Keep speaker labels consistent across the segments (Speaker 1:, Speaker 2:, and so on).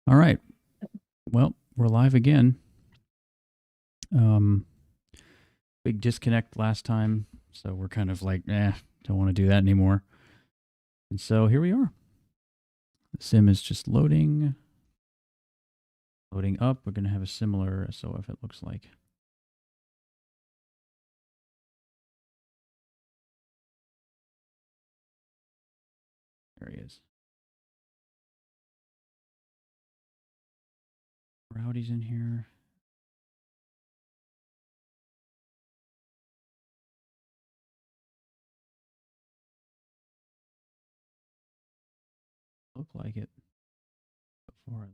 Speaker 1: All right. Well, we're live again. Big disconnect last time, so we're kind of like, don't want to do that anymore. And so here we are. The sim is just loading up. We're going to have a similar SOF, it looks like. There he is. Rowdy's in here. Look like it before.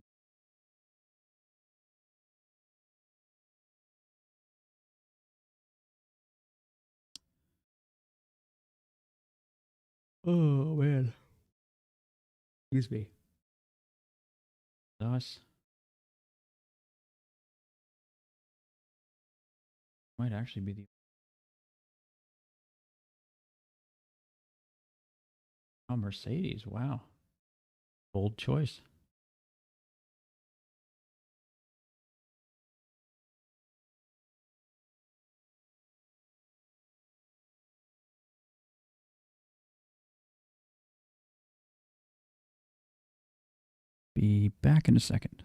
Speaker 1: Oh man. Excuse me. Thus might actually be the Mercedes. Wow. Bold choice. Be back in a second.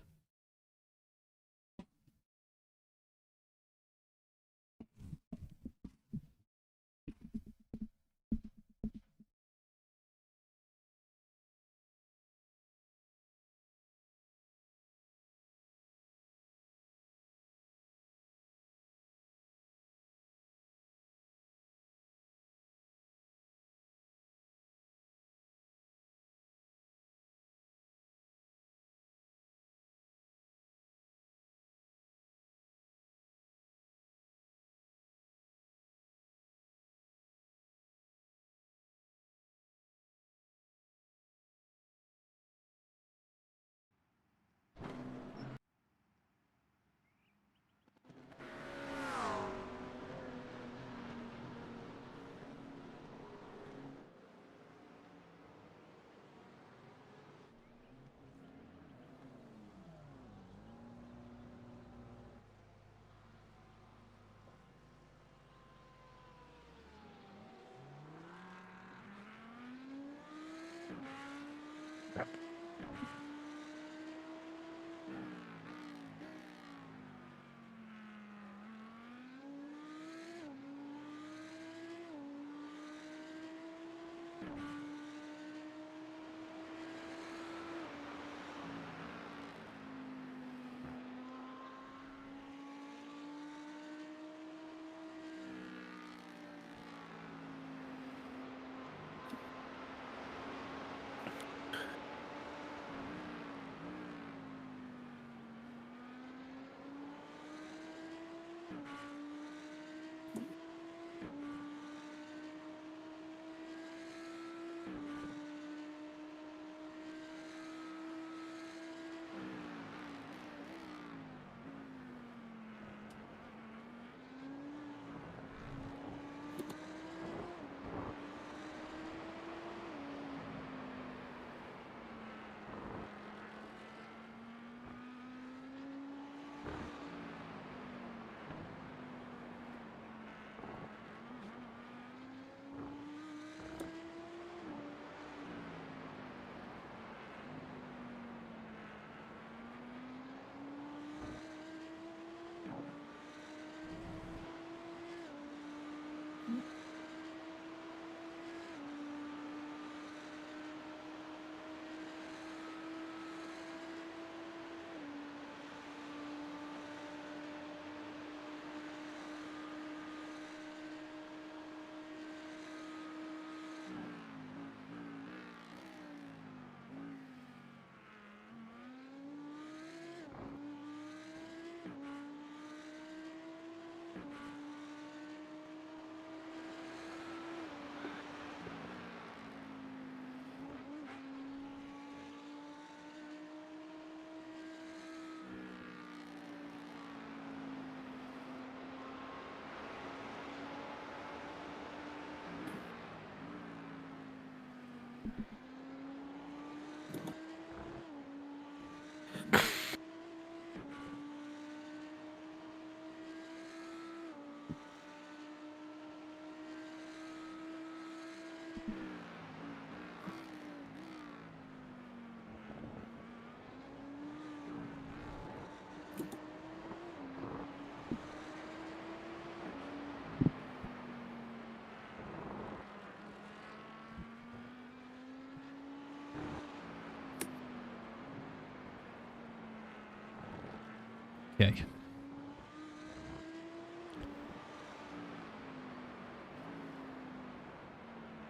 Speaker 1: Okay.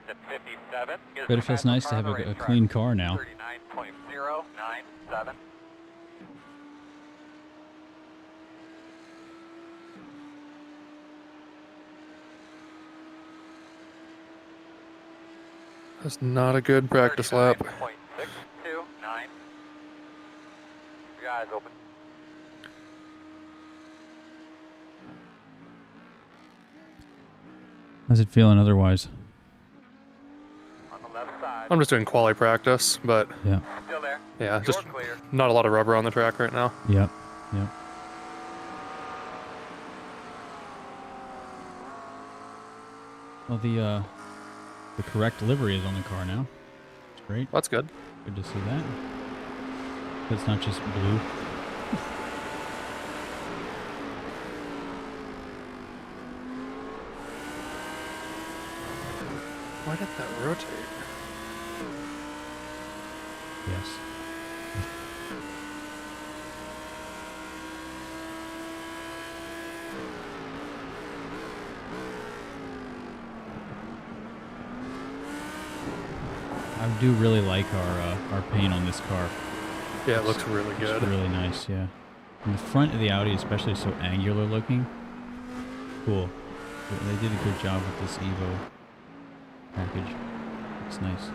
Speaker 2: At 57.
Speaker 1: But it feels nice to have a clean car now.
Speaker 2: 39.097.
Speaker 3: That's not a good practice lap.
Speaker 2: 39.629. Your eyes open.
Speaker 1: How's it feeling otherwise?
Speaker 2: On the left side.
Speaker 3: I'm just doing quali practice, but
Speaker 1: Yeah.
Speaker 2: Still there.
Speaker 3: yeah,
Speaker 2: You're
Speaker 3: just
Speaker 2: clear.
Speaker 3: not a lot of rubber on the track right now.
Speaker 1: Yep. Yep. Well, the correct livery is on the car now. It's great.
Speaker 3: That's good.
Speaker 1: Good to see that. It's not just blue.
Speaker 3: Why did that rotate?
Speaker 1: Yes. I do really like our paint on this car.
Speaker 3: Yeah, it looks really good.
Speaker 1: It's really nice, yeah. And the front of the Audi especially is so angular looking. Cool. They did a good job with this Evo package. It's nice.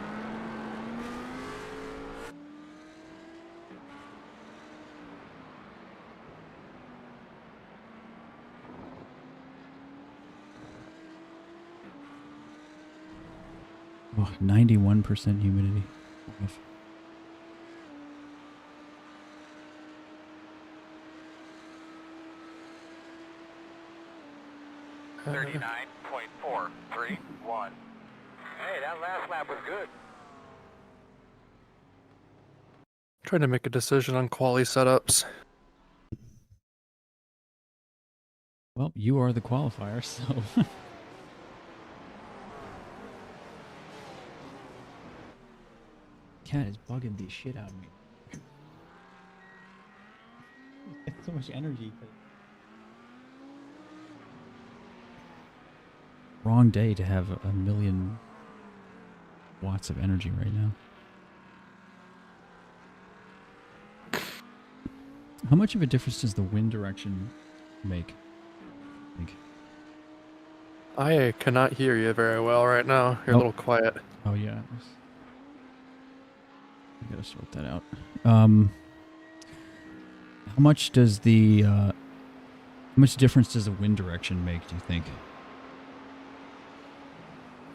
Speaker 1: Oh, 91% humidity. Rough.
Speaker 2: Uh, 39.431. Hey, that last lap was good.
Speaker 3: Trying to make a decision on quali setups.
Speaker 1: Well, you are the qualifier, so... Cat is bugging the shit out of me. It's so much energy. Wrong day to have a million watts of energy right now. How much of a difference does the wind direction make?
Speaker 3: I cannot hear you very well right now. You're a little quiet.
Speaker 1: Oh yeah. I gotta sort that out. How much does the how much difference does the wind direction make, do you think?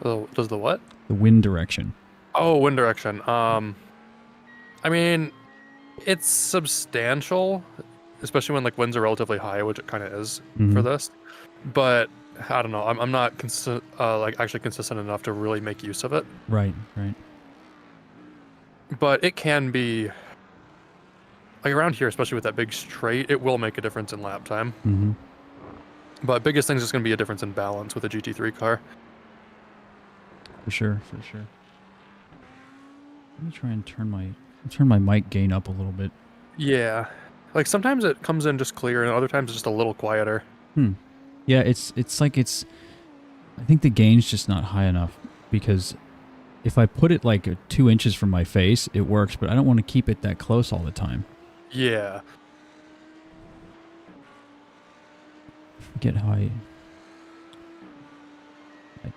Speaker 3: Oh, does the what?
Speaker 1: The wind direction.
Speaker 3: Oh, wind direction. I mean, it's substantial, especially when like winds are relatively high, which it kind of is for this. But I don't know. I'm not like actually consistent enough to really make use of it.
Speaker 1: Right, right.
Speaker 3: But it can be like around here, especially with that big straight, it will make a difference in lap time.
Speaker 1: Mm-hmm.
Speaker 3: But biggest thing is just going to be a difference in balance with a GT3 car.
Speaker 1: For sure, for sure. Let me try and turn my mic gain up a little bit.
Speaker 3: Yeah, like sometimes it comes in just clear, and other times it's just a little quieter.
Speaker 1: Yeah, it's like it's. I think the gain's just not high enough because if I put it like 2 inches from my face, it works, but I don't want to keep it that close all the time.
Speaker 3: Yeah.
Speaker 1: Forget how I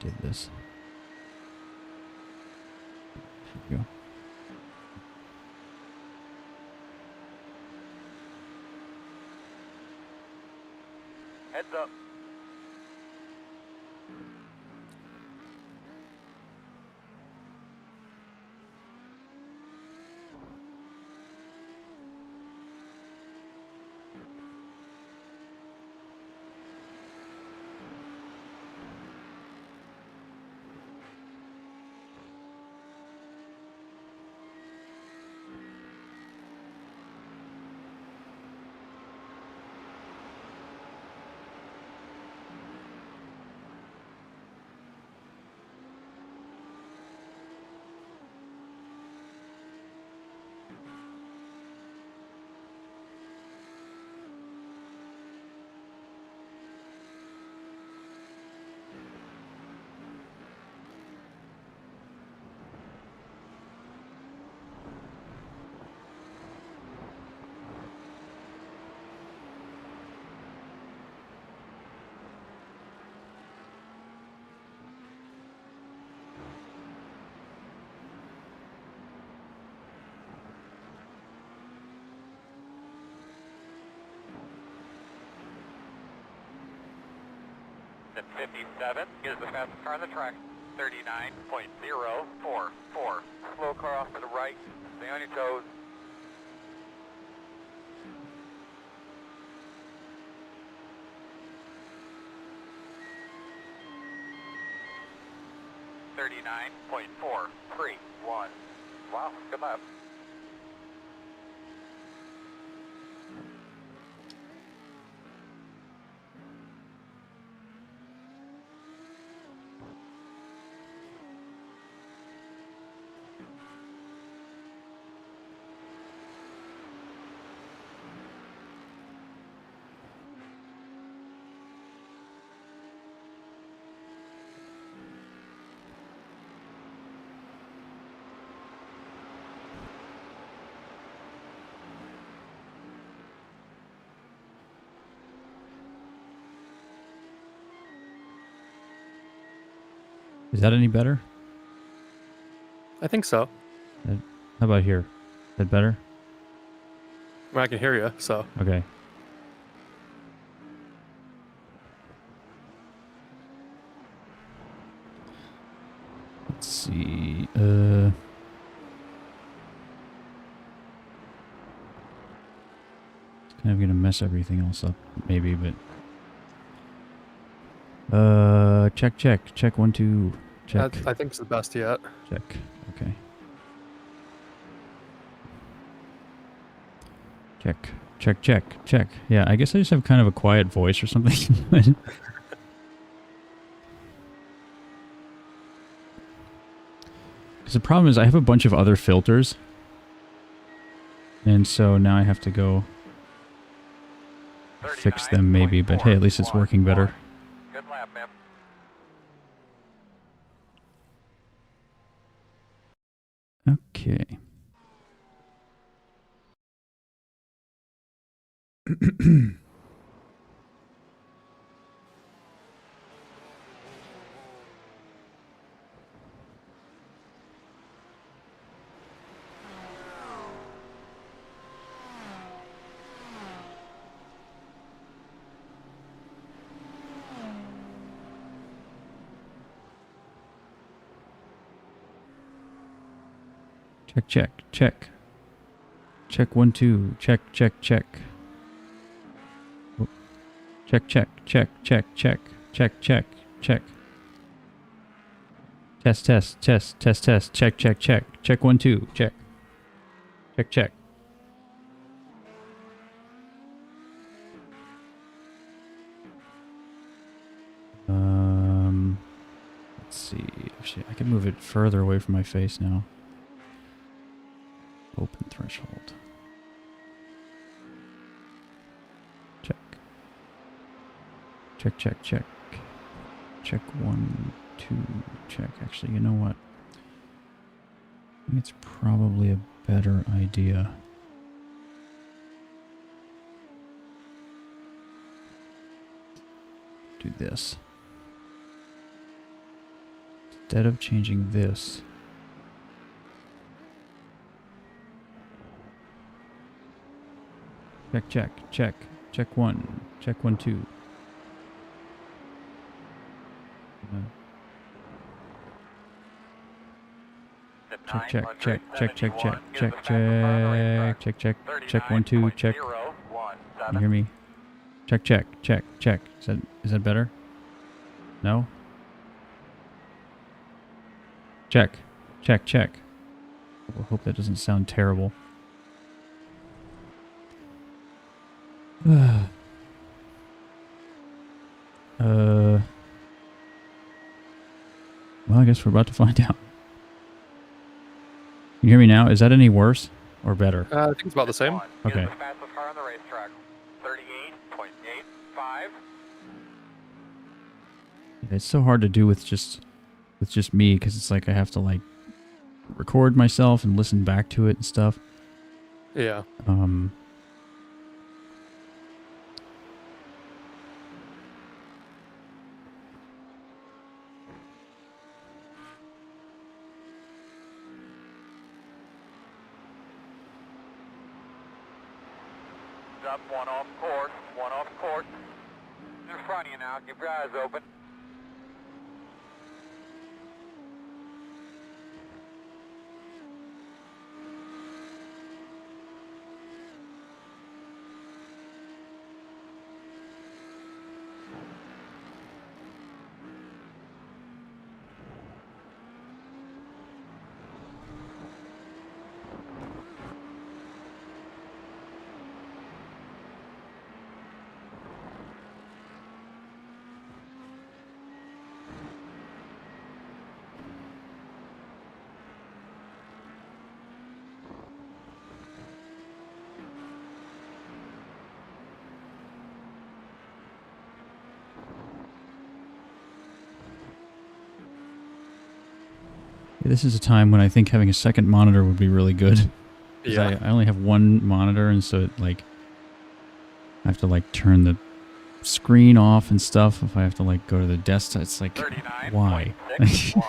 Speaker 1: did this. There we go.
Speaker 2: Heads up. Then 57 is the fastest car on the track. 39.044. Slow car off to the right. Stay on your toes. .431. Wow, good lap.
Speaker 1: Is that any better?
Speaker 3: I think so.
Speaker 1: How about here? Is that better?
Speaker 3: I mean, I can hear you, so.
Speaker 1: Okay. Let's see. It's kind of gonna mess everything else up, maybe, but. Check 1 2. Check.
Speaker 3: I think it's the best yet.
Speaker 1: Check. Okay. Check. Yeah, I guess I just have kind of a quiet voice or something. Because the problem is I have a bunch of other filters. And so now I have to go fix them maybe, but hey, at least it's working better.
Speaker 2: Good lap, man.
Speaker 1: Okay. Check. Check 1 2. Check. Oh. Check. Test. Check 1 2. Check. Let's see. Actually, I can move it further away from my face now. Open threshold. Check. Check 1 2. Check. Actually, you know what? I think it's probably a better idea. Do this. Instead of changing this. Check 1. Check 1 2. Check 1 2. Check. You hear me? Check. Is that better? No? Check. I hope that doesn't sound terrible. Well, I guess we're about to find out. Can you hear me now? Is that any worse or better?
Speaker 3: I think it's about the same.
Speaker 1: Okay.
Speaker 2: The fastest car on the racetrack. 38.85.
Speaker 1: It's so hard to do with just me because it's like I have to like record myself and listen back to it and stuff.
Speaker 3: Yeah.
Speaker 2: Up, one off course. In front of you now. Keep your eyes open.
Speaker 1: This is a time when I think having a second monitor would be really good. 'Cause
Speaker 3: Yeah.
Speaker 1: I only have one monitor, and so it, like, I have to like turn the screen off and stuff. If I have to like go to the desktop, it's like, why?
Speaker 2: 39.616.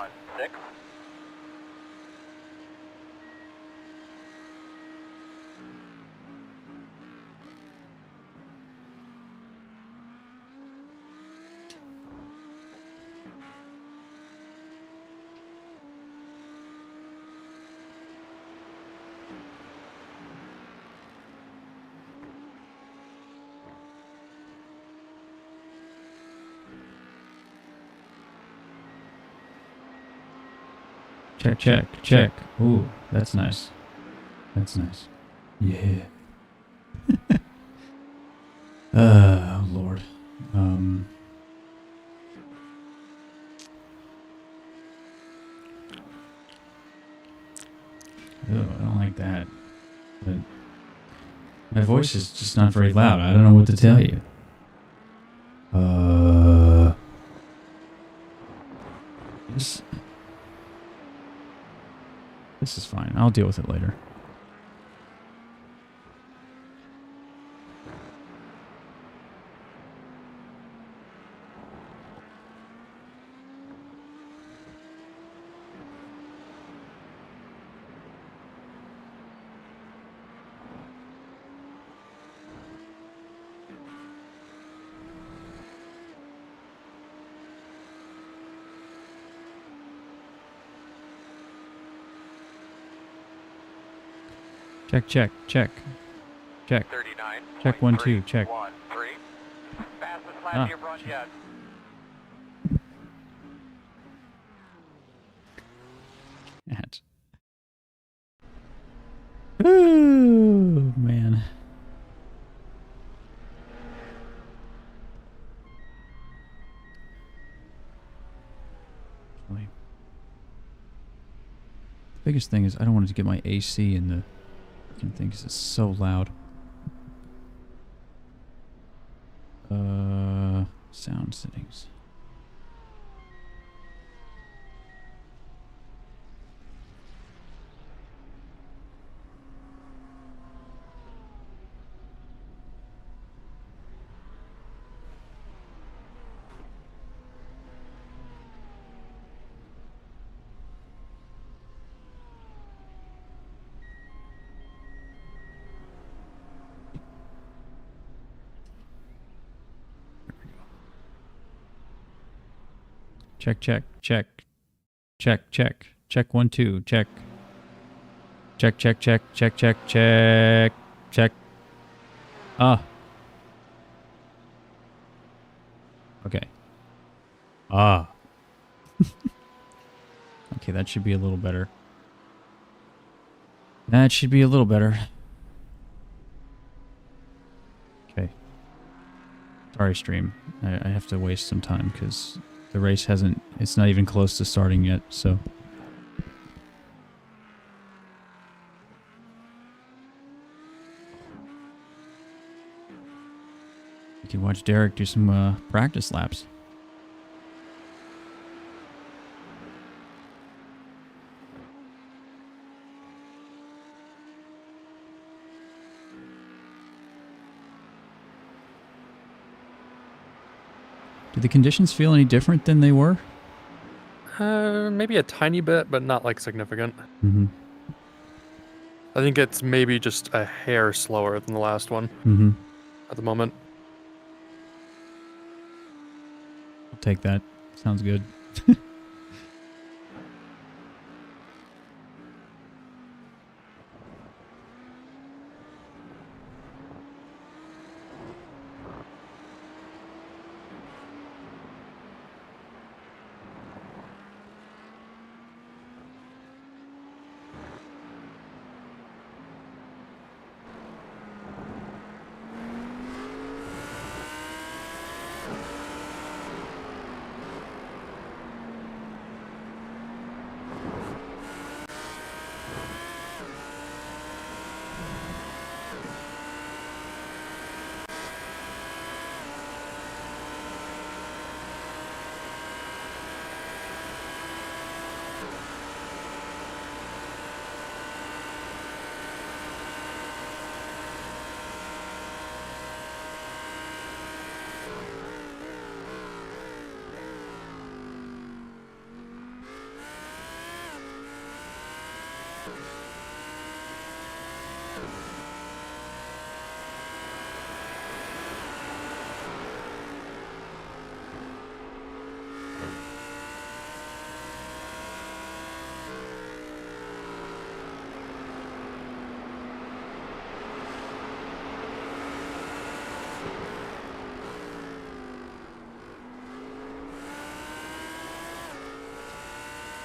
Speaker 1: Check, check, check. Ooh, that's nice. That's nice. Yeah. Oh, Lord. Oh, I don't like that. But my voice is just not very loud. I don't know what to tell you. This is fine. I'll deal with it later. Check, check, check. Check.
Speaker 2: 39.
Speaker 1: Check 1, 2, check.
Speaker 2: 13. Fastest lap
Speaker 1: Ah.
Speaker 2: you've run yet.
Speaker 1: That. Ooh, man. Really. The biggest thing is I don't want to get my AC in the freaking thing because it's so loud. Sound settings. Check, check, check. Check, check. Check 1, 2, check. Check, check, check, check, check, check, check. Ah. Okay. Ah. Okay, that should be a little better. That should be a little better. Okay. Sorry, stream. I have to waste some time because the race hasn't... It's not even close to starting yet, so... You can watch Derek do some practice laps. Do the conditions feel any different than they were?
Speaker 3: Maybe a tiny bit, but not like significant.
Speaker 1: Mm-hmm.
Speaker 3: I think it's maybe just a hair slower than the last one at the moment.
Speaker 1: I'll take that. Sounds good.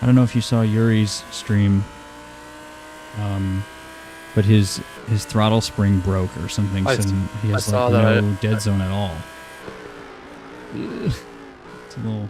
Speaker 1: I don't know if you saw Yuri's stream, but his throttle spring broke or something, so he has like no dead zone at all. It's a little.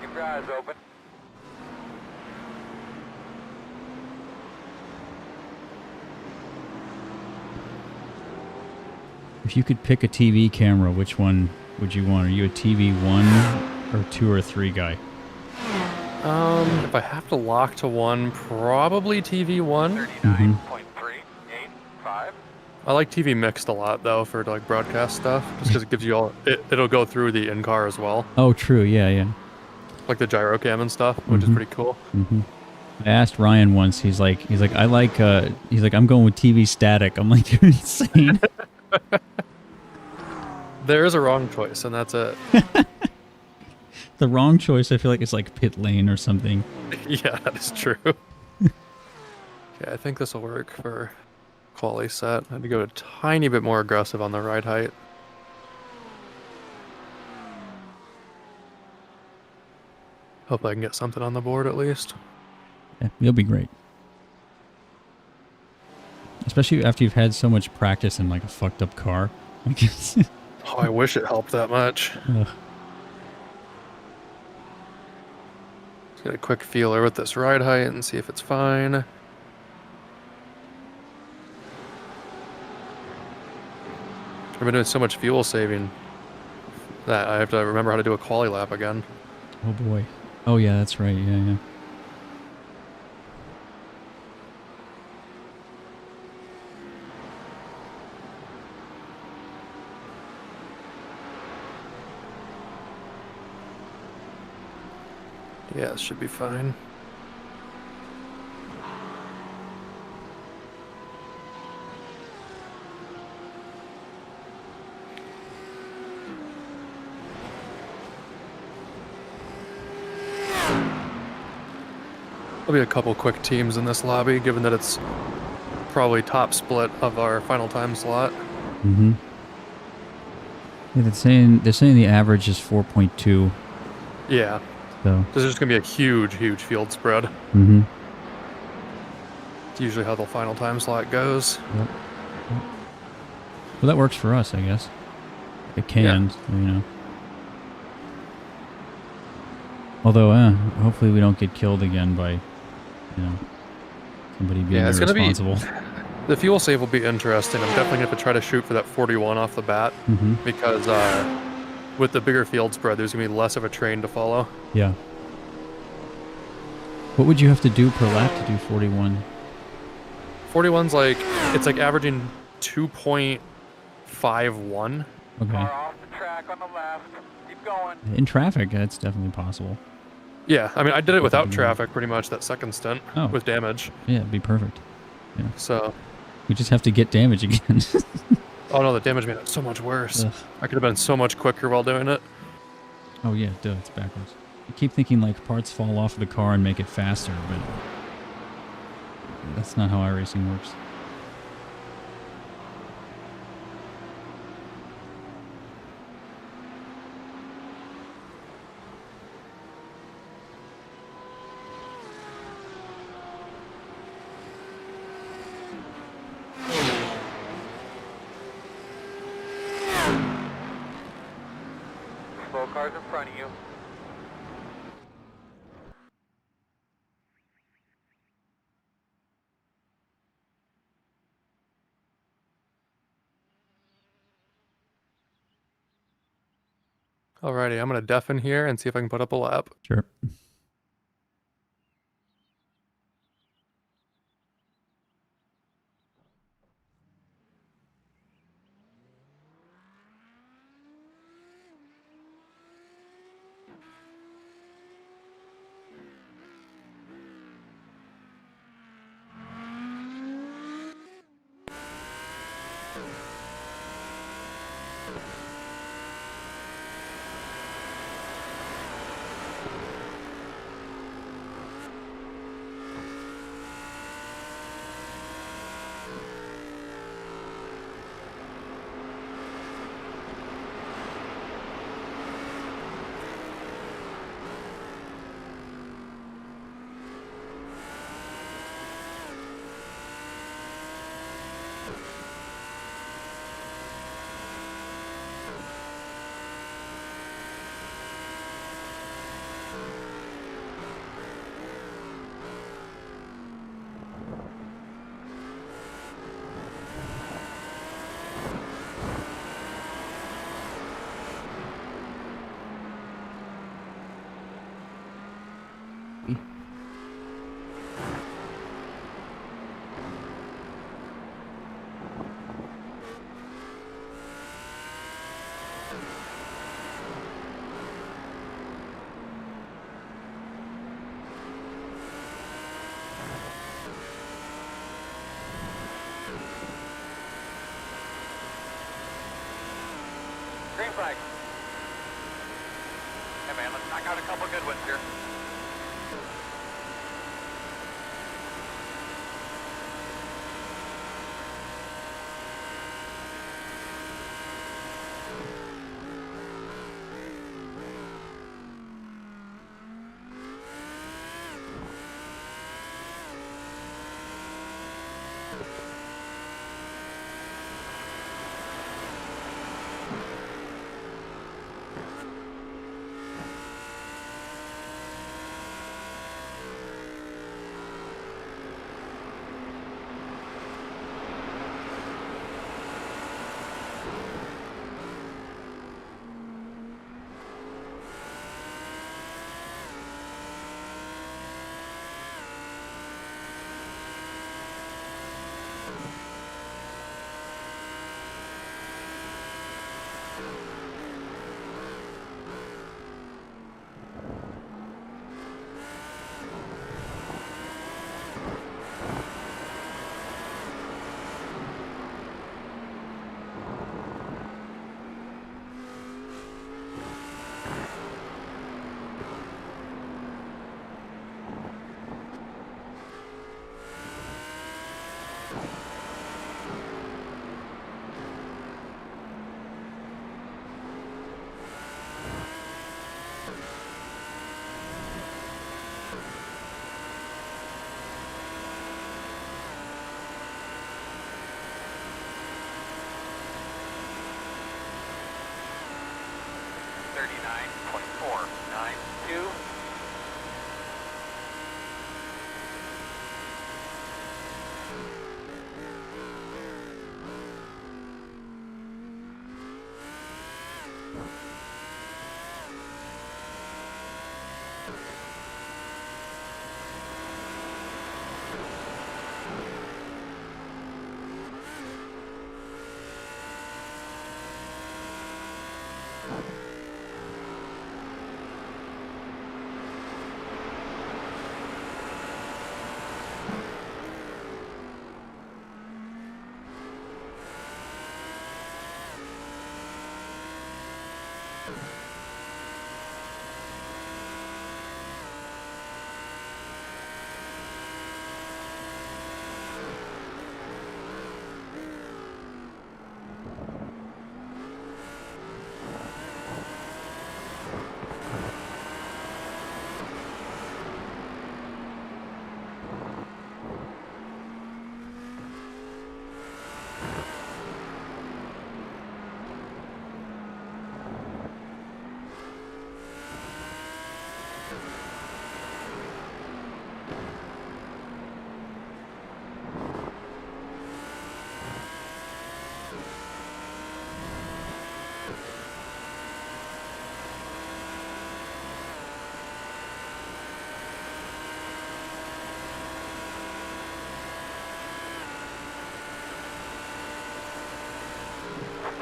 Speaker 2: Keep your eyes open.
Speaker 1: If you could pick a TV camera, which one would you want? Are you a TV 1 or 2 or 3 guy?
Speaker 3: If I have to lock to one, probably TV 1.
Speaker 2: 39.385.
Speaker 3: I like TV mixed a lot though for like broadcast stuff, just because it gives you all. It'll go through the in-car as well.
Speaker 1: Oh, true. Yeah, yeah.
Speaker 3: Like the gyro cam and stuff, which is pretty cool.
Speaker 1: I asked Ryan once. He's like, I'm going with TV static. I'm like, you're insane.
Speaker 3: There is a wrong choice, and that's it.
Speaker 1: The wrong choice, I feel like it's like pit lane or something.
Speaker 3: Yeah, that is true. Okay, I think this will work for quali set. I had to go a tiny bit more aggressive on the ride height. Hope I can get something on the board at least.
Speaker 1: Yeah, you'll be great. Especially after you've had so much practice in like a fucked up car.
Speaker 3: Oh, I wish it helped that much.
Speaker 1: Ugh.
Speaker 3: Let's get a quick feeler with this ride height and see if it's fine. I've been doing so much fuel saving that I have to remember how to do a quali lap again.
Speaker 1: Oh boy. Oh yeah, that's right. Yeah, yeah.
Speaker 3: Yeah, it should be fine. There'll be a couple quick teams in this lobby, given that it's probably top split of our final time slot.
Speaker 1: Mm-hmm. Yeah, they're saying the average is 4.2.
Speaker 3: Yeah.
Speaker 1: So.
Speaker 3: This is just gonna be a huge, huge field spread.
Speaker 1: Mm-hmm.
Speaker 3: It's usually how the final time slot goes.
Speaker 1: Yep. Well, that works for us, I guess. It can, so, you know. Although, hopefully we don't get killed again by, you know, somebody being
Speaker 3: it's
Speaker 1: irresponsible.
Speaker 3: The fuel save will be interesting. I'm definitely going to try to shoot for that 41 off the bat because with the bigger field spread, there's going to be less of a train to follow.
Speaker 1: Yeah. What would you have to do per lap to do 41?
Speaker 3: 41's like, it's like averaging 2.51.
Speaker 1: Okay.
Speaker 2: Car off the track on the left. Keep going.
Speaker 1: In traffic, that's definitely possible.
Speaker 3: Yeah, I mean, I did it without traffic pretty much that second stint with damage.
Speaker 1: Yeah, it'd be perfect. Yeah.
Speaker 3: So.
Speaker 1: We just have to get damage again.
Speaker 3: Oh no, the damage made it so much worse.
Speaker 1: Ugh.
Speaker 3: I could have been so much quicker while doing it.
Speaker 1: Oh yeah, duh, it's backwards. I keep thinking like parts fall off of the car and make it faster, but that's not how iRacing works.
Speaker 2: Slow cars in front of you.
Speaker 3: Alrighty, I'm gonna deafen here and see if I can put up a lap.
Speaker 1: Sure.
Speaker 2: Green flag. Hey man, let's knock out a couple good ones here.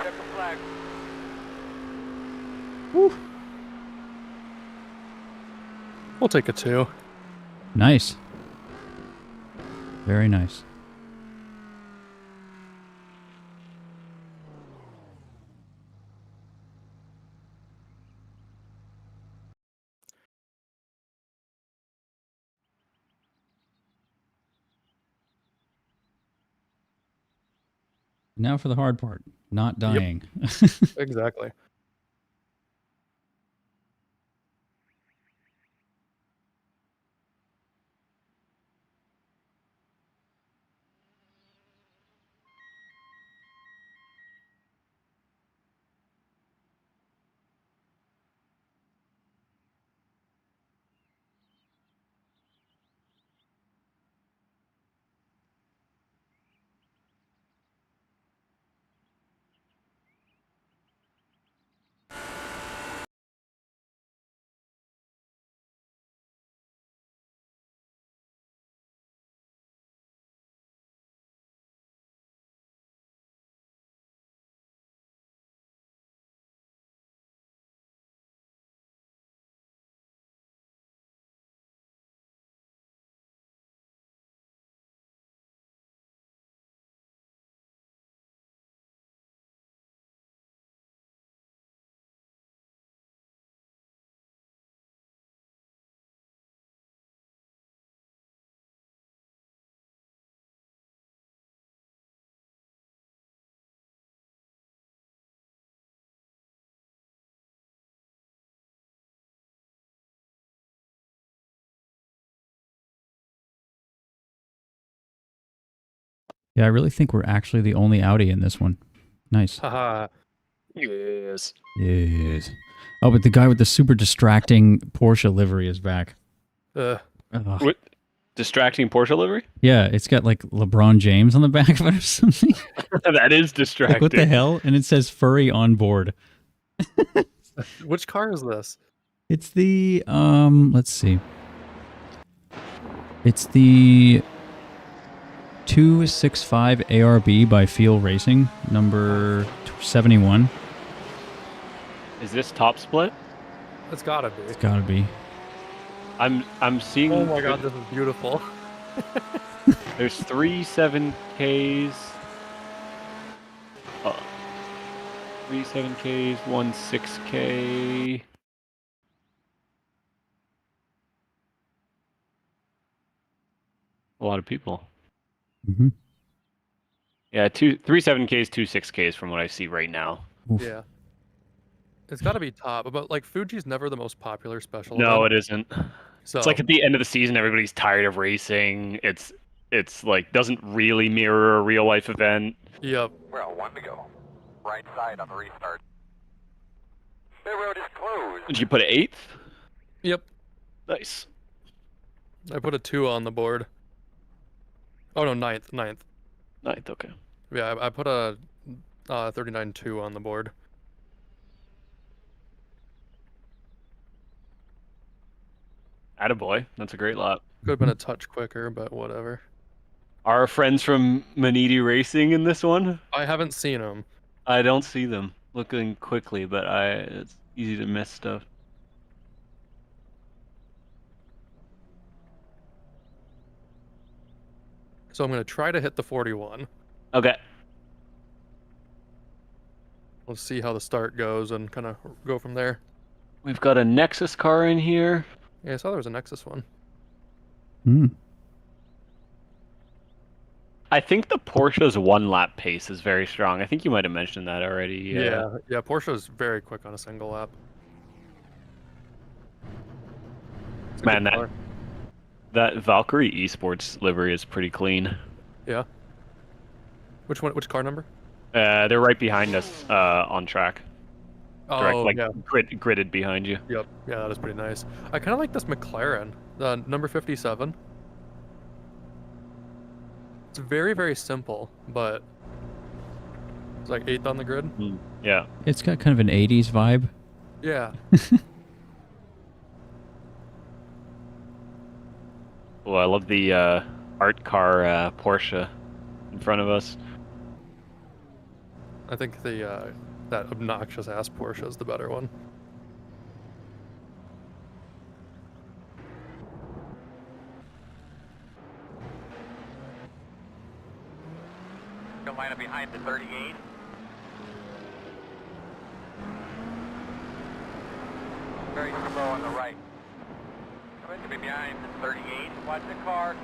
Speaker 2: Check the flag.
Speaker 1: Woo.
Speaker 3: We'll take a 2.
Speaker 1: Nice. Very nice. Now for the hard part. Not dying.
Speaker 3: Exactly.
Speaker 1: Yeah, I really think we're actually the only Audi in this one. Nice.
Speaker 3: Haha. Yes.
Speaker 1: Yes. Oh, but the guy with the super distracting Porsche livery is back. Ugh.
Speaker 4: What? Distracting Porsche livery?
Speaker 1: Yeah, it's got like LeBron James on the back of it or something.
Speaker 4: That is distracting.
Speaker 1: Like, what the hell? And it says furry on board.
Speaker 3: Which car is this?
Speaker 1: It's the, let's see. It's the 265 ARB by Feel Racing, number 71.
Speaker 4: Is this top split?
Speaker 3: It's gotta be.
Speaker 1: It's gotta be.
Speaker 4: I'm seeing.
Speaker 3: Oh my god, this is beautiful.
Speaker 4: There's 3 7Ks. 3 7Ks, 1 6K. A lot of people.
Speaker 1: Mm-hmm.
Speaker 4: Yeah, 3 7Ks, 2 6Ks from what I see right now.
Speaker 1: Oof.
Speaker 3: Yeah. It's gotta be top, but like Fuji's never the most popular special
Speaker 4: No,
Speaker 3: event.
Speaker 4: it isn't.
Speaker 3: So
Speaker 4: It's like at the end of the season, everybody's tired of racing. It's like doesn't really mirror a real life event.
Speaker 3: Yep.
Speaker 2: We're on 1 to go. Right side on the restart. The road is closed.
Speaker 4: Did you put an 8th?
Speaker 3: Yep.
Speaker 4: Nice.
Speaker 3: I put a 2 on the board. Oh no, ninth.
Speaker 4: 9th, okay.
Speaker 3: Yeah, I put a 39-2 on the board.
Speaker 4: Attaboy. That's a great lap.
Speaker 3: Could have been a touch quicker, but whatever.
Speaker 4: Are our friends from Maniti Racing in this one?
Speaker 3: I haven't seen them.
Speaker 4: I don't see them looking quickly, but it's easy to miss stuff.
Speaker 3: So I'm gonna try to hit the 41.
Speaker 4: Okay.
Speaker 3: Let's see how the start goes and kind of go from there.
Speaker 4: We've got a Nexus car in here.
Speaker 3: Yeah, I saw there was a Nexus one.
Speaker 1: Hmm.
Speaker 4: I think the Porsche's 1 lap pace is very strong. I think you might have mentioned that already.
Speaker 3: Yeah, Porsche is very quick on a single lap. It's a
Speaker 4: Man,
Speaker 3: good car.
Speaker 4: that Valkyrie Esports livery is pretty clean.
Speaker 3: Yeah. Which one? Which car number?
Speaker 4: They're right behind us on track. direct,
Speaker 3: Oh,
Speaker 4: like
Speaker 3: yeah.
Speaker 4: gridded behind you.
Speaker 3: Yep. Yeah, that is pretty nice. I kind of like this McLaren, the number 57. It's very, very simple, but it's like 8th on the grid.
Speaker 4: Yeah.
Speaker 1: It's got kind of an 80s vibe.
Speaker 3: Yeah.
Speaker 4: Well, I love the art car Porsche in front of us.
Speaker 3: I think the that obnoxious ass Porsche is the better one.
Speaker 2: You'll line up behind the 38. Very slow on the right. Going to be behind the 38. Watch the car.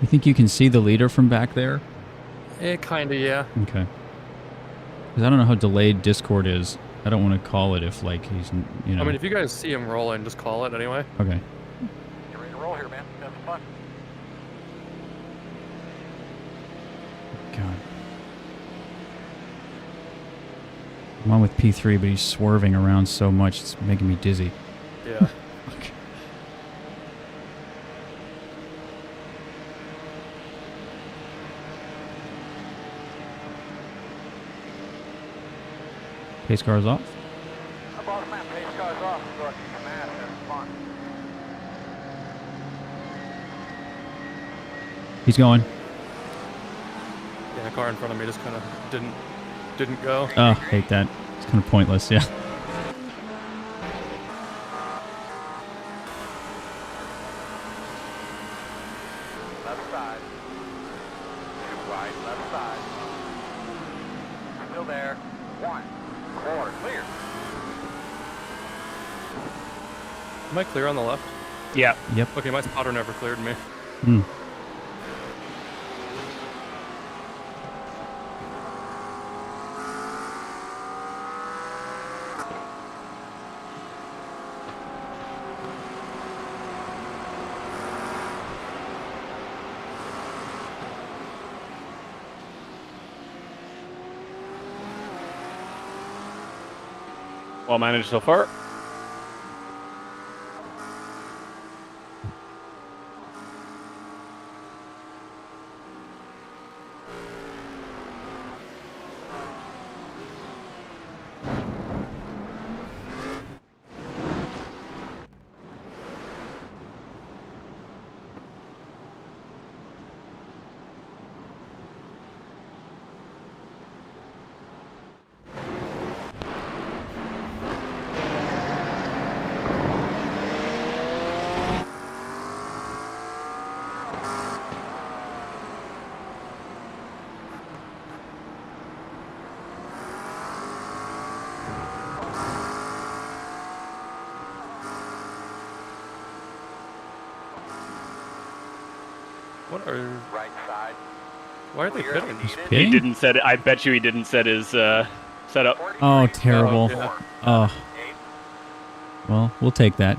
Speaker 1: You think you can see the leader from back there?
Speaker 3: Kind of, yeah.
Speaker 1: Okay. Because I don't know how delayed Discord is. I don't want to call it if, like, he's, you know.
Speaker 3: I mean, if you guys see him rolling, just call it anyway.
Speaker 1: Okay.
Speaker 2: You're ready to roll here, man. Have fun.
Speaker 1: God. I'm on with P3, but he's swerving around so much, it's making me dizzy.
Speaker 3: Yeah.
Speaker 1: Okay. Pace car's off.
Speaker 2: Boss man, pace cars off. Go ahead, kick ass. Have fun.
Speaker 1: He's going.
Speaker 3: Yeah, the car in front of me just kind of didn't go.
Speaker 1: Oh, hate that. It's kind of pointless, yeah.
Speaker 2: Left side. Two wide, left side. Still there. 1. Core, clear.
Speaker 3: Am I clear on the left?
Speaker 4: Yeah.
Speaker 1: Yep.
Speaker 3: Okay, my spotter never cleared me.
Speaker 1: Hmm.
Speaker 4: Well managed so far.
Speaker 3: What are?
Speaker 2: Right side.
Speaker 3: Why are they
Speaker 2: Clear
Speaker 3: pitting?
Speaker 2: if needed.
Speaker 4: He
Speaker 1: Pitting?
Speaker 4: didn't set it. I bet you he didn't set his setup.
Speaker 2: 43,
Speaker 1: Oh, terrible.
Speaker 3: yeah.
Speaker 1: Oh,
Speaker 2: 8.
Speaker 1: well, we'll take that.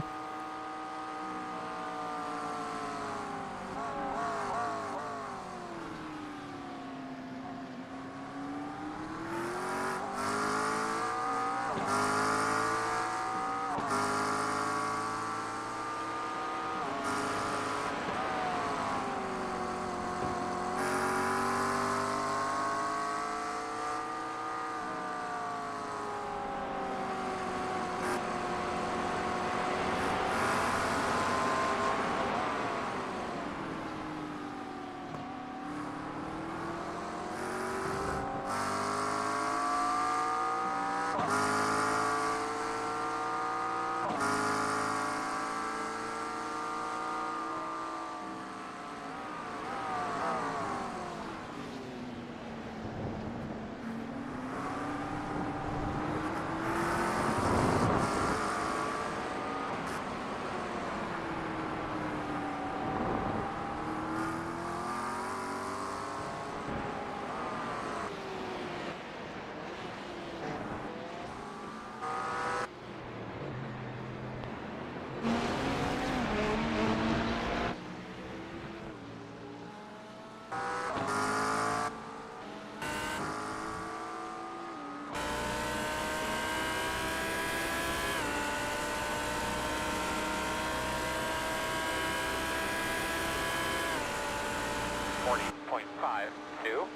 Speaker 2: 40.522.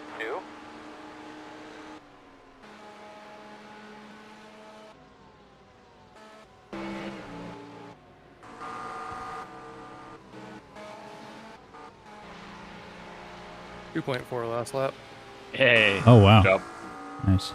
Speaker 3: .4 last lap.
Speaker 4: Hey.
Speaker 1: Oh, wow.
Speaker 4: Good job.
Speaker 1: Nice.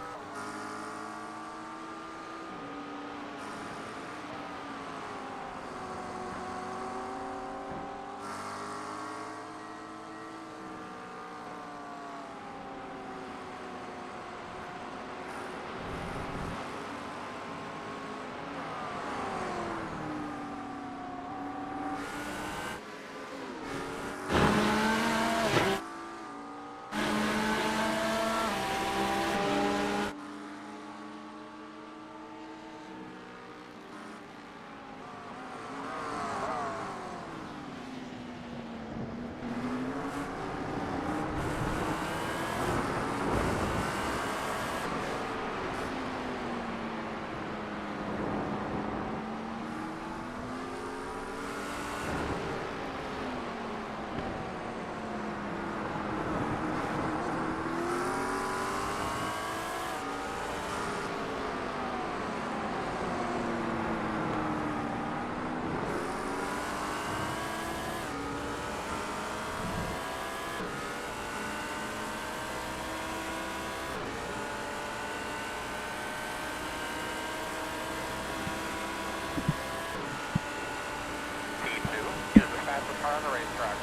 Speaker 2: P2 is the fastest car on the racetrack.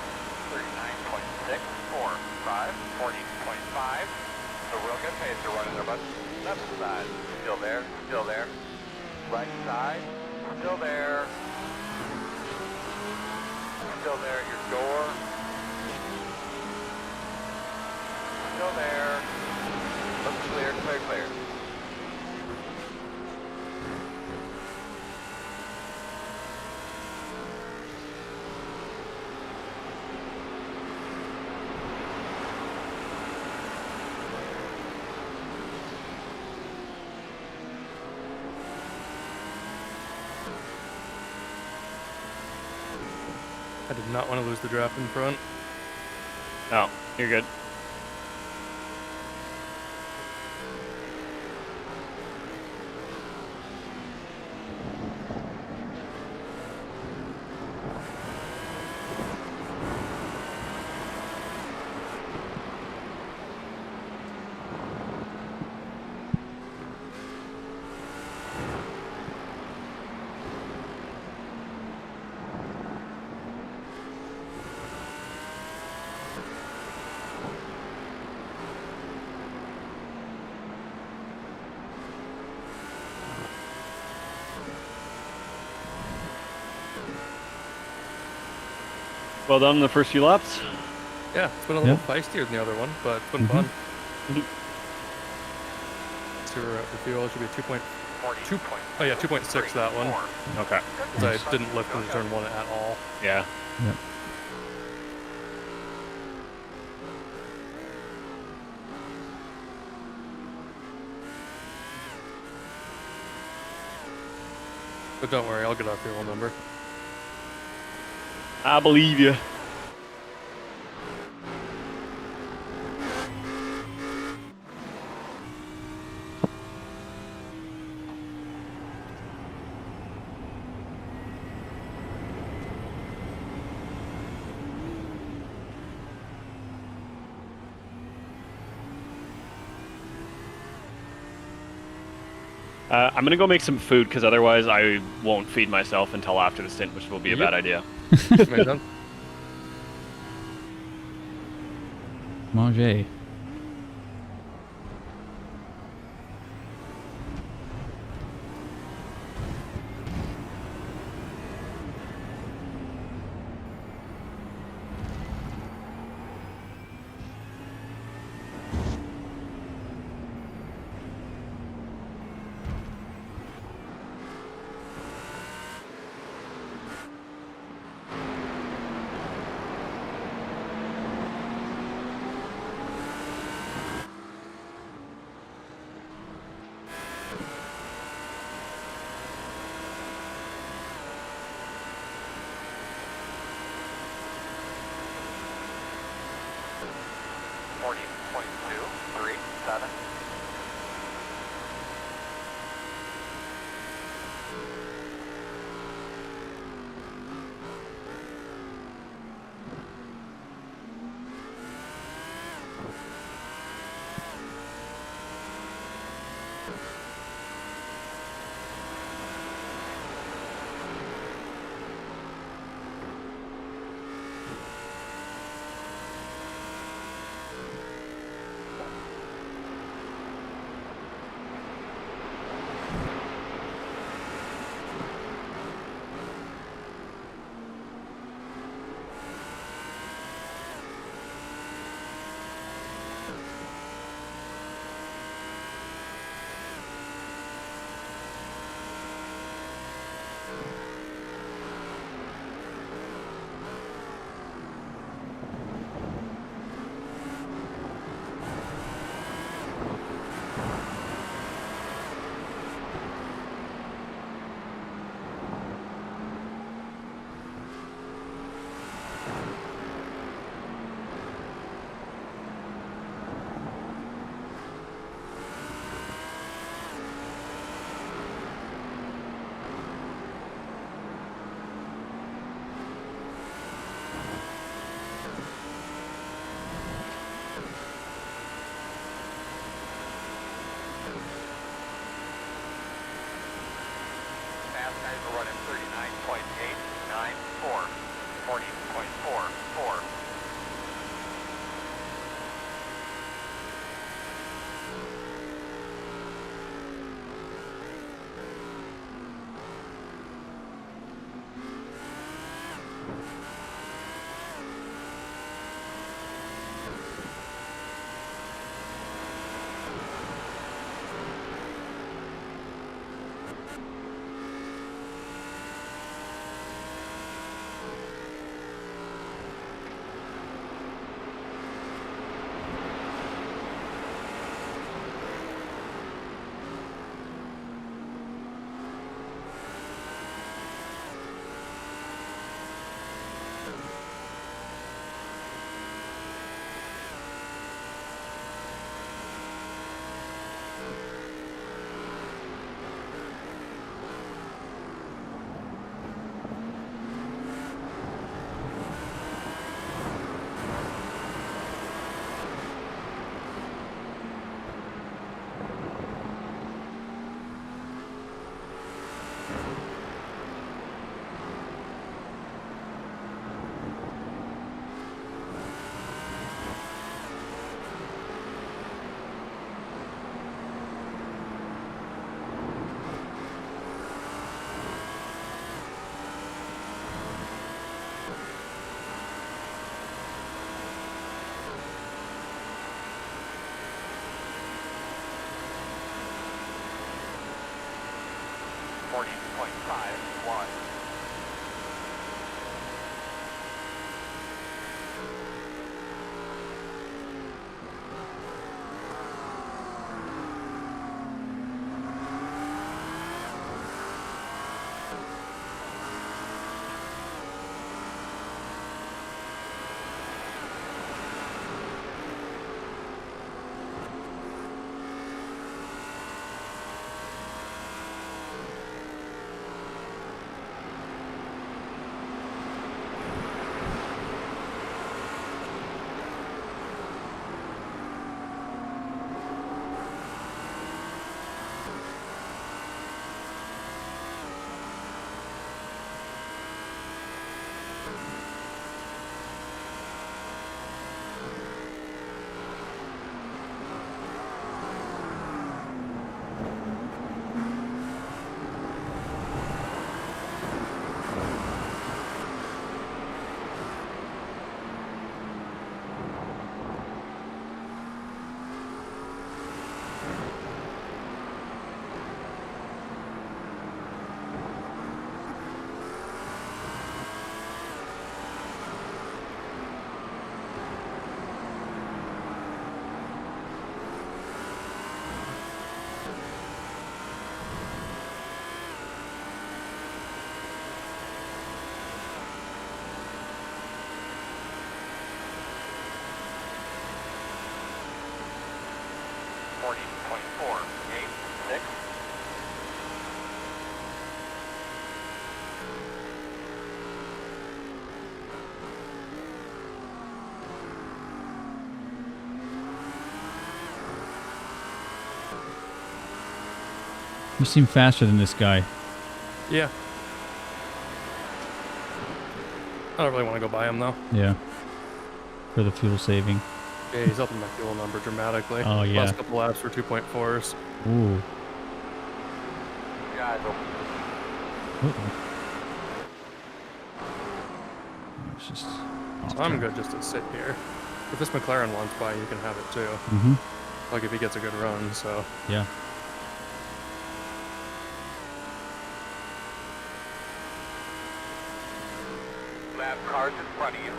Speaker 2: 39.645, 40.5. The real good pace to run in there, but left side, still there, still there. Right side, still there. Still there at your door. Still there. Looks clear, clear, clear.
Speaker 3: I did not want to lose the draft in front.
Speaker 4: Oh, you're good. Well done the first few laps.
Speaker 3: Yeah, it's been a little feistier than the other one, but it's been fun. So the fuel should be 2.2. Oh yeah, 2.6 that one.
Speaker 4: Okay.
Speaker 3: Because I didn't lift into turn 1 at all.
Speaker 4: Yeah.
Speaker 1: Yep.
Speaker 3: But don't worry, I'll get our fuel number.
Speaker 4: I believe you. I'm gonna go make some food because otherwise I won't feed myself until after the stint, which will be a bad idea.
Speaker 3: Make sense?
Speaker 1: Manger.
Speaker 2: 5-1.
Speaker 1: You seem faster than this guy.
Speaker 3: Yeah. I don't really want to go by him though.
Speaker 1: Yeah. For the fuel saving.
Speaker 3: Yeah, he's upping my fuel number dramatically.
Speaker 1: Oh, yeah.
Speaker 3: Last couple laps were 2.4s.
Speaker 1: Ooh.
Speaker 2: Guys,
Speaker 1: Uh-oh. It's just
Speaker 3: So I'm good just to sit here. If this McLaren wants by, you can have it too.
Speaker 1: Mm-hmm.
Speaker 3: Like if he gets a good run, so.
Speaker 1: Yeah.
Speaker 2: lap cars in front of you.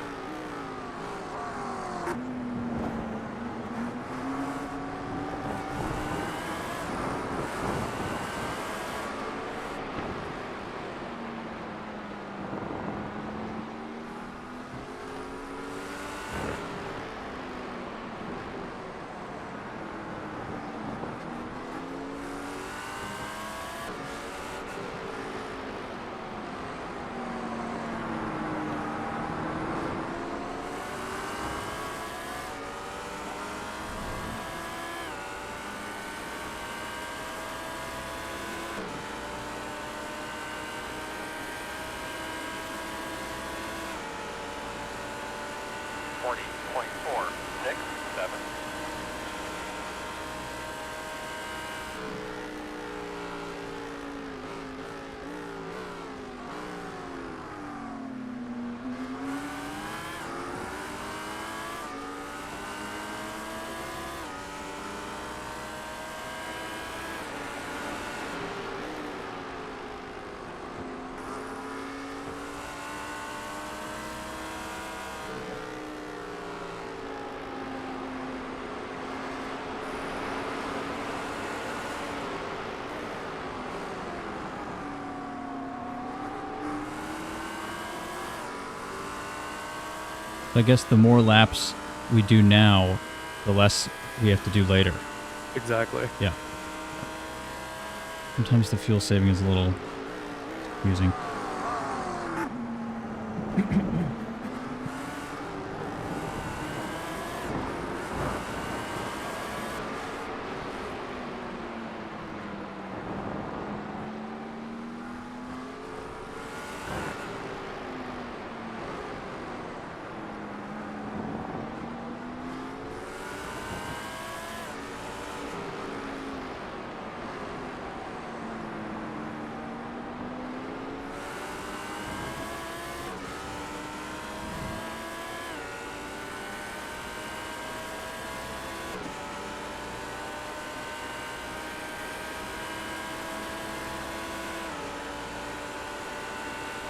Speaker 1: I guess the more laps we do now, the less we have to do later.
Speaker 3: Exactly.
Speaker 1: Yeah. Sometimes the fuel saving is a little confusing.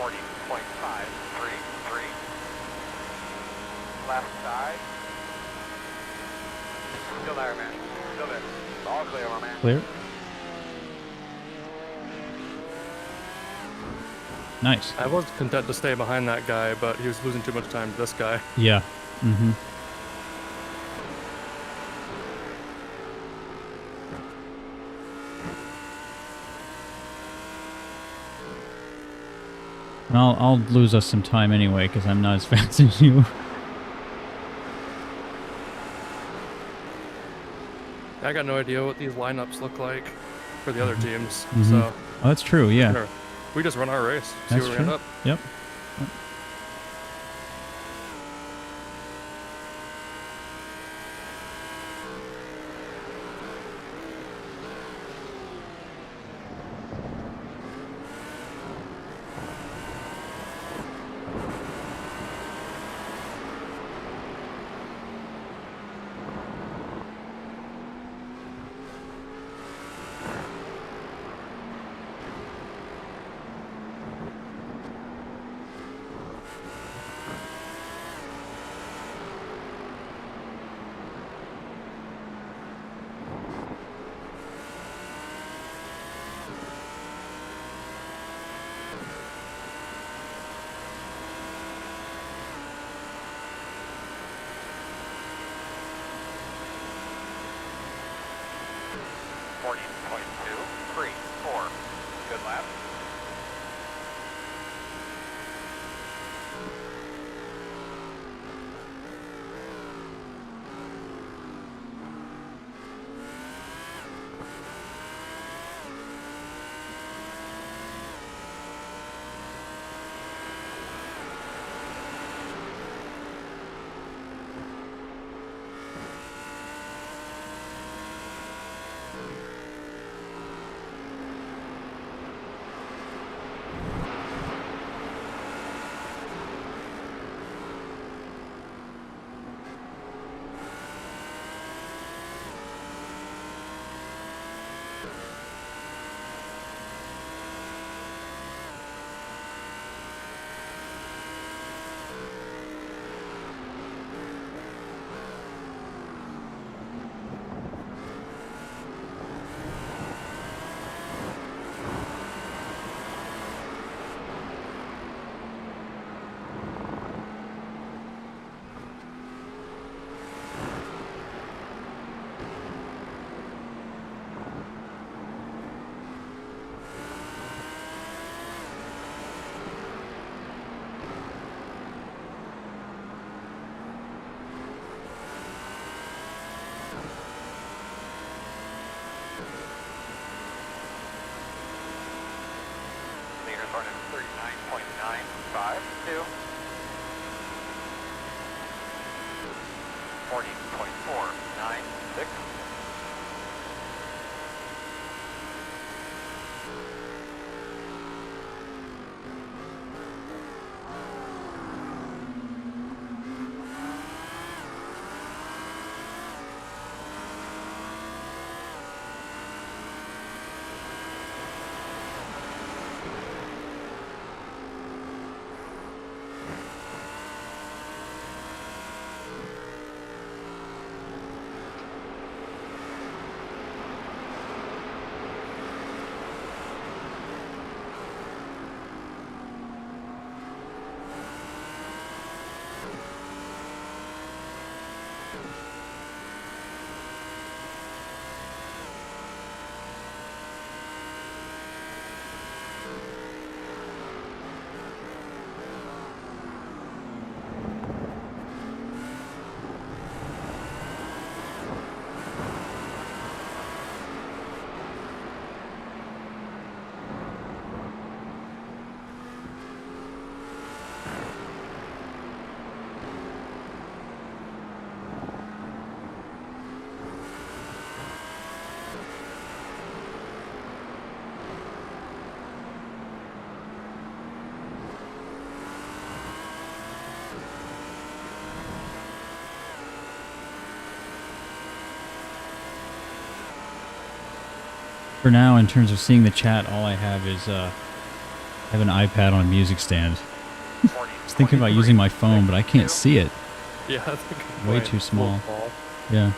Speaker 2: 40.533. Left side. Still there, man. Still there. All clear, my man.
Speaker 1: Clear. Nice.
Speaker 3: I was content to stay behind that guy, but he was losing too much time to this guy.
Speaker 1: Yeah. Mm-hmm. I'll lose us some time anyway because I'm not as fast as you.
Speaker 3: I got no idea what these lineups look like for the other teams,
Speaker 1: Mhm.
Speaker 3: so
Speaker 1: Oh, that's true. Yeah.
Speaker 3: sure. We just run our race, see
Speaker 1: That's
Speaker 3: where we
Speaker 1: true.
Speaker 3: end up.
Speaker 1: Yep.
Speaker 2: Good lap. Leaders running 39.952. 40.496.
Speaker 1: For now, in terms of seeing the chat, all I have is I have an iPad on a music stand.
Speaker 2: 40,
Speaker 1: I was thinking about using my phone, but I can't see it.
Speaker 3: Yeah, I think it's
Speaker 1: Way
Speaker 3: quite
Speaker 1: too small.
Speaker 3: small.
Speaker 1: Yeah.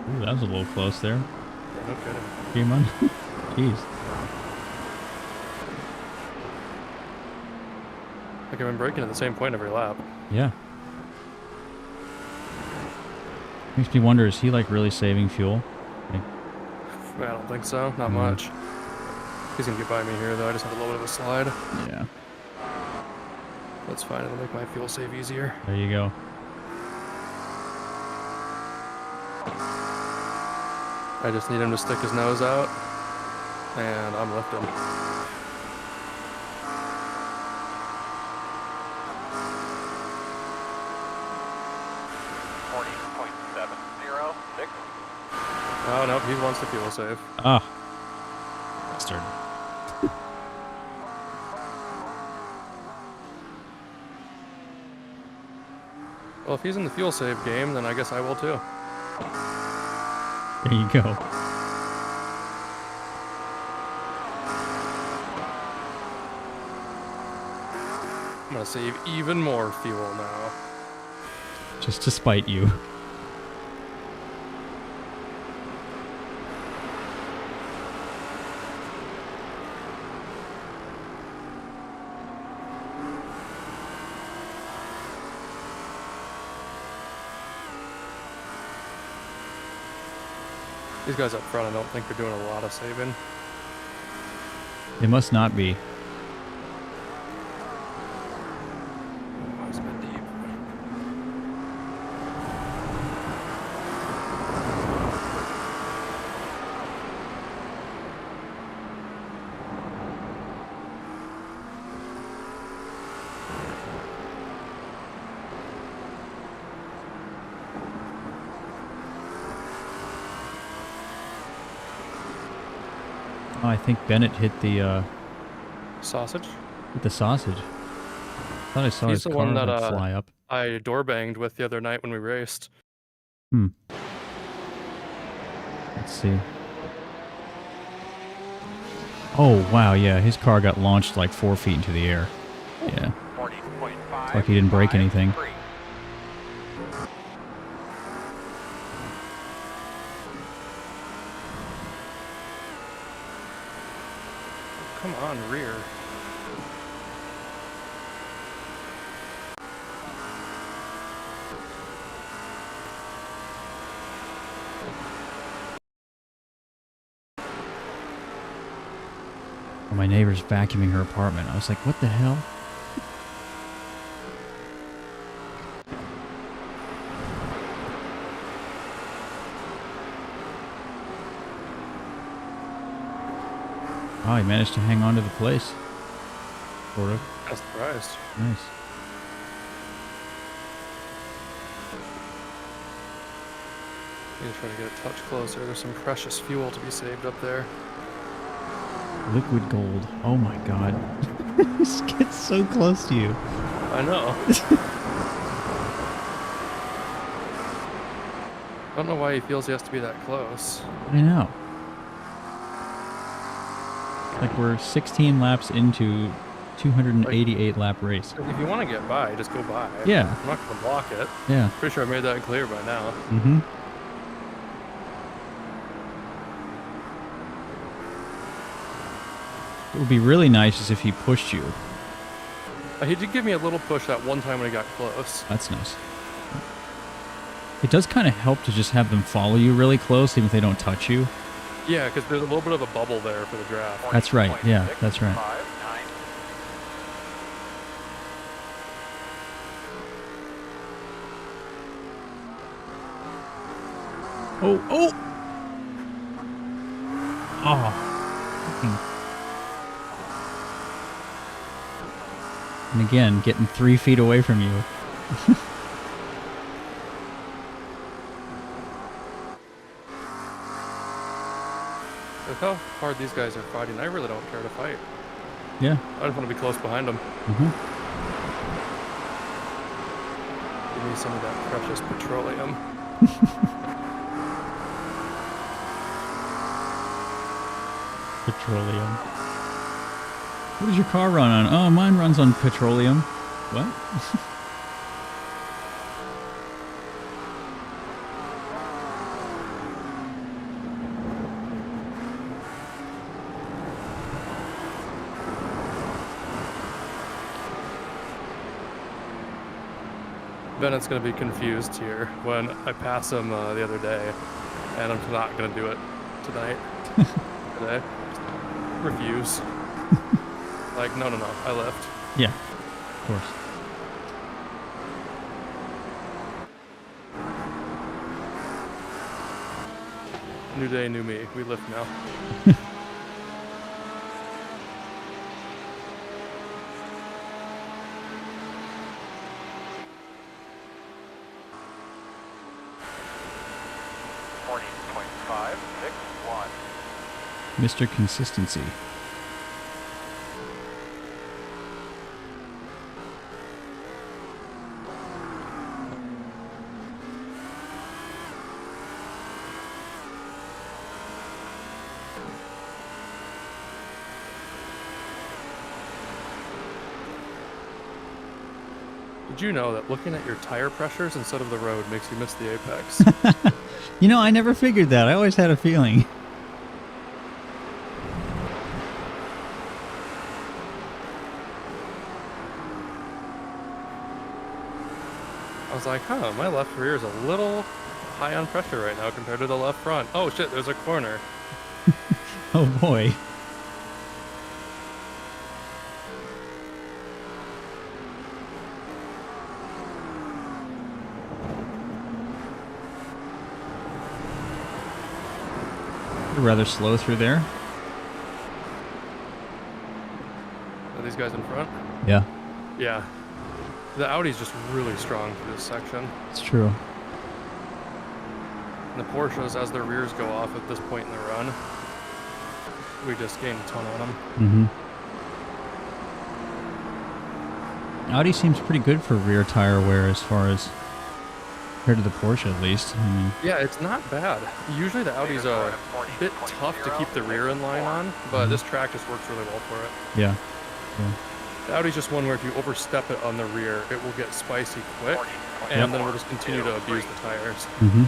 Speaker 1: Ooh, that was a little close there.
Speaker 3: Yeah, no kidding.
Speaker 1: Came on. Jeez.
Speaker 3: Like I've been braking at the same point every lap.
Speaker 1: Yeah. Makes me wonder, is he like really saving fuel? Like,
Speaker 3: I don't think so. Not much. He's gonna get by me here though. I just have a little bit of a slide.
Speaker 1: yeah.
Speaker 3: That's fine. It'll make my fuel save easier.
Speaker 1: There you go.
Speaker 3: I just need him to stick his nose out, and I'm lifting. Oh no, he wants the fuel save.
Speaker 1: Ah. Bastard.
Speaker 3: Well, if he's in the fuel save game, then I guess I will too.
Speaker 1: There you go.
Speaker 3: I'm gonna save even more fuel now.
Speaker 1: Just to spite you.
Speaker 3: These guys up front, I don't think they're doing a lot of saving.
Speaker 1: They must not be.
Speaker 3: Oh, it's been deep.
Speaker 1: Oh, I think Bennett hit the
Speaker 3: Sausage?
Speaker 1: sausage. Thought I saw
Speaker 3: He's
Speaker 1: his
Speaker 3: the
Speaker 1: car
Speaker 3: one that
Speaker 1: like, fly up.
Speaker 3: I door banged with the other night when we raced.
Speaker 1: Hmm. Let's see. Oh, wow, yeah, his car got launched like 4 feet into the air. Yeah.
Speaker 2: 40.5.
Speaker 1: It's like he didn't break anything.
Speaker 3: Come on, rear.
Speaker 1: Oh, my neighbor's vacuuming her apartment. I was like, what the hell? Oh, he managed to hang on to the place. Sort of.
Speaker 3: I'm surprised.
Speaker 1: Nice.
Speaker 3: Need to try to get a touch closer. There's some precious fuel to be saved up there.
Speaker 1: Liquid gold. Oh my god. This gets so close to you.
Speaker 3: I know. I don't know why he feels he has to be that close.
Speaker 1: I know. Like we're 16 laps into 288 lap race.
Speaker 3: If you want to get by, just go by.
Speaker 1: Yeah.
Speaker 3: I'm not going to block it.
Speaker 1: Yeah.
Speaker 3: Pretty sure I made that clear by now.
Speaker 1: Mm-hmm. It would be really nice is if he pushed you.
Speaker 3: He did give me a little push that one time when he got close.
Speaker 1: That's nice. It does kind of help to just have them follow you really close, even if they don't touch you.
Speaker 3: Yeah, because there's a little bit of a bubble there for the draft.
Speaker 1: That's right. Yeah, that's right.
Speaker 2: 5, 9.
Speaker 1: Oh, oh! Oh. And again, getting 3 feet away from you.
Speaker 3: Look how hard these guys are fighting. I really don't care to fight.
Speaker 1: Yeah.
Speaker 3: I just want to be close behind them.
Speaker 1: Mm-hmm.
Speaker 3: Give me some of that precious petroleum.
Speaker 1: Petroleum. What does your car run on? Oh, mine runs on petroleum. What?
Speaker 3: Bennett's going to be confused here when I pass him the other day, and I'm not going to do it tonight. Today. Refuse. Like, no, I left.
Speaker 1: Yeah, of course.
Speaker 3: New day, new me. We lift now.
Speaker 1: Mr. Consistency.
Speaker 3: Did you know that looking at your tire pressures instead of the road makes you miss the apex?
Speaker 1: You know, I never figured that. I always had a feeling.
Speaker 3: I was like, huh, my left rear is a little high on pressure right now compared to the left front. Oh shit, there's a corner.
Speaker 1: Oh boy. Rather slow through there.
Speaker 3: Are these guys in front?
Speaker 1: Yeah,
Speaker 3: Yeah. The Audi's just really strong for this section.
Speaker 1: it's true.
Speaker 3: And the Porsches, as their rears go off at this point in the run, we just gained a ton on them.
Speaker 1: Mm-hmm. Audi seems pretty good for rear tire wear as far as compared to the Porsche at least. I mean,
Speaker 3: Yeah, it's not bad. Usually the Audi's a bit tough to keep the rear in line on, but this track just works really well for it.
Speaker 1: yeah.
Speaker 3: The Audi's just one where if you overstep it on the rear, it will get spicy quick, and then we'll just continue to abuse the tires.
Speaker 1: Mm-hmm.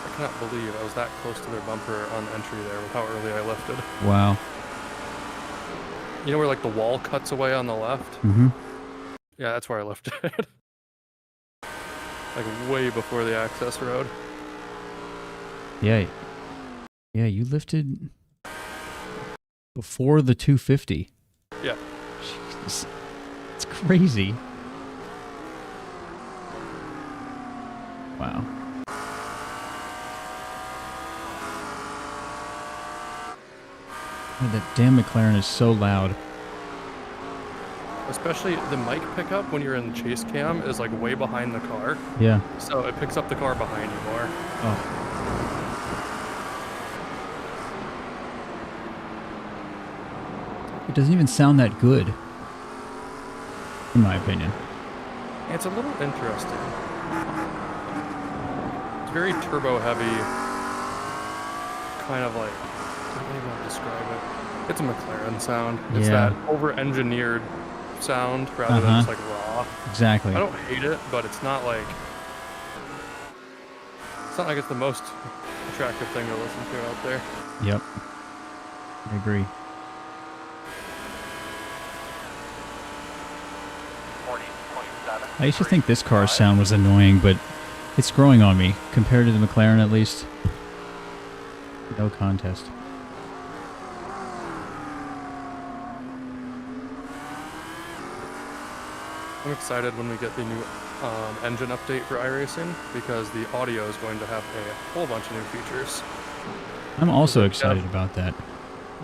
Speaker 3: I cannot believe I was that close to their bumper on the entry there with how early I lifted.
Speaker 1: Wow.
Speaker 3: You know where like the wall cuts away on the left?
Speaker 1: Mm-hmm.
Speaker 3: Yeah, that's where I lifted. Like way before the access road.
Speaker 1: Yeah. Yeah, you lifted before the 250.
Speaker 3: Yeah.
Speaker 1: Jesus. It's crazy. Wow. God, that damn McLaren is so loud.
Speaker 3: Especially the mic pickup when you're in chase cam is like way behind the car.
Speaker 1: Yeah.
Speaker 3: So it picks up the car behind you more.
Speaker 1: Oh. It doesn't even sound that good, in my opinion.
Speaker 3: It's a little interesting. It's very turbo heavy. Kind of like, I don't even know how to describe it. It's a McLaren sound. It's
Speaker 1: Yeah.
Speaker 3: that over-engineered sound rather than just like raw.
Speaker 1: Exactly.
Speaker 3: I don't hate it, but it's not like it's the most attractive thing to listen to out there.
Speaker 1: Yep. I agree.
Speaker 2: 40.7.
Speaker 1: I used to think this car's sound was annoying, but it's growing on me, compared to the McLaren at least. No contest.
Speaker 3: I'm excited when we get the new engine update for iRacing, because the audio is going to have a whole bunch of new features.
Speaker 1: I'm also excited about that.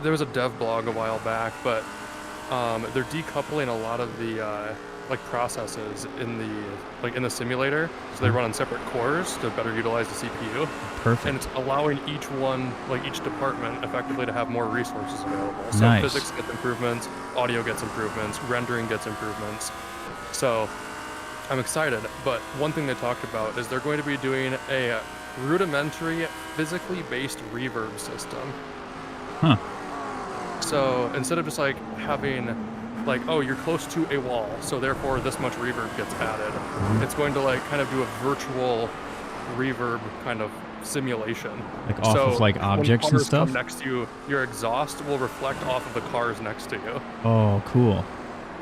Speaker 3: There was a dev blog a while back, but they're decoupling a lot of the like processes in the simulator, so they run on separate cores to better utilize the CPU.
Speaker 1: Perfect.
Speaker 3: And it's allowing each one, like each department, effectively to have more resources available. So
Speaker 1: Nice.
Speaker 3: physics gets improvements, audio gets improvements, rendering gets improvements. So I'm excited, but one thing they talked about is they're going to be doing a rudimentary, physically based reverb system.
Speaker 1: Huh.
Speaker 3: So instead of just like having, like, oh, you're close to a wall, so therefore this much reverb gets added, it's going to like kind of do a virtual reverb kind of simulation.
Speaker 1: Like off of like objects and
Speaker 3: when cars
Speaker 1: stuff?
Speaker 3: come next to you, your exhaust will reflect off of the cars next to you.
Speaker 1: Oh, cool.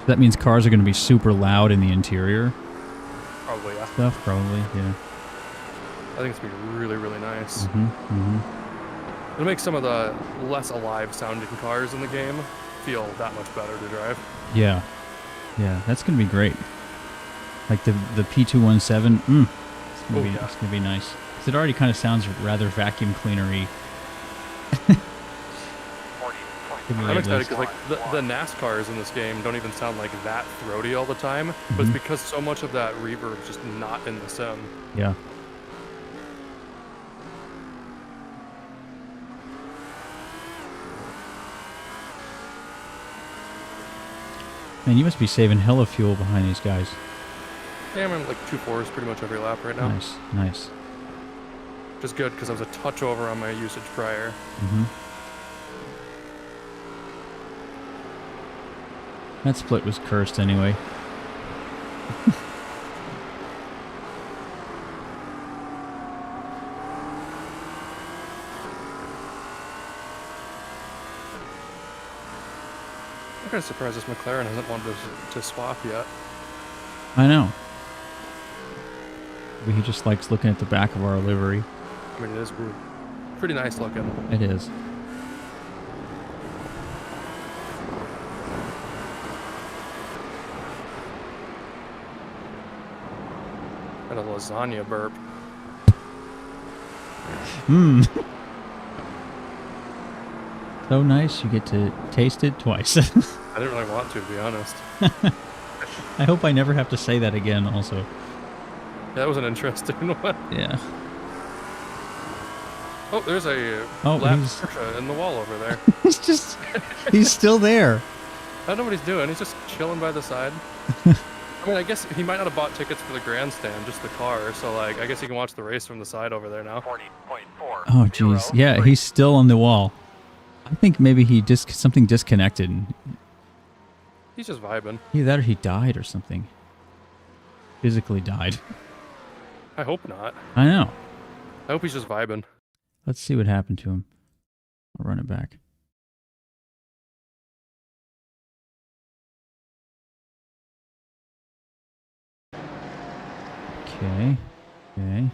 Speaker 1: So that means cars are going to be super loud in the interior
Speaker 3: Probably, yeah.
Speaker 1: stuff? Probably, yeah.
Speaker 3: I think it's going to be really, really nice.
Speaker 1: Mm-hmm, mm-hmm.
Speaker 3: It'll make some of the less alive sounding cars in the game feel that much better to drive.
Speaker 1: Yeah. Yeah, that's going to be great. Like the P217, it's going to be nice. 'Cause it already kind of sounds rather vacuum cleanery.
Speaker 3: I'm excited because like the NASCARs in this game don't even sound like that throaty all the time, but it's because so much of that reverb is just not in the sim.
Speaker 1: Yeah. Man, you must be saving hella fuel behind these guys.
Speaker 3: Yeah, I'm in like 2.4s pretty much every lap right now.
Speaker 1: Nice, nice.
Speaker 3: Which is good because I was a touch over on my usage prior.
Speaker 1: Mm-hmm. That split was cursed anyway.
Speaker 3: I'm kind of surprised this McLaren hasn't wanted to swap yet.
Speaker 1: I know. Maybe he just likes looking at the back of our livery.
Speaker 3: I mean, it is pretty nice looking.
Speaker 1: It is.
Speaker 3: Got a lasagna burp.
Speaker 1: Mmm. So nice, you get to taste it twice.
Speaker 3: I didn't really want to be honest.
Speaker 1: I hope I never have to say that again also.
Speaker 3: Yeah, that was an interesting one.
Speaker 1: Yeah.
Speaker 3: Oh, there's a lap Porsche in the wall over there.
Speaker 1: he's still there.
Speaker 3: I don't know what he's doing. He's just chilling by the side. I mean, I guess he might not have bought tickets for the grandstand, just the car. So, like, I guess he can watch the race from the side over there now.
Speaker 2: 40.4.
Speaker 1: Oh, jeez. Yeah, he's still on the wall. I think maybe he something disconnected.
Speaker 3: He's just vibing.
Speaker 1: Either that or he died or something. Physically died.
Speaker 3: I hope not.
Speaker 1: I know.
Speaker 3: I hope he's just vibing.
Speaker 1: Let's see what happened to him. I'll run it back. Okay. Okay.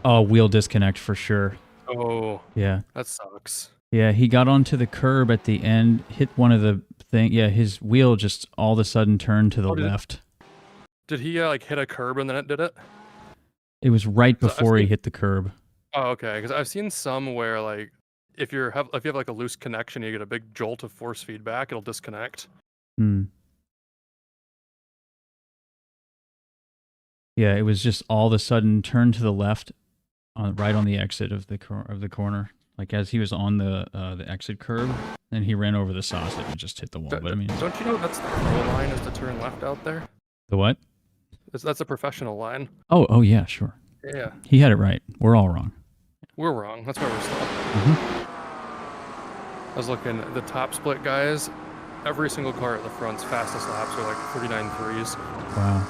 Speaker 1: Oh, wheel disconnect for sure.
Speaker 3: Oh.
Speaker 1: Yeah.
Speaker 3: That sucks.
Speaker 1: Yeah, he got onto the curb at the end, hit one of the thing. Yeah, his wheel just all of a sudden turned to the left.
Speaker 3: Did he like hit a curb and then it did it?
Speaker 1: It was right before he hit the curb.
Speaker 3: Oh, okay. Because I've seen some where like if you have like a loose connection, you get a big jolt of force feedback. It'll disconnect.
Speaker 1: Hmm. Yeah, it was just all of a sudden turned to the left, right on the exit of the corner. Like as he was on the exit curb, and he ran over the sausage and just hit the wall. But I mean,
Speaker 3: don't you know that's the pro line is to turn left out there?
Speaker 1: The what?
Speaker 3: That's a professional line.
Speaker 1: Oh yeah, sure.
Speaker 3: Yeah.
Speaker 1: He had it right. We're all wrong.
Speaker 3: We're wrong. That's why we're stopped. I was looking at the top split guys. Every single car at the front's fastest laps are like 39.3s.
Speaker 1: Wow.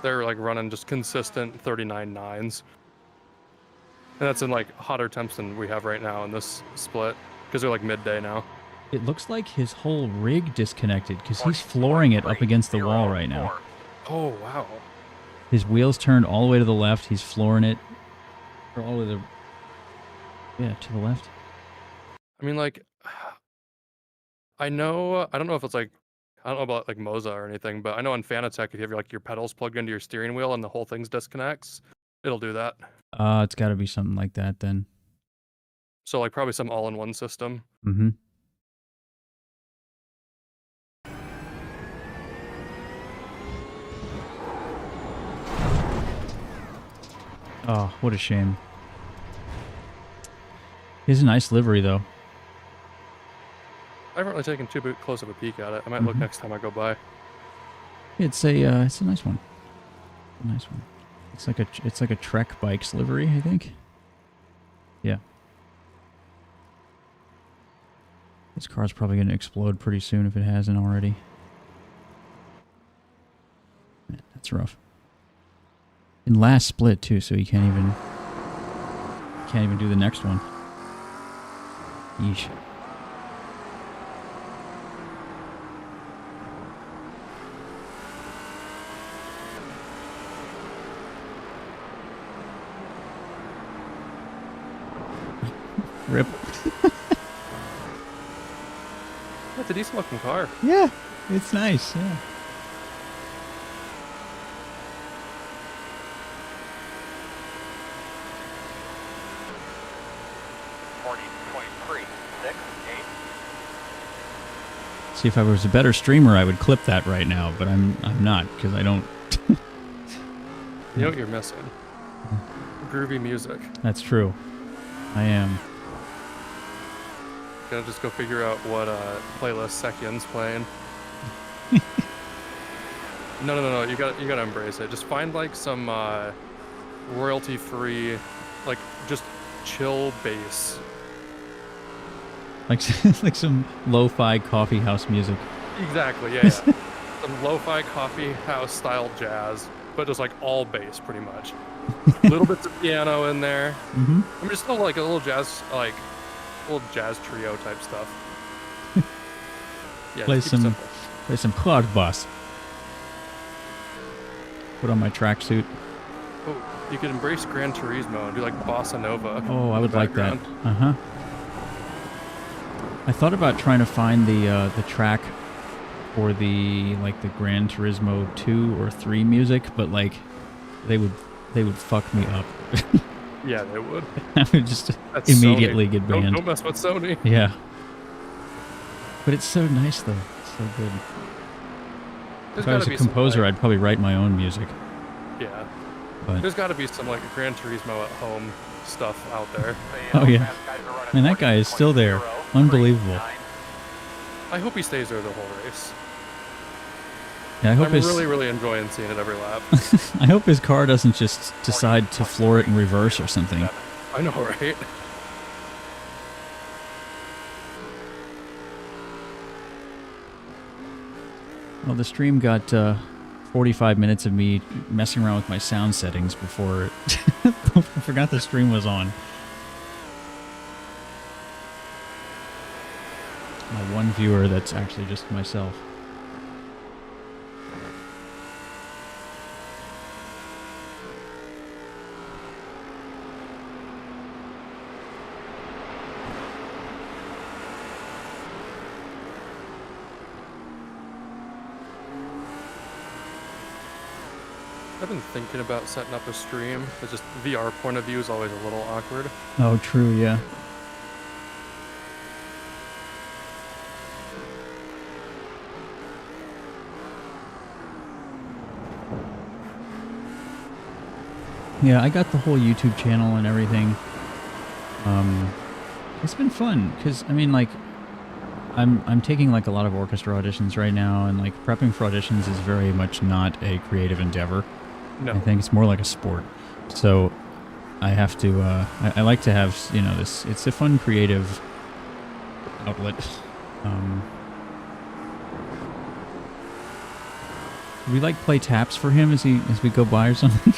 Speaker 3: They're like running just consistent 39.9s. And that's in like hotter temps than we have right now in this split, because they're like midday now.
Speaker 1: It looks like his whole rig disconnected because he's flooring it up against the wall right now.
Speaker 3: Oh, wow.
Speaker 1: His wheels turned all the way to the left. He's flooring it. Or all the way to the... Yeah, to the left.
Speaker 3: I mean, like, I don't know if it's like, I don't know about like Moza or anything, but I know on Fanatec, if you have like your pedals plugged into your steering wheel and the whole thing's disconnects, it'll do that.
Speaker 1: It's got to be something like that then.
Speaker 3: So like probably some all-in-one system.
Speaker 1: Mm-hmm. Oh, what a shame. He has a nice livery, though.
Speaker 3: I haven't really taken too close of a peek at it. I might look next time I go by.
Speaker 1: It's a nice one. A nice one. It's like a Trek Bikes livery, I think. Yeah. This car's probably going to explode pretty soon if it hasn't already. Man, that's rough. In last split too, so you can't even do the next one. Yeesh. Rip.
Speaker 3: That's a decent looking car.
Speaker 1: Yeah, it's nice, yeah. See, if I was a better streamer, I would clip that right now, but I'm not, because I don't...
Speaker 3: You know what you're missing? Groovy music.
Speaker 1: That's true. I am.
Speaker 3: Gotta just go figure out what playlist Sekian's playing. No. You gotta embrace it. Just find like some royalty-free, like just chill bass.
Speaker 1: Like some lo-fi coffee house music.
Speaker 3: Exactly. Yeah. Some lo-fi coffee house style jazz, but just like all bass, pretty much. Little bits of piano in there.
Speaker 1: Mm-hmm.
Speaker 3: I mean, just still like a little jazz trio type stuff. Yeah,
Speaker 1: Play
Speaker 3: just keep it simple.
Speaker 1: some clock boss. Put on my tracksuit.
Speaker 3: Oh, you could embrace Gran Turismo and do like bossa nova.
Speaker 1: Oh, I would like that. Uh-huh. I thought about trying to find the track for the Gran Turismo 2 or 3 music, but like they would fuck me up.
Speaker 3: Yeah, they would.
Speaker 1: I would just
Speaker 3: That's
Speaker 1: immediately
Speaker 3: Sony.
Speaker 1: get banned.
Speaker 3: Don't mess with Sony.
Speaker 1: Yeah. But it's so nice though. It's so good. If I was a composer, I'd probably write my own music.
Speaker 3: Yeah.
Speaker 1: But
Speaker 3: there's got to be some like Gran Turismo at home stuff out there.
Speaker 1: oh yeah. And that guy is still there. Unbelievable.
Speaker 3: I hope he stays there the whole race.
Speaker 1: Yeah,
Speaker 3: I'm really enjoying seeing it every lap.
Speaker 1: I hope his car doesn't just decide to floor it in reverse or something.
Speaker 3: I know, right?
Speaker 1: Well, the stream got 45 minutes of me messing around with my sound settings before I forgot the stream was on. My one viewer that's actually just myself.
Speaker 3: I've been thinking about setting up a stream. It's just VR point of view is always a little awkward.
Speaker 1: Oh, true, yeah. Yeah, I got the whole YouTube channel and everything. It's been fun because I mean, like, I'm taking like a lot of orchestra auditions right now, and like prepping for auditions is very much not a creative endeavor.
Speaker 3: No.
Speaker 1: I think it's more like a sport. So I have to. I like to have this. It's a fun creative outlet. Do we like play taps for him as we go by or something?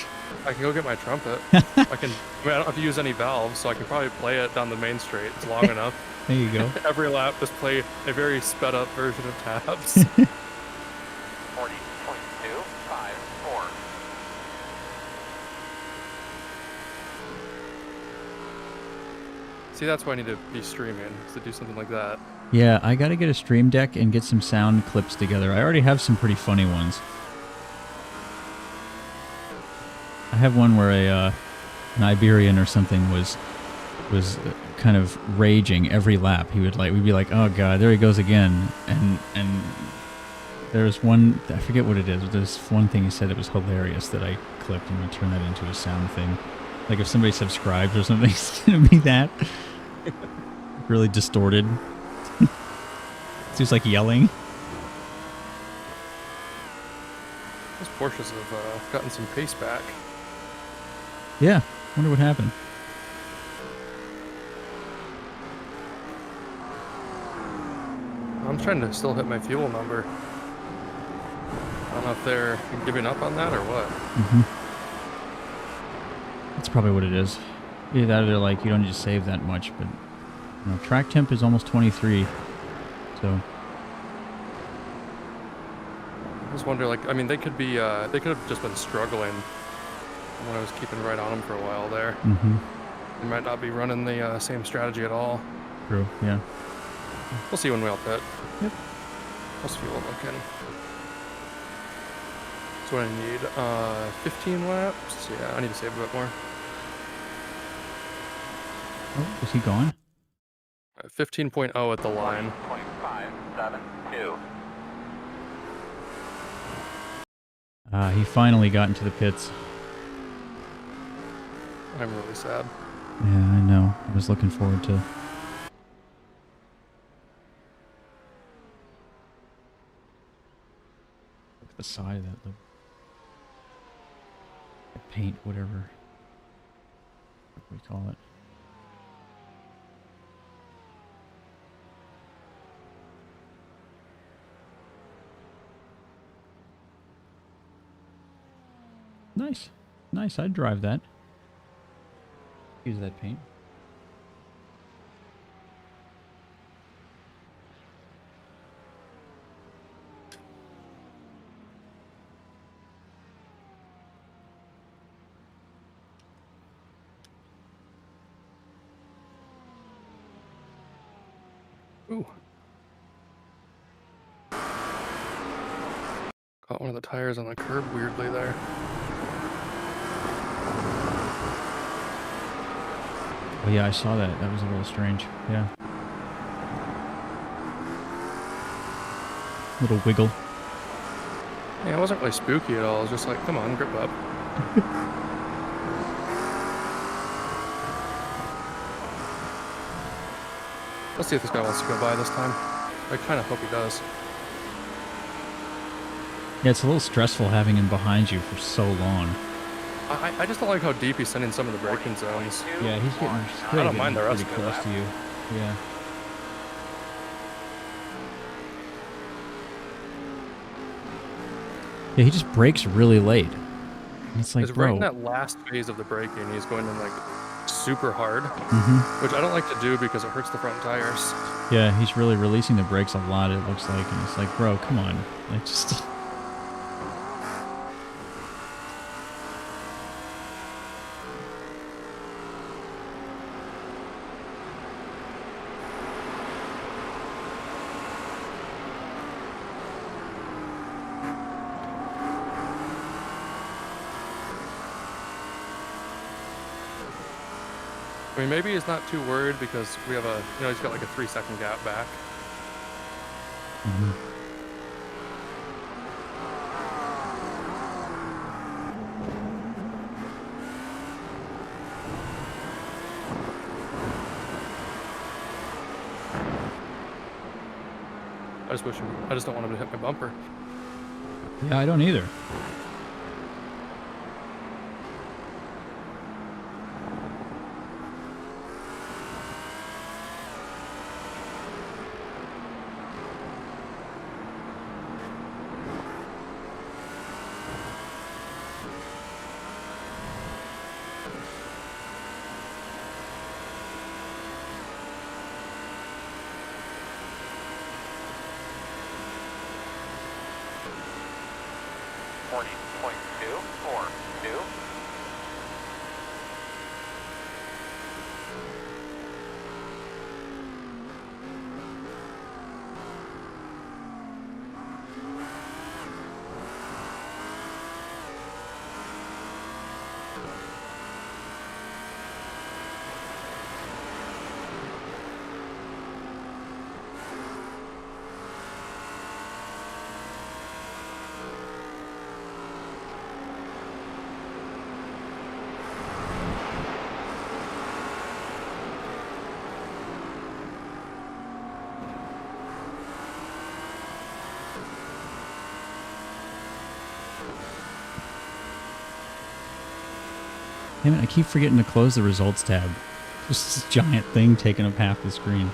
Speaker 3: I can go get my trumpet. I mean, I don't have to use any valves, so I can probably play it down the main straight. It's long enough.
Speaker 1: There you go.
Speaker 3: Every lap, just play a very sped up version of taps.
Speaker 2: 40.254.
Speaker 3: See, that's why I need to be streaming, is to do something like that.
Speaker 1: Yeah, I got to get a stream deck and get some sound clips together. I already have some pretty funny ones. I have one where an Iberian or something was kind of raging every lap. We'd be like, oh god, there he goes again. And there's one, I forget what it is. There's one thing he said that was hilarious that I clipped and we turned that into a sound thing. Like if somebody subscribes or something, it's gonna be that. Really distorted. It's just like yelling.
Speaker 3: Those Porsches have gotten some pace back.
Speaker 1: Yeah, wonder what happened.
Speaker 3: I'm trying to still hit my fuel number. I don't know if they're giving up on that or what.
Speaker 1: Mm-hmm. That's probably what it is. Either that or they're like, you don't need to save that much, but you know, track temp is almost 23, so.
Speaker 3: I just wonder, like, I mean, they could have just been struggling when I was keeping right on them for a while there.
Speaker 1: Mm-hmm.
Speaker 3: They might not be running the same strategy at all.
Speaker 1: True, yeah.
Speaker 3: We'll see when we all pit.
Speaker 1: Yep.
Speaker 3: How's fuel looking? That's what I need. 15 laps? Yeah, I need to save a bit more.
Speaker 1: Oh, is he gone?
Speaker 3: 15.0 at the line.
Speaker 2: 40.572.
Speaker 1: He finally got into the pits.
Speaker 3: I'm really sad.
Speaker 1: Yeah, I know. I was looking forward to. Look at the side of that, the paint, whatever we call it. Nice. Nice, I'd drive that. Use that paint.
Speaker 3: Ooh. Caught one of the tires on the curb weirdly there.
Speaker 1: Oh yeah, I saw that. That was a little strange. Yeah. Little wiggle.
Speaker 3: Yeah, it wasn't really spooky at all. It was just like, come on, grip up. Let's see if this guy wants to go by this time. I kind of hope he does.
Speaker 1: Yeah, it's a little stressful having him behind you for so long.
Speaker 3: I just don't like how deep he's sending some of the braking zones.
Speaker 1: Yeah, he's getting
Speaker 3: I don't mind the rest
Speaker 1: pretty
Speaker 3: of it.
Speaker 1: close to you. Yeah. Yeah, he just brakes really late. And it's like,
Speaker 3: It's
Speaker 1: bro.
Speaker 3: right in that last phase of the braking, he's going in like super hard,
Speaker 1: Mm-hmm.
Speaker 3: which I don't like to do because it hurts the front tires.
Speaker 1: Yeah, he's really releasing the brakes a lot, it looks like. And it's like, bro, come on. Like, just...
Speaker 3: I mean, maybe he's not too worried because we have a, he's got like a 3-second gap back.
Speaker 1: Mhm.
Speaker 3: I just don't want him to hit my bumper.
Speaker 1: Yeah, I don't either.
Speaker 2: 40.242.
Speaker 1: Damn it, I keep forgetting to close the results tab. Just this giant thing taking up half the screen.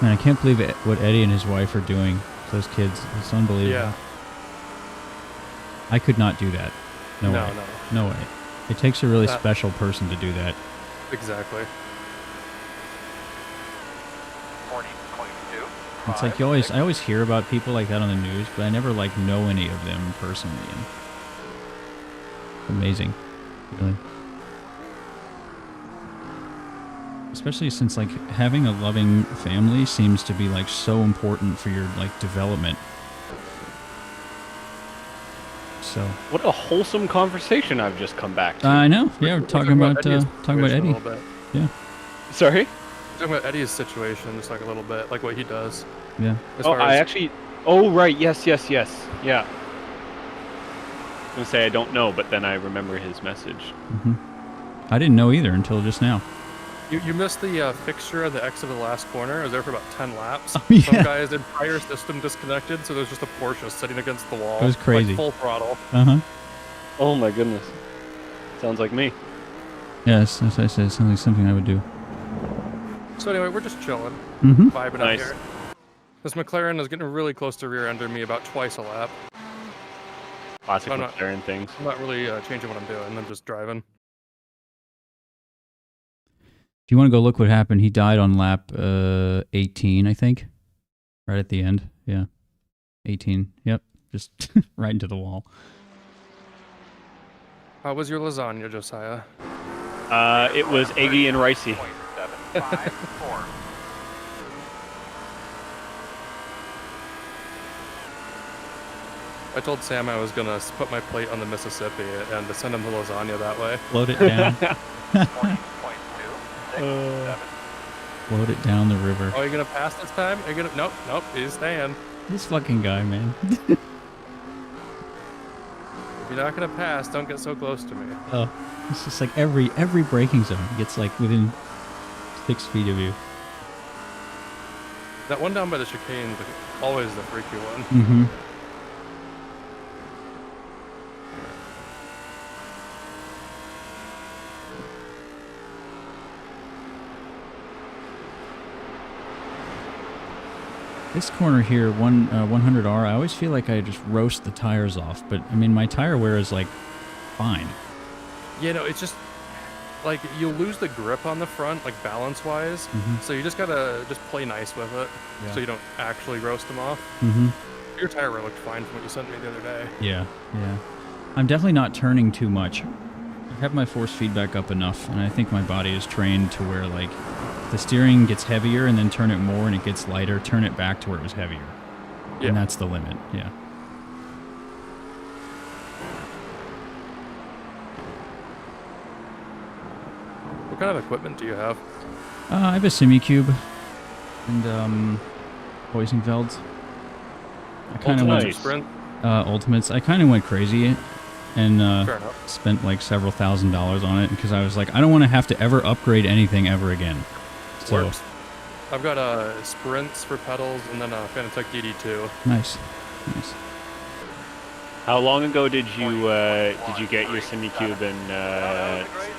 Speaker 1: Man, I can't believe it, what Eddie and his wife are doing to those kids. It's unbelievable.
Speaker 3: Yeah.
Speaker 1: I could not do that. No way. No way. It takes a really special person to do that.
Speaker 3: Exactly.
Speaker 2: 40.2.
Speaker 1: It's like I always hear about people like that on the news, but I never like know any of them personally. And amazing, really. Especially since like having a loving family seems to be like so important for your like development. So
Speaker 4: What a wholesome conversation I've just come back to.
Speaker 1: I know. Yeah, we're talking about Eddie. Yeah.
Speaker 4: Sorry?
Speaker 3: Talking about Eddie's situation just like a little bit, like what he does.
Speaker 1: Yeah.
Speaker 4: Oh, right. Yes. Yeah. I was going to say I don't know, but then I remember his message.
Speaker 1: I didn't know either until just now.
Speaker 3: You missed the fixture at the exit of the last corner. I was there for about 10 laps.
Speaker 1: Oh, yeah.
Speaker 3: Some guy's entire system disconnected, so there's just a Porsche sitting against the wall.
Speaker 1: It was crazy.
Speaker 3: Like full throttle.
Speaker 4: Oh my goodness. Sounds like me.
Speaker 1: Yes, as I said, it sounds like something I would do.
Speaker 3: So anyway, we're just chilling, vibing
Speaker 4: Nice.
Speaker 3: out here. This McLaren is getting really close to rear-ender me about twice a lap.
Speaker 4: Classic
Speaker 3: I'm not-
Speaker 4: McLaren things.
Speaker 3: I'm not really changing what I'm doing. I'm just driving.
Speaker 1: If you want to go look what happened, he died on lap 18, I think. Right at the end. Yeah. 18. Yep. Just right into the wall.
Speaker 3: How was your lasagna, Josiah?
Speaker 4: It was eggy and ricey.
Speaker 2: 0.754.
Speaker 3: I told Sam I was gonna put my plate on the Mississippi and to send him the lasagna that way.
Speaker 1: Float it down.
Speaker 2: 40.267.
Speaker 1: Float it down the river.
Speaker 3: Oh, you gonna pass this time? Are you gonna? Nope. He's staying.
Speaker 1: This fucking guy, man.
Speaker 3: If you're not gonna pass, don't get so close to me.
Speaker 1: Oh, it's just like every braking zone gets like within 6 feet of you.
Speaker 3: That one down by the chicane is always the freaky one.
Speaker 1: Mm-hmm. This corner here, 100R, I always feel like I just roast the tires off, but I mean, my tire wear is like fine.
Speaker 3: Yeah, no, it's just like you'll lose the grip on the front, like balance-wise. So you just gotta play nice with it, so you don't actually roast them off. Your tire wear looked fine from what you sent me the other day.
Speaker 1: Yeah. I'm definitely not turning too much. I have my force feedback up enough, and I think my body is trained to where like the steering gets heavier and then turn it more and it gets lighter, turn it back to where it was heavier. Yeah. And that's the limit, yeah.
Speaker 3: What kind of equipment do you have?
Speaker 1: I have a Semi-Cube and Boisenfelds. I kind of
Speaker 3: Ultimate Sprint?
Speaker 1: Ultimates. I kind of went crazy and
Speaker 3: Fair enough.
Speaker 1: spent like several $1,000s on it because I was like, I don't want to have to ever upgrade anything ever again. So
Speaker 3: Works. I've got sprints for pedals and then a Fanatec DD2.
Speaker 1: nice.
Speaker 4: How long ago did you get your Simicube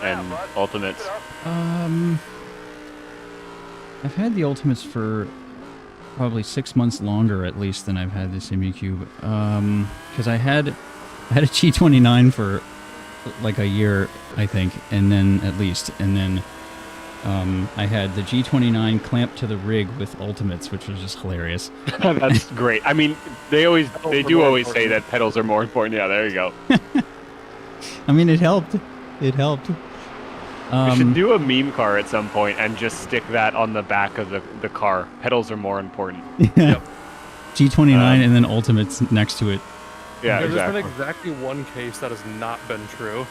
Speaker 4: and Ultimates?
Speaker 1: I've had the Ultimates for probably 6 months longer at least than I've had the Simicube. Because I had a G29 for like a year, I think, and then at least, and then I had the G29 clamped to the rig with Ultimates, which was just hilarious.
Speaker 4: That's great. I mean, they do always say that pedals are more important. Yeah, there you go.
Speaker 1: I mean, it helped. It helped.
Speaker 4: We should do a meme car at some point and just stick that on the back of the car. Pedals are more important.
Speaker 1: Yep. G29 and then Ultimates next to it.
Speaker 4: Yeah,
Speaker 3: There's
Speaker 4: exactly.
Speaker 3: been exactly one case that has not been true.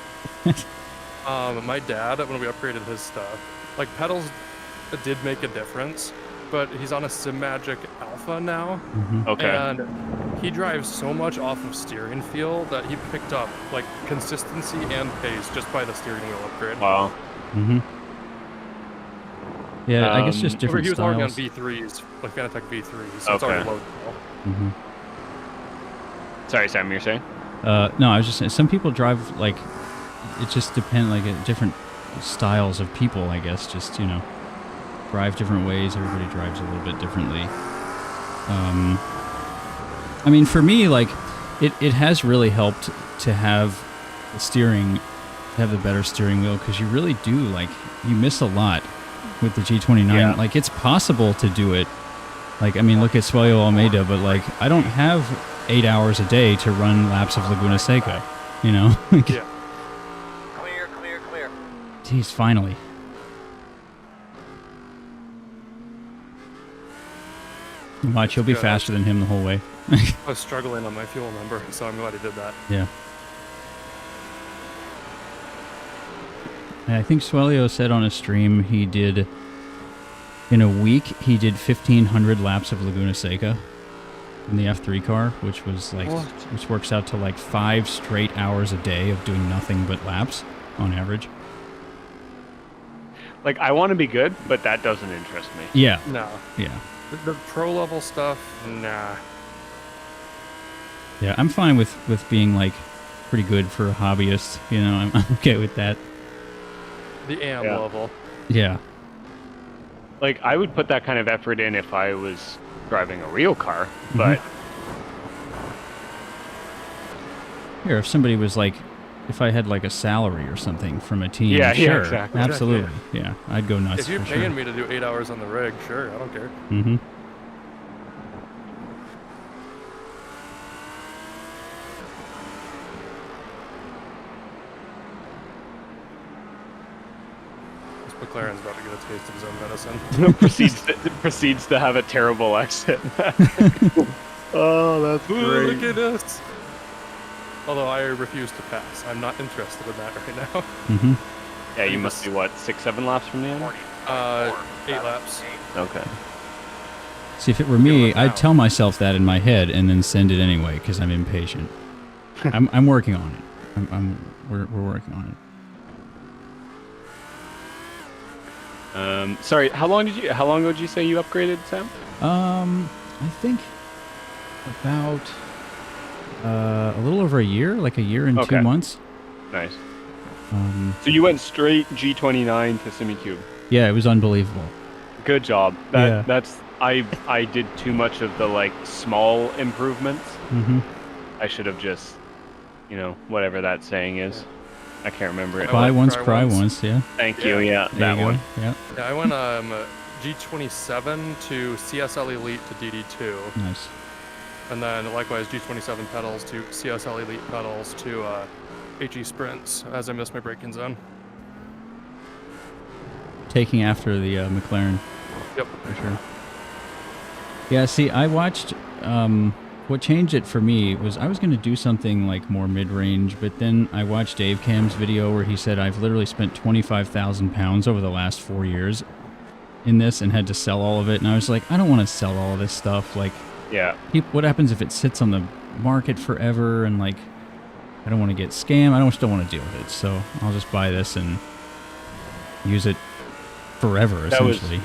Speaker 3: My dad, when we upgraded his stuff, like pedals did make a difference, but he's on a SimMagic Alpha now.
Speaker 1: Mm-hmm.
Speaker 4: Okay.
Speaker 3: And he drives so much off of steering feel that he picked up like consistency and pace just by the steering wheel upgrade.
Speaker 4: Wow.
Speaker 1: Mm-hmm. Yeah, I guess just
Speaker 3: He
Speaker 1: different
Speaker 3: was already on
Speaker 1: styles.
Speaker 3: V3s, like Fanatec V3s, so it's
Speaker 4: Okay.
Speaker 3: already low.
Speaker 1: Mm-hmm.
Speaker 4: Sorry, Sam, you're saying?
Speaker 1: No, I was just saying, some people drive, like, it just depends, like, different styles of people, I guess, just, you know, drive different ways. Everybody drives a little bit differently. I mean, for me, like, it has really helped to have the steering, to have the better steering wheel, because you really do, like, you miss a lot with the G29.
Speaker 4: Yeah.
Speaker 1: Like, it's possible to do it. Like, I mean, look at Sueyo Almeida, but, like, I don't have 8 hours a day to run laps of Laguna Seca, you know?
Speaker 3: Yeah.
Speaker 2: Clear, clear, clear.
Speaker 1: Jeez, finally. Watch, you'll be
Speaker 3: Good.
Speaker 1: faster than him the whole way.
Speaker 3: I was struggling on my fuel number, so I'm glad he did that.
Speaker 1: Yeah. And I think Swelio said on a stream he did, in a week, he did 1,500 laps of Laguna Seca in the F3 car, which was like,
Speaker 3: What?
Speaker 1: which works out to like 5 straight hours a day of doing nothing but laps on average.
Speaker 4: Like, I want to be good, but that doesn't interest me.
Speaker 1: Yeah,
Speaker 3: No.
Speaker 1: yeah.
Speaker 3: The pro level stuff, nah.
Speaker 1: Yeah, I'm fine with being like pretty good for a hobbyist, you know, I'm okay with that.
Speaker 3: The AM
Speaker 4: Yeah.
Speaker 3: level.
Speaker 1: Yeah.
Speaker 4: Like, I would put that kind of effort in if I was driving a real car, but
Speaker 1: Here, if somebody was like, if I had like a salary or something from a team,
Speaker 4: Yeah, yeah,
Speaker 1: sure,
Speaker 4: exactly.
Speaker 1: absolutely, yeah, I'd go nuts
Speaker 3: If you're
Speaker 1: for
Speaker 3: paying
Speaker 1: sure.
Speaker 3: me to do 8 hours on the rig, sure, I don't care.
Speaker 1: Mm-hmm.
Speaker 3: This McLaren's about to get a taste of his own medicine.
Speaker 4: proceeds to have a terrible exit. Oh, that's
Speaker 3: Ooh, look at this! Although I refuse to pass. I'm not interested in that right now.
Speaker 1: Mm-hmm.
Speaker 4: Yeah, you must be, what, 6-7 laps from the end?
Speaker 3: 8 laps.
Speaker 4: Okay.
Speaker 1: See, if it were me,
Speaker 3: look
Speaker 1: I'd
Speaker 3: now.
Speaker 1: tell myself that in my head and then send it anyway because I'm impatient. I'm working on it. We're working on it.
Speaker 4: Sorry, how long ago did you say you upgraded, Sam?
Speaker 1: I think about a little over a year, like a year and
Speaker 4: Okay.
Speaker 1: 2 months.
Speaker 4: Nice. So you went straight G29 to Simicube.
Speaker 1: Yeah, it was unbelievable.
Speaker 4: Good job.
Speaker 1: Yeah.
Speaker 4: That's I did too much of the like small improvements.
Speaker 1: Mm-hmm.
Speaker 4: I should have just, you know, whatever that saying is. I can't remember it.
Speaker 3: I
Speaker 1: Buy
Speaker 3: like
Speaker 1: once,
Speaker 3: try
Speaker 1: cry
Speaker 3: once.
Speaker 1: once. Yeah,
Speaker 4: Thank you. Yeah,
Speaker 1: there
Speaker 4: that
Speaker 1: you
Speaker 4: one.
Speaker 1: go. Yeah,
Speaker 3: Yeah, I went G27 to CSL Elite to DD2.
Speaker 1: nice.
Speaker 3: And then likewise G27 pedals to CSL Elite pedals to HE Sprints as I missed my braking zone.
Speaker 1: Taking after the McLaren.
Speaker 3: Yep.
Speaker 1: For sure. Yeah, see, I watched, what changed it for me was I was going to do something like more mid-range, but then I watched Dave Cam's video where he said I've literally spent 25,000 pounds over the last 4 years in this and had to sell all of it. And I was like, I don't want to sell all of this stuff. Like,
Speaker 4: Yeah.
Speaker 1: what happens if it sits on the market forever and like, I don't want to get scammed. I still want to deal with it. So I'll just buy this and use it forever,
Speaker 4: That was-
Speaker 1: essentially.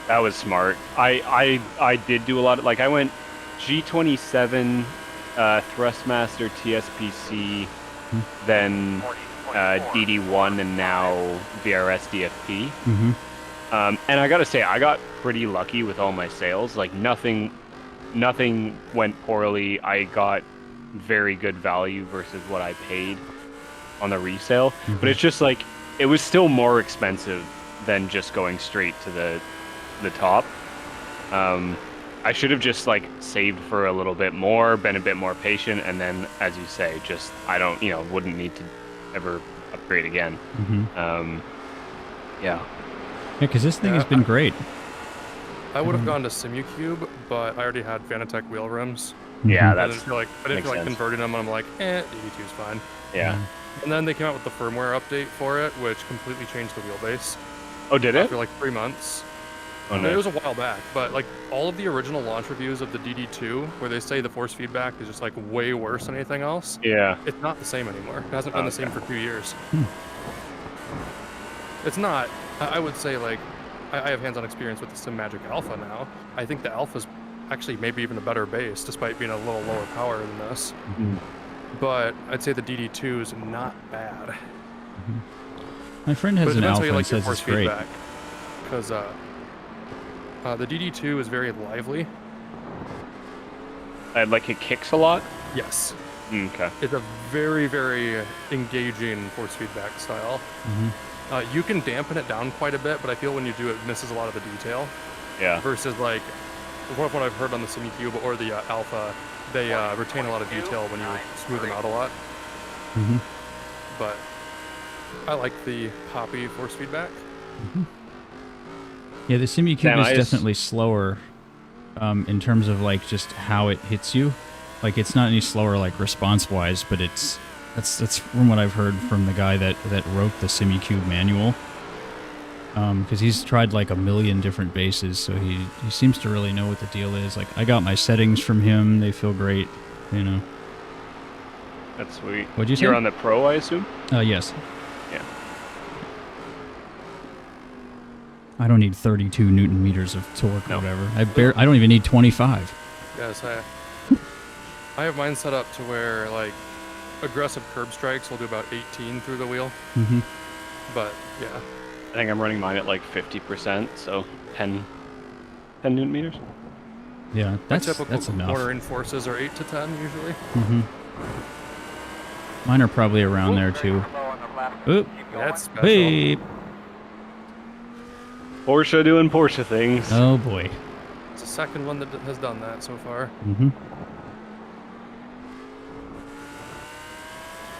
Speaker 4: That was smart. I did do a lot of, like, I went G27 Thrustmaster, TSPC, then DD1, and now VRS DFP. And I gotta say, I got pretty lucky with all my sales. Like nothing went poorly. I got very good value versus what I paid on the resale. But it's just like it was still more expensive than just going straight to the top. I should have just like saved for a little bit more, been a bit more patient, and then, as you say, just wouldn't need to ever upgrade again. Yeah,
Speaker 1: because this thing has been great.
Speaker 3: I would have gone to SimuCube, but I already had Fanatec wheel rims.
Speaker 4: Yeah,
Speaker 3: I didn't feel like converting them, and I'm like, DD2's fine.
Speaker 4: Yeah.
Speaker 3: And then they came out with the firmware update for it, which completely changed the wheelbase.
Speaker 4: Oh, did it?
Speaker 3: After like 3 months.
Speaker 4: Oh,
Speaker 3: It was a while back, but like all of the original launch reviews of the DD2, where they say the force feedback is just like way worse than anything else.
Speaker 4: Yeah.
Speaker 3: It's not the same anymore. It hasn't been the same for 2 years. It's not. I would say like I have hands-on experience with the Sim Magic Alpha now. I think the Alpha's actually maybe even a better base, despite being a little lower power than this. But I'd say the DD2 is not bad.
Speaker 1: My friend has an Alpha and says it's great.
Speaker 3: Because the DD2 is very lively.
Speaker 4: Like it kicks a lot?
Speaker 3: Yes.
Speaker 4: Okay.
Speaker 3: It's a very, very engaging force feedback style. You can dampen it down quite a bit, but I feel when you do it, it misses a lot of the detail.
Speaker 4: Yeah.
Speaker 3: Versus like what I've heard on the SimuCube or the Alpha, they retain a lot of detail when you smooth them out a lot. But I like the poppy force feedback.
Speaker 1: Yeah, the SimuCube is definitely slower in terms of like just how it hits you. Like it's not any slower like response-wise, but that's from what I've heard from the guy that wrote the SimuCube manual. Because he's tried like a million different bases, so he seems to really know what the deal is. Like I got my settings from him; they feel great, you know.
Speaker 4: That's sweet.
Speaker 1: What'd you say?
Speaker 4: You're on the Pro, I assume?
Speaker 1: Yes.
Speaker 4: Yeah.
Speaker 1: I don't need 32 Newton meters of torque or whatever. I don't even need 25.
Speaker 3: Yes, I have mine set up to where like aggressive curb strikes will do about 18 through the wheel. But yeah.
Speaker 4: I think I'm running mine at like 50%, so 10 Newton meters.
Speaker 1: Yeah, that's
Speaker 3: typical
Speaker 1: enough.
Speaker 3: Cornering forces are 8 to 10 usually.
Speaker 1: Mine are probably around there too. Oop.
Speaker 3: That's special.
Speaker 1: Beep.
Speaker 4: Porsche doing Porsche things.
Speaker 1: Oh boy.
Speaker 3: It's the second one that has done that so far.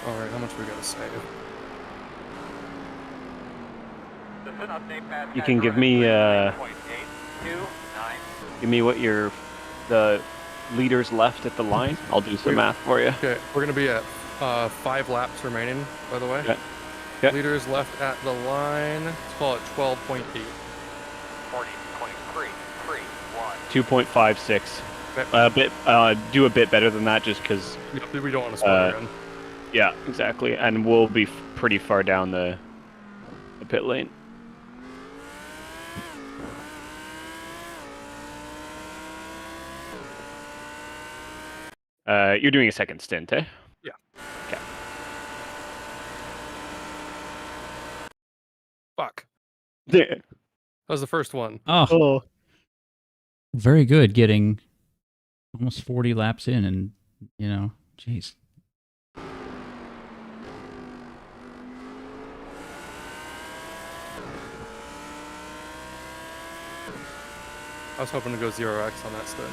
Speaker 3: All right, how much we gotta save?
Speaker 4: You can give me what the leaders left at the line. I'll do some math for you.
Speaker 3: Okay, we're gonna be at 5 laps remaining, by the way.
Speaker 4: Okay.
Speaker 3: Leaders left at the line. Let's call it 12.8.
Speaker 4: 2.56. Do a bit better than that, just because.
Speaker 3: We don't want to split again.
Speaker 4: Yeah, exactly, and we'll be pretty far down the pit lane. You're doing a second stint, eh?
Speaker 3: Yeah.
Speaker 4: Okay.
Speaker 3: Fuck.
Speaker 4: Yeah.
Speaker 3: That was the first one.
Speaker 1: Oh. Very good getting almost 40 laps in and, you know, jeez.
Speaker 3: I was hoping to go 0x on that stint.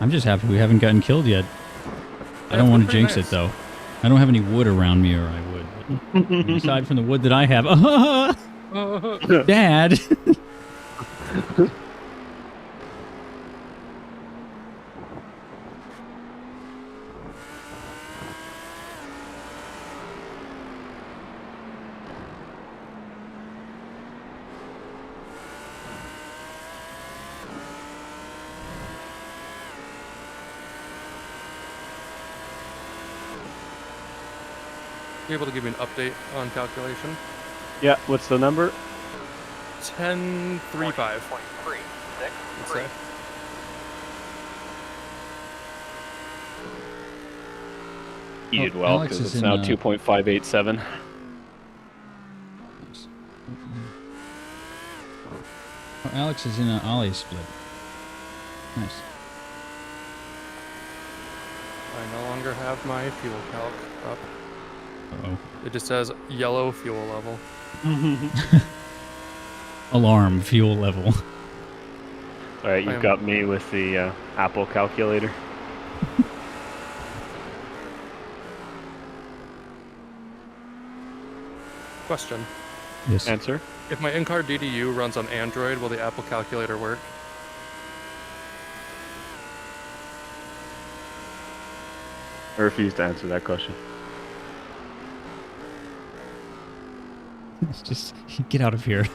Speaker 1: I'm just happy we haven't gotten killed yet. I don't want to jinx it, though. I don't have any wood around me, or I would. But aside from the wood that I have... Dad!
Speaker 3: You able to give me an update on calculation?
Speaker 4: Yeah, what's the number?
Speaker 3: 10.35.
Speaker 2: 20.3,
Speaker 3: Let's say.
Speaker 4: You
Speaker 1: Oh,
Speaker 4: did well,
Speaker 1: Alex
Speaker 4: because
Speaker 1: is
Speaker 4: it's
Speaker 1: in,
Speaker 4: now 2.587.
Speaker 1: Nice. Oh, Alex is in an Ollie split. Nice.
Speaker 3: I no longer have my fuel calc up.
Speaker 1: Uh-oh.
Speaker 3: It just says yellow fuel level.
Speaker 1: Alarm, fuel level.
Speaker 4: All right, you've got me with the Apple calculator.
Speaker 3: Question.
Speaker 1: Yes.
Speaker 4: Answer.
Speaker 3: If my in-car DDU runs on Android, will the Apple calculator work?
Speaker 4: I refuse to answer that question.
Speaker 1: It's just, get out of here.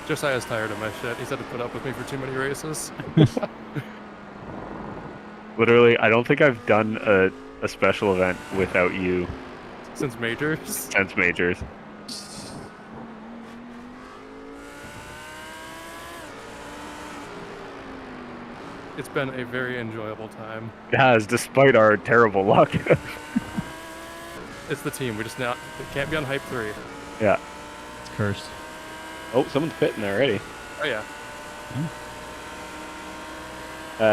Speaker 3: Josiah's tired of my shit. He's had to put up with me for too many races.
Speaker 4: Literally, I don't think I've done a special event without you
Speaker 3: Since majors.
Speaker 4: since majors.
Speaker 3: It's been a very enjoyable time.
Speaker 4: It has, despite our terrible luck.
Speaker 3: It's the team. We just not. It can't be on hype 3.
Speaker 4: Yeah.
Speaker 1: It's cursed.
Speaker 4: Oh, someone's pitting already.
Speaker 3: Oh yeah.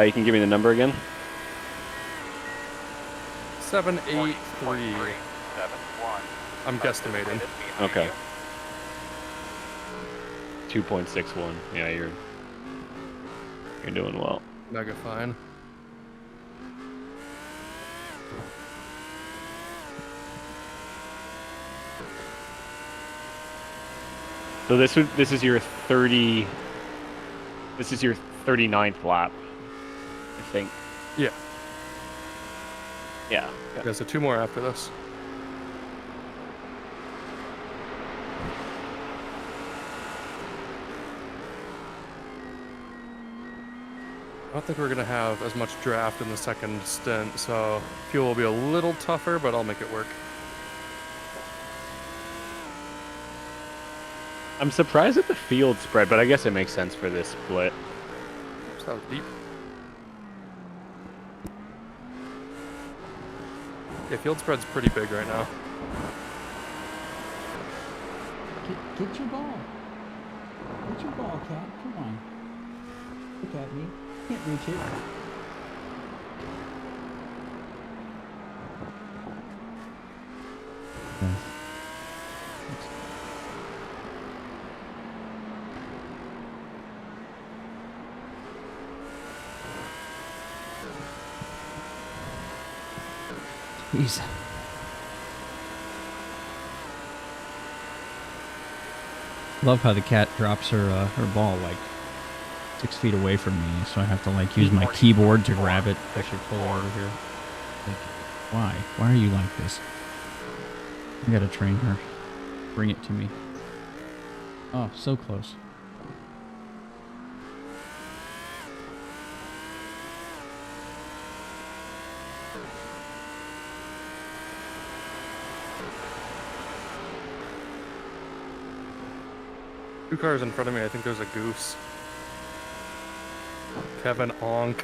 Speaker 4: You can give me the number again?
Speaker 3: 783.
Speaker 2: 7.1.
Speaker 3: I'm guesstimating.
Speaker 4: Okay. 2.61. Yeah, you're doing well.
Speaker 3: Mega fine.
Speaker 4: So this is your 30. This is your 39th lap, I think.
Speaker 3: Yeah.
Speaker 4: Yeah.
Speaker 3: Yeah. So 2 more after this. I don't think we're gonna have as much draft in the second stint, so fuel will be a little tougher, but I'll make it work.
Speaker 4: I'm surprised at the field spread, but I guess it makes sense for this split.
Speaker 3: Oops, that was deep. Yeah, field spread's pretty big right now.
Speaker 1: Get your ball. Get your ball, Cat. Come on. Look at me. Can't reach it. Jeez. Love how the cat drops her ball like 6 feet away from me, so I have to like use my keyboard to grab it, push it, pull it over here. Like, why? Why are you like this? I gotta train her. Bring it to me. Oh, so close.
Speaker 3: Two cars in front of me, I think there's a goose. Kevin Onk.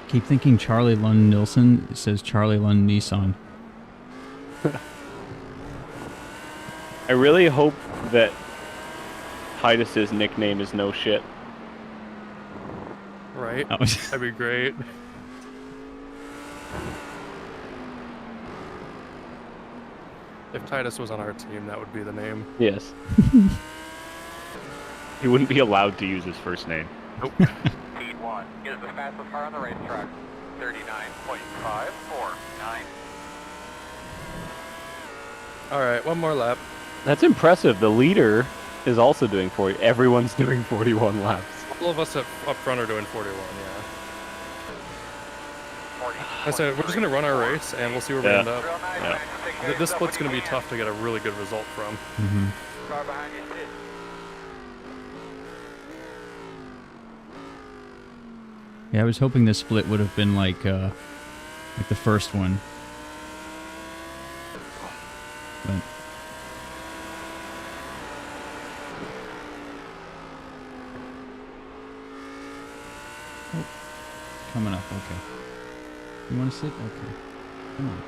Speaker 1: Keep thinking Charlie Lund Nilsson. It says Charlie Lund Nissan.
Speaker 4: I really hope that Titus's nickname is no shit.
Speaker 3: Right?
Speaker 1: That was
Speaker 3: That'd be great. If Titus was on our team, that would be the name.
Speaker 4: Yes. He wouldn't be allowed to use his first name.
Speaker 3: Nope.
Speaker 2: P1 is the fastest car on the racetrack. 39.549.
Speaker 3: Alright, one more lap.
Speaker 4: That's impressive. The leader is also doing 40. Everyone's doing 41 laps.
Speaker 3: All of us up front are doing 41, yeah. I said, we're just going to run our race, and we'll see where we end up.
Speaker 4: Yeah.
Speaker 3: This split's going to be tough to get a really good result from.
Speaker 2: Car behind you, Sid.
Speaker 1: Yeah, I was hoping this split would have been like the first one. But oh, coming up. Okay. You want to sit? Okay. Come on.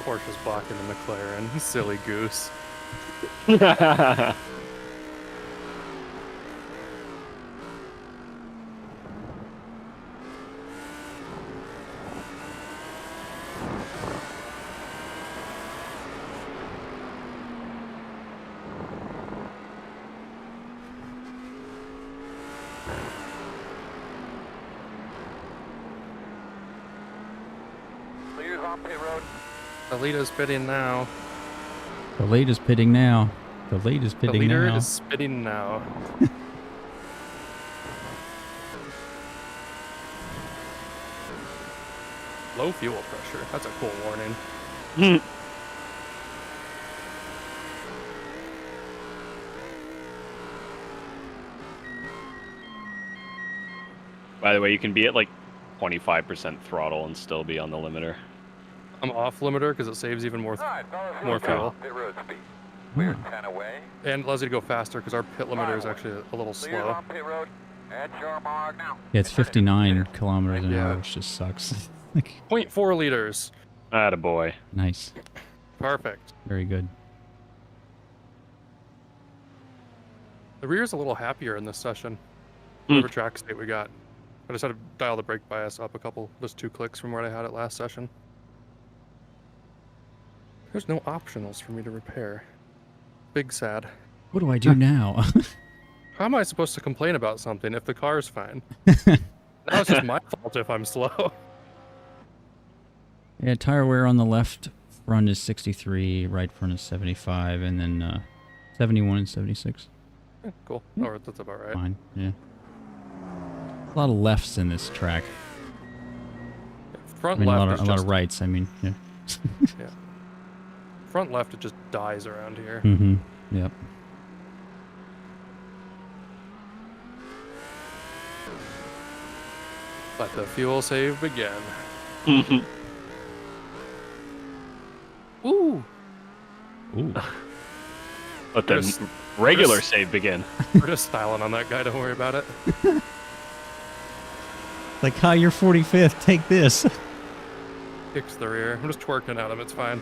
Speaker 3: Porsche's blocking the McLaren. Silly goose.
Speaker 2: Clears on pit road.
Speaker 3: Alita's pitting now.
Speaker 1: The lead is pitting now. The lead is
Speaker 3: The
Speaker 1: pitting
Speaker 3: leader
Speaker 1: now.
Speaker 3: is spitting now. Low fuel pressure. That's a cool warning.
Speaker 4: By the way, you can be at like 25% throttle and still be on the limiter.
Speaker 3: I'm off limiter because it saves even more,
Speaker 2: All right, fellas, here
Speaker 3: more
Speaker 2: we go.
Speaker 3: fuel.
Speaker 2: Pit road speed. We're 10 away.
Speaker 3: And allows you to go faster because our pit limiter is actually a little
Speaker 2: Clears
Speaker 3: slow.
Speaker 2: on pit road. At your mark now.
Speaker 1: Yeah, it's 59 kilometers an
Speaker 3: Yeah.
Speaker 1: hour, which just sucks. Like,
Speaker 3: 0.4 liters.
Speaker 4: Attaboy.
Speaker 1: nice.
Speaker 3: Perfect.
Speaker 1: Very good.
Speaker 3: The rear's a little happier in this session. Whatever track state we got. I just had to dial the brake bias up a couple, just 2 clicks from where I had it last session. There's no optionals for me to repair. Big sad.
Speaker 1: What do I do now?
Speaker 3: How am I supposed to complain about something if the car's fine? Now it's just my fault if I'm slow.
Speaker 1: Yeah, tire wear on the left front is 63, right front is 75, and then 71 and 76.
Speaker 3: Cool. Or that's about right.
Speaker 1: Fine, yeah. A lot of lefts in this track. I
Speaker 3: Front
Speaker 1: mean,
Speaker 3: left
Speaker 1: a
Speaker 3: is
Speaker 1: lot
Speaker 3: just,
Speaker 1: of rights, I mean, yeah.
Speaker 3: yeah. Front left, it just dies around here.
Speaker 1: Mm-hmm, yep.
Speaker 3: Let the fuel save begin. Ooh.
Speaker 1: Ooh.
Speaker 4: Let the
Speaker 3: Chris-
Speaker 4: regular
Speaker 3: Chris-
Speaker 4: save begin.
Speaker 3: We're just styling on that guy, don't worry about it.
Speaker 1: Like, hi, you're 45th, take this.
Speaker 3: Kicks the rear. I'm just twerking at him, it's fine.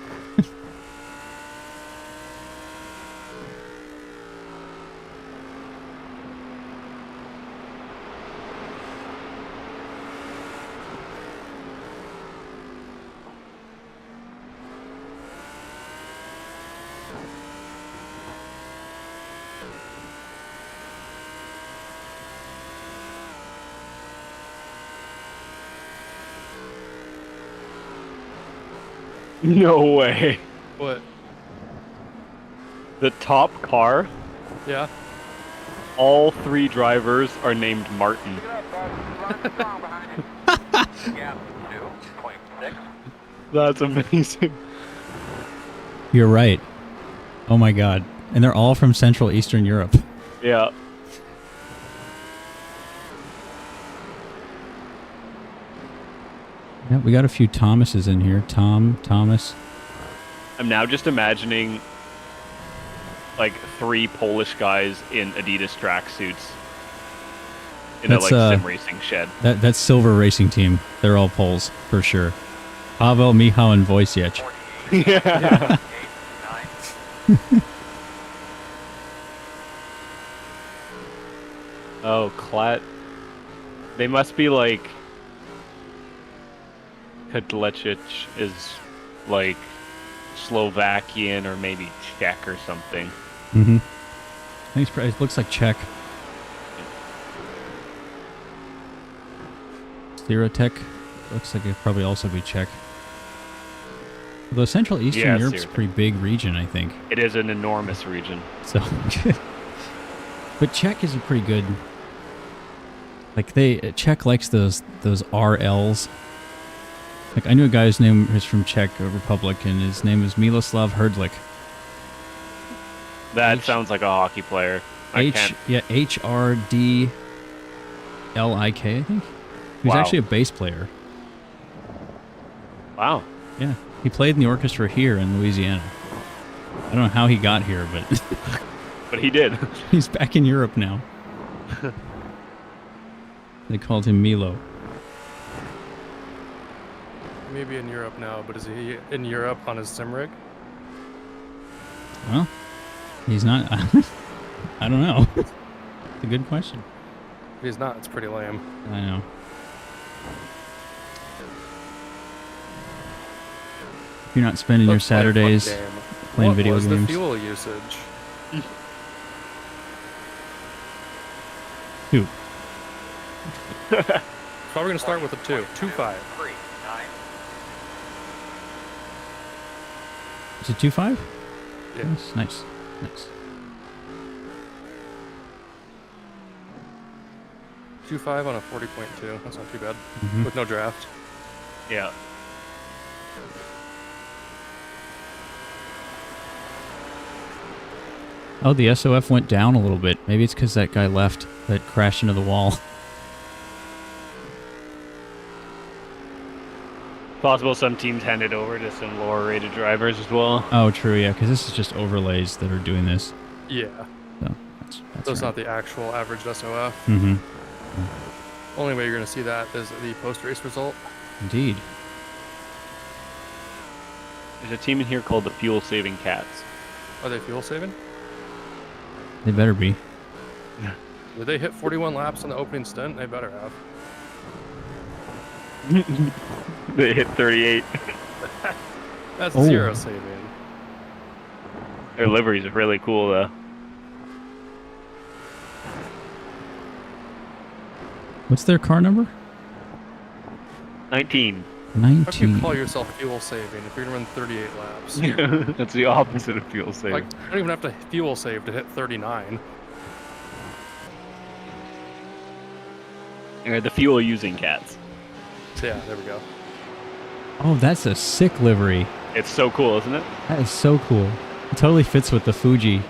Speaker 4: No way.
Speaker 3: What?
Speaker 4: The top car,
Speaker 3: Yeah?
Speaker 4: all 3 drivers are named Martin.
Speaker 2: Pick it up, bud. Run strong behind you. Gap 2.6.
Speaker 4: That's amazing.
Speaker 1: You're right. Oh my god. And they're all from Central Eastern Europe.
Speaker 4: Yeah.
Speaker 1: Yeah, we got a few Thomases in here. Thomas.
Speaker 4: I'm now just imagining like 3 Polish guys in Adidas tracksuits in
Speaker 1: That's,
Speaker 4: a sim racing shed.
Speaker 1: That's Silver Racing Team. They're all Poles, for sure. Pavel, Michał, and Wojciech.
Speaker 2: 48.
Speaker 4: Yeah.
Speaker 2: 8, 9.
Speaker 4: Oh, Klat. They must be like Kadlecic is like Slovakian or maybe Czech or something.
Speaker 1: Mm-hmm. Thanks. It looks like Czech. Stereotech. Looks like it'd probably also be Czech. Although Central Eastern Europe's a pretty big region, I think.
Speaker 4: It is an enormous region.
Speaker 1: So, but Czech is a pretty good. Like Czech likes those RLs. Like I knew a guy whose name is from Czech Republic, and his name is Miloslav Hrdlik.
Speaker 4: That sounds like a hockey player.
Speaker 1: HRDLIK, I think. He was actually a bass player.
Speaker 4: Wow.
Speaker 1: Yeah, he played in the orchestra here in Louisiana. I don't know how he got here, but
Speaker 4: but he did.
Speaker 1: He's back in Europe now. They called him Milo.
Speaker 3: Maybe in Europe now, but is he in Europe on his sim rig?
Speaker 1: Well, he's not. I don't know. It's a good question.
Speaker 3: If he's not, it's pretty lame.
Speaker 1: I know. If you're not spending your Saturdays playing video games.
Speaker 3: What was the fuel usage?
Speaker 1: Two.
Speaker 3: Probably going to start with a 2. 2.5.
Speaker 1: Is it 2.5?
Speaker 3: Yeah.
Speaker 1: Nice. Nice.
Speaker 3: 2.5 on a 40.2. That's not too bad.
Speaker 1: Mm-hmm.
Speaker 3: With no draft.
Speaker 4: Yeah.
Speaker 1: Oh, the SOF went down a little bit. Maybe it's because that guy left that crashed into the wall.
Speaker 4: Possible some teams hand it over to some lower rated drivers as well.
Speaker 1: Oh, true, yeah, because this is just overlays that are doing this.
Speaker 3: Yeah.
Speaker 1: So that's
Speaker 3: it's not the actual average SOF.
Speaker 1: Mm-hmm.
Speaker 3: Only way you're going to see that is the post-race result.
Speaker 1: Indeed.
Speaker 4: There's a team in here called the Fuel Saving Cats.
Speaker 3: Are they fuel saving?
Speaker 1: They better be.
Speaker 3: Did they hit 41 laps on the opening stint? They better have.
Speaker 4: They hit 38.
Speaker 3: That's zero saving.
Speaker 4: Their liveries are really cool, though.
Speaker 1: What's their car number?
Speaker 4: 19.
Speaker 1: 19.
Speaker 3: How can you call yourself fuel saving if you're going to run 38 laps?
Speaker 4: That's the opposite of fuel saving.
Speaker 3: Like, you don't even have to fuel save to hit 39.
Speaker 4: They're the fuel using cats.
Speaker 3: So yeah, there we go.
Speaker 1: Oh, that's a sick livery.
Speaker 4: It's so cool, isn't it?
Speaker 1: That is so cool. It totally fits with the Fuji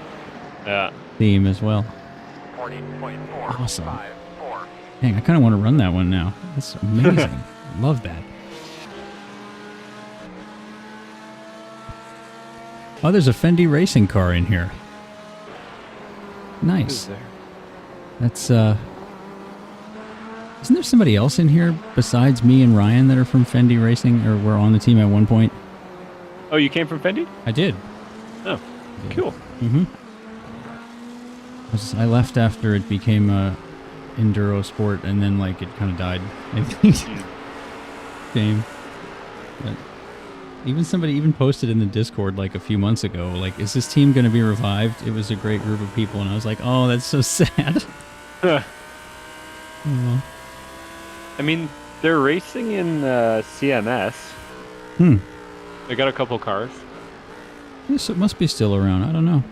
Speaker 1: theme as well.
Speaker 2: 40.4.
Speaker 1: Awesome.
Speaker 2: 5.4.
Speaker 1: Dang, I kind of want to run that one now. That's amazing. Love that. Oh, there's a Fendi racing car in here. Nice. That's, isn't there somebody else in here besides me and Ryan that are from Fendi Racing, or were on the team at one point?
Speaker 4: Oh, you came from Fendi?
Speaker 1: I did.
Speaker 4: Oh, cool.
Speaker 1: Mm-hmm. I left after it became a enduro sport, and then, like, it kind of died, I think. Game. But somebody posted in the Discord, like, a few months ago, like, is this team going to be revived? It was a great group of people, and I was like, oh, that's so sad. Oh.
Speaker 4: I mean, they're racing in CMS. They got a couple cars.
Speaker 1: Yes, it must be still around. I don't know.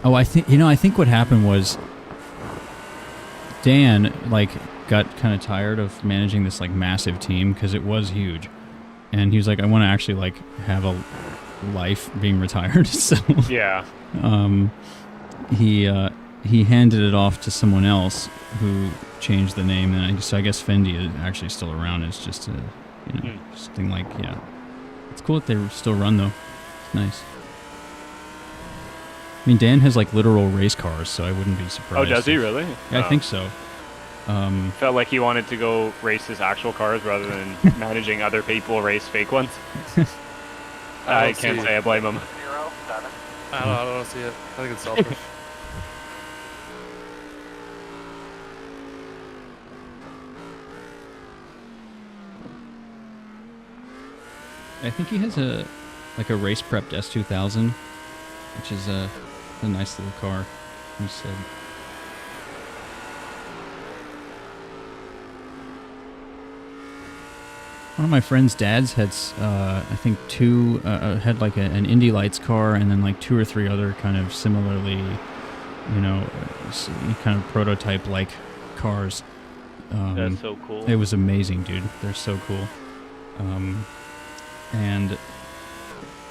Speaker 1: Oh, I think what happened was Dan, like, got kind of tired of managing this, like, massive team because it was huge. And he was like, I want to actually, like, have a life being retired. So
Speaker 4: yeah.
Speaker 1: He handed it off to someone else who changed the name, and so I guess Fendi is actually still around. It's just a, just thing like, yeah. It's cool that they still run, though. It's nice. I mean, Dan has, like, literal race cars, so I wouldn't be surprised.
Speaker 4: Oh, does he really?
Speaker 1: Yeah, I think so.
Speaker 4: Felt like he wanted to go race his actual cars rather than managing other people race fake ones. I can't say I blame him.
Speaker 2: 07.
Speaker 3: I don't see it. I think it's selfish.
Speaker 1: I think he has a race prepped S2000, which is a nice little car. He said. One of my friend's dads had, I think, had like an Indy Lights car, and then like 2 or 3 other kind of similarly, you know, kind of prototype-like cars.
Speaker 4: That's so cool.
Speaker 1: It was amazing, dude. They're so cool. And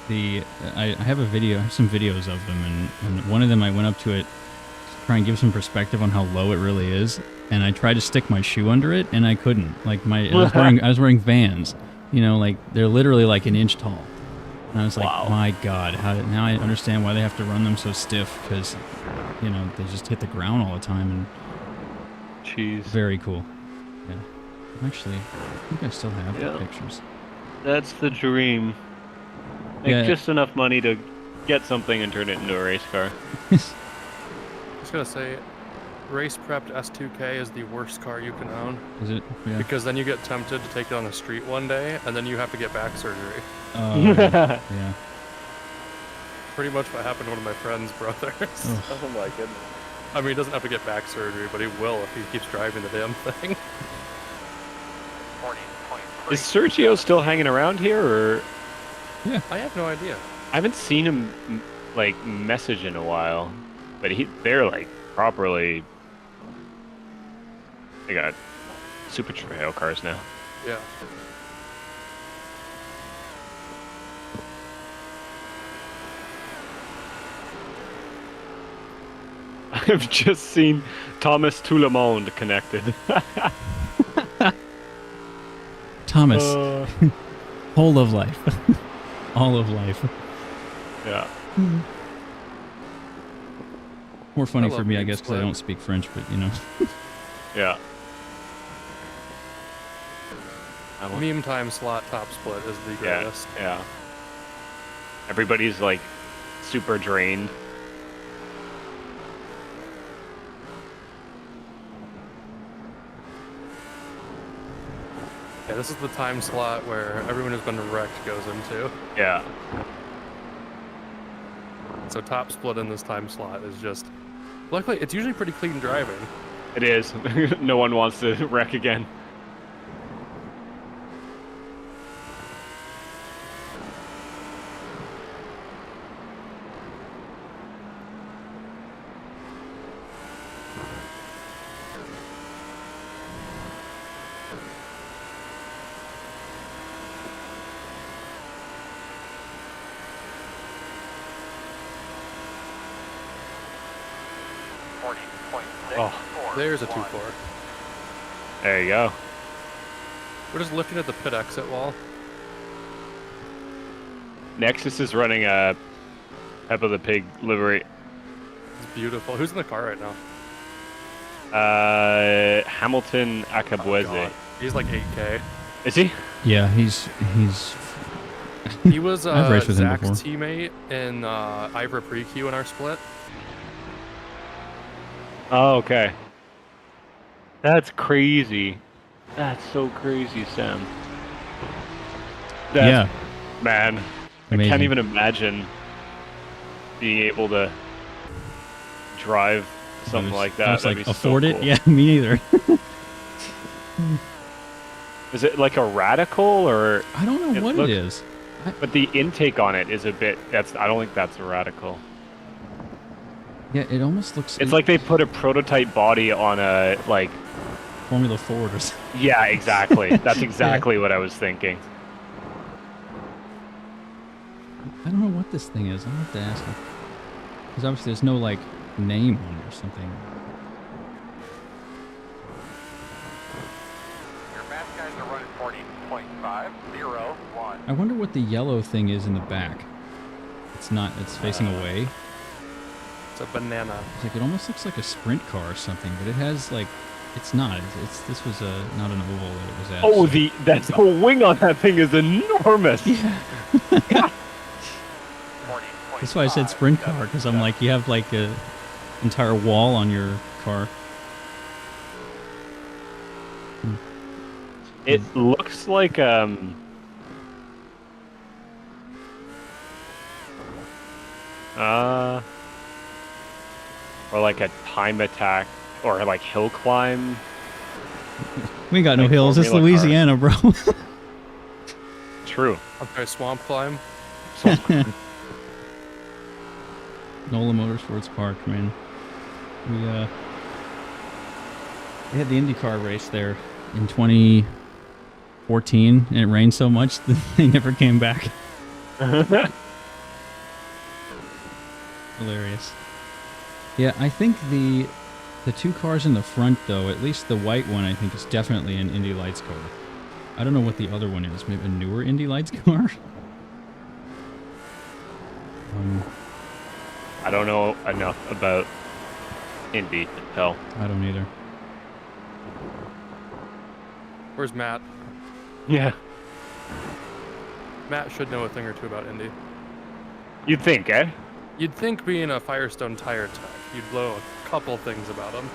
Speaker 1: I have a video, I have some videos of them, and one of them I went up to it to try and give some perspective on how low it really is, and I tried to stick my shoe under it, and I couldn't. Like I was wearing Vans, you know, like they're literally like an inch tall. And I was like,
Speaker 4: wow.
Speaker 1: My God, now I understand why they have to run them so stiff, because, you know, they just hit the ground all the time. And
Speaker 4: jeez.
Speaker 1: Very cool. Yeah. Actually, I think I still have the pictures.
Speaker 4: That's the dream. Make just enough money to get something and turn it into a race car.
Speaker 3: I was gonna say, race prepped S2K is the worst car you can own.
Speaker 1: Is it? Yeah.
Speaker 3: Because then you get tempted to take it on the street one day, and then you have to get back surgery.
Speaker 1: Yeah.
Speaker 3: Pretty much what happened to one of my friend's brothers.
Speaker 4: Oh my goodness.
Speaker 3: I mean, he doesn't have to get back surgery, but he will if he keeps driving the damn thing.
Speaker 4: Is Sergio still hanging around here, or?
Speaker 1: Yeah.
Speaker 3: I have no idea.
Speaker 4: I haven't seen him like message in a while, but they're like properly. They got super trail cars now.
Speaker 3: Yeah.
Speaker 4: I've just seen Thomas Toulemond connected.
Speaker 1: Thomas, whole of life, all of life.
Speaker 4: Yeah.
Speaker 1: More funny for me, I guess, because I don't speak French, but you know.
Speaker 4: Yeah.
Speaker 3: Meme time slot top split is the greatest.
Speaker 4: Yeah. Everybody's like super drained.
Speaker 3: Yeah, this is the time slot where everyone who's been wrecked goes into.
Speaker 4: Yeah.
Speaker 3: So top split in this time slot is just... Luckily, it's usually pretty clean driving.
Speaker 4: It is. No one wants to wreck again.
Speaker 3: Oh, there's a 2-4.
Speaker 4: There you go.
Speaker 3: We're just looking at the pit exit wall.
Speaker 4: Nexus is running a Peppa the Pig livery.
Speaker 3: It's beautiful. Who's in the car right now?
Speaker 4: Hamilton Akabueze.
Speaker 3: Oh, he's like 8K.
Speaker 4: Is he?
Speaker 1: Yeah, he's.
Speaker 3: He was
Speaker 1: I've raced with him
Speaker 3: Zach's
Speaker 1: before.
Speaker 3: teammate in Ivra Pre-Q in our split.
Speaker 4: Oh, okay. That's crazy. That's so crazy, Sam.
Speaker 1: Yeah.
Speaker 4: Man,
Speaker 1: Amazing.
Speaker 4: I can't even imagine being able to drive something like that.
Speaker 1: I was like,
Speaker 4: That'd be
Speaker 1: afford
Speaker 4: so
Speaker 1: it?
Speaker 4: cool.
Speaker 1: Yeah, me neither.
Speaker 4: Is it like a radical or?
Speaker 1: I don't know what it is.
Speaker 4: But the intake on it is a bit. I don't think that's a radical.
Speaker 1: Yeah, it almost looks.
Speaker 4: It's like they put a prototype body on a like.
Speaker 1: Formula Ford or something.
Speaker 4: Yeah, exactly. That's exactly what I was thinking.
Speaker 1: I don't know what this thing is. I'll have to ask him. Because obviously there's no, like, name on it or something.
Speaker 2: Your fast guys are running 40.501.
Speaker 1: I wonder what the yellow thing is in the back. It's not, it's facing away.
Speaker 3: It's a banana.
Speaker 1: It's like, it almost looks like a sprint car or something, but it has, like, it's not. This was not an oval that it was at.
Speaker 4: Oh,
Speaker 1: so.
Speaker 4: the wing on that thing is enormous.
Speaker 1: Yeah. That's why I said sprint car, because I'm like, you have like a entire wall on your car.
Speaker 4: It looks like or like a time attack, or like hill climb.
Speaker 1: We ain't got no
Speaker 4: Like
Speaker 1: hills. It's
Speaker 4: Formula car.
Speaker 1: Louisiana, bro.
Speaker 4: True.
Speaker 3: Okay, swamp climb.
Speaker 1: Nola Motorsports Park, man. We had the IndyCar race there in 2014, and it rained so much that they never came back. Hilarious. Yeah, I think the two cars in the front, though, at least the white one, I think is definitely an Indy Lights car. I don't know what the other one is. Maybe a newer Indy Lights car?
Speaker 4: I don't know enough about Indy to tell.
Speaker 1: I don't either.
Speaker 3: Where's Matt?
Speaker 4: Yeah.
Speaker 3: Matt should know a thing or two about Indy.
Speaker 4: You'd think, eh?
Speaker 3: You'd think being a Firestone tire tech, you'd know a couple things about him.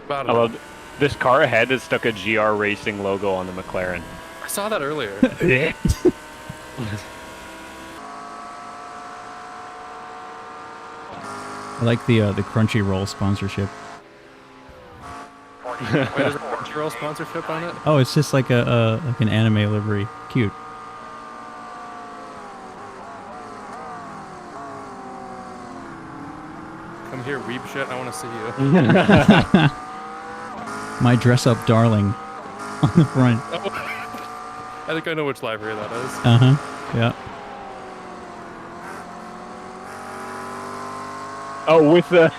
Speaker 3: About
Speaker 4: I love this car ahead has stuck a GR Racing logo on the McLaren.
Speaker 3: I saw that earlier.
Speaker 1: I like the Crunchyroll sponsorship.
Speaker 3: Wait, there's a Crunchyroll sponsorship on it?
Speaker 1: Oh, it's just like like an anime livery. Cute.
Speaker 3: Come here, weeb shit. I want to see you.
Speaker 1: My dress-up darling on the front.
Speaker 3: I think I know which library that is.
Speaker 1: Uh-huh. Yeah.
Speaker 4: Oh, with the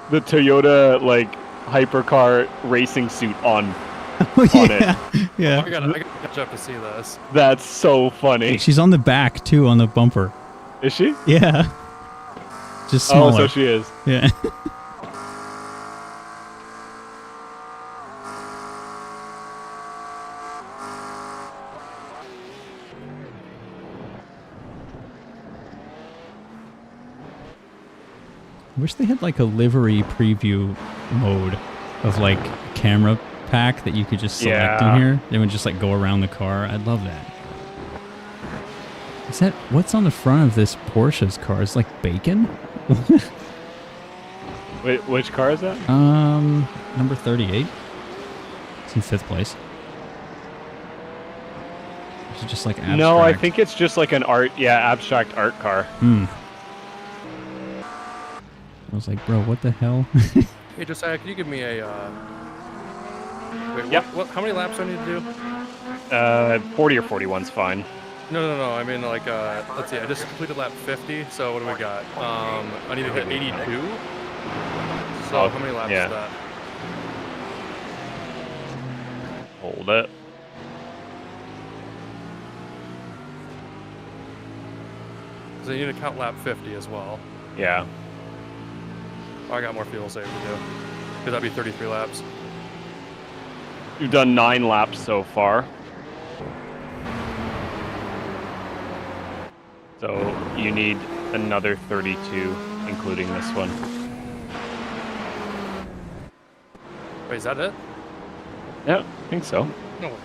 Speaker 4: the Toyota like hypercar racing suit on
Speaker 1: Oh,
Speaker 4: on
Speaker 1: yeah.
Speaker 3: Oh,
Speaker 1: Yeah.
Speaker 3: I gotta catch up to see this.
Speaker 4: That's so funny.
Speaker 1: She's on the back, too, on the bumper.
Speaker 4: Is she?
Speaker 1: Yeah. Just smaller.
Speaker 4: Oh, so she is.
Speaker 1: Yeah. I wish they had like a livery preview mode of like camera pack that you could just select
Speaker 4: Yeah.
Speaker 1: in here. They would just like go around the car. I'd love that. Is that what's on the front of this Porsche's car? It's like bacon?
Speaker 4: Wait, which car is that?
Speaker 1: Number 38. It's in 5th place. Is it just like abstract?
Speaker 4: No, I think it's just like an abstract art car.
Speaker 1: I was like, bro, what the hell?
Speaker 3: Hey, Josiah, can you give me a, Wait,
Speaker 4: Yep.
Speaker 3: how many laps do I need to do?
Speaker 4: 40 or 41's fine.
Speaker 3: No. I mean, like, let's see. I just completed lap 50, so what do we got? I need to hit 82. So
Speaker 4: Oh,
Speaker 3: how many laps
Speaker 4: yeah.
Speaker 3: is that?
Speaker 4: Hold it.
Speaker 3: So you need to count lap 50 as well.
Speaker 4: Yeah.
Speaker 3: Oh, I got more fuel save to do. Because that'd be 33 laps.
Speaker 4: You've done 9 laps so far. So you need another 32, including this one.
Speaker 3: Wait, is that it?
Speaker 4: Yeah, I think so.
Speaker 3: No.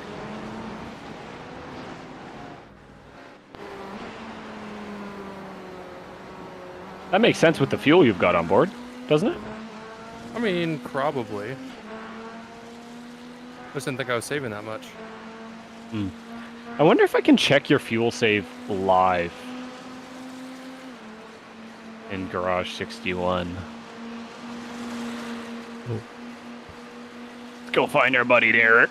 Speaker 4: That makes sense with the fuel you've got on board, doesn't it?
Speaker 3: I mean, probably. Just didn't think I was saving that much.
Speaker 4: I wonder if I can check your fuel save live in Garage 61.
Speaker 1: Oh.
Speaker 4: Let's go find our buddy Derek.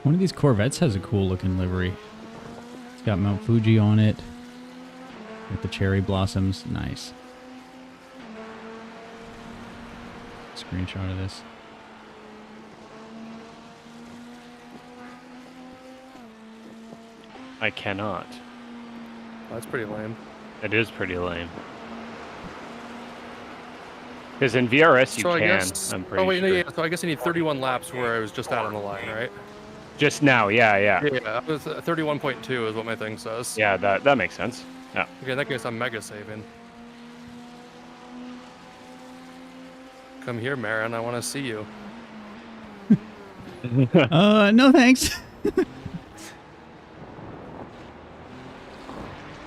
Speaker 1: One of these Corvettes has a cool looking livery. It's got Mount Fuji on it. With the cherry blossoms. Nice. Screenshot of this.
Speaker 4: I cannot.
Speaker 3: Oh, that's pretty lame.
Speaker 4: It is pretty lame. Because in VRS you
Speaker 3: So I
Speaker 4: can,
Speaker 3: guess.
Speaker 4: I'm pretty
Speaker 3: Oh wait,
Speaker 4: sure.
Speaker 3: no, yeah. So I guess I need 31 laps where I was just out on the line, right?
Speaker 4: Just now, yeah.
Speaker 3: Yeah, it was 31.2 is what my thing says.
Speaker 4: Yeah, that makes sense. Yeah.
Speaker 3: Okay, in that case, I'm mega saving. Come here, Marin. I want to see you.
Speaker 1: No thanks.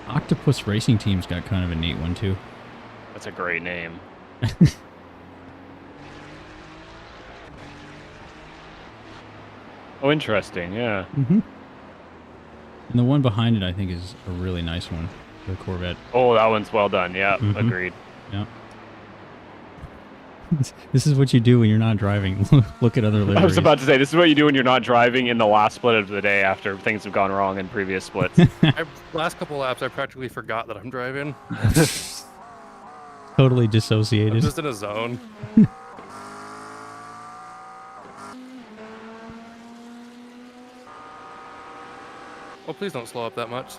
Speaker 1: Octopus Racing Team's got kind of a neat one too.
Speaker 4: That's a great name. Oh, interesting. Yeah.
Speaker 1: Mm-hmm. And the one behind it, I think, is a really nice one. The Corvette.
Speaker 4: Oh, that one's well done. Yeah, agreed.
Speaker 1: Yeah. This is what you do when you're not driving. Look at other liveries.
Speaker 4: I was about to say, this is what you do when you're not driving in the last split of the day after things have gone wrong in previous splits.
Speaker 3: Last couple laps, I practically forgot that I'm driving.
Speaker 1: Totally dissociated.
Speaker 3: I'm just in a zone. Oh, please don't slow up that much.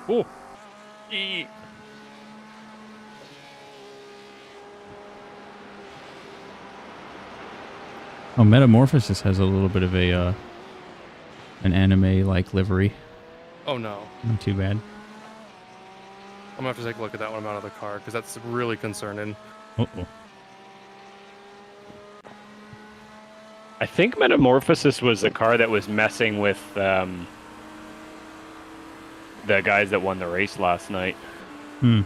Speaker 4: Oh.
Speaker 1: Oh, Metamorphosis has a little bit of a an anime-like livery.
Speaker 3: Oh no.
Speaker 1: Not too bad.
Speaker 3: I'm gonna have to take a look at that when I'm out of the car because that's really concerning.
Speaker 1: Uh-oh.
Speaker 4: I think Metamorphosis was the car that was messing with the guys that won the race last night.
Speaker 1: Hmm.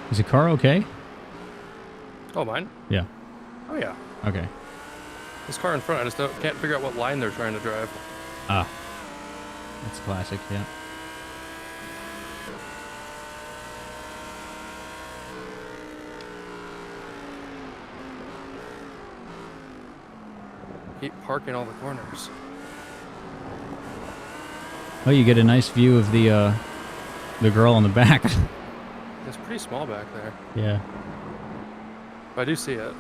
Speaker 1: Is the car okay?
Speaker 3: Oh, mine?
Speaker 1: Yeah.
Speaker 3: Oh yeah.
Speaker 1: Okay.
Speaker 3: This car in front, I just can't figure out what line they're trying to drive.
Speaker 1: Ah. That's classic, yeah.
Speaker 3: Keep parking all the corners.
Speaker 1: Oh, you get a nice view of the girl on the back.
Speaker 3: It's pretty small back there.
Speaker 1: Yeah.
Speaker 3: But I do see it.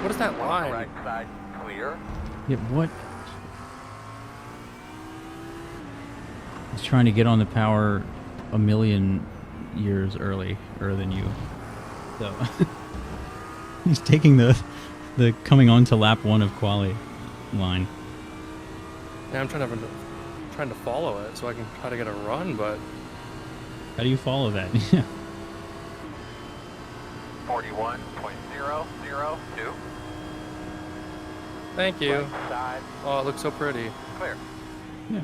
Speaker 3: What is that line?
Speaker 2: Right side clear.
Speaker 1: Yeah, what? He's trying to get on the power a million years earlier than you. So he's taking the coming on to lap 1 of quali line.
Speaker 3: Yeah, I'm trying to follow it so I can try to get a run, but
Speaker 1: How do you follow that? Yeah.
Speaker 2: 41.002.
Speaker 3: thank you.
Speaker 2: Right side
Speaker 3: Oh, it looks so pretty.
Speaker 2: clear.
Speaker 1: Yeah.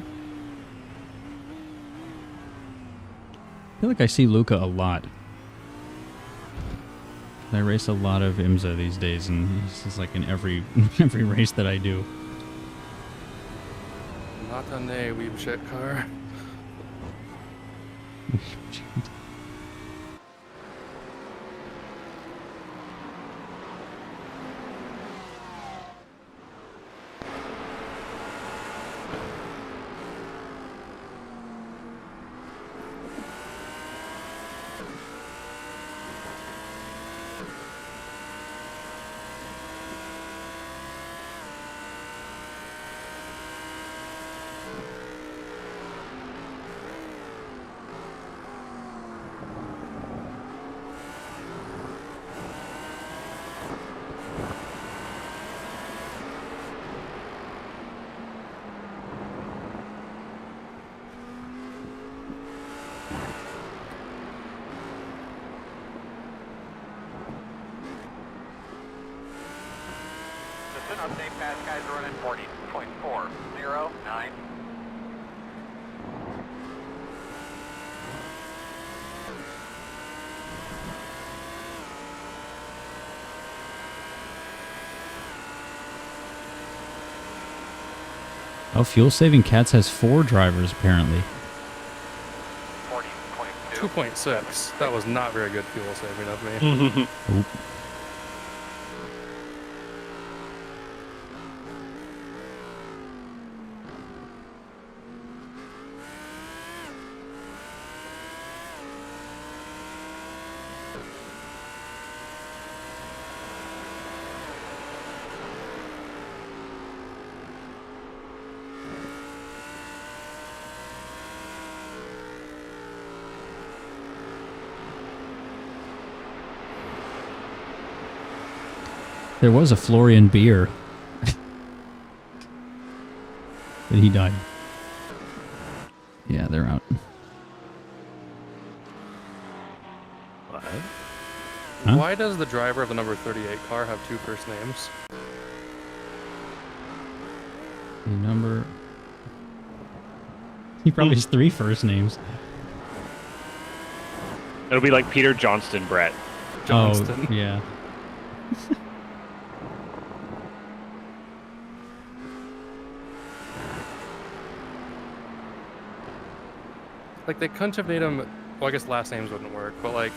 Speaker 1: I feel like I see Luca a lot. I race a lot of IMSA these days, and he's just like in every race that I do.
Speaker 3: Not a weeb shit car.
Speaker 2: Just an update, fast guys are running 40.409.
Speaker 1: Oh, Fuel Saving Cats has 4 drivers apparently.
Speaker 2: 40.2.
Speaker 3: 2.6. That was not very good fuel saving of me.
Speaker 1: Oop. There was a Florian beer. But he died. Yeah, they're out.
Speaker 4: What?
Speaker 1: Huh?
Speaker 3: Why does the driver of the number 38 car have 2 first names?
Speaker 1: The number... He probably has 3 first names.
Speaker 4: It'll be like Peter Johnston Brett.
Speaker 3: Johnston.
Speaker 1: Oh, yeah.
Speaker 3: Like, they couldn't have named him... Well, I guess last names wouldn't work, but like...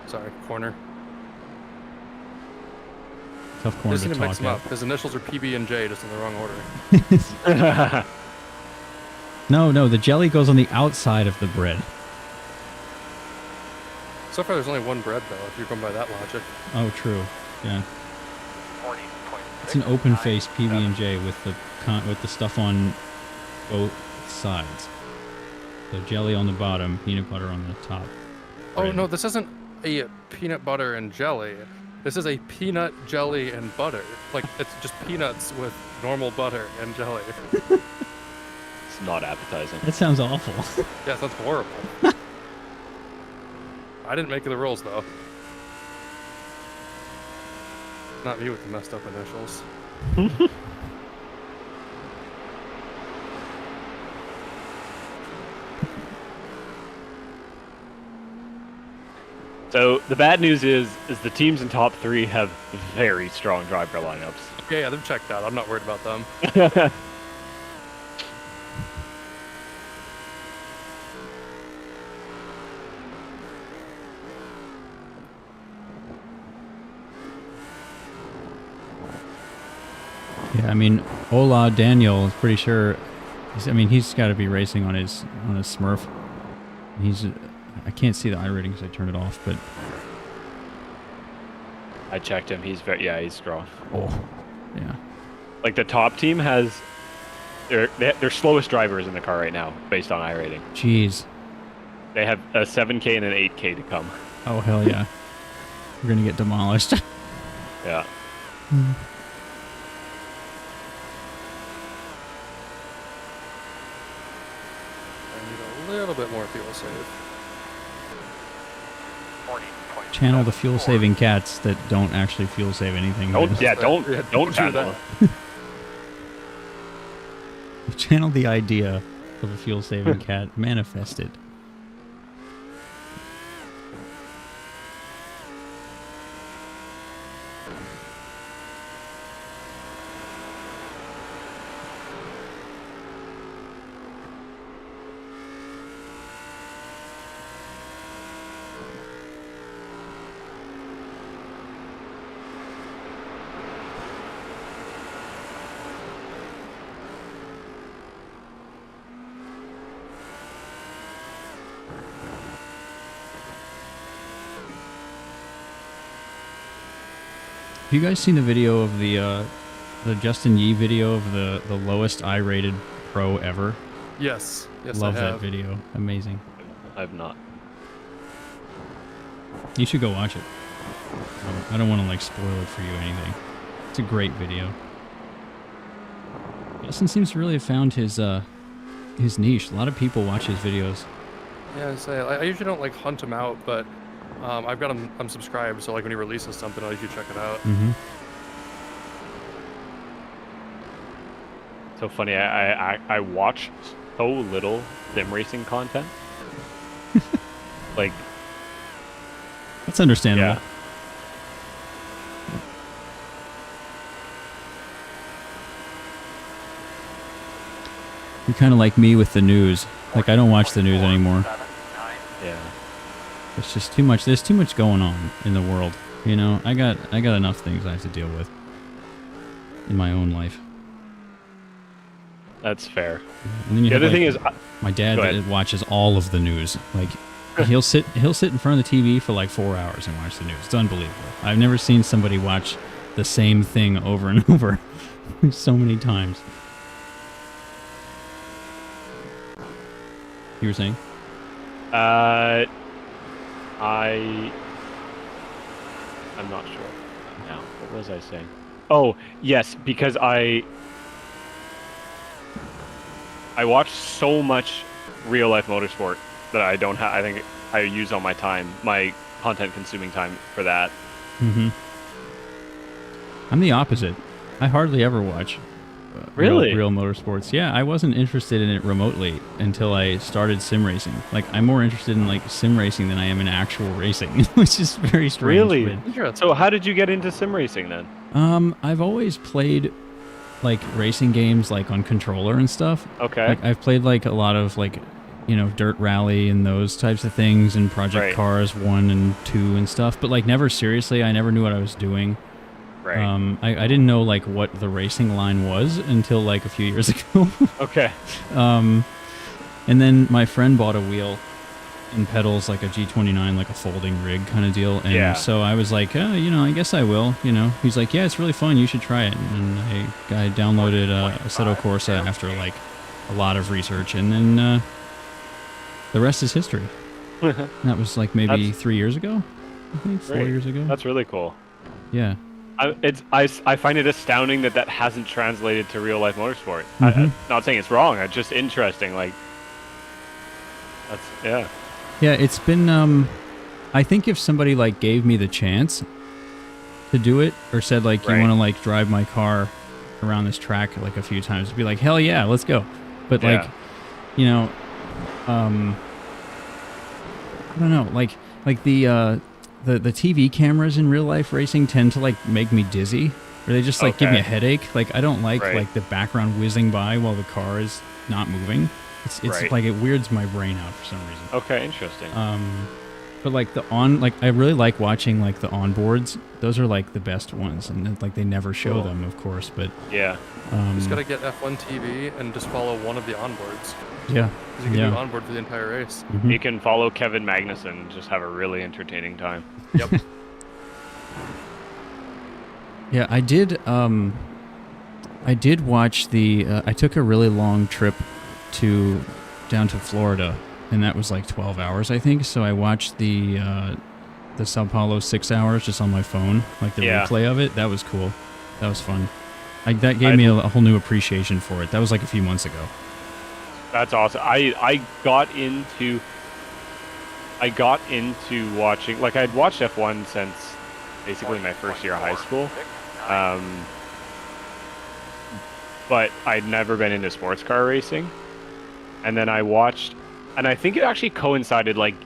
Speaker 3: Sorry, corner.
Speaker 1: Tough corner
Speaker 3: Just
Speaker 1: to
Speaker 3: need to mix
Speaker 1: talk
Speaker 3: them
Speaker 1: at.
Speaker 3: up. His initials are PB and J, just in the wrong order.
Speaker 1: No, the jelly goes on the outside of the bread.
Speaker 3: So far, there's only one bread, though, if you're going by that logic.
Speaker 1: Oh, true. Yeah.
Speaker 2: 40.6.
Speaker 1: It's an open-faced PB&J with the stuff on both sides. So jelly on the bottom, peanut butter on the top.
Speaker 3: Oh,
Speaker 1: Bread.
Speaker 3: no, this isn't a peanut butter and jelly. This is a peanut, jelly, and butter. Like, it's just peanuts with normal butter and jelly.
Speaker 4: It's not appetizing.
Speaker 1: That sounds awful.
Speaker 3: Yes, that's horrible. I didn't make the rules, though. Not me with the messed up initials.
Speaker 4: So the bad news is the teams in top 3 have very strong driver lineups.
Speaker 3: Yeah, they've checked out. I'm not worried about them.
Speaker 1: Yeah, I mean, Ola Daniel is pretty sure. He's got to be racing on his Smurf. I can't see the iRating because I turned it off, but
Speaker 4: I checked him. He's strong.
Speaker 1: oh, yeah.
Speaker 4: Like the top team has their slowest drivers in the car right now, based on iRating.
Speaker 1: Jeez.
Speaker 4: They have a 7K and an 8K to come.
Speaker 1: Oh hell yeah. We're gonna get demolished.
Speaker 4: Yeah.
Speaker 3: I need a little bit more fuel save.
Speaker 2: 40.7.
Speaker 1: Channel the fuel-saving cats that don't actually fuel-save anything.
Speaker 4: Don't
Speaker 3: do
Speaker 4: channel.
Speaker 3: that.
Speaker 1: Channel the idea of a fuel-saving cat. Manifest it. Have you guys seen the video of the Justin Yee video of the lowest I-rated pro ever?
Speaker 3: Yes. Yes,
Speaker 1: Love
Speaker 3: I
Speaker 1: that
Speaker 3: have.
Speaker 1: video. Amazing.
Speaker 4: I've not.
Speaker 1: You should go watch it. I don't want to like spoil it for you or anything. It's a great video. Justin seems to really have found his niche. A lot of people watch his videos.
Speaker 3: Yeah, I usually don't like hunt him out, but I've got him unsubscribed, so like when he releases something, I'll usually check it out.
Speaker 1: Mm-hmm.
Speaker 4: So funny. I watch so little sim racing content. Like,
Speaker 1: That's understandable.
Speaker 4: yeah.
Speaker 1: You're kind of like me with the news. Like, I don't watch the news anymore.
Speaker 2: 7, 9.
Speaker 4: Yeah.
Speaker 1: It's just too much. There's too much going on in the world. You know, I got enough things I have to deal with in my own life.
Speaker 4: That's fair.
Speaker 1: And then you
Speaker 4: The
Speaker 1: have,
Speaker 4: other
Speaker 1: like,
Speaker 4: thing is,
Speaker 1: my dad
Speaker 4: Go ahead.
Speaker 1: that watches all of the news. Like, he'll sit in front of the TV for like 4 hours and watch the news. It's unbelievable. I've never seen somebody watch the same thing over and over so many times. You were saying?
Speaker 4: I'm not sure now. What was I saying? Oh, yes, because I watch so much real life motorsport that I don't have. I think I use all my time, my content consuming time for that.
Speaker 1: Mm-hmm. I'm the opposite. I hardly ever watch
Speaker 4: Really?
Speaker 1: real motorsports. Yeah, I wasn't interested in it remotely until I started sim racing. Like, I'm more interested in like sim racing than I am in actual racing, which is very strange.
Speaker 4: Really?
Speaker 1: But,
Speaker 4: So how did you get into sim racing then?
Speaker 1: I've always played like racing games like on controller and stuff.
Speaker 4: Okay.
Speaker 1: Like, I've played like a lot of like, Dirt Rally and those types of things, and Project Cars 1 and 2 and stuff. But like, never seriously. I never knew what I was doing.
Speaker 4: Right.
Speaker 1: I didn't know like what the racing line was until like a few years ago.
Speaker 4: Okay.
Speaker 1: And then my friend bought a wheel and pedals, like a G29, like a folding rig kind of deal. And so I was like, I guess I will. He's like, yeah, it's really fun. You should try it. And I downloaded Assetto Corsa after like a lot of research, and then the rest is history. That was like maybe 3 years ago. I think 4 years ago.
Speaker 4: That's really cool.
Speaker 1: Yeah.
Speaker 4: I find it astounding that hasn't translated to real life motorsport.
Speaker 1: Mm-hmm.
Speaker 4: I'm not saying it's wrong. It's just interesting. Like, that's
Speaker 1: Yeah, it's been. I think if somebody like gave me the chance to do it, or said like, you want to like drive my car around this track like a few times, it'd be like, hell yeah, let's go. But like, I don't know, like the TV cameras in real life racing tend to like make me dizzy, or they just like give me a headache. Like, I don't like like the background whizzing by while the car is not moving. It's like it weirds my brain out for some reason.
Speaker 4: Okay, interesting.
Speaker 1: But like I really like watching like the onboards. Those are like the best ones, and like they never show them, of course. But
Speaker 3: just gotta get F1 TV and just follow one of the onboards.
Speaker 1: Yeah.
Speaker 3: You can do onboard for the entire race.
Speaker 1: Mm-hmm.
Speaker 4: You can follow Kevin Magnussen and just have a really entertaining time.
Speaker 3: Yep.
Speaker 1: Yeah, I did watch I took a really long trip down to Florida, and that was like 12 hours, I think. So I watched the Sao Paulo 6 hours just on my phone, like the replay of it. That was cool. That was fun. That gave me a whole new appreciation for it. That was like a few months ago.
Speaker 4: That's awesome. I got into watching, like, I'd watched F1 since basically my first year of high school. But I'd never been into sports car racing. And then I watched, and I think it actually coincided, like,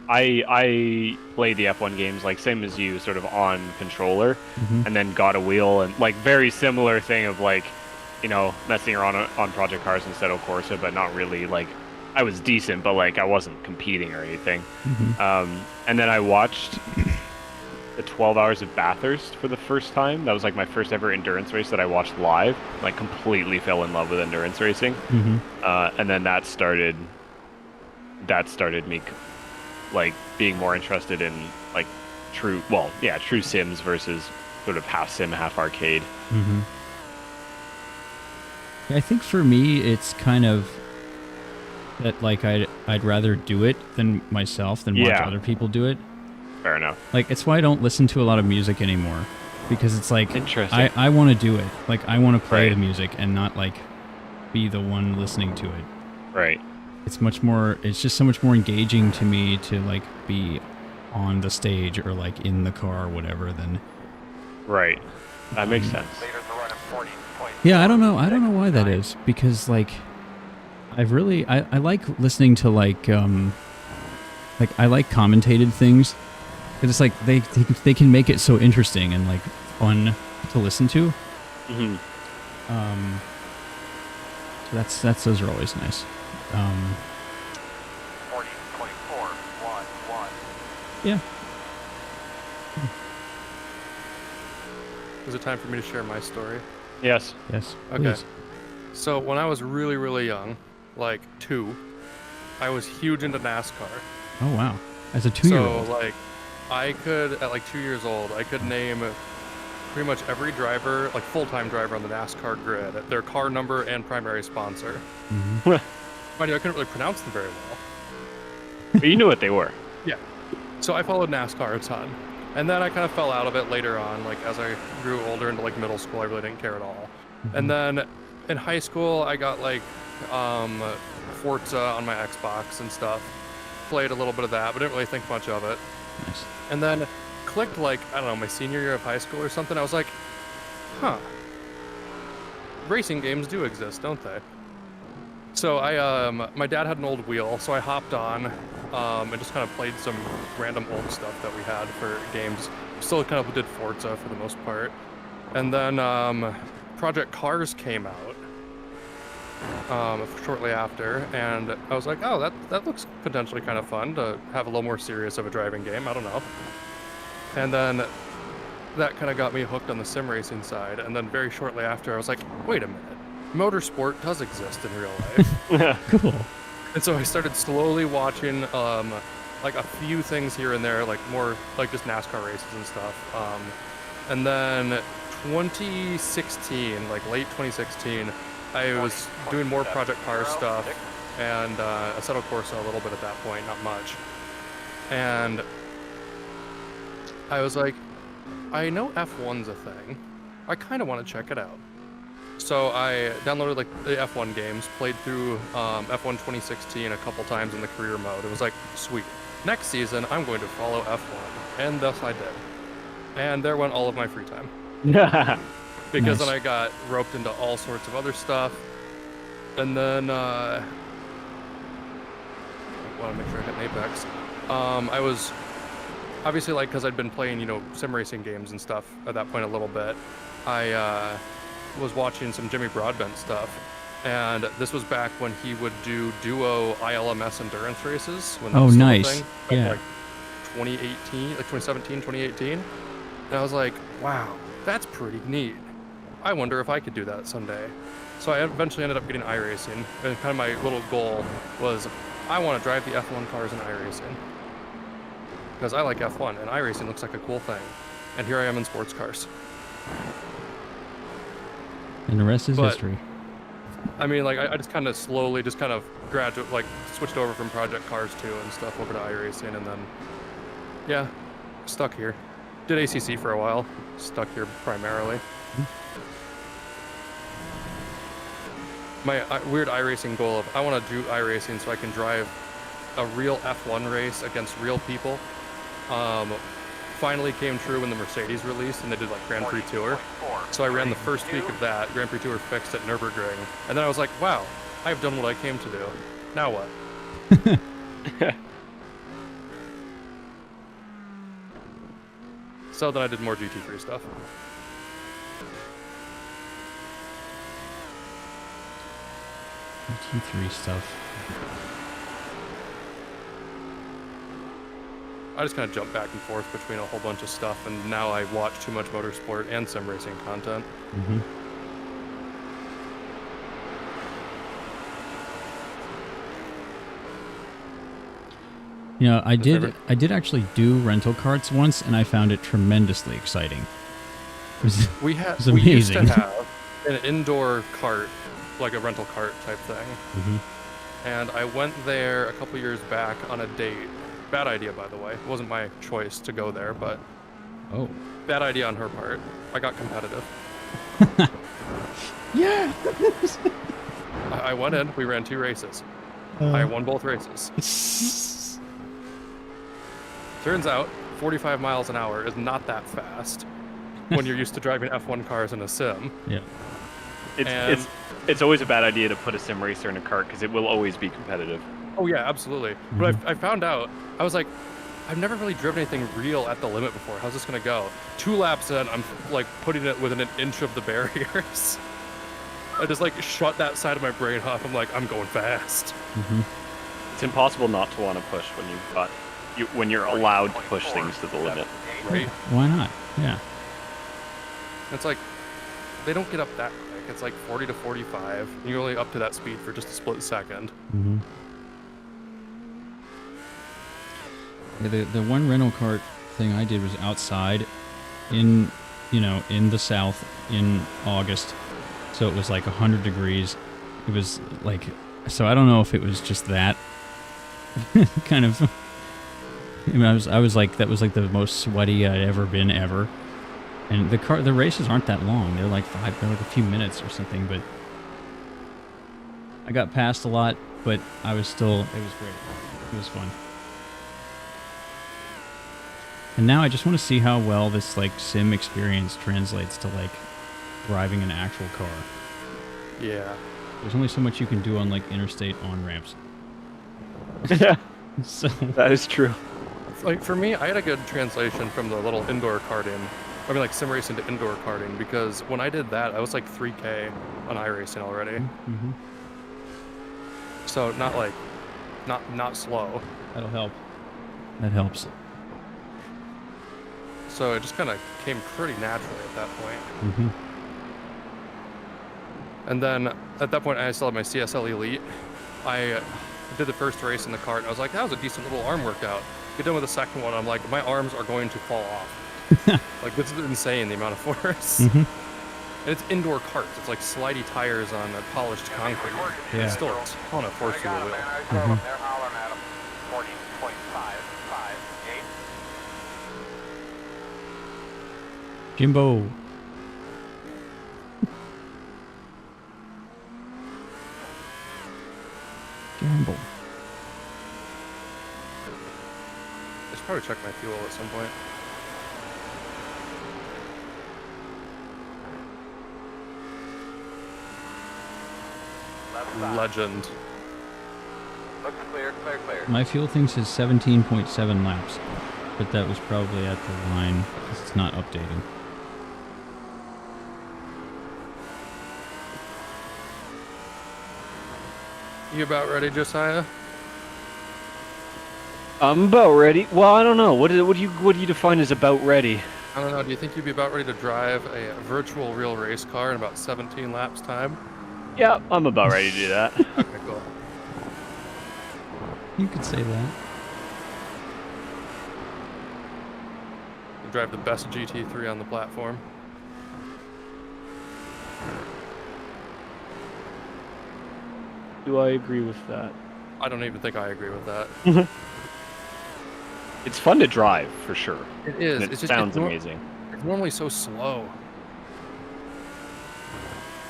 Speaker 4: I played the F1 games, like, same as you, sort of on controller, and then got a wheel, and, like, very similar thing of, like, messing around on Project Cars instead of Corsa, but not really, like, I was decent, but, like, I wasn't competing or anything. And then I watched the 12 Hours of Bathurst for the first time. That was, like, my first ever endurance race that I watched live. Like, completely fell in love with endurance racing. And then that started me, like, being more interested in, like, true sims versus sort of half sim, half arcade.
Speaker 1: I think for me, it's kind of that, like, I'd rather do it than myself than watch other people do it.
Speaker 4: Fair enough.
Speaker 1: Like, it's why I don't listen to a lot of music anymore, because it's like,
Speaker 4: interesting.
Speaker 1: I want to do it. Like, I want to play the music and not like be the one listening to it.
Speaker 4: Right.
Speaker 1: It's just so much more engaging to me to like be on the stage or like in the car or whatever than.
Speaker 4: Right. That makes sense.
Speaker 1: Yeah, I don't know why that is, because like I like listening to like I like commentated things, because it's like they can make it so interesting and like fun to listen to. So those are always nice.
Speaker 2: 40.411.
Speaker 1: Yeah.
Speaker 3: Is it time for me to share my story?
Speaker 4: Yes.
Speaker 1: Yes.
Speaker 3: Okay.
Speaker 1: Please.
Speaker 3: So when I was really, really young, like 2, I was huge into NASCAR.
Speaker 1: Oh wow. As a 2-year-old.
Speaker 3: So like, I could, at like 2 years old, I could name pretty much every driver, like full-time driver on the NASCAR grid, their car number and primary sponsor. Mind you, I couldn't really pronounce them very well.
Speaker 4: But you knew what they were.
Speaker 3: Yeah. So I followed NASCAR a ton. And then I kind of fell out of it later on, like as I grew older into like middle school, I really didn't care at all. And then in high school, I got like Forza on my Xbox and stuff. Played a little bit of that, but didn't really think much of it.
Speaker 1: Nice.
Speaker 3: And then clicked like, I don't know, my senior year of high school or something. I was like, huh, racing games do exist, don't they? So my dad had an old wheel, so I hopped on and just kind of played some random old stuff that we had for games. Still kind of did Forza for the most part. And then Project Cars came out shortly after, and I was like, oh, that looks potentially kind of fun to have a little more serious of a driving game. I don't know. And then that kind of got me hooked on the sim racing side. And then very shortly after, I was like, wait a minute. Motorsport does exist in real life.
Speaker 1: Cool.
Speaker 3: And so I started slowly watching like a few things here and there, like more like just NASCAR races and stuff. And then 2016, like late 2016, I was doing more Project Cars stuff and Assetto Corsa a little bit at that point, not much. And I was like, I know F1's a thing. I kind of want to check it out. So I downloaded like the F1 games, played through F1 2016 a couple times in the career mode. It was like, sweet. Next season, I'm going to follow F1. And thus I did. And there went all of my free time. Because then I got roped into all sorts of other stuff. And then, I want to make sure I hit an Apex. I was, obviously like, because I'd been playing, you know, sim racing games and stuff at that point a little bit, I was watching some Jimmy Broadbent stuff. And this was back when he would do duo ILMS endurance races. When that was still a thing,
Speaker 1: Yeah.
Speaker 3: like 2018, like 2017, 2018. And I was like, wow, that's pretty neat. I wonder if I could do that someday. So I eventually ended up getting iRacing. And kind of my little goal was, I want to drive the F1 cars in iRacing. Because I like F1, and iRacing looks like a cool thing. And here I am in sports cars.
Speaker 1: And the rest is history.
Speaker 3: I mean, like, I just kind of slowly, just kind of graduate, like, switched over from Project Cars 2 and stuff over to iRacing, and then, yeah, stuck here. Did ACC for a while, stuck here primarily. My weird iRacing goal of, I want to do iRacing so I can drive a real F1 race against real people, finally came true when the Mercedes released and they did, like, Grand Prix Tour. So I ran the first week of that, Grand Prix Tour fixed at Nürburgring, and then I was like, wow, I've done what I came to do. Now what? So then I did more GT3 stuff.
Speaker 1: GT3 stuff.
Speaker 3: I just kind of jump back and forth between a whole bunch of stuff, and now I watch too much motorsport and sim racing content.
Speaker 1: Mm-hmm. You know, I did actually do rental carts once, and I found it tremendously exciting. It was amazing.
Speaker 3: We used to have an indoor cart, like a rental cart type thing.
Speaker 1: Mm-hmm.
Speaker 3: And I went there a couple years back on a date. Bad idea, by the way. It wasn't my choice to go there, but bad idea on her part. I got competitive.
Speaker 1: Yeah.
Speaker 3: I went in. We ran 2 races. I won both races. Turns out, 45 miles an hour is not that fast when you're used to driving F1 cars in a sim.
Speaker 1: Yeah.
Speaker 4: It's always a bad idea to put a sim racer in a kart because it will always be competitive.
Speaker 3: Oh yeah, absolutely.
Speaker 1: Mm-hmm.
Speaker 3: But I found out, I was like, I've never really driven anything real at the limit before. How's this gonna go? 2 laps in, I'm like putting it within an inch of the barriers. I just like shut that side of my brain off. I'm like, I'm going fast.
Speaker 1: Mm-hmm.
Speaker 4: It's impossible not to want to push when you're allowed to push things to the limit.
Speaker 3: Right?
Speaker 1: Why not? Yeah.
Speaker 3: It's like, they don't get up that quick. It's like 40 to 45. And you're only up to that speed for just a split second.
Speaker 1: Mm-hmm. Yeah, the one rental cart thing I did was outside in the south in August. So it was like 100 degrees. It was like, so I don't know if it was just that kind of I mean, I was like, that was like the most sweaty I'd ever been ever. And the races aren't that long. They're like a few minutes or something, but I got passed a lot, but it was great. It was fun. And now I just want to see how well this like sim experience translates to like driving an actual car.
Speaker 3: Yeah.
Speaker 1: There's only so much you can do on like interstate on-ramps.
Speaker 4: Yeah,
Speaker 1: So
Speaker 4: that is true.
Speaker 3: Like for me, I had a good translation from the little indoor karting. I mean, like sim racing to indoor karting, because when I did that, I was like 3K on iRacing already.
Speaker 1: mm-hmm.
Speaker 3: So not slow.
Speaker 1: That'll help. That helps.
Speaker 3: So it just kind of came pretty naturally at that point.
Speaker 1: Mm-hmm.
Speaker 3: And then at that point, I still had my CSL Elite. I did the first race in the kart, and I was like, that was a decent little arm workout. Get done with the second one, I'm like, my arms are going to fall off. Like, this is insane, the amount of force.
Speaker 1: Mm-hmm.
Speaker 3: And it's indoor karts. It's like slidey tires on a polished concrete.
Speaker 1: Yeah.
Speaker 3: It's still a ton of force through the wheel.
Speaker 1: Mm-hmm.
Speaker 2: They're hollering at them. 40.558.
Speaker 1: Jimbo. Gamble.
Speaker 3: I should probably check my fuel at some point.
Speaker 2: Left side.
Speaker 3: Legend.
Speaker 2: Looks clear, clear, clear.
Speaker 1: My fuel thing says 17.7 laps, but that was probably at the line because it's not updating.
Speaker 3: You about ready, Josiah?
Speaker 4: I'm about ready. Well, I don't know. What do you define as about ready?
Speaker 3: I don't know. Do you think you'd be about ready to drive a virtual real race car in about 17 laps time?
Speaker 4: Yeah, I'm about ready to do that.
Speaker 3: Okay, cool.
Speaker 1: You could say that.
Speaker 3: You drive the best GT3 on the platform.
Speaker 4: Do I agree with that?
Speaker 3: I don't even think I agree with that.
Speaker 4: It's fun to drive, for sure.
Speaker 3: It is.
Speaker 4: And it
Speaker 3: It's just,
Speaker 4: sounds amazing.
Speaker 3: It's normally so slow.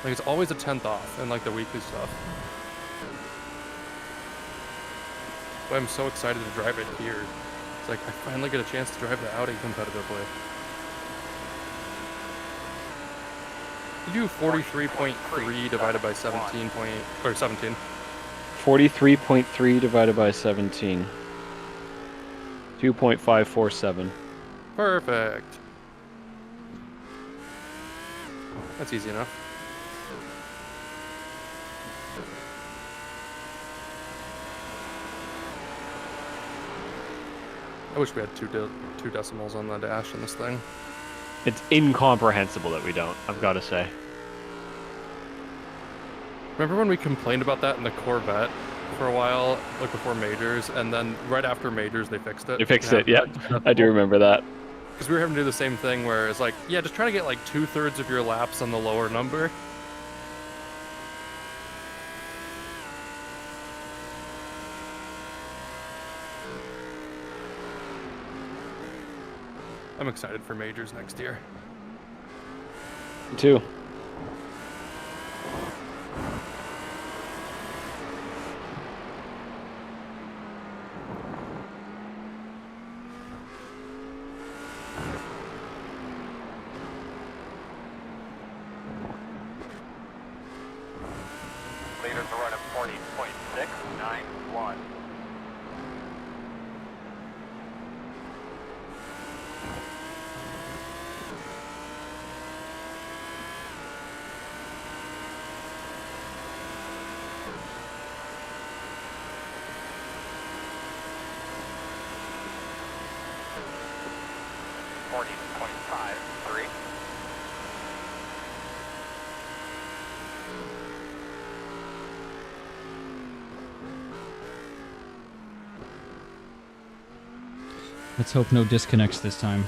Speaker 3: Like, it's always a 10th off in, like, the weekly stuff. But I'm so excited to drive it here. It's like, I finally get a chance to drive the Audi competitively. You do 43.3 divided by 17 point, or 17.
Speaker 4: 43.3 divided by 17. 2.547.
Speaker 3: Perfect. That's easy enough. I wish we had two decimals on the dash in this thing.
Speaker 4: It's incomprehensible that we don't, I've got to say.
Speaker 3: Remember when we complained about that in the Corvette for a while, like before majors, and then right after majors they fixed it?
Speaker 4: They fixed it, yeah. I do remember that.
Speaker 3: Because we were having to do the same thing where it's like, yeah, just try to get like 2/3 of your laps on the lower number. I'm excited for majors next year.
Speaker 4: Me too.
Speaker 2: Leaders are running 40.691.
Speaker 1: Let's hope no disconnects this time.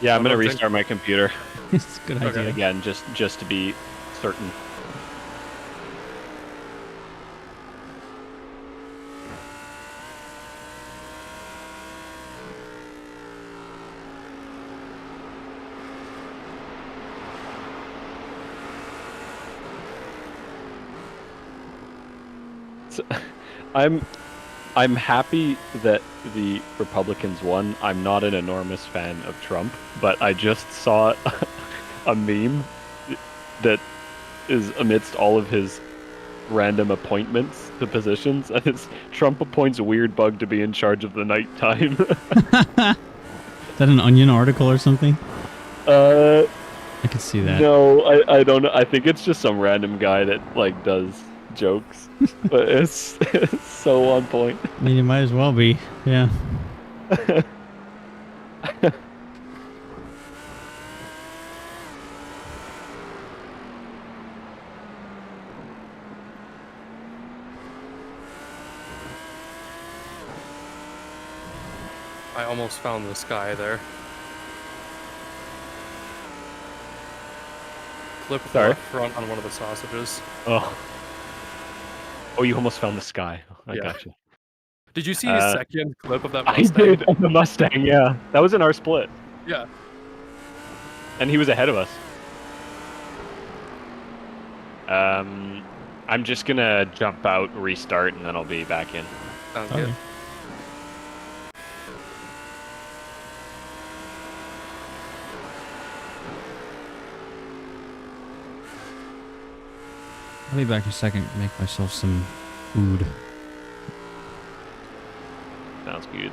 Speaker 4: Yeah, I'm
Speaker 3: I
Speaker 4: going to
Speaker 3: don't think-
Speaker 4: restart my computer
Speaker 1: It's a good idea.
Speaker 4: again, just to be certain. So, I'm happy that the Republicans won. I'm not an enormous fan of Trump, but I just saw a meme that is amidst all of his random appointments to positions, and it's Trump appoints a weird bug to be in charge of the nighttime.
Speaker 1: Is that an Onion article or something? I could see that.
Speaker 4: No, I don't know. I think it's just some random guy that like does jokes, but it's so on point.
Speaker 1: I mean, it might as well be. Yeah.
Speaker 3: I almost found the sky there. Clip the left front on one of the sausages.
Speaker 4: Oh, you almost found the sky. I
Speaker 3: Yeah.
Speaker 4: got you.
Speaker 3: Did you see his second clip of that
Speaker 4: I
Speaker 3: Mustang?
Speaker 4: did. The Mustang, yeah. That was in our split.
Speaker 3: Yeah.
Speaker 4: And he was ahead of us. I'm just gonna jump out, restart, and then I'll be back in.
Speaker 3: Sounds
Speaker 1: Okay.
Speaker 3: good.
Speaker 1: I'll be back in a second. Make myself some food.
Speaker 4: Sounds good.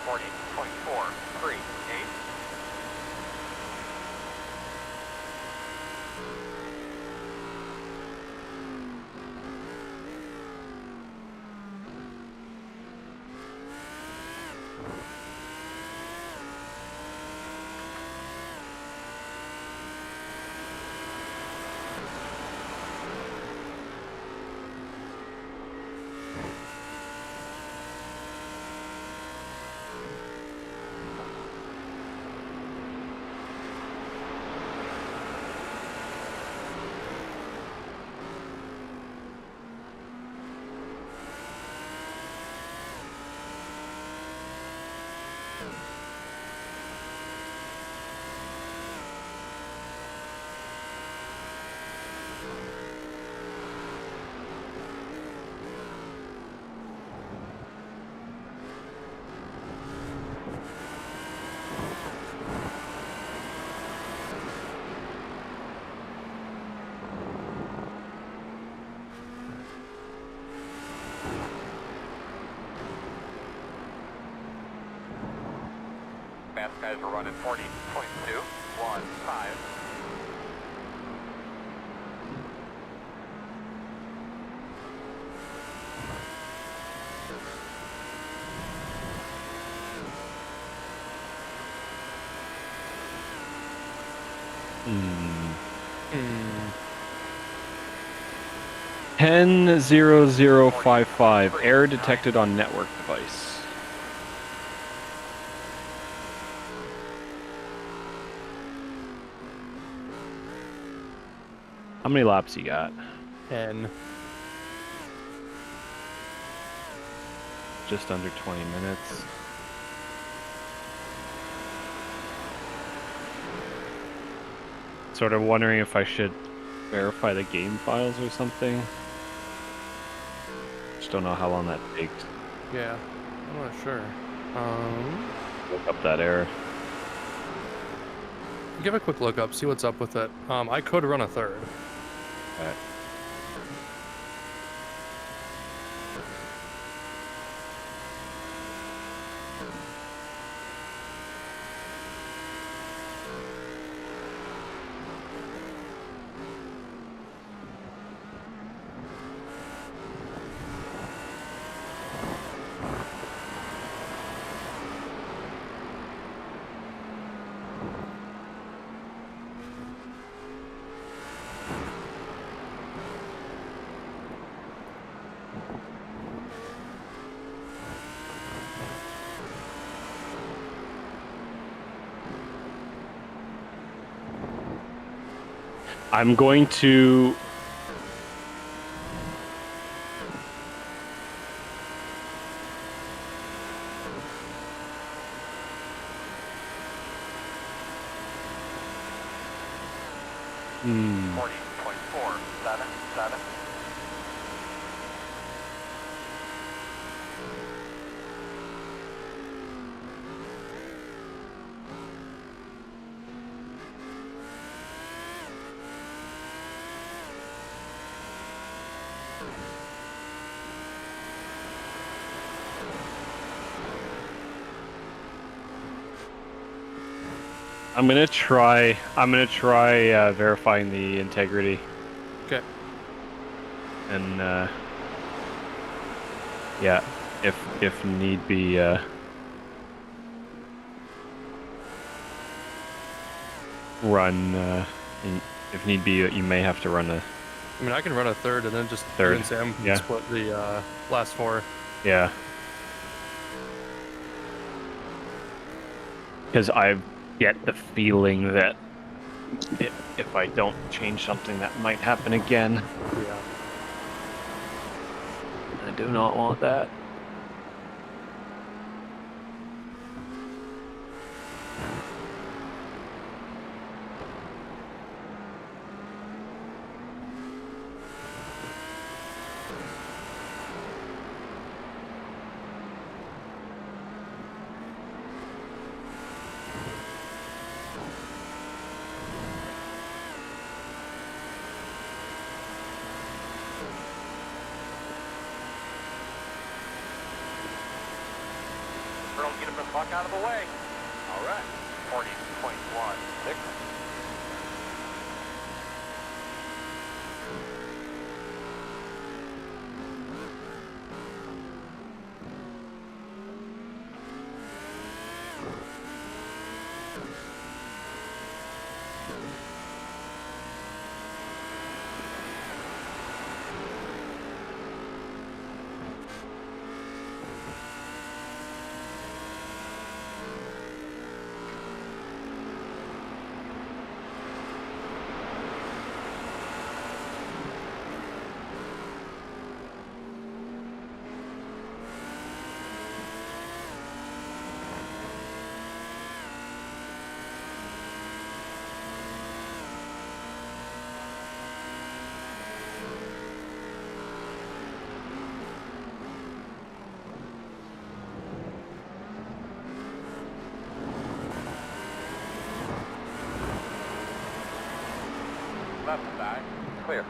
Speaker 2: 40.438. Fast guys are running 40.215.
Speaker 4: Hmm. 100055. Error detected on network device. How many laps you got?
Speaker 3: 10.
Speaker 4: Just under 20 minutes. Sort of wondering if I should verify the game files or something. Just don't know how long that takes.
Speaker 3: Yeah, I'm not sure.
Speaker 4: Look up that error.
Speaker 3: Give a quick look up, see what's up with it. I could run a third.
Speaker 4: Alright. I'm going to
Speaker 2: 40.477.
Speaker 4: I'm gonna try verifying the integrity.
Speaker 3: Okay.
Speaker 4: And yeah, if need be, run. If need be, you may have to run a
Speaker 3: I mean, I can run a third and then just
Speaker 4: third.
Speaker 3: you and Sam can
Speaker 4: Yeah.
Speaker 3: split the last 4.
Speaker 4: Yeah. Because I get the feeling that if I don't change something, that might happen again.
Speaker 3: Yeah.
Speaker 4: I do not want that.
Speaker 2: Everyone get up and fuck out of the way. All right. 40.16. Left side, clear.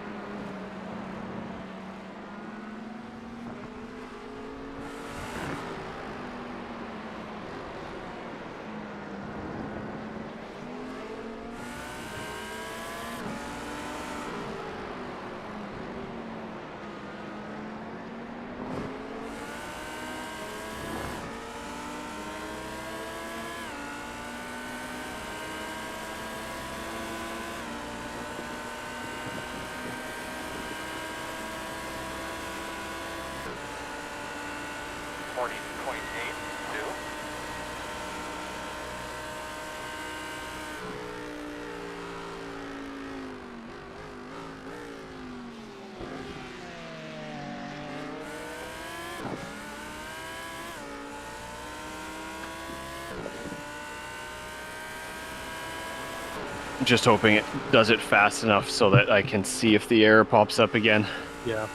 Speaker 4: Just hoping it does it fast enough so that I can see if the error pops up again.
Speaker 3: Yeah.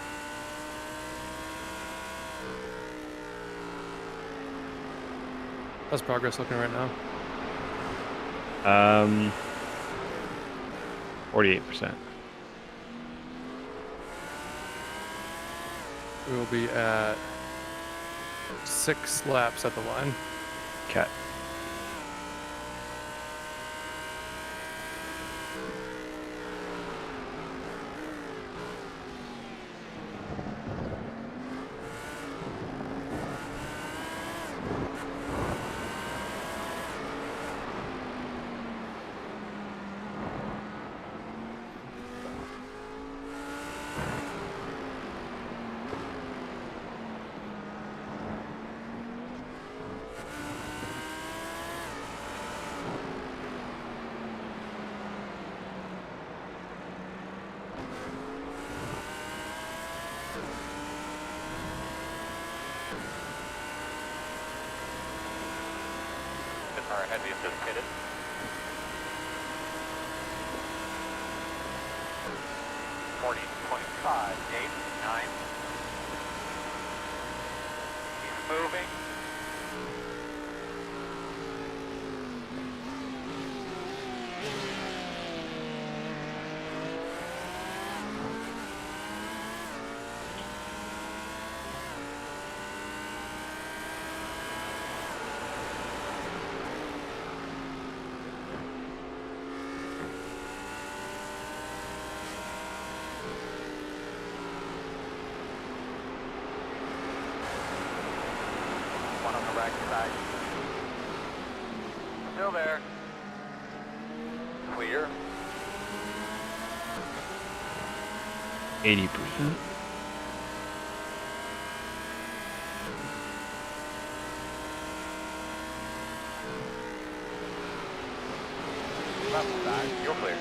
Speaker 3: How's progress looking right now?
Speaker 4: 48%.
Speaker 3: We will be at 6 laps at the line.
Speaker 4: Okay.
Speaker 2: Our heavy assist pitted. 40.589. He's moving. One on the right side. Still there. Clear.
Speaker 4: 80%.
Speaker 2: Left side. You're clear.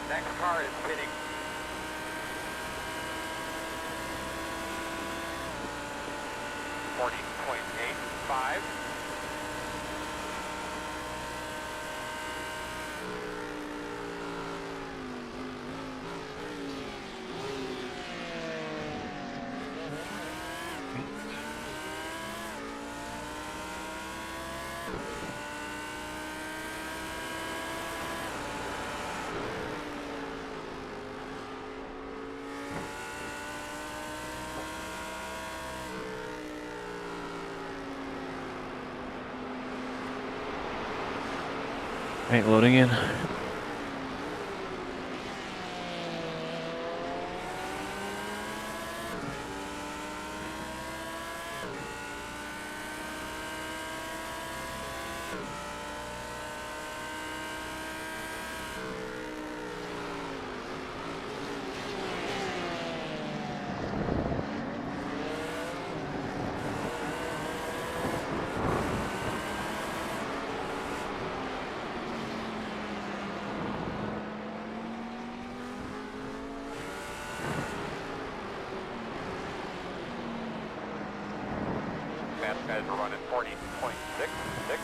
Speaker 2: Next car is pitting. .85.
Speaker 5: Ain't loading in.
Speaker 2: Fast guys are running 40.66.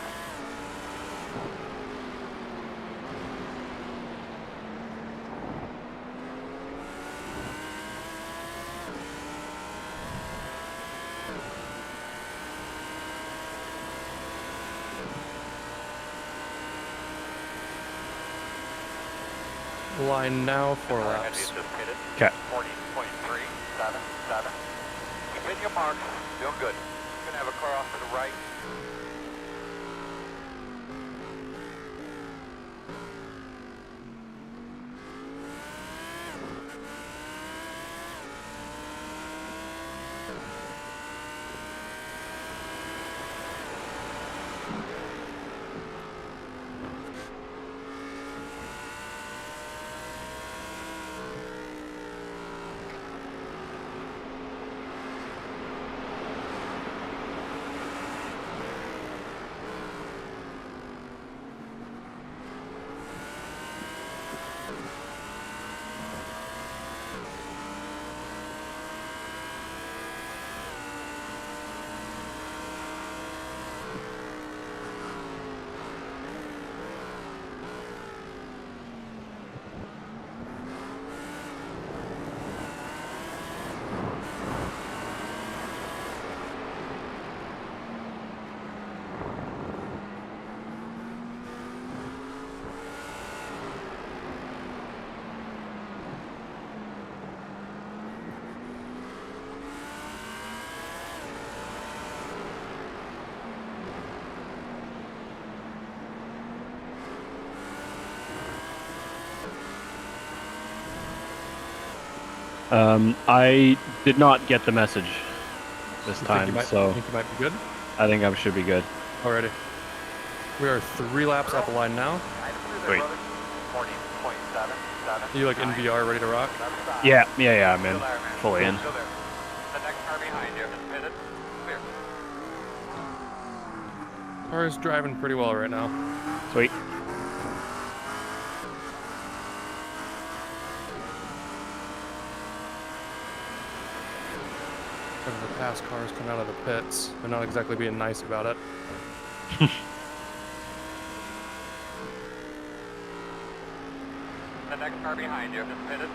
Speaker 3: Line now, 4 laps.
Speaker 5: Okay.
Speaker 2: 40.377. Keep hitting your marks. Doing good. Gonna have a car off to the right.
Speaker 5: I did not get the message this
Speaker 3: You
Speaker 5: time,
Speaker 3: think you might,
Speaker 5: so
Speaker 3: think you might be good
Speaker 5: I think I should be good.
Speaker 3: already. We are 3 laps off the line now.
Speaker 5: Wait.
Speaker 2: 40.77.
Speaker 3: You like in VR, ready to rock?
Speaker 5: Yeah, I'm in. Fully in.
Speaker 2: Still there. The next car behind you is pitted. Clear.
Speaker 3: Car is driving pretty well right now.
Speaker 5: Sweet.
Speaker 3: When the past cars come out of the pits, they're not exactly being nice about it.
Speaker 2: The next car behind you is pitted.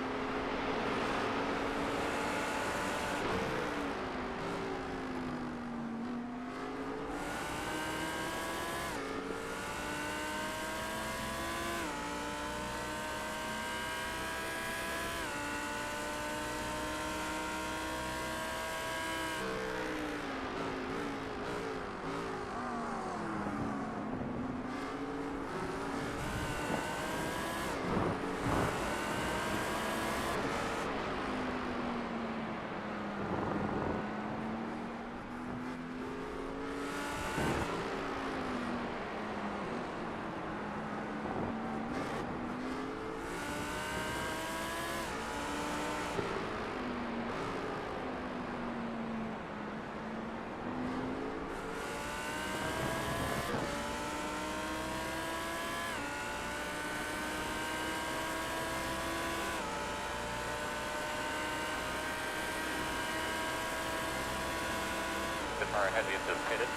Speaker 2: The car ahead of you is pitted.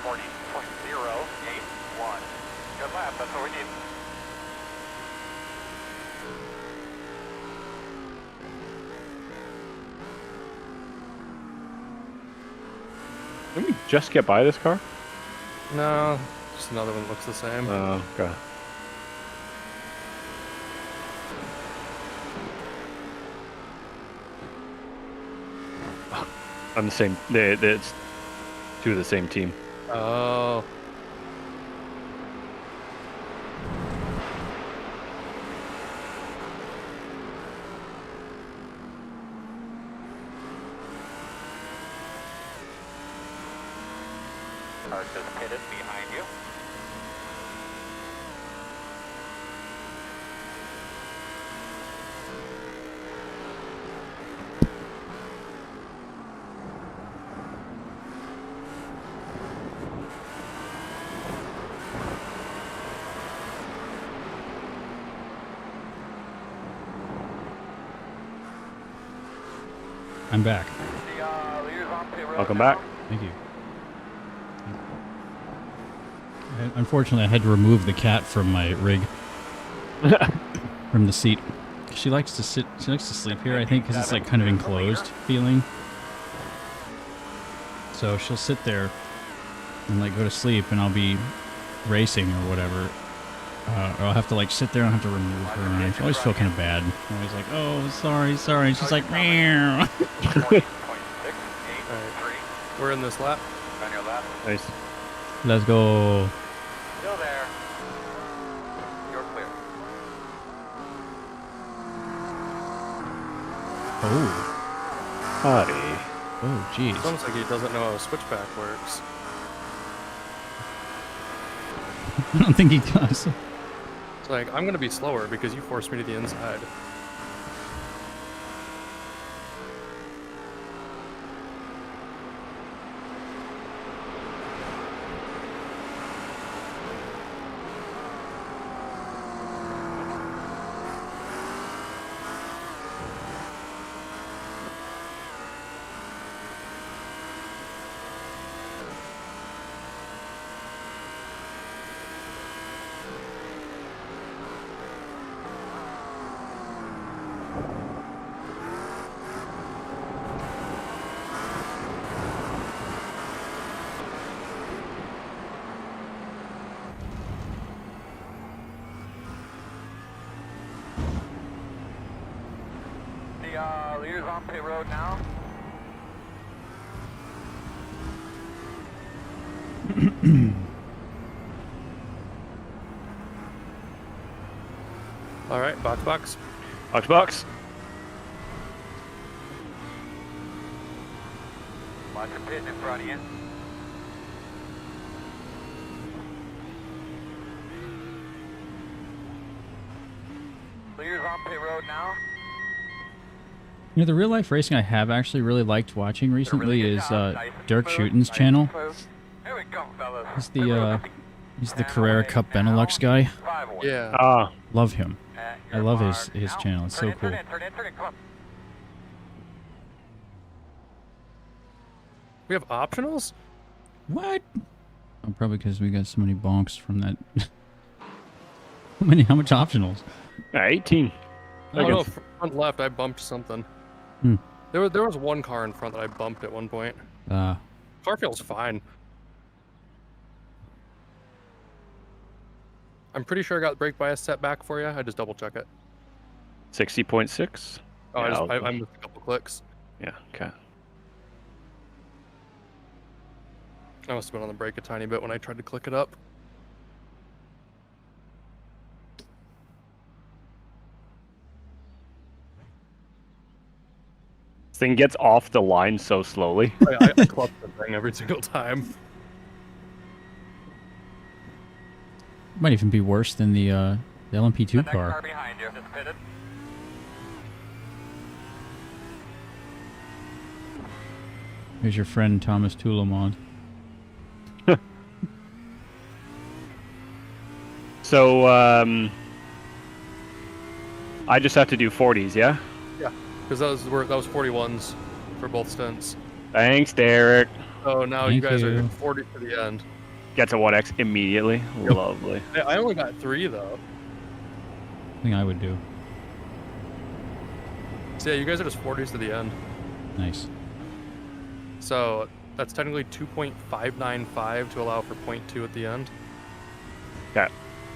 Speaker 2: 40.081. Good lap, that's what we need.
Speaker 5: Didn't we just get by this car?
Speaker 3: No, just another one that looks the same.
Speaker 5: Oh, God. On the same. It's two of the same team.
Speaker 3: Oh.
Speaker 2: Car is pitted behind you.
Speaker 1: I'm back.
Speaker 2: The leaders on pit road
Speaker 5: Welcome
Speaker 2: now.
Speaker 5: back.
Speaker 1: Thank you. Unfortunately, I had to remove the cat from my rig, from the seat. She likes to sit. She likes to sleep here, I think, because it's like kind of enclosed feeling. So she'll sit there and like go to sleep, and I'll be racing or whatever. Or I'll have to like sit there and have to remove her. And I always feel kind of bad. I'm always like, oh, sorry. And she's like, meow.
Speaker 2: 40.683.
Speaker 3: We're in this lap.
Speaker 2: On your left.
Speaker 5: Nice.
Speaker 1: Let's go.
Speaker 2: Still there. You're clear.
Speaker 1: Oh.
Speaker 5: Hi.
Speaker 1: Oh, jeez.
Speaker 3: It's almost like he doesn't know how a switchback works.
Speaker 1: I don't think he does.
Speaker 3: It's like, I'm going to be slower because you forced me to the inside.
Speaker 2: The leaders on pit road now.
Speaker 3: All right, box.
Speaker 5: Box.
Speaker 2: Watch your pit in front of you. Leaders on pit road now.
Speaker 1: You know, the real life racing I have actually really liked watching recently
Speaker 2: Really good
Speaker 1: is
Speaker 2: job. Nice and
Speaker 1: Dirk
Speaker 2: smooth,
Speaker 1: Schuten's
Speaker 2: nice
Speaker 1: channel.
Speaker 2: and smooth. Here we go, fellas.
Speaker 1: He's the Carrera Cup Benelux guy.
Speaker 2: 5-1.
Speaker 3: Yeah.
Speaker 5: Ah,
Speaker 1: Love him.
Speaker 2: At
Speaker 1: I
Speaker 2: your
Speaker 1: love
Speaker 2: mark.
Speaker 1: his
Speaker 2: Now,
Speaker 1: channel. It's
Speaker 2: turn
Speaker 1: so
Speaker 2: in,
Speaker 1: cool.
Speaker 2: Turn in, turn in, turn in. Come on.
Speaker 3: We have optionals?
Speaker 1: What? Oh, probably because we got so many bonks from that. How much optionals?
Speaker 5: 18.
Speaker 3: Oh no, front left, I bumped something.
Speaker 1: Hmm.
Speaker 3: There was one car in front that I bumped at one point. Car feels fine. I'm pretty sure I got brake bias set back for you. I just double check it.
Speaker 5: 60.6.
Speaker 3: Oh,
Speaker 5: Yeah,
Speaker 3: I missed a couple clicks.
Speaker 5: yeah, okay.
Speaker 3: I must have been on the brake a tiny bit when I tried to click it up.
Speaker 5: This thing gets off the line so slowly.
Speaker 3: I clutch the thing every single time.
Speaker 1: Might even be worse than the LMP2
Speaker 2: The next car
Speaker 1: car.
Speaker 2: behind you is pitted.
Speaker 1: Here's your friend Thomas Toulemont.
Speaker 5: So, I just have to do 40s, yeah?
Speaker 3: Yeah, because that was 41s for both stints.
Speaker 5: Thanks, Derek.
Speaker 3: Oh, now
Speaker 1: Thank
Speaker 3: you guys
Speaker 1: you.
Speaker 3: are 40 to the end.
Speaker 5: Gets a 1x immediately. Lovely.
Speaker 3: I only got 3 though.
Speaker 1: Thing I would do.
Speaker 3: So yeah, you guys are just 40s to the end.
Speaker 1: Nice.
Speaker 3: So that's technically 2.595 to allow for 0.2 at the end.
Speaker 5: Okay.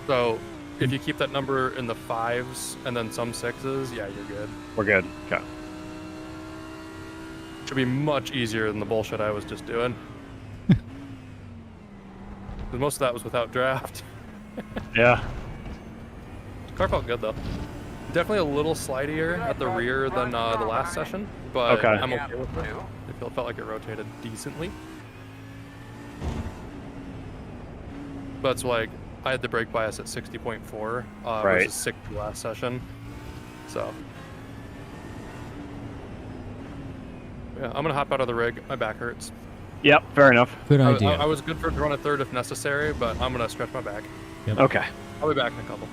Speaker 3: So if you keep that number in the 5s and then some 6s, yeah, you're good.
Speaker 5: We're good. Okay.
Speaker 3: Should be much easier than the bullshit I was just doing. 'Cause most of that was without draft.
Speaker 5: Yeah.
Speaker 3: Car felt good though. Definitely a little slidier at the rear than the last session, but
Speaker 5: Okay.
Speaker 3: I'm okay with it. It felt like it rotated decently. But it's like I had the brake bias at 60.4
Speaker 5: Right.
Speaker 3: versus 60 last session. So yeah, I'm gonna hop out of the rig. My back hurts.
Speaker 5: Yep, fair enough.
Speaker 1: Good
Speaker 3: I
Speaker 1: idea.
Speaker 3: was good for run a third if necessary, but I'm gonna stretch my back.
Speaker 5: Okay.
Speaker 3: I'll be back in a couple.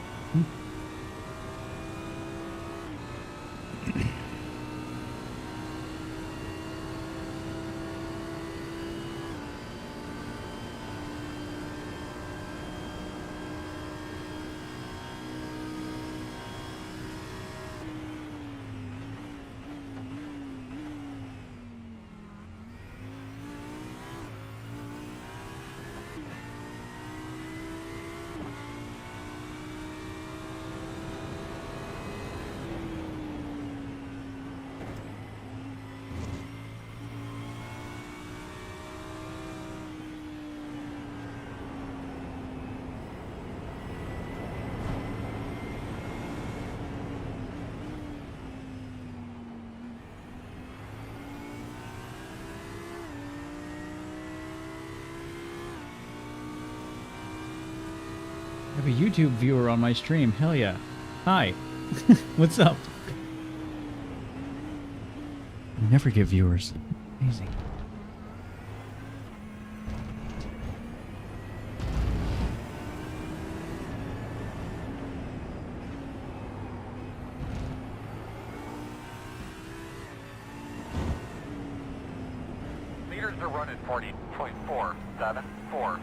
Speaker 1: I have a YouTube viewer on my stream. Hell yeah. Hi. What's up? I never get viewers. Amazing.
Speaker 2: Leaders are running 40.474.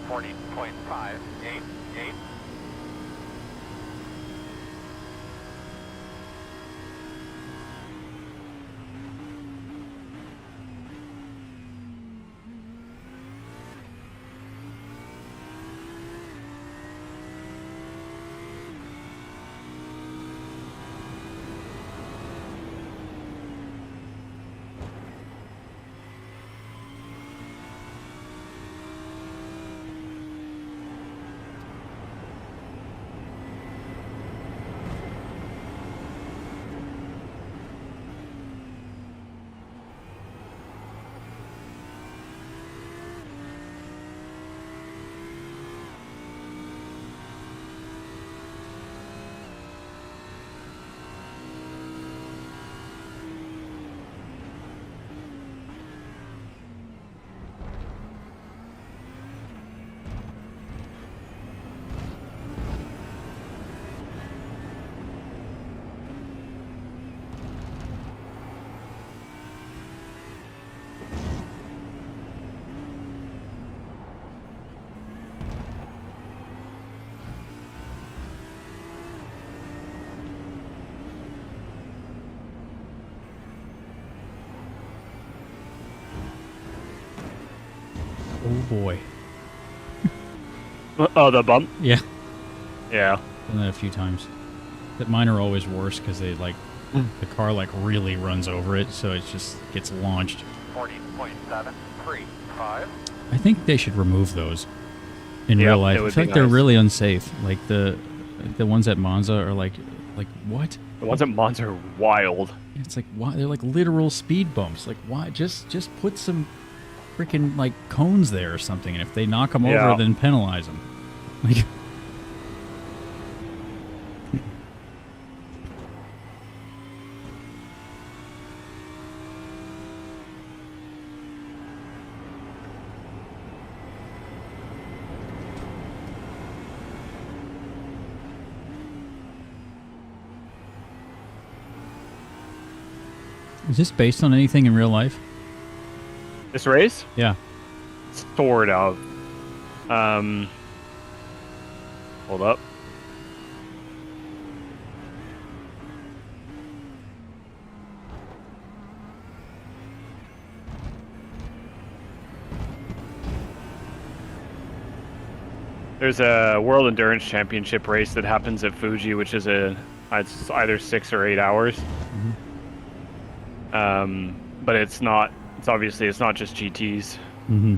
Speaker 2: .588.
Speaker 1: Oh boy.
Speaker 4: Oh, the bump?
Speaker 1: Yeah.
Speaker 4: Yeah.
Speaker 1: Done that a few times. But mine are always worse because they like the car like really runs over it, so it just gets launched.
Speaker 2: 40.735.
Speaker 1: I think they should remove those in
Speaker 4: Yep,
Speaker 1: real life.
Speaker 4: it
Speaker 1: I
Speaker 4: would
Speaker 1: feel
Speaker 4: be
Speaker 1: like they're
Speaker 4: nice.
Speaker 1: really unsafe. Like the ones at Monza are like what?
Speaker 4: The ones at Mons are wild.
Speaker 1: It's like why they're like literal speed bumps. Like why? Just put some freaking like cones there or something, and if they knock them
Speaker 4: Yeah.
Speaker 1: over, then penalize them. Like. Is this based on anything in real life?
Speaker 4: This race?
Speaker 1: Yeah.
Speaker 4: Sort of. Hold up. There's a World Endurance Championship race that happens at Fuji, which is it's either 6 or 8 hours. But it's not. It's obviously it's not just GTs.
Speaker 1: Mm-hmm.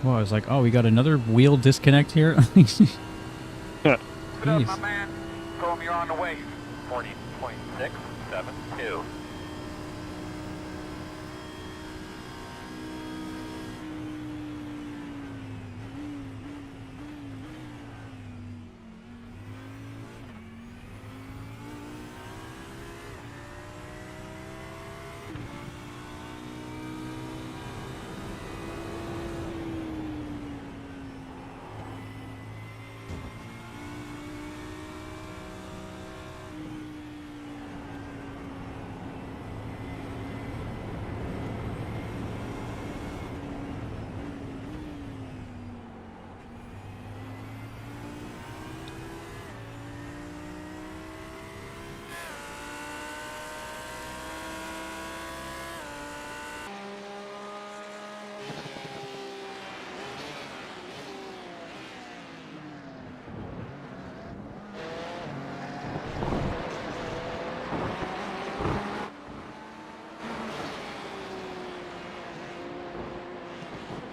Speaker 1: Well, I was like, oh, we got another wheel disconnect here.
Speaker 2: Good up,
Speaker 1: Jeez.
Speaker 2: my man. Throw him, you're on the way. 40.672.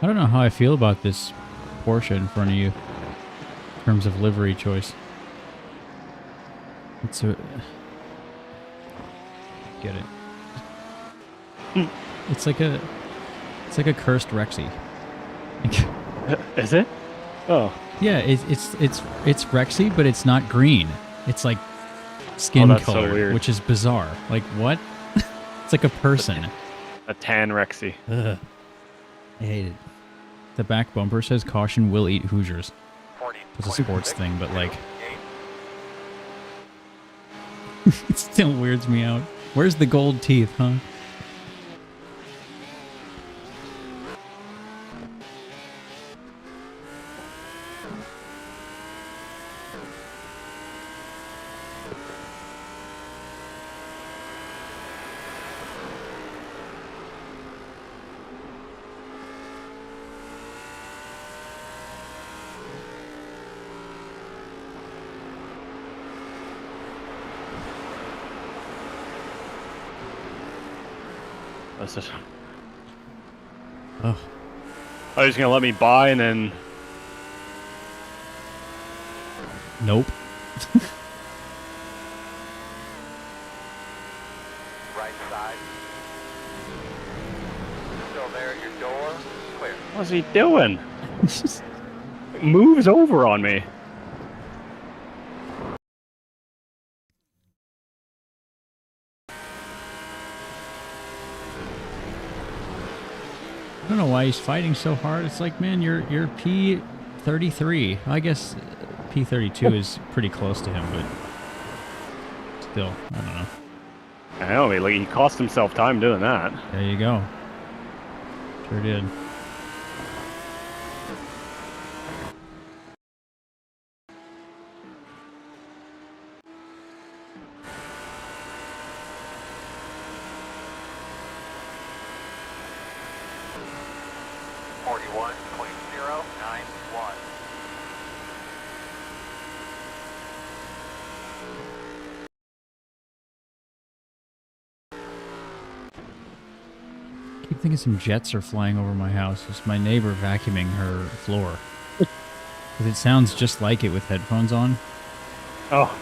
Speaker 1: I don't know how I feel about this Porsche in front of you in terms of livery choice. It's a... Get it. It's like a cursed Rexy.
Speaker 4: Is it? Oh.
Speaker 1: Yeah, it's Rexy, but it's not green. It's like skin
Speaker 4: that's so
Speaker 1: color,
Speaker 4: weird.
Speaker 1: which is bizarre. Like what? It's like a person.
Speaker 4: A tan Rexy.
Speaker 1: Ugh. I hate it. The back bumper says caution will eat Hoosiers. It's a sports thing, but like it still weirds me out. Where's the gold teeth, huh?
Speaker 4: That's it.
Speaker 1: Oh,
Speaker 4: Oh, he's gonna let me buy and then.
Speaker 1: nope.
Speaker 2: Right side. Still there, your door. Clear.
Speaker 4: What's he doing? Moves over on me.
Speaker 1: I don't know why he's fighting so hard. It's like, man, you're P33. I guess P32 is pretty close to him, but still, I don't know.
Speaker 4: I know, like he cost himself time doing that.
Speaker 1: There you go. Sure did.
Speaker 2: 41.091.
Speaker 1: I keep thinking some jets are flying over my house. It's my neighbor vacuuming her floor. 'Cause it sounds just like it with headphones on.
Speaker 5: Oh,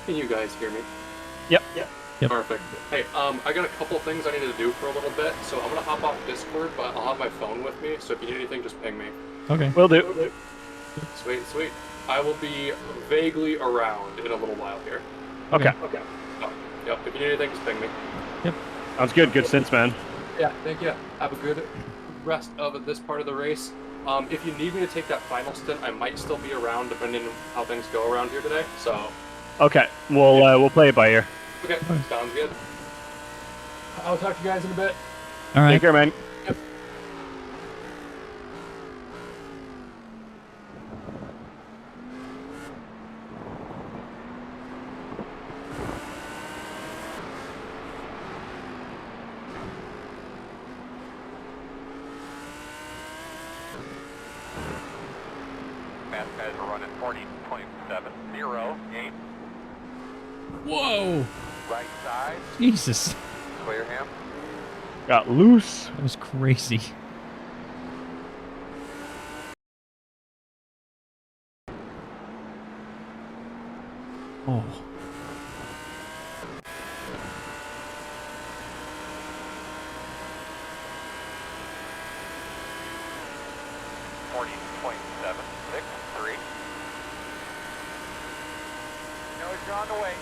Speaker 3: Can you guys hear me?
Speaker 5: yep.
Speaker 1: Yep.
Speaker 3: Perfect. Hey, I got a couple things I need to do for a little bit, so I'm gonna hop off Discord, but I'll have my phone with me, so if you need anything, just ping me.
Speaker 1: Okay.
Speaker 5: Will do.
Speaker 3: Sweet, sweet. I will be vaguely around in a little while here.
Speaker 5: Okay.
Speaker 3: Okay. Oh, yep, if you need anything, just ping me.
Speaker 5: Sounds good. Good sense, man.
Speaker 3: Yeah, thank you. Have a good rest of this part of the race. If you need me to take that final stint, I might still be around depending on how things go around here today, so...
Speaker 5: Okay. We'll play it by ear.
Speaker 3: Okay, sounds good. I'll talk to you guys in a bit.
Speaker 1: All right.
Speaker 5: Take care, man.
Speaker 3: Yep.
Speaker 2: Fast guys are running 40.708.
Speaker 1: Whoa.
Speaker 2: Right side,
Speaker 1: Jesus.
Speaker 2: clear him.
Speaker 5: Got loose.
Speaker 1: That was crazy. Oh.
Speaker 2: No, you're on the way.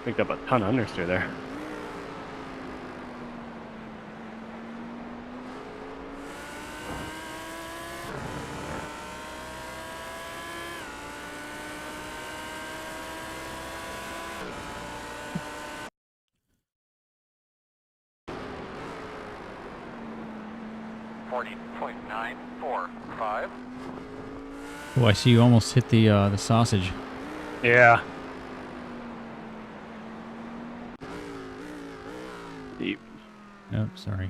Speaker 5: Picked up a ton of understeer there.
Speaker 2: 40.945.
Speaker 1: Oh, I see you almost hit the sausage.
Speaker 5: Yeah. Deep.
Speaker 1: Oh, sorry.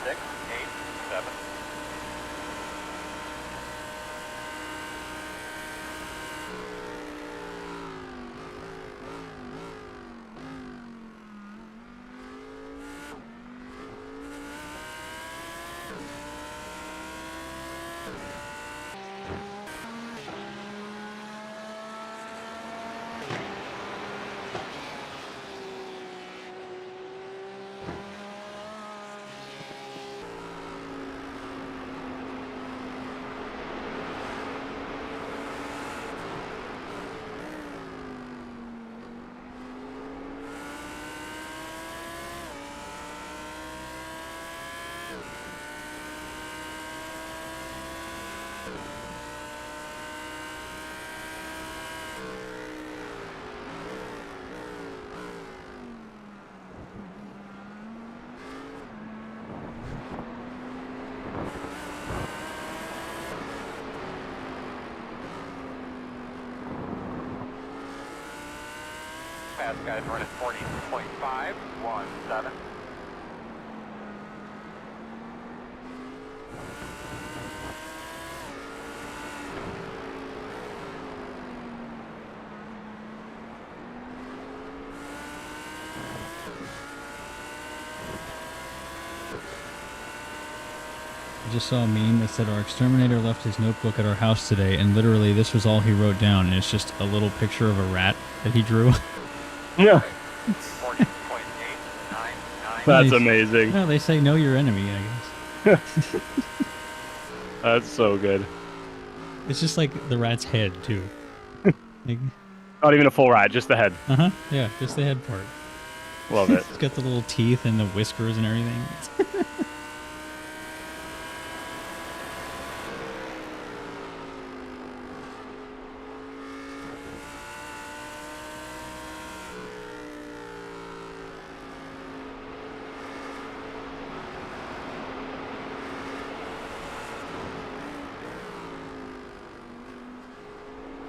Speaker 2: 6, 8, 7. Fast guys running 40.517.
Speaker 1: I just saw a meme that said our exterminator left his notebook at our house today, and literally this was all he wrote down, and it's just a little picture of a rat that he drew.
Speaker 5: Yeah.
Speaker 2: 40.899.
Speaker 5: That's amazing.
Speaker 1: Well, they say know your enemy, I guess.
Speaker 5: That's so good.
Speaker 1: It's just like the rat's head, too. Like,
Speaker 5: Not even a full rat, just the head.
Speaker 1: uh-huh, yeah, just the head part.
Speaker 5: Love it.
Speaker 1: It's got the little teeth and the whiskers and everything.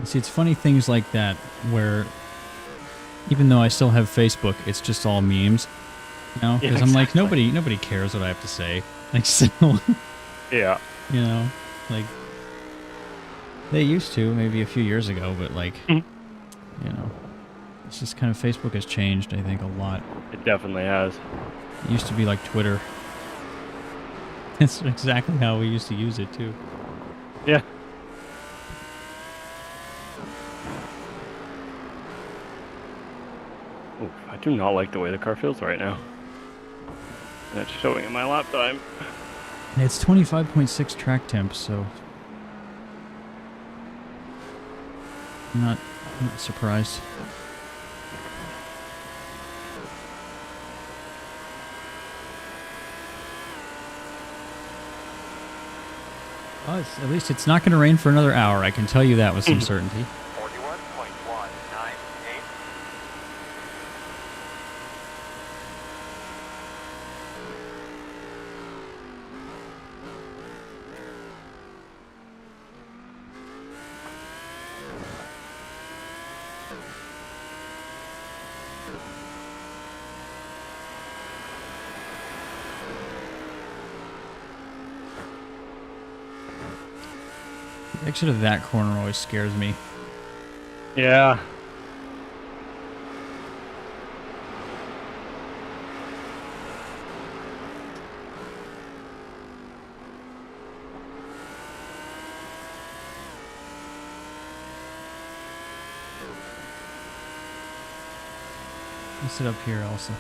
Speaker 1: See, it's funny things like that where, even though I still have Facebook, it's just all memes, you know? Because
Speaker 5: Yeah,
Speaker 1: I'm like,
Speaker 5: exactly.
Speaker 1: nobody cares what I have to say. Like, so,
Speaker 5: Yeah.
Speaker 1: you know, like, they used to maybe a few years ago, but like,
Speaker 5: Mhm.
Speaker 1: you know, it's just kind of, Facebook has changed, I think, a lot.
Speaker 5: It definitely has.
Speaker 1: It used to be like Twitter. It's exactly how we used to use it, too.
Speaker 5: Yeah. Oof, I do not like the way the car feels right now. That's showing in my lap time.
Speaker 1: It's 25.6 track temp, so I'm not surprised. Well, at least it's not going to rain for another hour. I can tell you that with some certainty.
Speaker 2: 41.198.
Speaker 1: The exit of that corner always scares me.
Speaker 5: Yeah.
Speaker 1: I'll sit up here also.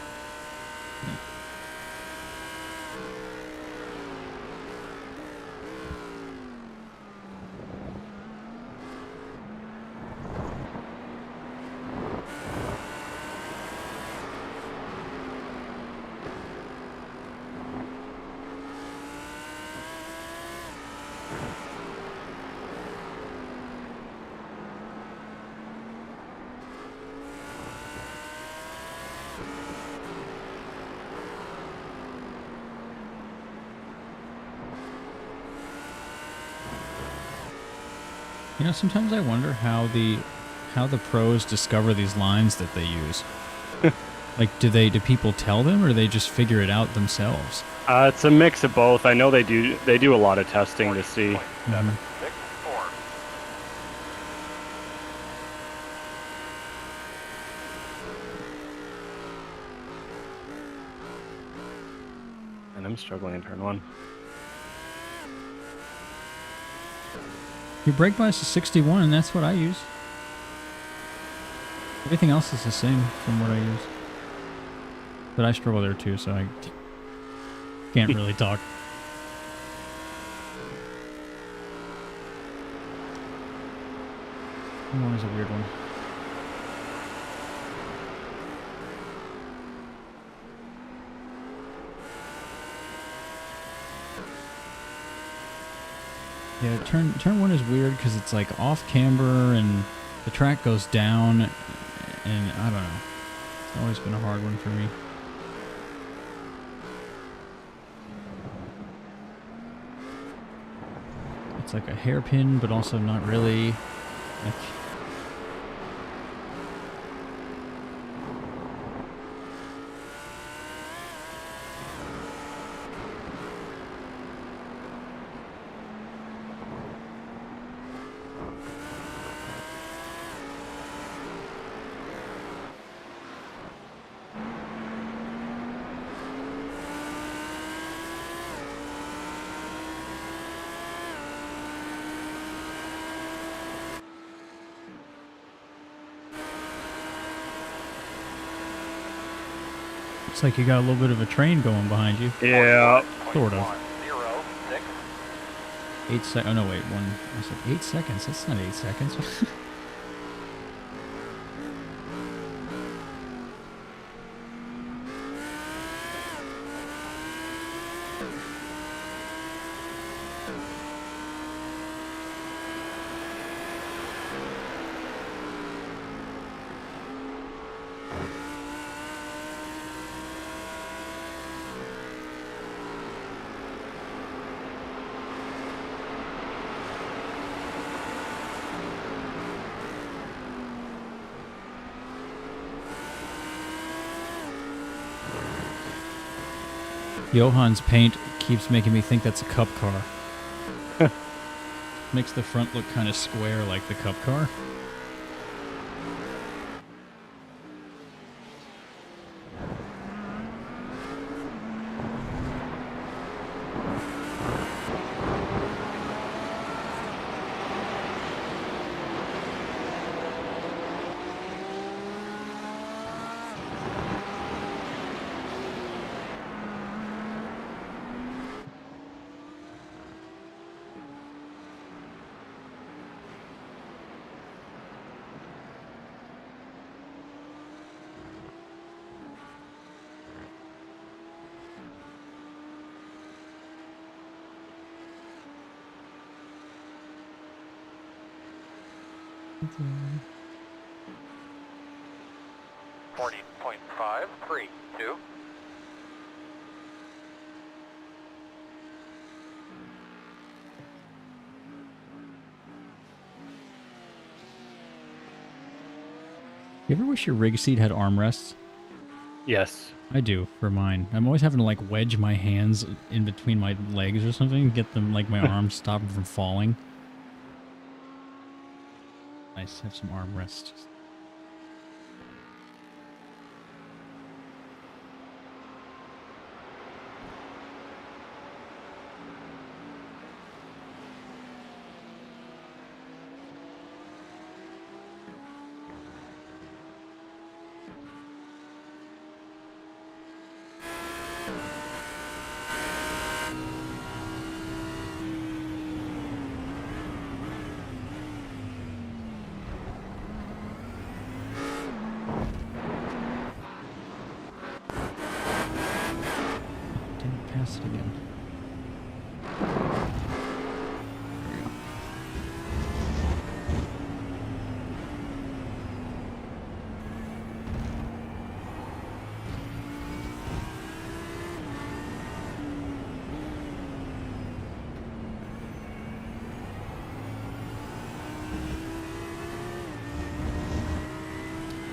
Speaker 1: You know, sometimes I wonder how the pros discover these lines that they use. Like, do people tell them, or do they just figure it out themselves?
Speaker 5: It's a mix of both. I know they do a lot of testing to see.
Speaker 2: 40.764.
Speaker 5: And I'm struggling in turn 1.
Speaker 1: Your brake bias is 61, and that's what I use. Everything else is the same from what I use. But I struggle there too, so I can't really talk. One is a weird one. Yeah, turn 1 is weird because it's like off camber and the track goes down, and I don't know. It's always been a hard one for me. It's like a hairpin, but also not really. Like, looks like you got a little bit of a train going behind you.
Speaker 5: Yeah.
Speaker 1: Sort of.
Speaker 2: 106.
Speaker 1: 8 seconds. Oh no, wait. I said 8 seconds. That's not 8 seconds. Johan's paint keeps making me think that's a cup car. Makes the front look kind of square like the cup car.
Speaker 2: Mm-hmm. 40.532.
Speaker 1: You ever wish your rig seat had armrests?
Speaker 5: Yes.
Speaker 1: I do, for mine. I'm always having to like wedge my hands in between my legs or something, get them like my arms stop them from falling. Nice, have some armrests. Didn't pass it again.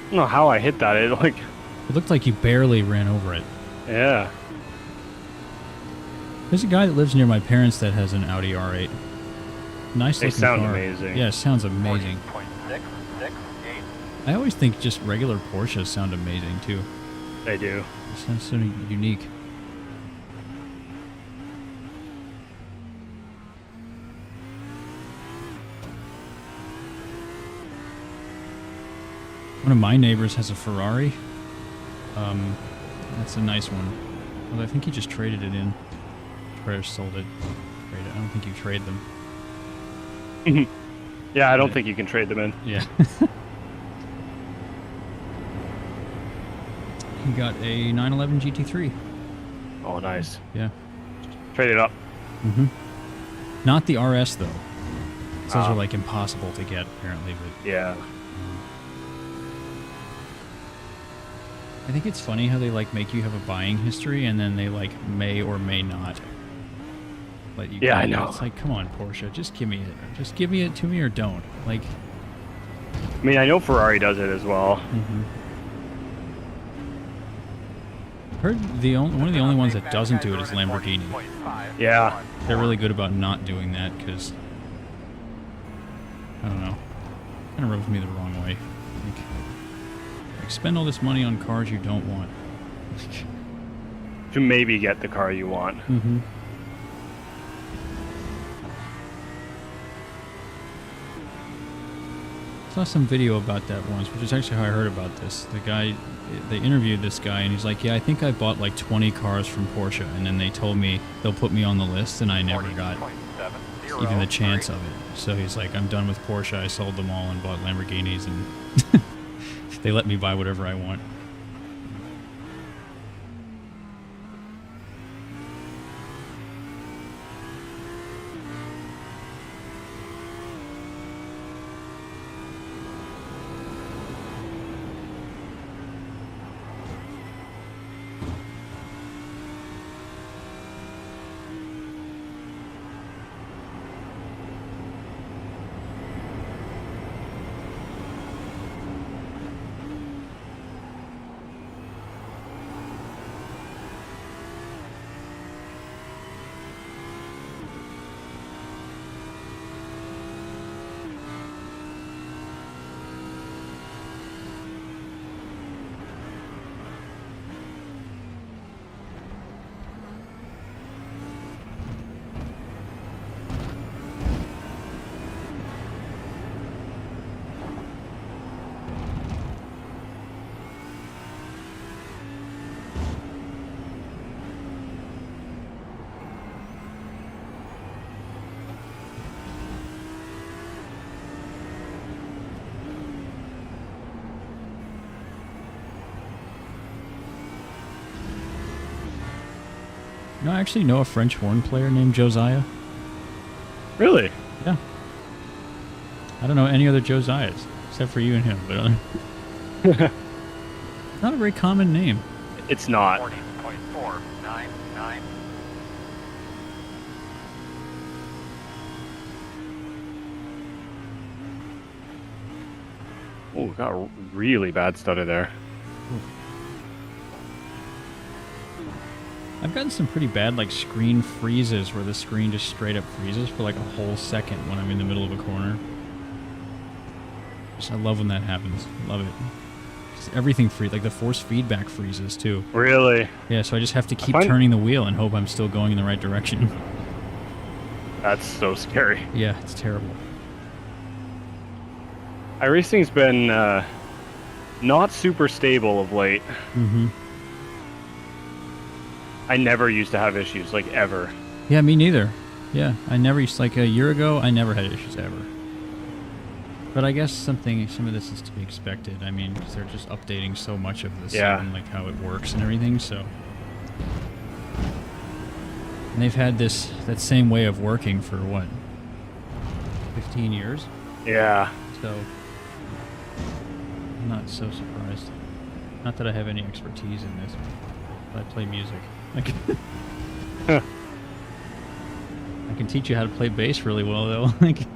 Speaker 5: I don't know how I hit that. It like,
Speaker 1: It looked like you barely ran over it.
Speaker 5: yeah.
Speaker 1: There's a guy that lives near my parents that has an Audi R8. Nice
Speaker 5: They
Speaker 1: looking
Speaker 5: sound
Speaker 1: car.
Speaker 5: amazing.
Speaker 1: Yeah, it sounds amazing.
Speaker 2: 40.668.
Speaker 1: I always think just regular Porsches sound amazing too.
Speaker 5: They do.
Speaker 1: It sounds so unique. One of my neighbors has a Ferrari. That's a nice one. Although I think he just traded it in. Or sold it. Traded. I don't think you trade them.
Speaker 5: Yeah, I don't think you can trade them in.
Speaker 1: Yeah. He got a 911 GT3.
Speaker 5: Oh, nice.
Speaker 1: Yeah.
Speaker 5: Trade it up.
Speaker 1: Mm-hmm. Not the RS though. Those are like impossible to get apparently, but
Speaker 5: Yeah.
Speaker 1: I think it's funny how they like make you have a buying history and then they like may or may not let you.
Speaker 5: Yeah,
Speaker 1: get
Speaker 5: I
Speaker 1: it.
Speaker 5: know.
Speaker 1: It's like, come on, Porsche, just give me it. Just give me it to me or don't. Like,
Speaker 5: I mean, I know Ferrari does it as well.
Speaker 1: heard one of the only ones that doesn't do it is Lamborghini.
Speaker 5: Yeah.
Speaker 1: They're really good about not doing that because I don't know, kind of rubs me the wrong way. Like, spend all this money on cars you don't want.
Speaker 5: To maybe get the car you want.
Speaker 1: Mm-hmm. Saw some video about that once, which is actually how I heard about this. The guy, they interviewed this guy, and he's like, "Yeah, I think I bought like 20 cars from Porsche, and then they told me they'll put me on the list, and I never got even the chance of it." So he's like, "I'm done with Porsche. I sold them all and bought Lamborghinis, and they let me buy whatever I want." No, I actually know a French horn player named Josiah.
Speaker 5: Really?
Speaker 1: Yeah. I don't know any other Josiahs, except for you and him, but other... Not a very common name.
Speaker 5: It's not.
Speaker 2: 40.499.
Speaker 5: Oh, got really bad stutter there.
Speaker 1: I've gotten some pretty bad like screen freezes where the screen just straight up freezes for like a whole second when I'm in the middle of a corner. I love when that happens. Love it. Just everything like the force feedback freezes too.
Speaker 5: Really?
Speaker 1: Yeah, so I just have to keep turning the wheel and hope I'm still going in the right direction.
Speaker 5: That's so scary.
Speaker 1: Yeah, it's terrible.
Speaker 5: iRacing's been not super stable of late.
Speaker 1: Mm-hmm.
Speaker 5: I never used to have issues, like ever.
Speaker 1: Yeah, me neither. Yeah, I never used, like a year ago, I never had issues ever. But I guess some of this is to be expected. I mean, 'cause they're just updating so much of this and like how it works and everything, so. And they've had that same way of working for what? 15 years?
Speaker 5: Yeah.
Speaker 1: So, I'm not so surprised. Not that I have any expertise in this, but I play music. I can teach you how to play bass really well, though. Like,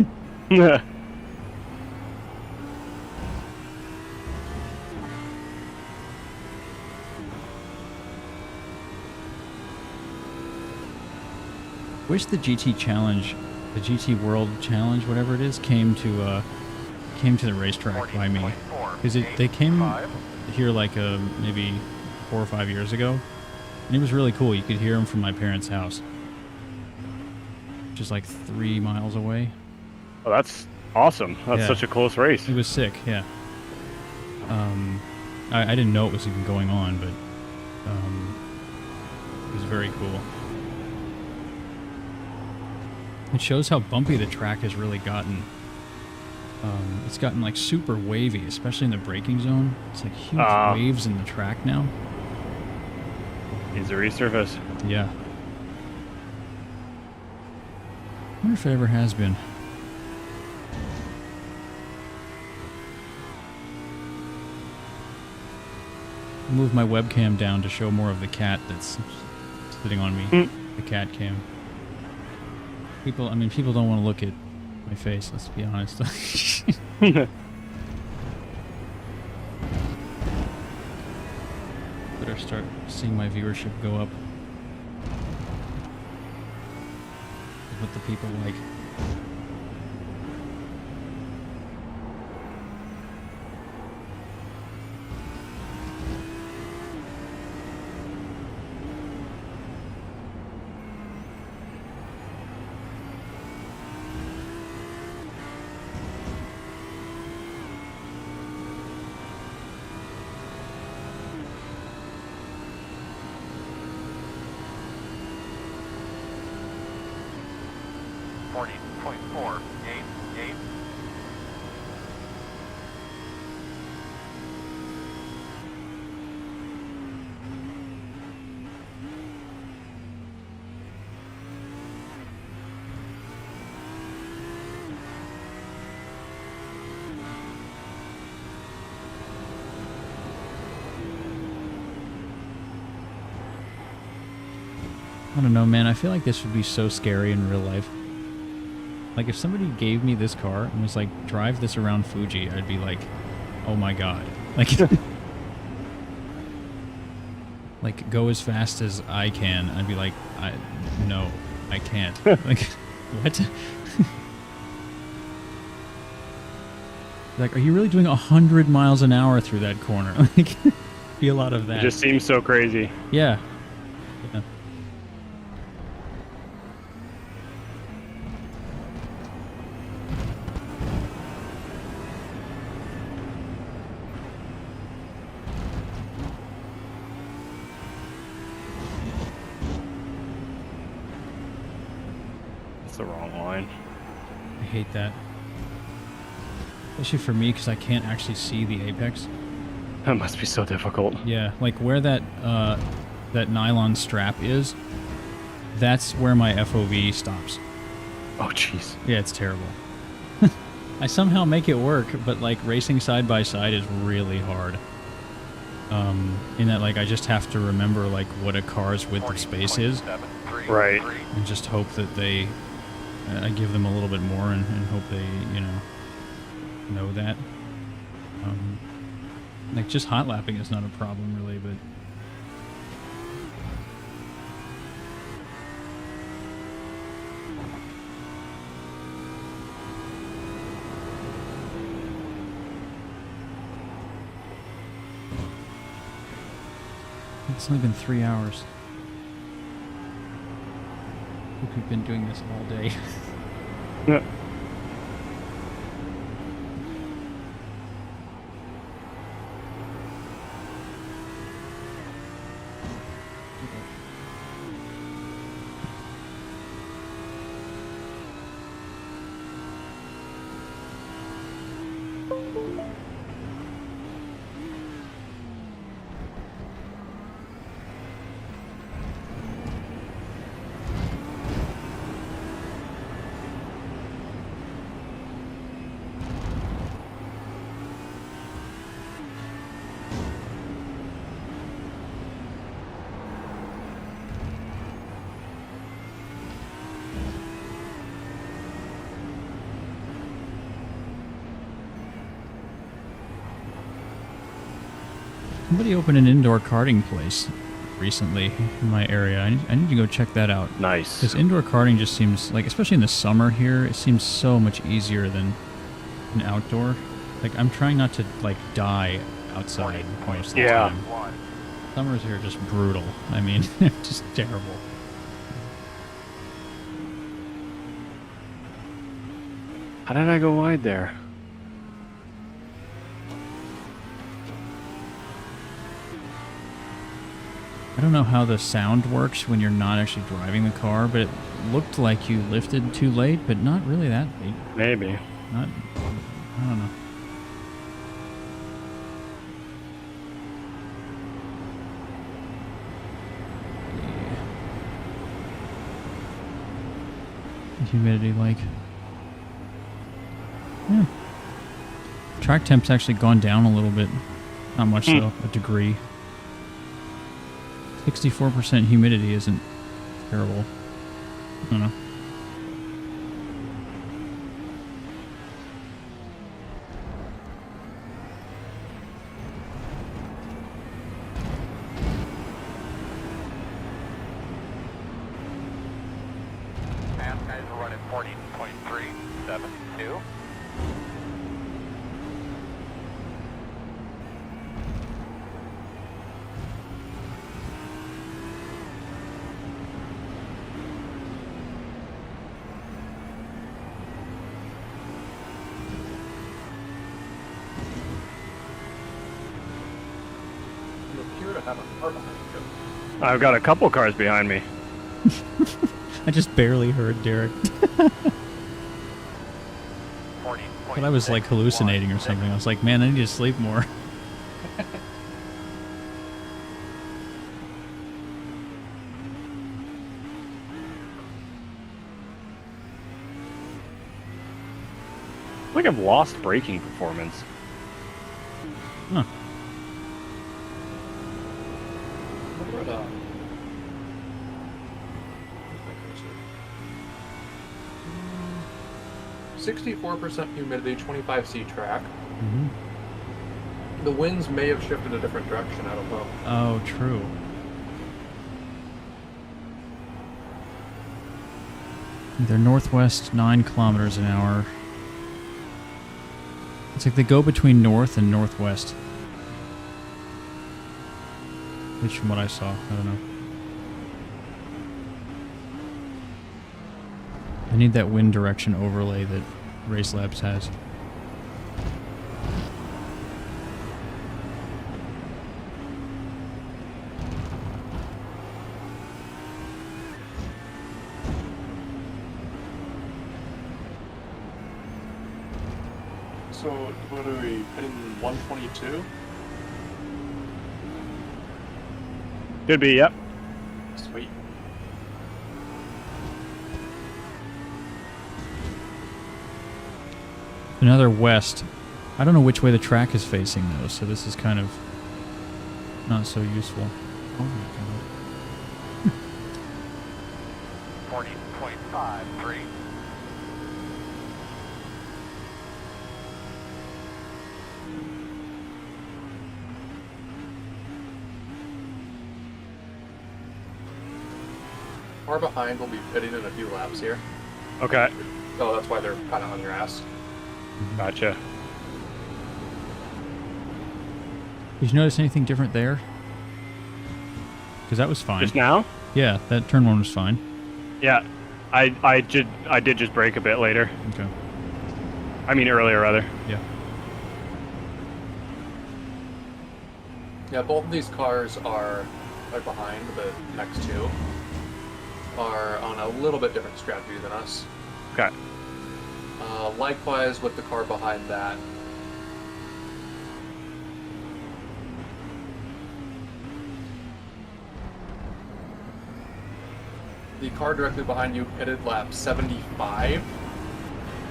Speaker 1: Wish the GT Challenge, the GT World Challenge, whatever it is, came to the racetrack by me, because they came here like maybe 4 or 5 years ago, and it was really cool. You could hear them from my parents' house, just like 3 miles away.
Speaker 5: Oh, that's awesome. That's such a close race.
Speaker 1: It was sick, yeah. I didn't know it was even going on, but it was very cool. It shows how bumpy the track has really gotten. It's gotten like super wavy, especially in the braking zone. It's like huge waves in the track now.
Speaker 5: Needs a resurface.
Speaker 1: Yeah. I wonder if it ever has been. Move my webcam down to show more of the cat that's sitting on me. The cat cam. People don't want to look at my face, let's be honest. Better start seeing my viewership go up. What the people like. I don't know, man. I feel like this would be so scary in real life. Like, if somebody gave me this car and was like, drive this around Fuji, I'd be like, oh my god. Like, like, go as fast as I can. I'd be like, no, I can't. Like, what? Like, are you really doing 100 miles an hour through that corner? Like, be a lot of that.
Speaker 5: It just seems so crazy.
Speaker 1: Yeah. Yeah.
Speaker 5: That's the wrong line.
Speaker 1: I hate that. Especially for me, because I can't actually see the apex.
Speaker 5: That must be so difficult.
Speaker 1: Yeah, like where that that nylon strap is, that's where my FOV stops.
Speaker 5: Oh, jeez.
Speaker 1: Yeah, it's terrible. I somehow make it work, but like racing side by side is really hard. In that, like, I just have to remember like what a car's width of space is,
Speaker 5: Right.
Speaker 1: and just hope that they, I give them a little bit more, and hope they, know that. Like, just hot lapping is not a problem really, but it's only been 3 hours. I think we've been doing this all day.
Speaker 5: Yeah. Somebody opened an indoor karting place
Speaker 1: recently in my area. I need to go check that out.
Speaker 5: Nice.
Speaker 1: Because indoor karting just seems like, especially in the summer here, it seems so much easier than an outdoor. Like, I'm trying not to, like, die outside most of the
Speaker 5: Yeah.
Speaker 1: time. Summers here are just brutal. I mean, they're just terrible.
Speaker 5: How did I go wide there?
Speaker 1: I don't know how the sound works when you're not actually driving the car, but it looked like you lifted too late, but not really that late.
Speaker 5: Maybe.
Speaker 1: Not, I don't know. The humidity, like, yeah. Track temp's actually gone down a little bit. Not much though, a degree. 64% humidity isn't terrible. I don't know.
Speaker 2: Fast guys are running 14.372.
Speaker 3: You appear to have a car behind you.
Speaker 5: I've got a couple cars behind me.
Speaker 1: I just barely heard Derek. But I was like hallucinating or something. I was like, man, I need to sleep more.
Speaker 5: I think I've lost braking performance.
Speaker 1: Huh.
Speaker 3: We're at 64% humidity, 25C track.
Speaker 1: Mm-hmm.
Speaker 3: The winds may have shifted a different direction, I don't know.
Speaker 1: Oh, true. They're northwest 9 kilometers an hour. It's like they go between north and northwest. At least from what I saw. I don't know. I need that wind direction overlay that Race Labs has.
Speaker 3: So, what are we hitting 122?
Speaker 5: Could be, yep.
Speaker 3: Sweet.
Speaker 1: Another west. I don't know which way the track is facing though, so this is kind of not so useful. Oh my god.
Speaker 2: 40.53.
Speaker 3: Far behind will be pitting in a few laps here.
Speaker 5: Okay.
Speaker 3: Oh, that's why they're kind of on your ass.
Speaker 5: Gotcha.
Speaker 1: Did you notice anything different there? Because that was fine.
Speaker 5: Just now?
Speaker 1: Yeah, that turn one was fine.
Speaker 5: Yeah. I did just brake a bit later.
Speaker 1: Okay.
Speaker 5: I mean earlier, rather.
Speaker 1: Yeah.
Speaker 3: Yeah, both of these cars are right behind. The next two are on a little bit different strategy than us.
Speaker 5: Okay.
Speaker 3: Likewise with the car behind that. The car directly behind you pitted lap 75,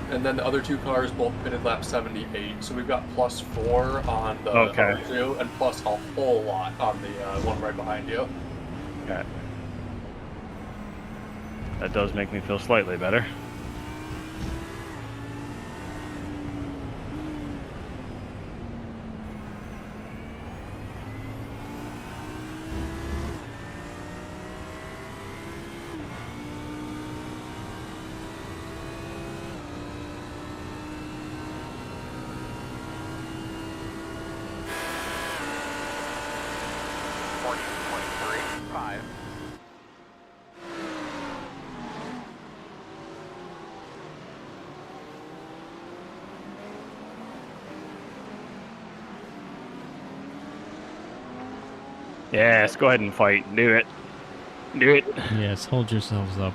Speaker 3: and then the other two cars both pitted lap 78. So we've got +4 on the other two, and plus a whole lot on the one right behind you.
Speaker 5: Okay. That does make me feel slightly better.
Speaker 2: 40.35.
Speaker 5: Yes, go ahead and fight. Do it. Do it.
Speaker 1: Yes, hold yourselves up.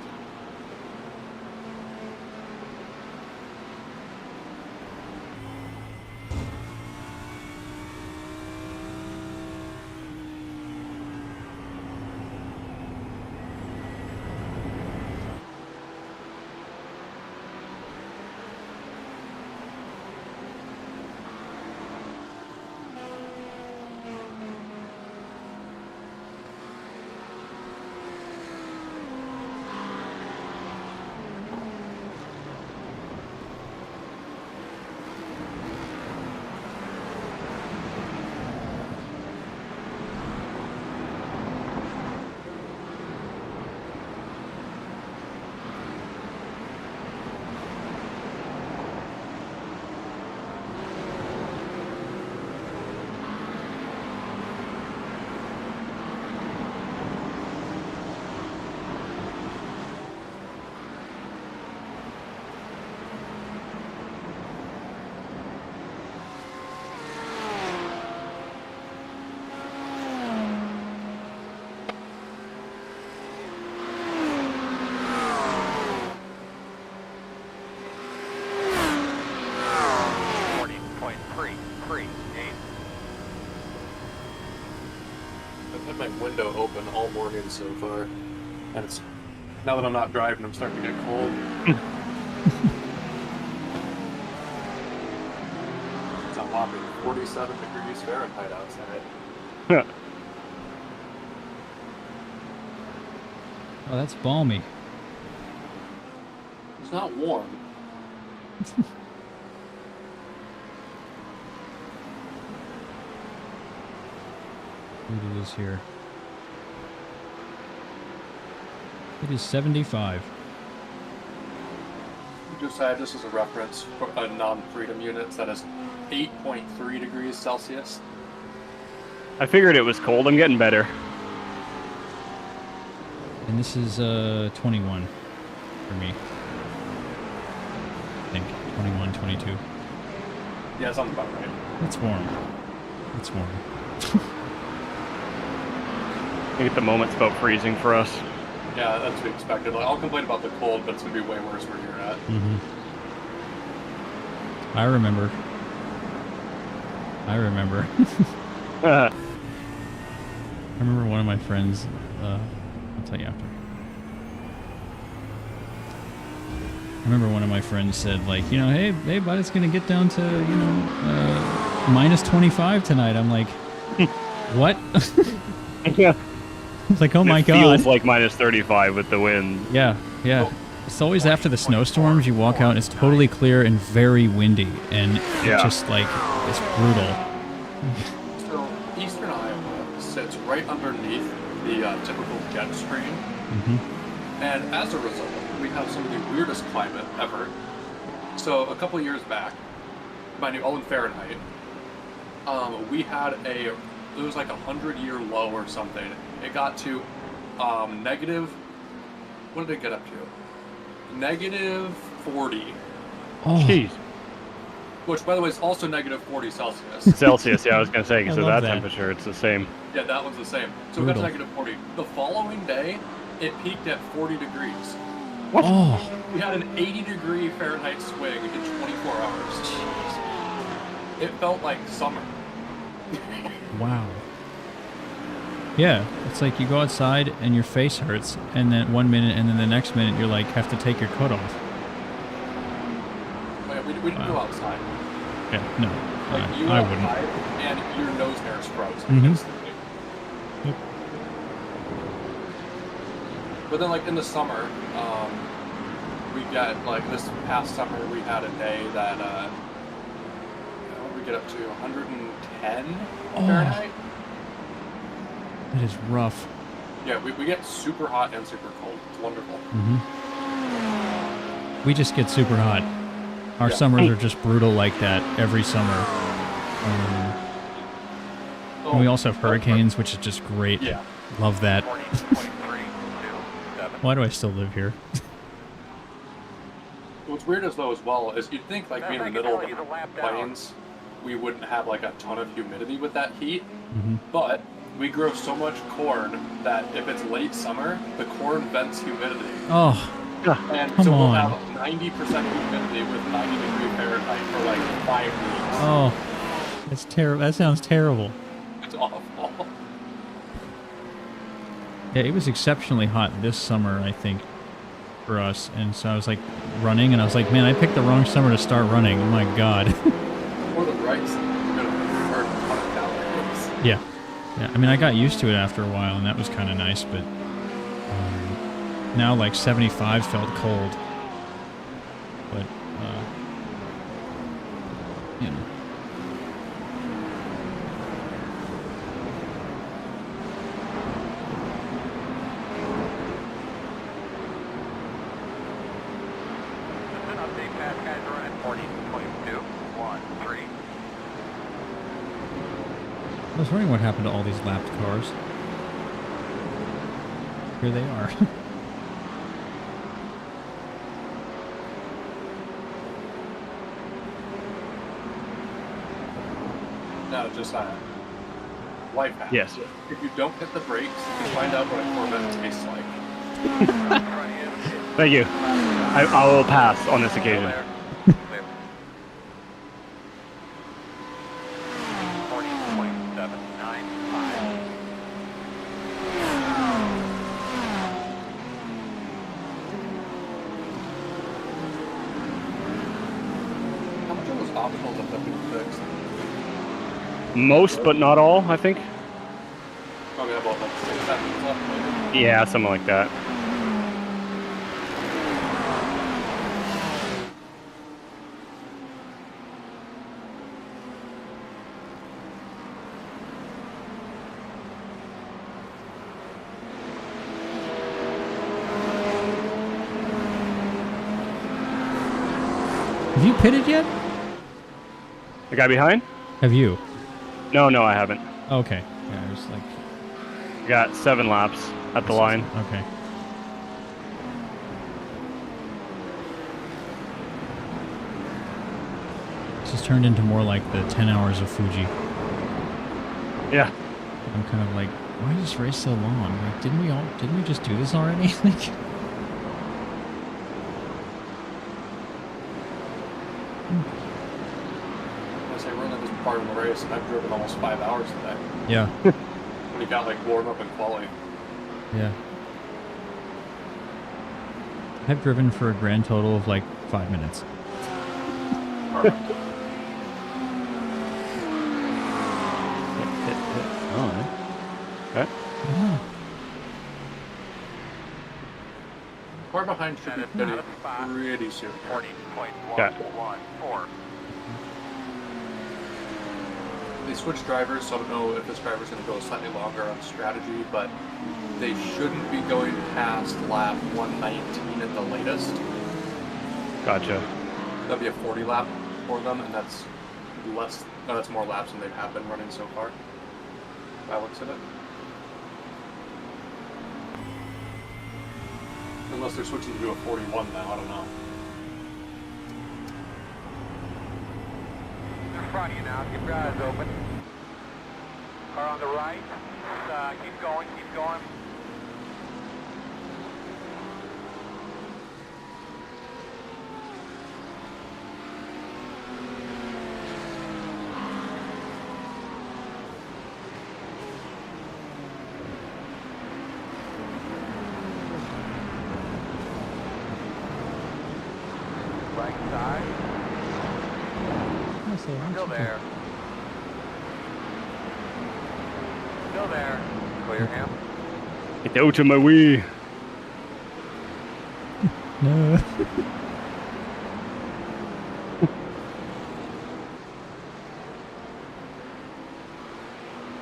Speaker 3: I've had my window open all morning so far, and it's now that I'm not driving, I'm starting to get cold. It's a whopping 47 degrees Fahrenheit outside.
Speaker 1: Oh, that's balmy.
Speaker 3: It's not warm.
Speaker 1: What it is here. It is 75.
Speaker 3: Just this is a reference for a non-freedom unit that is 8.3 degrees Celsius.
Speaker 5: I figured it was cold. I'm getting better.
Speaker 1: And this is 21 for me. I think 21, 22.
Speaker 3: Yeah, sounds about right.
Speaker 1: That's warm. That's warm.
Speaker 5: I think at the moment it's about freezing for us.
Speaker 3: Yeah, that's to be expected. Like, I'll complain about the cold, but it's gonna be way worse where you're at.
Speaker 1: Mm-hmm. I remember. I remember. I remember one of my friends, I'll tell you after. I remember one of my friends said, like, you know, hey, bud, it's going to get down to, you know, minus 25 tonight. I'm like, what?
Speaker 5: Yeah.
Speaker 1: It's like, oh my
Speaker 5: It
Speaker 1: God.
Speaker 5: feels like minus 35 with the wind.
Speaker 1: Yeah, yeah. It's always after the snowstorms, you walk out and it's totally clear and very windy. And it's just like, it's brutal.
Speaker 3: So, eastern Iowa sits right underneath the typical jet stream.
Speaker 1: Mm-hmm.
Speaker 3: And as a result, we have some of the weirdest climate ever. So, a couple years back, mind you, all in Fahrenheit, we had it was like 100-year low or something. It got to negative, what did it get up to? Negative 40.
Speaker 1: Oh,
Speaker 5: Jeez.
Speaker 3: Which, by the way, is also negative 40 Celsius.
Speaker 5: Celsius, yeah, I was going to say, because
Speaker 1: I
Speaker 5: of
Speaker 1: love
Speaker 5: that
Speaker 1: that.
Speaker 5: temperature, it's the same.
Speaker 3: Yeah, that one's the same. So we got to
Speaker 1: Brutal.
Speaker 3: negative 40. The following day, it peaked at 40 degrees.
Speaker 1: oh.
Speaker 3: We had an 80-degree Fahrenheit swing in 24 hours. It felt like summer.
Speaker 1: Wow. Yeah, it's like you go outside and your face hurts, and then 1 minute, and then the next minute you're like, have to take your coat off.
Speaker 3: We didn't go outside.
Speaker 1: Yeah, no,
Speaker 3: Like, you
Speaker 1: I
Speaker 3: went
Speaker 1: wouldn't.
Speaker 3: outside and your nose hairs froze
Speaker 1: Mhm.
Speaker 3: instantly.
Speaker 1: Yep.
Speaker 3: But then, like, in the summer, we got, like, this past summer, we had a day that, we get up to 110 Fahrenheit.
Speaker 1: It is rough.
Speaker 3: Yeah, we get super hot and super cold. It's wonderful.
Speaker 1: Mm-hmm. We just get super hot. Our
Speaker 3: Yeah.
Speaker 1: summers are just brutal like that every summer.
Speaker 3: Oh,
Speaker 1: And we also have hurricanes, which is just great.
Speaker 3: Yeah.
Speaker 1: Love that.
Speaker 2: 40.327.
Speaker 1: Why do I still live here?
Speaker 3: What's weird as though as well is you'd think like being in the middle of the plains, we wouldn't have like a ton of humidity with that heat, but we grow so much corn that if it's late summer, the corn vents humidity.
Speaker 1: Oh,
Speaker 3: And
Speaker 1: come
Speaker 3: so we'll
Speaker 1: on.
Speaker 3: have 90% humidity with 90-degree Fahrenheit for like 5 weeks.
Speaker 1: Oh, that's terrible. That sounds terrible.
Speaker 3: It's awful.
Speaker 1: Yeah, it was exceptionally hot this summer, I think, for us. And so I was like running, and I was like, man, I picked the wrong summer to start running. Oh my god.
Speaker 3: Or the rice, you're gonna burn a ton of calories.
Speaker 1: Yeah. Yeah. I mean, I got used to it after a while, and that was kind of nice. But now, like 75 felt cold. But you know.
Speaker 2: Update pass, guys are running 40.213.
Speaker 1: I was wondering what happened to all these lapped cars. Here they are.
Speaker 3: No, just life hack.
Speaker 5: Yes.
Speaker 3: If you don't hit the brakes, you can find out what a Corvette tastes like.
Speaker 5: Thank you. I will pass on this occasion.
Speaker 2: Clear. 40.795.
Speaker 3: How much of those optionals have been fixed?
Speaker 5: Most, but not all, I think.
Speaker 3: Probably about like 6 seconds left. Maybe.
Speaker 5: Yeah, something like that.
Speaker 1: Have you pitted yet?
Speaker 5: The guy behind?
Speaker 1: Have you?
Speaker 5: No, I haven't.
Speaker 1: Okay. Yeah, I was like,
Speaker 5: Got 7 laps at the line.
Speaker 1: okay. This has turned into more like the 10 hours of Fuji.
Speaker 5: Yeah.
Speaker 1: I'm kind of like, why is this race so long? Like, didn't we just do this already? Like,
Speaker 3: As I run at this part of the race, and I've driven almost 5 hours today.
Speaker 1: yeah,
Speaker 3: When you got like warm up and quality.
Speaker 1: yeah. I've driven for a grand total of like 5 minutes.
Speaker 3: Perfect.
Speaker 5: Alright. Okay.
Speaker 1: Yeah.
Speaker 3: Car behind should be
Speaker 2: That is not a spot.
Speaker 3: pretty soon.
Speaker 2: 40.114.
Speaker 3: They switched drivers, so I don't know if this driver's going to go slightly longer on strategy, but they shouldn't be going past lap 119 at the latest.
Speaker 5: Gotcha.
Speaker 3: That'd be a 40 lap for them, and that's less. No, that's more laps than they have been running so far. By the looks of it. Unless they're switching to a 41 now, I don't know.
Speaker 2: In front of you now, keep your eyes open. Car on the right, keep going, keep going. Right side, still there. Still there. Clear him.
Speaker 5: Get out of my way.
Speaker 1: No.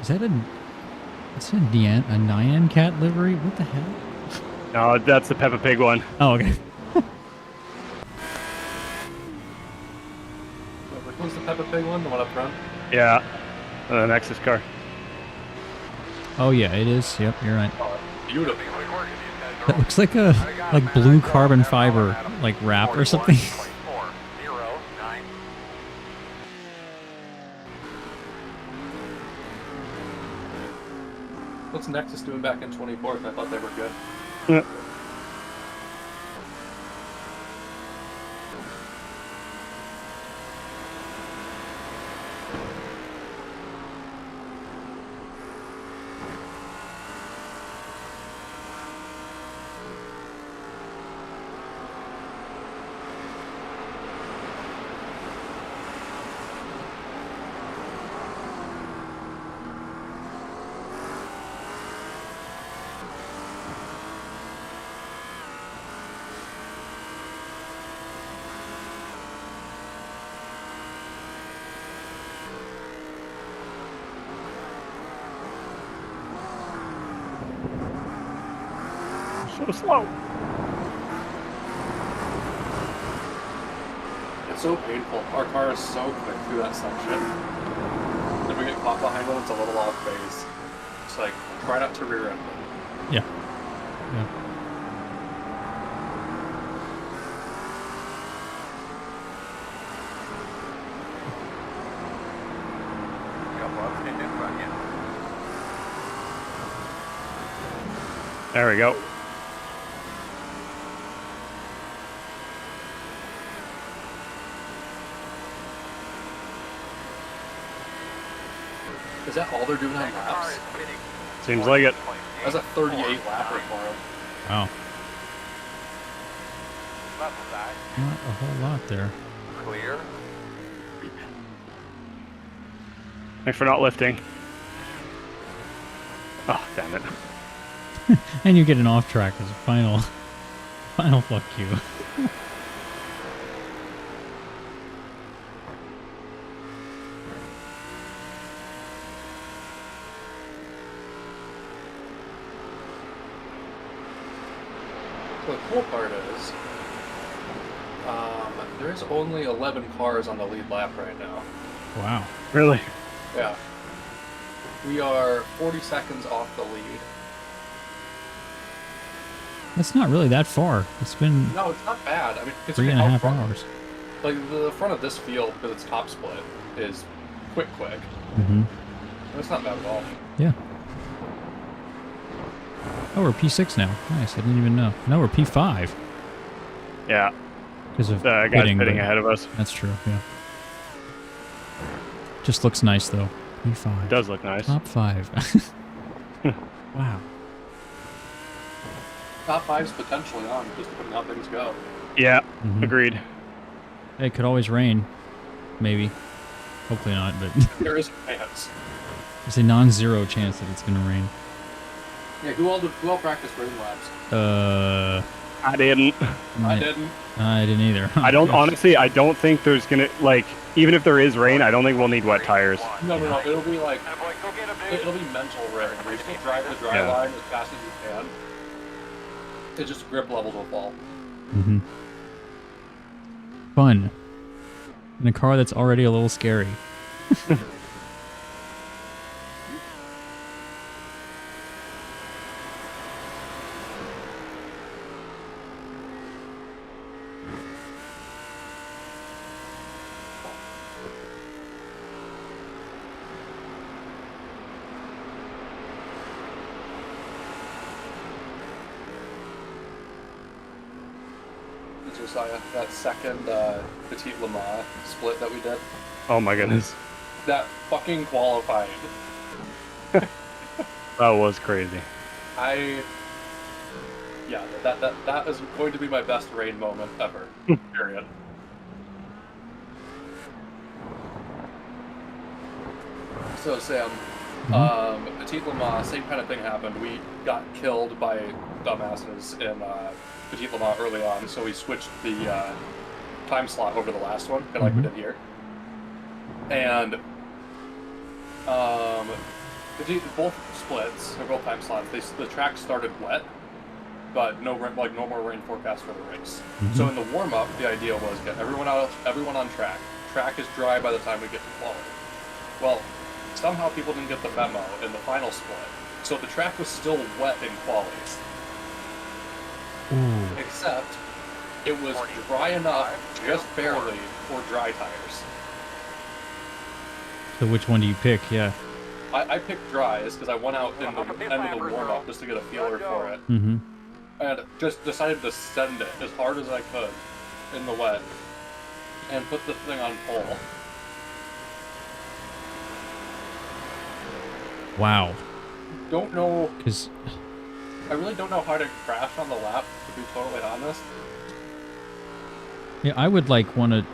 Speaker 1: Is that a Nyan cat livery? What the hell?
Speaker 5: No, that's the Peppa Pig one.
Speaker 1: Oh, okay.
Speaker 3: Which one's the Peppa Pig one? The one up front?
Speaker 5: Yeah. The Nexus car.
Speaker 1: Oh yeah, it is. Yep, you're right.
Speaker 3: Beautiful.
Speaker 1: That looks like a blue carbon fiber like wrap or something.
Speaker 2: 41.409.
Speaker 3: What's Nexus doing back in 24th? I thought they were good.
Speaker 5: Yeah. So slow.
Speaker 3: It's so painful. Our car is so quick through that section. If we get caught behind one, it's a little off base. It's like, try not to rear end them.
Speaker 1: Yeah. Yeah.
Speaker 5: There we go.
Speaker 3: Is that all they're doing on laps?
Speaker 5: Seems like it.
Speaker 3: That's a 38 lapper for him.
Speaker 1: Wow.
Speaker 2: Left side,
Speaker 1: Not a whole lot there.
Speaker 2: clear.
Speaker 5: Thanks for not lifting. Oh, damn it.
Speaker 1: And you get an off track as a final fuck you.
Speaker 3: So the cool part is, there's only 11 cars on the lead lap right now.
Speaker 1: Wow.
Speaker 5: Really?
Speaker 3: Yeah. We are 40 seconds off the lead.
Speaker 1: That's not really that far. It's been
Speaker 3: No, it's not bad. I mean, it's
Speaker 1: 3.5 hours.
Speaker 3: Like the front of this field, because it's top split, is quick.
Speaker 1: Mm-hmm.
Speaker 3: It's not bad at all.
Speaker 1: Yeah. Oh, we're P6 now. Nice. I didn't even know. No, we're P5
Speaker 5: Yeah.
Speaker 1: because of
Speaker 5: The guy's
Speaker 1: pitting,
Speaker 5: pitting
Speaker 1: but
Speaker 5: ahead of us.
Speaker 1: That's true. Yeah. Just looks nice though. P5.
Speaker 5: It does look nice.
Speaker 1: Top 5. Wow.
Speaker 3: Top 5's potentially on, just depending how things go.
Speaker 5: Yeah.
Speaker 1: Mhm.
Speaker 5: Agreed.
Speaker 1: It could always rain. Maybe. Hopefully not, but
Speaker 3: There is a chance.
Speaker 1: there's a non-zero chance that it's gonna rain.
Speaker 3: Yeah, who all practiced rain labs?
Speaker 5: I didn't.
Speaker 3: I didn't.
Speaker 1: I didn't either.
Speaker 5: I don't, honestly, I don't think there's gonna, like, even if there is rain, I don't think we'll need wet tires.
Speaker 3: No. It'll be like,
Speaker 2: Boy, go get him, dude.
Speaker 3: it'll be mental rain, where you just drive the dry
Speaker 5: Yeah.
Speaker 3: line as fast as you can. It's just grip levels will fall.
Speaker 1: Mm-hmm. Fun. In a car that's already a little scary.
Speaker 3: Josiah, that second Petite Le Mans split that we did,
Speaker 5: Oh my goodness.
Speaker 3: that fucking qualified.
Speaker 5: That was crazy.
Speaker 3: Yeah, that is going to be my best rain moment ever. Period. So Sam, Petite Le Mans, same kind of thing happened. We got killed by dumbasses in Petite Le Mans early on, so we switched the time slot over the last one, kind of like we did here. And both splits, or both time slots, the track started wet, but no more rain forecast for the race. So in the warm up, the idea was get everyone on track. Track is dry by the time we get to quality. Well, somehow people didn't get the memo in the final split So the track was still wet in qualies.
Speaker 1: Ooh.
Speaker 3: Except it was dry enough, just barely, for dry tires.
Speaker 1: So which one do you pick? Yeah.
Speaker 3: I picked dries because I went out in the end of the warm-up just to get a feeler for it.
Speaker 1: Mm-hmm.
Speaker 3: And just decided to send it as hard as I could in the wet and put the thing on pole.
Speaker 1: Wow.
Speaker 3: Don't know.
Speaker 1: Because
Speaker 3: I really don't know how to crash on the lap, to be totally honest.
Speaker 1: yeah, I would like want to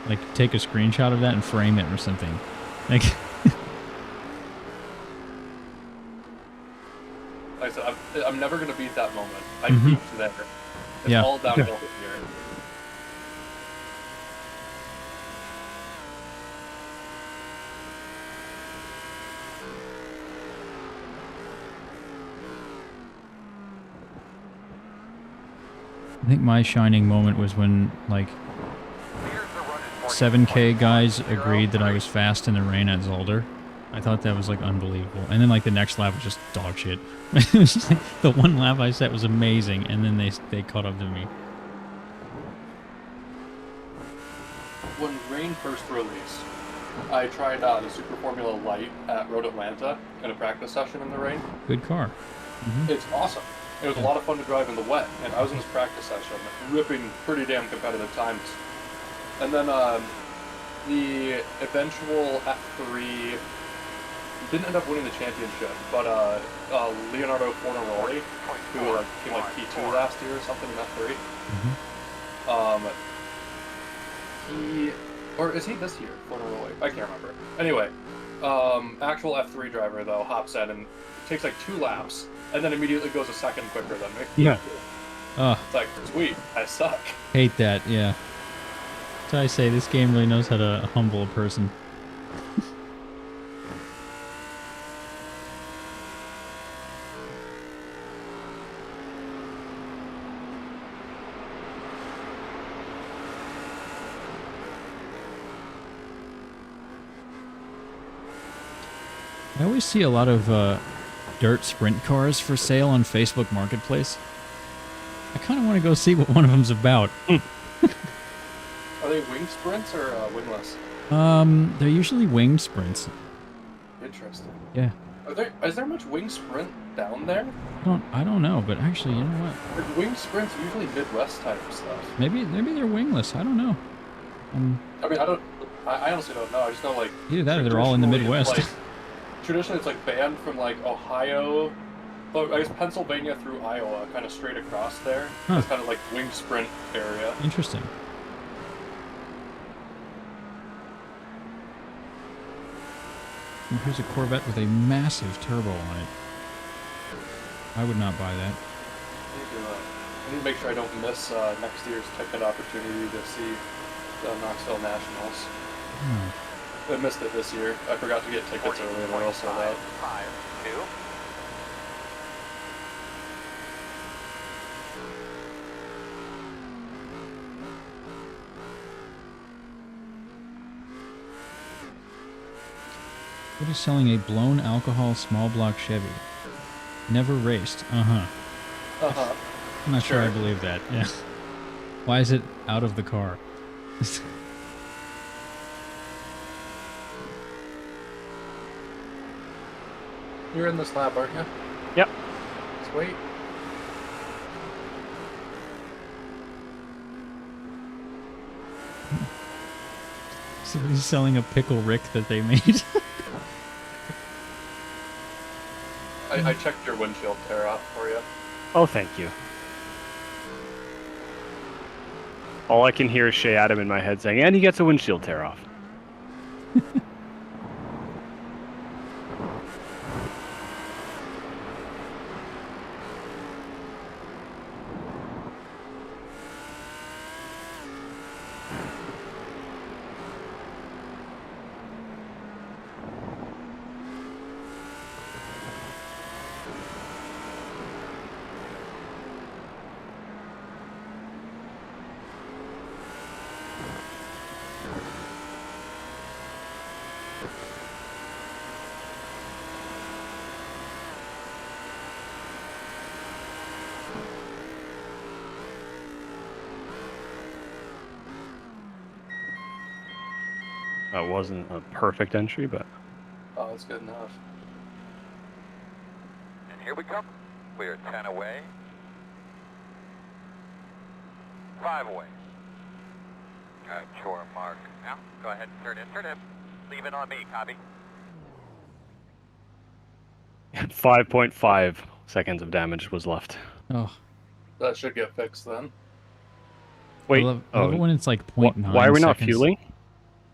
Speaker 1: like take a screenshot of that and frame it or something. Like.
Speaker 3: Like I said, I'm never going to beat that moment. I
Speaker 1: Mhm.
Speaker 3: peaked there. It's
Speaker 1: Yeah.
Speaker 3: all downhill from here.
Speaker 1: I think my shining moment was when like
Speaker 2: Clears the run at
Speaker 1: 7K guys agreed that I was fast in the rain at Zolder. I thought that was like unbelievable. And then like the next lap was just dog shit. It was just, like, the one lap I set was amazing, and then they caught up to me.
Speaker 3: When rain first released, I tried the Super Formula Light at Road Atlanta in a practice session in the rain.
Speaker 1: Good car. Mhm.
Speaker 3: It's awesome. It was a lot of fun to drive in the wet, and I was in this practice session, ripping pretty damn competitive times. And then the eventual F3 didn't end up winning the championship, but Leonardo Fornaroli, who came like P2 last year or something in F3, or is he this year, Fornaroli? I can't remember. Anyway, actual F3 driver though hops in and takes like 2 laps, and then immediately goes a second quicker than me.
Speaker 5: Yeah.
Speaker 3: It's like, sweet, I suck.
Speaker 1: Hate that, yeah. So I say, this game really knows how to humble a person. I always see a lot of dirt sprint cars for sale on Facebook Marketplace. I kind of want to go see what one of them's about.
Speaker 3: Are they wing sprints or wingless?
Speaker 1: They're usually winged sprints.
Speaker 3: Interesting.
Speaker 1: Yeah.
Speaker 3: Is there much wing sprint down there?
Speaker 1: I don't know, but actually, you know what?
Speaker 3: Like, wing sprints are usually Midwest type stuff.
Speaker 1: Maybe they're wingless. I don't know.
Speaker 3: I mean, I honestly don't know. I just know like
Speaker 1: Either that or they're all in the
Speaker 3: traditionally,
Speaker 1: Midwest.
Speaker 3: like, traditionally, it's like banned from like Ohio, but I guess Pennsylvania through Iowa, kind of straight across there.
Speaker 1: Huh.
Speaker 3: It's kind of like wing sprint area.
Speaker 1: Interesting. And here's a Corvette with a massive turbo on it. I would not buy that.
Speaker 3: I need to make sure I don't miss next year's ticket opportunity to see the Knoxville Nationals. I missed it this year. I forgot to get tickets early and they're all sold out.
Speaker 2: 5-2.
Speaker 1: What is selling a blown alcohol small block Chevy? Never raced. Uh-huh.
Speaker 3: Uh-huh.
Speaker 1: I'm not sure I
Speaker 3: Sure.
Speaker 1: believe that. Yeah. Why is it out of the car?
Speaker 3: You're in this lab, aren't you?
Speaker 5: Yep.
Speaker 3: Sweet.
Speaker 1: Somebody's selling a pickle Rick that they made.
Speaker 3: I checked your windshield tear off for you.
Speaker 5: Oh, thank you. All I can hear is Shea Adam in my head saying, and he gets a windshield tear off. That wasn't a perfect entry, but
Speaker 3: Oh, that's good enough.
Speaker 2: And here we come. We are 10 away. 5 away. Shore mark. Now, go ahead and turn in. Turn in. Leave it on me, copy.
Speaker 5: 5.5 seconds of damage was left.
Speaker 1: Oh,
Speaker 3: That should get fixed then.
Speaker 5: Wait,
Speaker 1: I love it when it's like
Speaker 5: wh-
Speaker 1: 0.9
Speaker 5: why are we not
Speaker 1: seconds.
Speaker 5: fueling?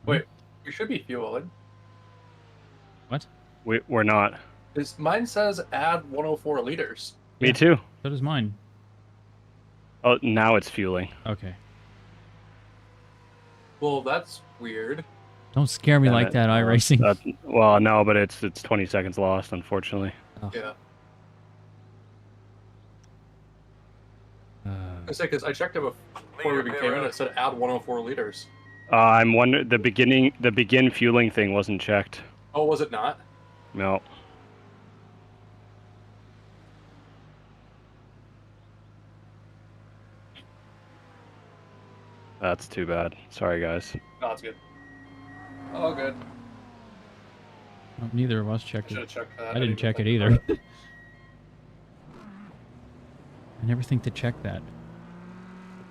Speaker 3: Wait, we should be fueling.
Speaker 1: What?
Speaker 5: We're not.
Speaker 3: Mine says add 104 liters.
Speaker 5: Me
Speaker 1: Yeah.
Speaker 5: too.
Speaker 1: So does mine.
Speaker 5: Oh, now it's fueling.
Speaker 1: Okay.
Speaker 3: Well, that's weird.
Speaker 1: Don't scare me
Speaker 5: Damn
Speaker 1: like
Speaker 5: it.
Speaker 1: that, iRacing.
Speaker 5: Well, no, but it's 20 seconds lost, unfortunately.
Speaker 1: Oh.
Speaker 3: Yeah.
Speaker 1: Uh,
Speaker 3: I say because I checked it before we came in. It said add 104 liters.
Speaker 5: I'm wondering, the begin fueling thing wasn't checked.
Speaker 3: Oh, was it not?
Speaker 5: No. That's too bad. Sorry, guys.
Speaker 3: No, it's good. Oh, good.
Speaker 1: oh, neither of us
Speaker 3: I
Speaker 1: checked
Speaker 3: should
Speaker 1: it.
Speaker 3: have checked that.
Speaker 1: I didn't check it
Speaker 3: think
Speaker 1: either.
Speaker 3: about it.
Speaker 1: I never think to check that.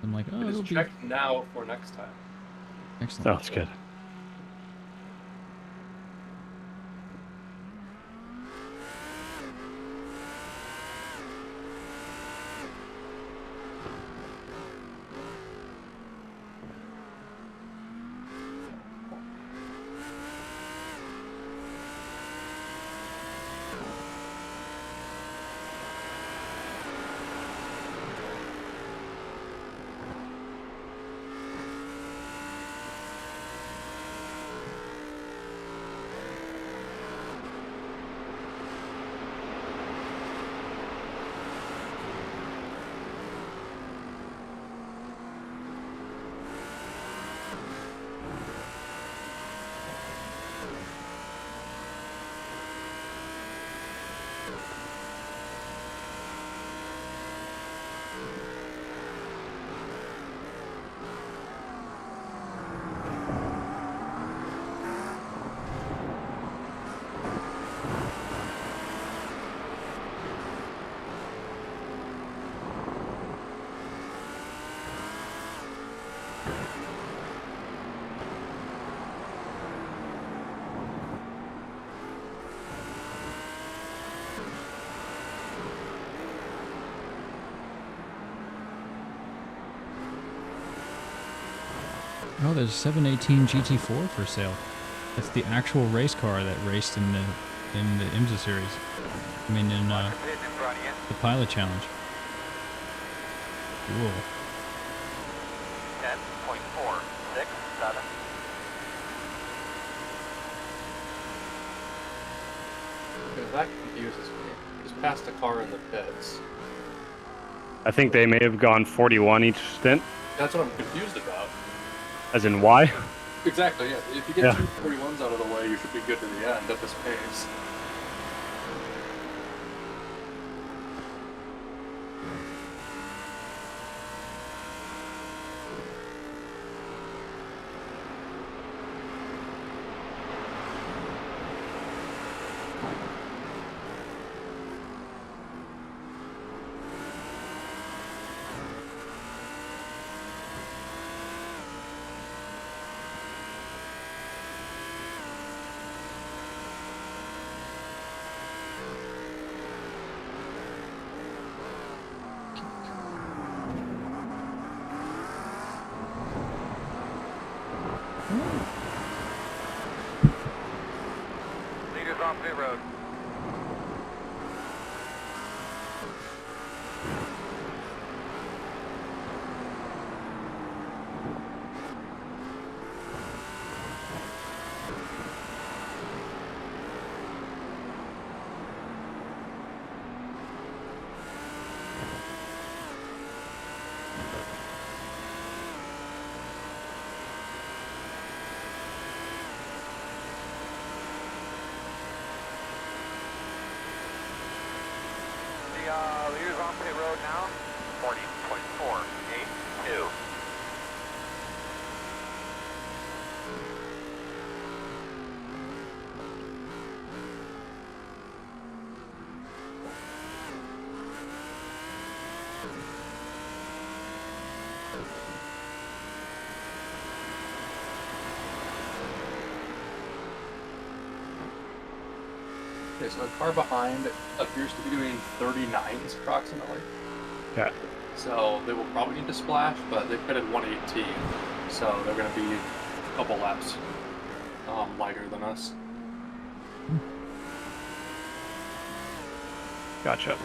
Speaker 1: I'm like, oh,
Speaker 3: It
Speaker 1: it'll
Speaker 3: is
Speaker 1: be
Speaker 3: checked now for next time.
Speaker 1: excellent.
Speaker 5: Sounds good.
Speaker 1: Oh, there's a 718 GT4 for sale. That's the actual race car that raced in the IMSA series. I mean, in
Speaker 2: Pitch in front of you.
Speaker 1: the Pilot Challenge. Cool.
Speaker 2: 10.467.
Speaker 3: Because that confuses me. Just past the car in the pits.
Speaker 5: I think they may have gone 41 each stint.
Speaker 3: That's what I'm confused about.
Speaker 5: As in why?
Speaker 3: Exactly, yeah. If you get
Speaker 5: Yeah.
Speaker 3: two 41s out of the way, you should be good to the end at this pace.
Speaker 2: Leaders on pit road. The leaders on pit road now. 40.482.
Speaker 3: Okay, so the car behind appears to be doing 39s approximately.
Speaker 5: Yeah.
Speaker 3: So they will probably need to splash, but they pitted 118, so they're going to be a couple laps lighter than us.
Speaker 5: Gotcha.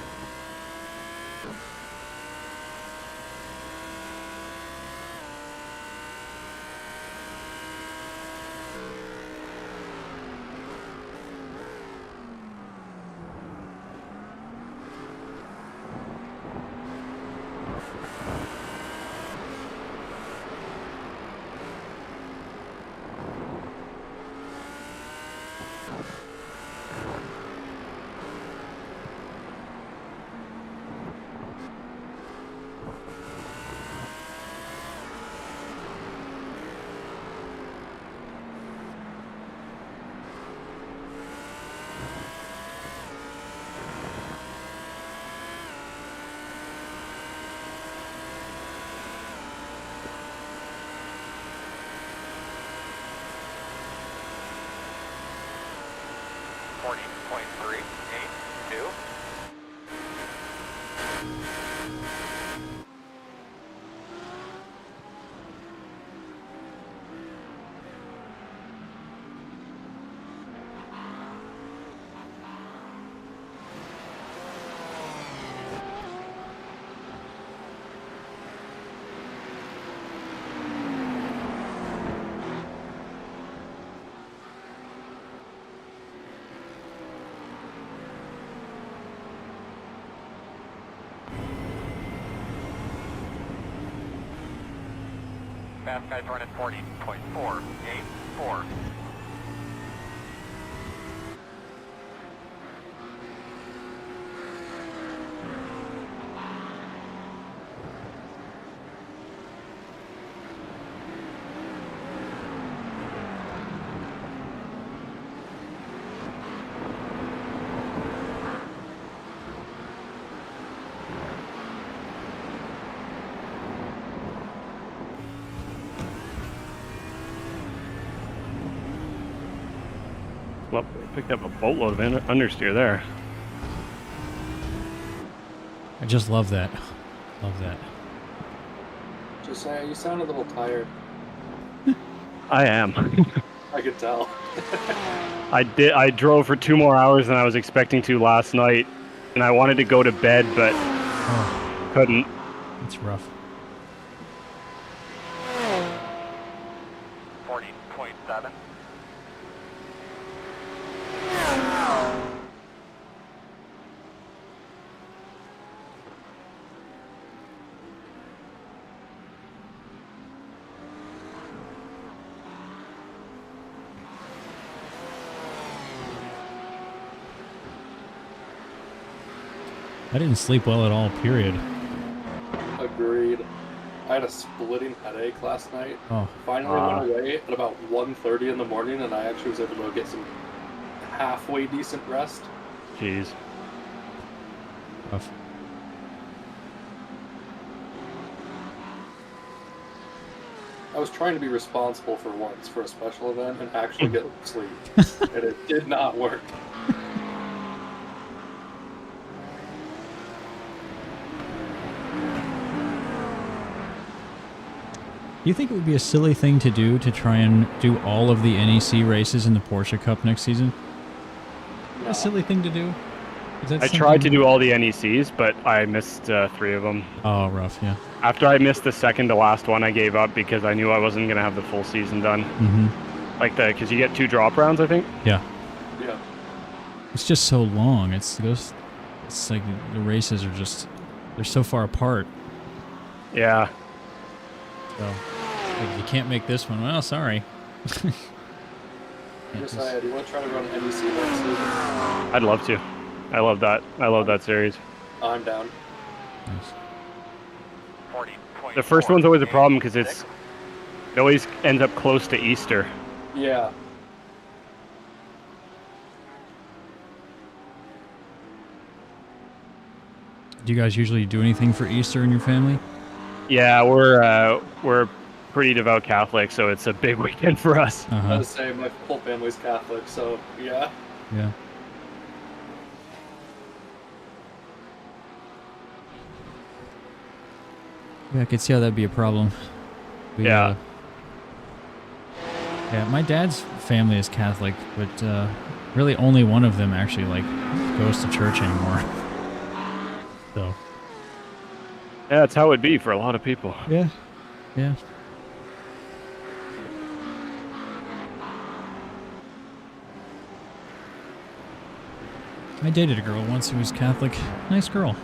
Speaker 2: Fast guys running 40.484.
Speaker 5: Well, picked up a boatload of understeer there.
Speaker 1: I just love that. Love that.
Speaker 3: Just say you sound a little tired.
Speaker 5: I am.
Speaker 3: I could tell.
Speaker 5: I drove for 2 more hours than I was expecting to last night, and I wanted to go to bed, but couldn't.
Speaker 1: It's rough.
Speaker 2: 40.7.
Speaker 1: I didn't sleep well at all, period.
Speaker 3: Agreed. I had a splitting headache last night.
Speaker 1: Oh.
Speaker 3: Finally went away at about 1:30 in the morning, and I actually was able to get some halfway decent rest.
Speaker 5: Jeez.
Speaker 1: Rough.
Speaker 3: I was trying to be responsible for once for a special event and actually get sleep, and it did not work.
Speaker 1: Do you think it would be a silly thing to do to try and do all of the NEC races in the Porsche Cup next season?
Speaker 3: No.
Speaker 1: A silly thing to do? Is that
Speaker 5: I tried to do all the NECs, but I missed 3 of them.
Speaker 1: Oh, rough, yeah.
Speaker 5: After I missed the second to last one, I gave up because I knew I wasn't going to have the full season done.
Speaker 1: Mm-hmm.
Speaker 5: Like because you get 2 drop rounds, I think.
Speaker 1: Yeah.
Speaker 3: Yeah.
Speaker 1: It's just so long. It's like the races are just, they're so far apart.
Speaker 5: Yeah.
Speaker 1: So, like, you can't make this one. Well, sorry.
Speaker 3: Josiah, do you want to try to run NEC next season?
Speaker 5: I'd love to. I love that. I love that series.
Speaker 3: I'm down.
Speaker 1: Nice.
Speaker 2: 40.4.
Speaker 5: The first one's always a problem because it always ends up close to Easter.
Speaker 3: Yeah.
Speaker 1: Do you guys usually do anything for Easter in your family?
Speaker 5: Yeah, we're pretty devout Catholic, so it's a big weekend for us.
Speaker 3: I was saying my whole family's Catholic, so yeah.
Speaker 1: Yeah. Yeah, I could see how that'd be a problem.
Speaker 5: Yeah.
Speaker 1: Yeah, my dad's family is Catholic, but really only one of them actually like goes to church anymore. So.
Speaker 5: Yeah, that's how it'd be for a lot of people.
Speaker 1: Yeah. Yeah. I dated a girl once who was Catholic. Nice girl.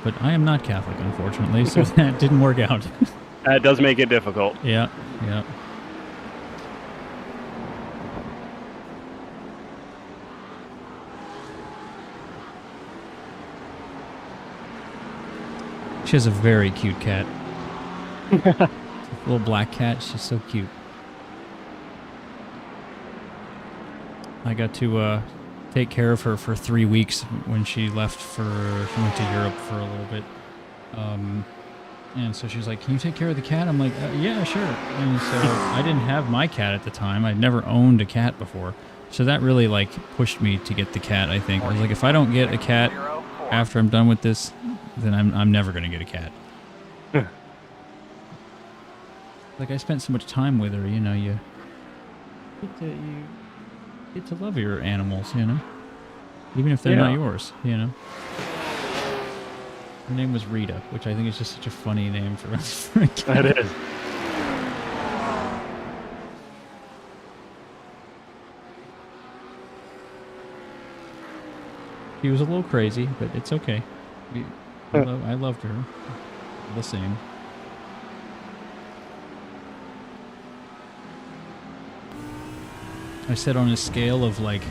Speaker 1: But I am not Catholic, unfortunately, so that didn't work out.
Speaker 5: That does make it difficult.
Speaker 1: Yeah, yeah. She has a very cute cat. A little black cat. She's so cute. I got to take care of her for 3 weeks when she left she went to Europe for a little bit. And so she was like, "Can you take care of the cat?" I'm like, "Yeah, sure." And so I didn't have my cat at the time. I'd never owned a cat before. So that really like pushed me to get the cat, I think. I was like, if I don't get a cat after I'm done with this, then I'm never going to get a cat. Like I spent so much time with her, you know, you get to love your animals, you know? Even if they're not yours, you know? Her name was Rita, which I think is just such a funny name for a cat.
Speaker 5: That is.
Speaker 1: She was a little crazy, but it's okay. I loved her. The same. I said on a scale of like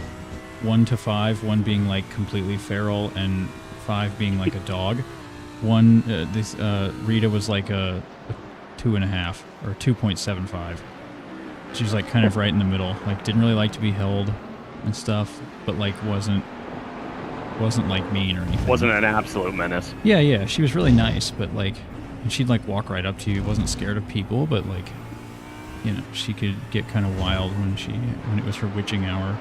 Speaker 1: 1 to 5, 1 being like completely feral and 5 being like a dog, Rita was like a 2.5 or 2.75. She was like kind of right in the middle. Like didn't really like to be held and stuff, but like wasn't like mean or anything.
Speaker 5: Wasn't an absolute menace.
Speaker 1: Yeah, she was really nice, but like, and she'd like walk right up to you. Wasn't scared of people, but like, you know, she could get kind of wild when it was her witching hour.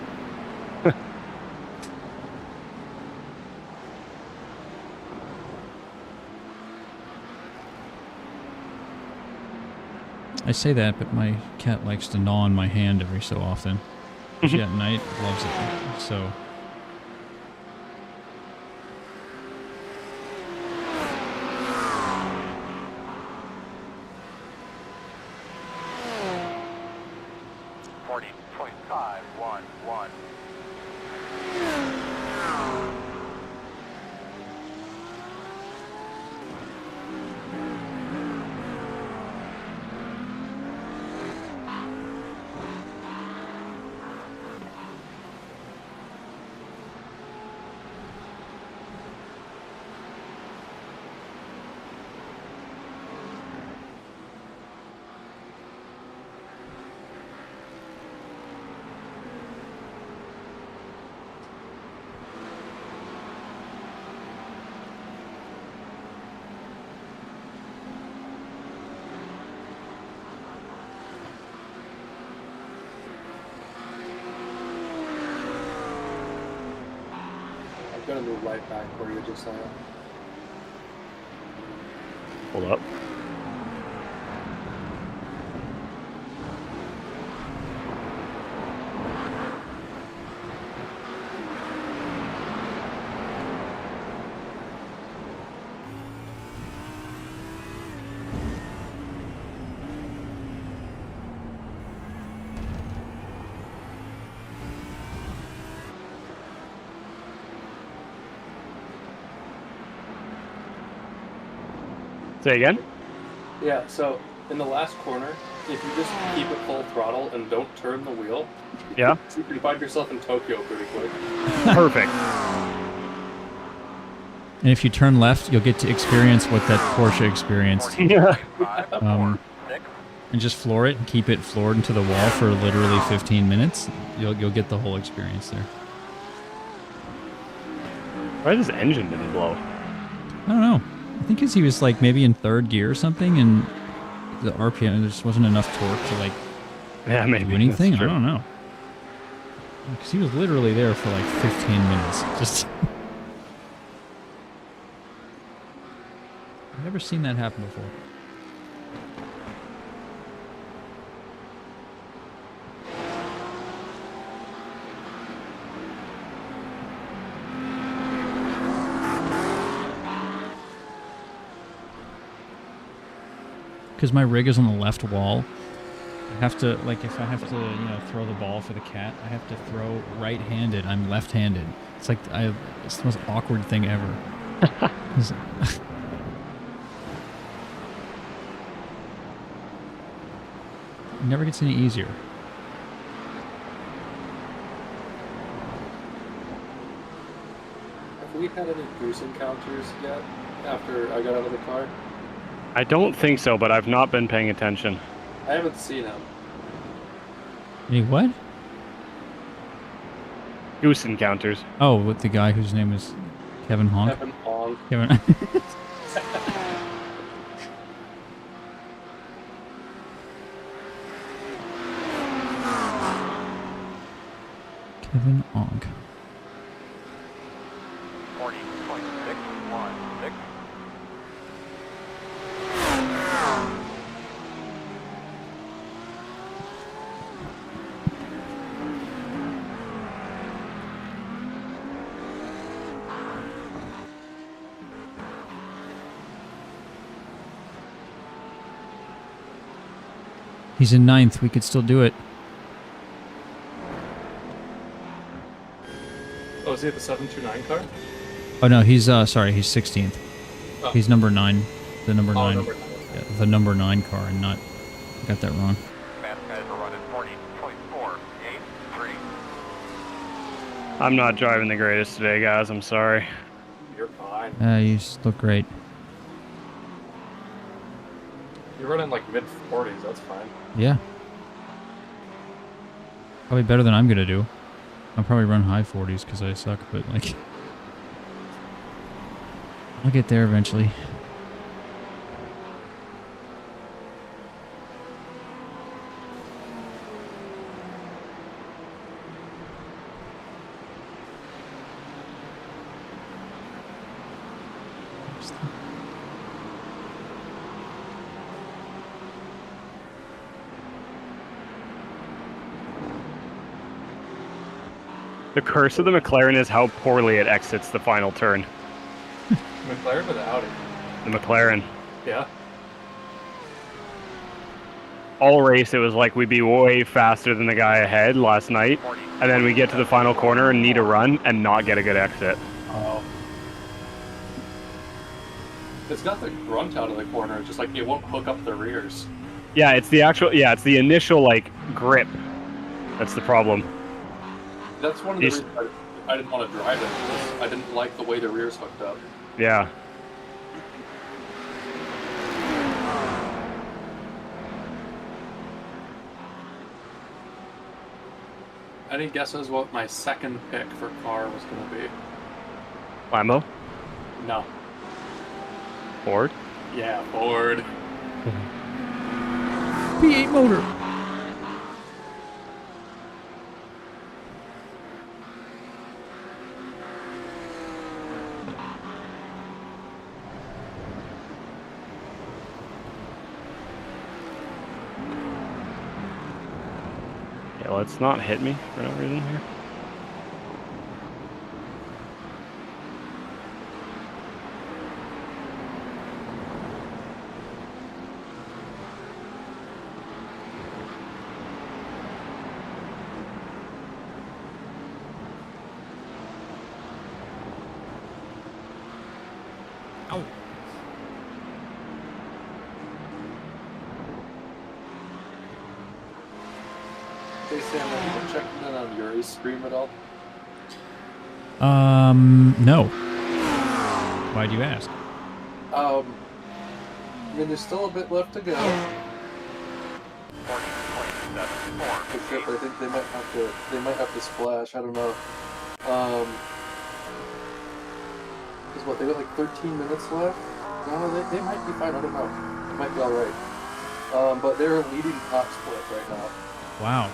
Speaker 1: I say that, but my cat likes to gnaw on my hand every so often. She at night loves it, so.
Speaker 3: I'm gonna move right back where you just saw.
Speaker 5: Hold up. Say again?
Speaker 3: Yeah, so in the last corner, if you just keep it full throttle and don't turn the wheel,
Speaker 5: Yeah.
Speaker 3: you can find yourself in Tokyo pretty quick.
Speaker 5: Perfect.
Speaker 1: And if you turn left, you'll get to experience what that Porsche experienced.
Speaker 5: Yeah.
Speaker 1: And just floor it and keep it floored into the wall for literally 15 minutes. You'll get the whole experience there.
Speaker 5: Why this engine didn't blow?
Speaker 1: I don't know. I think because he was like maybe in 3rd gear or something, and the RPM, there just wasn't enough torque to like
Speaker 5: maybe
Speaker 1: do anything.
Speaker 5: that's
Speaker 1: I
Speaker 5: true.
Speaker 1: don't know. Because he was literally there for like 15 minutes. Just I've never seen that happen before. Because my rig is on the left wall, I have to, like, if I have to, you know, throw the ball for the cat, I have to throw right-handed. I'm left-handed. It's like, it's the most awkward thing ever. It never gets any easier.
Speaker 6: Have we had any goose encounters yet after I got out of the car?
Speaker 5: I don't think so, but I've not been paying attention.
Speaker 6: I haven't seen him.
Speaker 1: Any what?
Speaker 5: Goose encounters.
Speaker 1: Oh, with the guy whose name is Kevin Honk?
Speaker 6: Kevin Ong.
Speaker 1: Kevin. Kevin Onk.
Speaker 2: 40.616.
Speaker 1: He's in 9th. We could still do it.
Speaker 6: Oh, is he at the 729 car?
Speaker 1: Oh no, he's sorry, he's 16th.
Speaker 6: Oh.
Speaker 1: He's number 9. The number 9.
Speaker 6: Number 9.
Speaker 1: Yeah, the number 9 car, and not. I got that wrong.
Speaker 2: Fast guys are running 40.483.
Speaker 5: I'm not driving the greatest today, guys. I'm sorry.
Speaker 6: You're fine.
Speaker 1: You look great.
Speaker 6: You're running like mid 40s. That's fine.
Speaker 1: Yeah. Probably better than I'm gonna do. I'll probably run high 40s because I suck, but like, I'll get there eventually.
Speaker 5: The curse of the McLaren is how poorly it exits the final turn.
Speaker 6: McLaren or the Audi?
Speaker 5: The McLaren.
Speaker 6: Yeah.
Speaker 5: All race, it was like we'd be way faster than the guy ahead last night, and then we get to the final corner and need a run and not get a good exit.
Speaker 6: Oh. It's got the grunt out of the corner. It's just like it won't hook up the rears.
Speaker 5: Yeah, it's the it's the initial, like, grip. That's the problem.
Speaker 6: That's one of the reasons I didn't want to drive it. Because I didn't like the way the rears hooked up.
Speaker 5: Yeah.
Speaker 6: Any guesses what my second pick for car was going to be?
Speaker 5: Lambo?
Speaker 6: No.
Speaker 5: Ford?
Speaker 6: Yeah, Ford.
Speaker 1: V8 motor.
Speaker 5: Yeah, let's not hit me for no reason here.
Speaker 6: Hey Sam, have you been checking in on Yuri's stream at all?
Speaker 1: No. Why'd you ask?
Speaker 6: I mean, there's still a bit left to go.
Speaker 2: 40.74.
Speaker 6: Except I think they might have to splash. I don't know. Because what, they got like 13 minutes left? No, they might be fine. I don't know. They might be all right. But they're leading top split right now.
Speaker 1: Wow.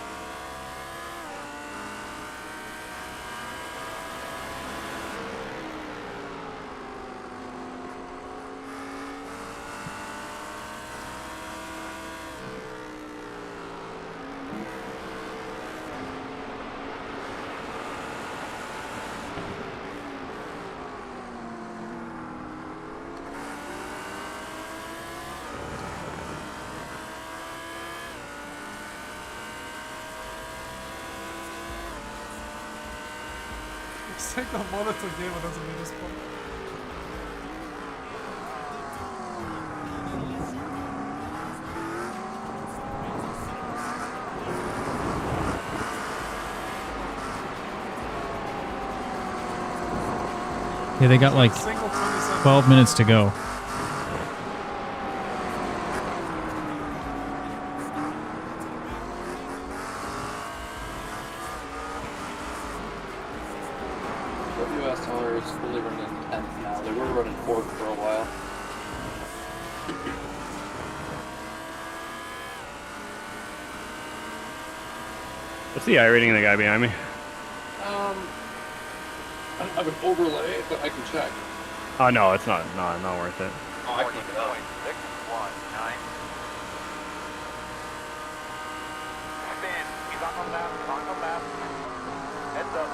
Speaker 7: take the monotone game and doesn't mean it's fun.
Speaker 1: Yeah, they got like
Speaker 7: Single 27.
Speaker 1: 12 minutes to go.
Speaker 6: WSR is fully running 10th now. They were running 4th for a while.
Speaker 5: What's the iRating of the guy behind me?
Speaker 6: I don't have an overlay, but I can check.
Speaker 5: Oh no, it's not worth it.
Speaker 6: Oh, I can look it up.
Speaker 2: 40.619. Spin. He's on the left. On the left. Heads up.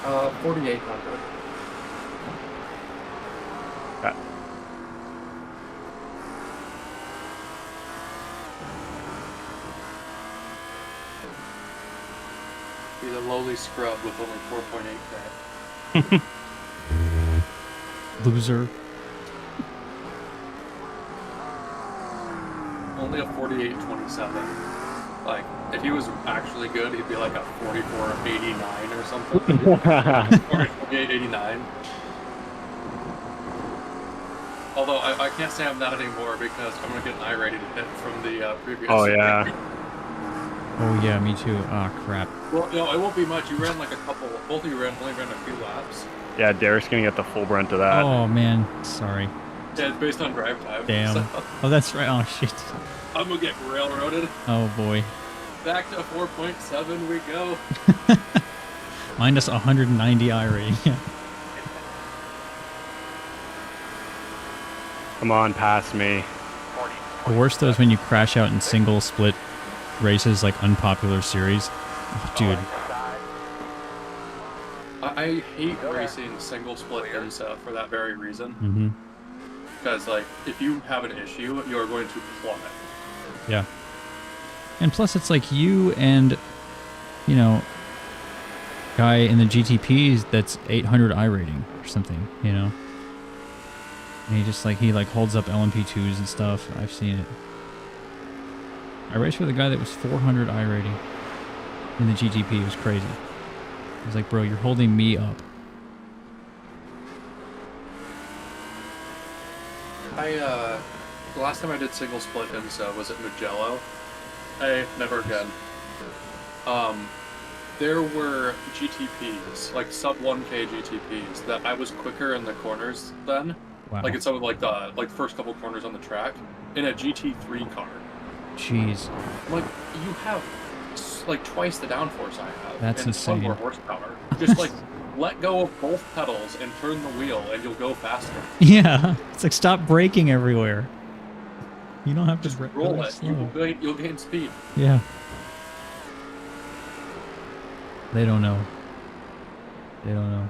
Speaker 6: Uh, 4,800.
Speaker 5: Okay.
Speaker 6: He's a lowly scrub with only 4.8k.
Speaker 1: Loser.
Speaker 6: Only a 48.27. Like, if he was actually good, he'd be like a 44.89 or something. Or 48.89. Although I can't say I'm not anymore because I'm gonna get an iRating hit from the previous.
Speaker 5: Oh yeah.
Speaker 1: Oh yeah, me too. Ah, crap.
Speaker 6: Well, no, it won't be much. You ran like a couple. Both of you only ran a few laps.
Speaker 5: Yeah, Derek's gonna get the full brunt of that.
Speaker 1: Oh man, sorry.
Speaker 6: Yeah, it's based on drive time.
Speaker 1: Damn.
Speaker 6: So
Speaker 1: Oh, that's right. Oh shit.
Speaker 6: I'm gonna get railroaded.
Speaker 1: Oh boy.
Speaker 6: Back to 4.7 we go.
Speaker 1: Minus 190 iRating.
Speaker 5: Come on, pass me.
Speaker 1: The worst though is when you crash out in single split races, like unpopular series. Oh, dude.
Speaker 6: I hate racing single split IMSA for that very reason.
Speaker 1: Mm-hmm.
Speaker 6: Because, like, if you have an issue, you're going to plummet.
Speaker 1: Yeah. And plus, it's like you and, you know, guy in the GTPs that's 800 iRating or something, you know? And he just, like, he holds up LMP2s and stuff. I've seen it. I raced with a guy that was 400 iRating in the GTP. It was crazy. I was like, bro, you're holding me up.
Speaker 6: The last time I did single split IMSA was at Mugello. Hey, never again. There were GTPs, like sub 1K GTPs, that I was quicker in the corners than.
Speaker 1: Wow.
Speaker 6: Like in some of the first couple corners on the track in a GT3 car.
Speaker 1: Jeez.
Speaker 6: Like, you have like twice the downforce I have.
Speaker 1: That's
Speaker 6: and
Speaker 1: insane.
Speaker 6: 1 more horsepower. Just like let go of both pedals and turn the wheel, and you'll go faster.
Speaker 1: Yeah. It's like, stop braking everywhere. You don't have to
Speaker 6: Just
Speaker 1: brake.
Speaker 6: roll it. You'll gain speed.
Speaker 1: Yeah. They don't know. They don't know.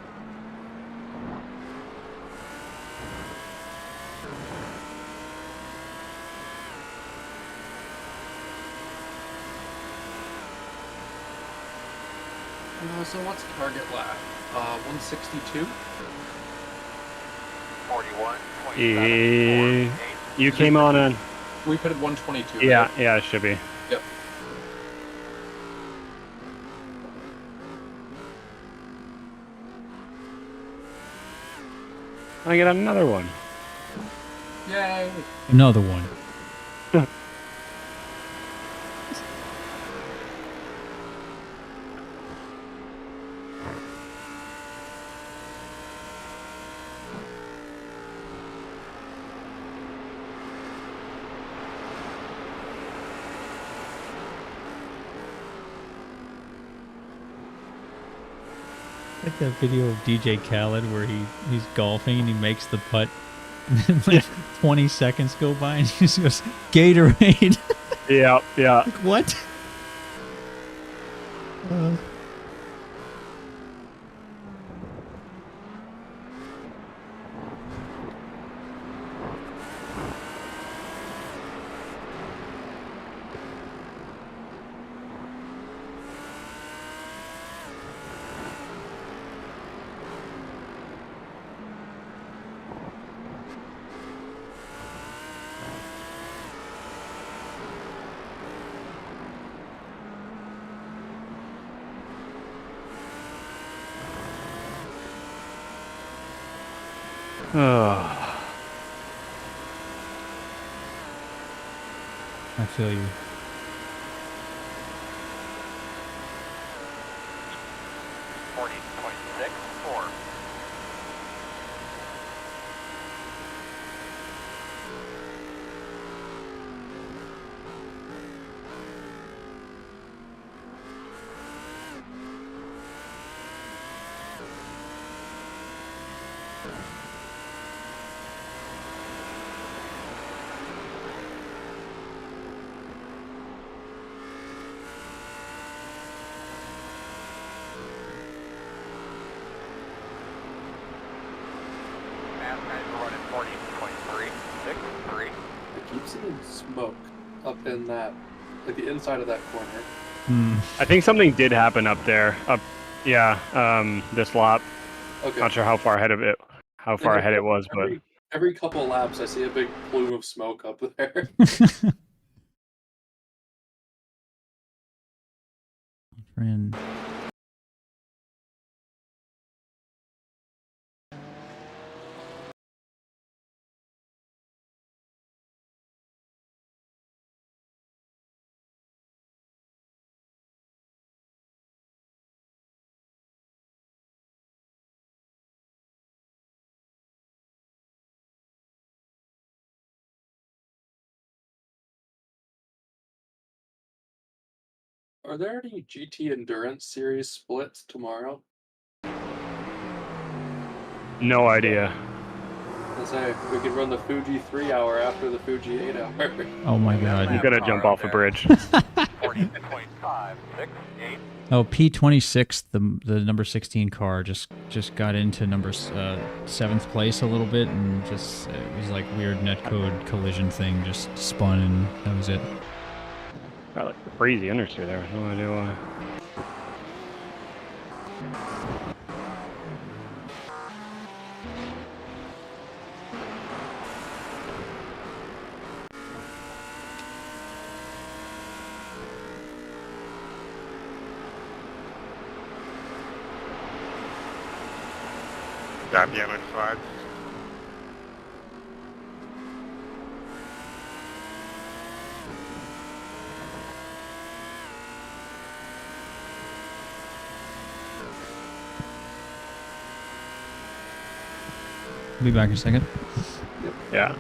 Speaker 6: So what's target lap? 162?
Speaker 2: 41.
Speaker 5: You came on in.
Speaker 6: We put it 122.
Speaker 5: Yeah,
Speaker 6: Right?
Speaker 5: yeah, it should be.
Speaker 6: Yep.
Speaker 5: I get another one.
Speaker 6: Yay!
Speaker 1: Another one. Like that video of DJ Khaled where he's golfing and he makes the putt Like 20 seconds go by and he just goes, Gatorade.
Speaker 5: Yeah, yeah.
Speaker 1: Like, what? I feel you.
Speaker 6: I keep seeing smoke up in that, like the inside of that corner.
Speaker 5: I think something did happen up there. This lap.
Speaker 6: Okay.
Speaker 5: Not sure how far ahead of it, it was, but
Speaker 6: every couple laps, I see a big plume of smoke up there.
Speaker 1: Friend.
Speaker 6: Are there any GT Endurance Series splits tomorrow?
Speaker 5: no idea.
Speaker 6: I say we could run the Fuji 3-hour after the Fuji 8-hour.
Speaker 1: Oh my god.
Speaker 5: I'm gonna jump off a bridge.
Speaker 2: 40.568.
Speaker 1: Oh, P26, the number 16 car, just got into number 7th place a little bit, and just it was like weird netcode collision thing, just spun, and that was it.
Speaker 5: Got like a crazy understeer there. No idea why.
Speaker 8: Grab the other side.
Speaker 1: I'll be back in a second.
Speaker 5: Yeah.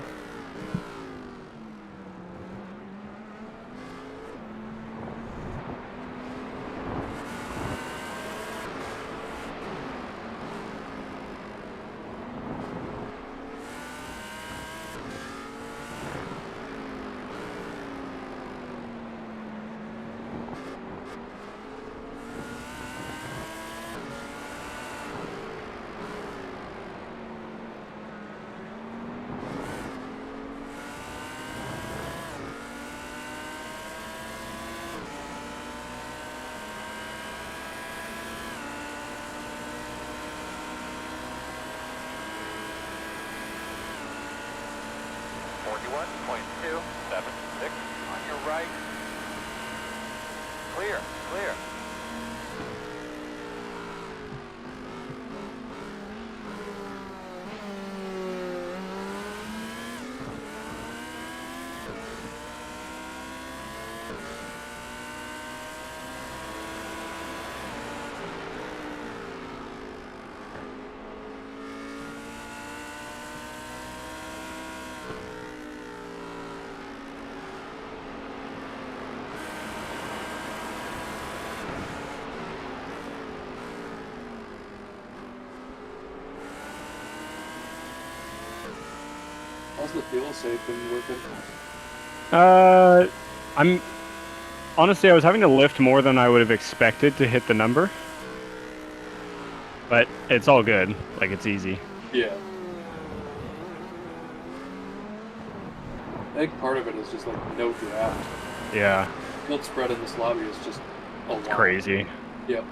Speaker 2: On your right. Clear, clear.
Speaker 6: How's the fuel safe been working?
Speaker 5: I'm honestly, I was having to lift more than I would have expected to hit the number, but it's all good. Like, it's easy.
Speaker 6: Yeah. I think part of it is just like no draft.
Speaker 5: Yeah,
Speaker 6: Field spread in this lobby is just a
Speaker 5: it's
Speaker 6: lot.
Speaker 5: crazy.
Speaker 6: Yep.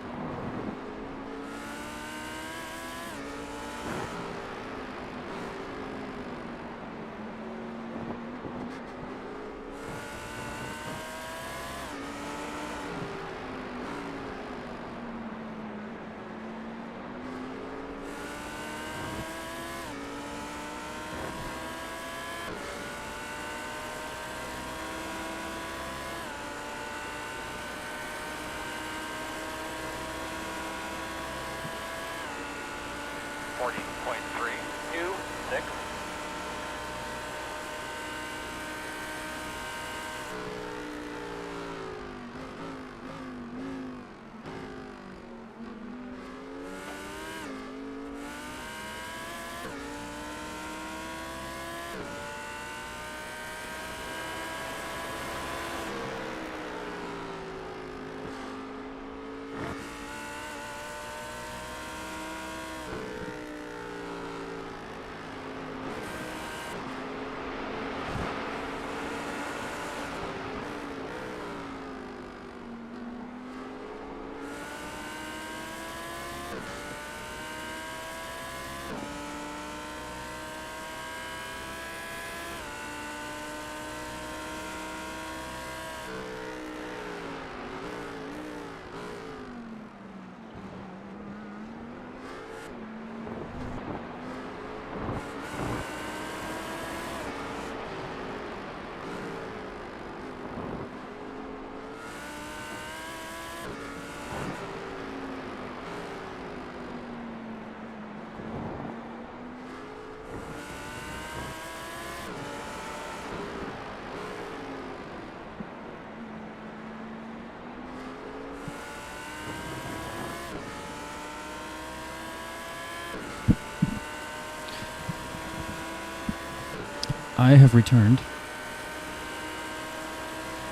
Speaker 1: I have returned.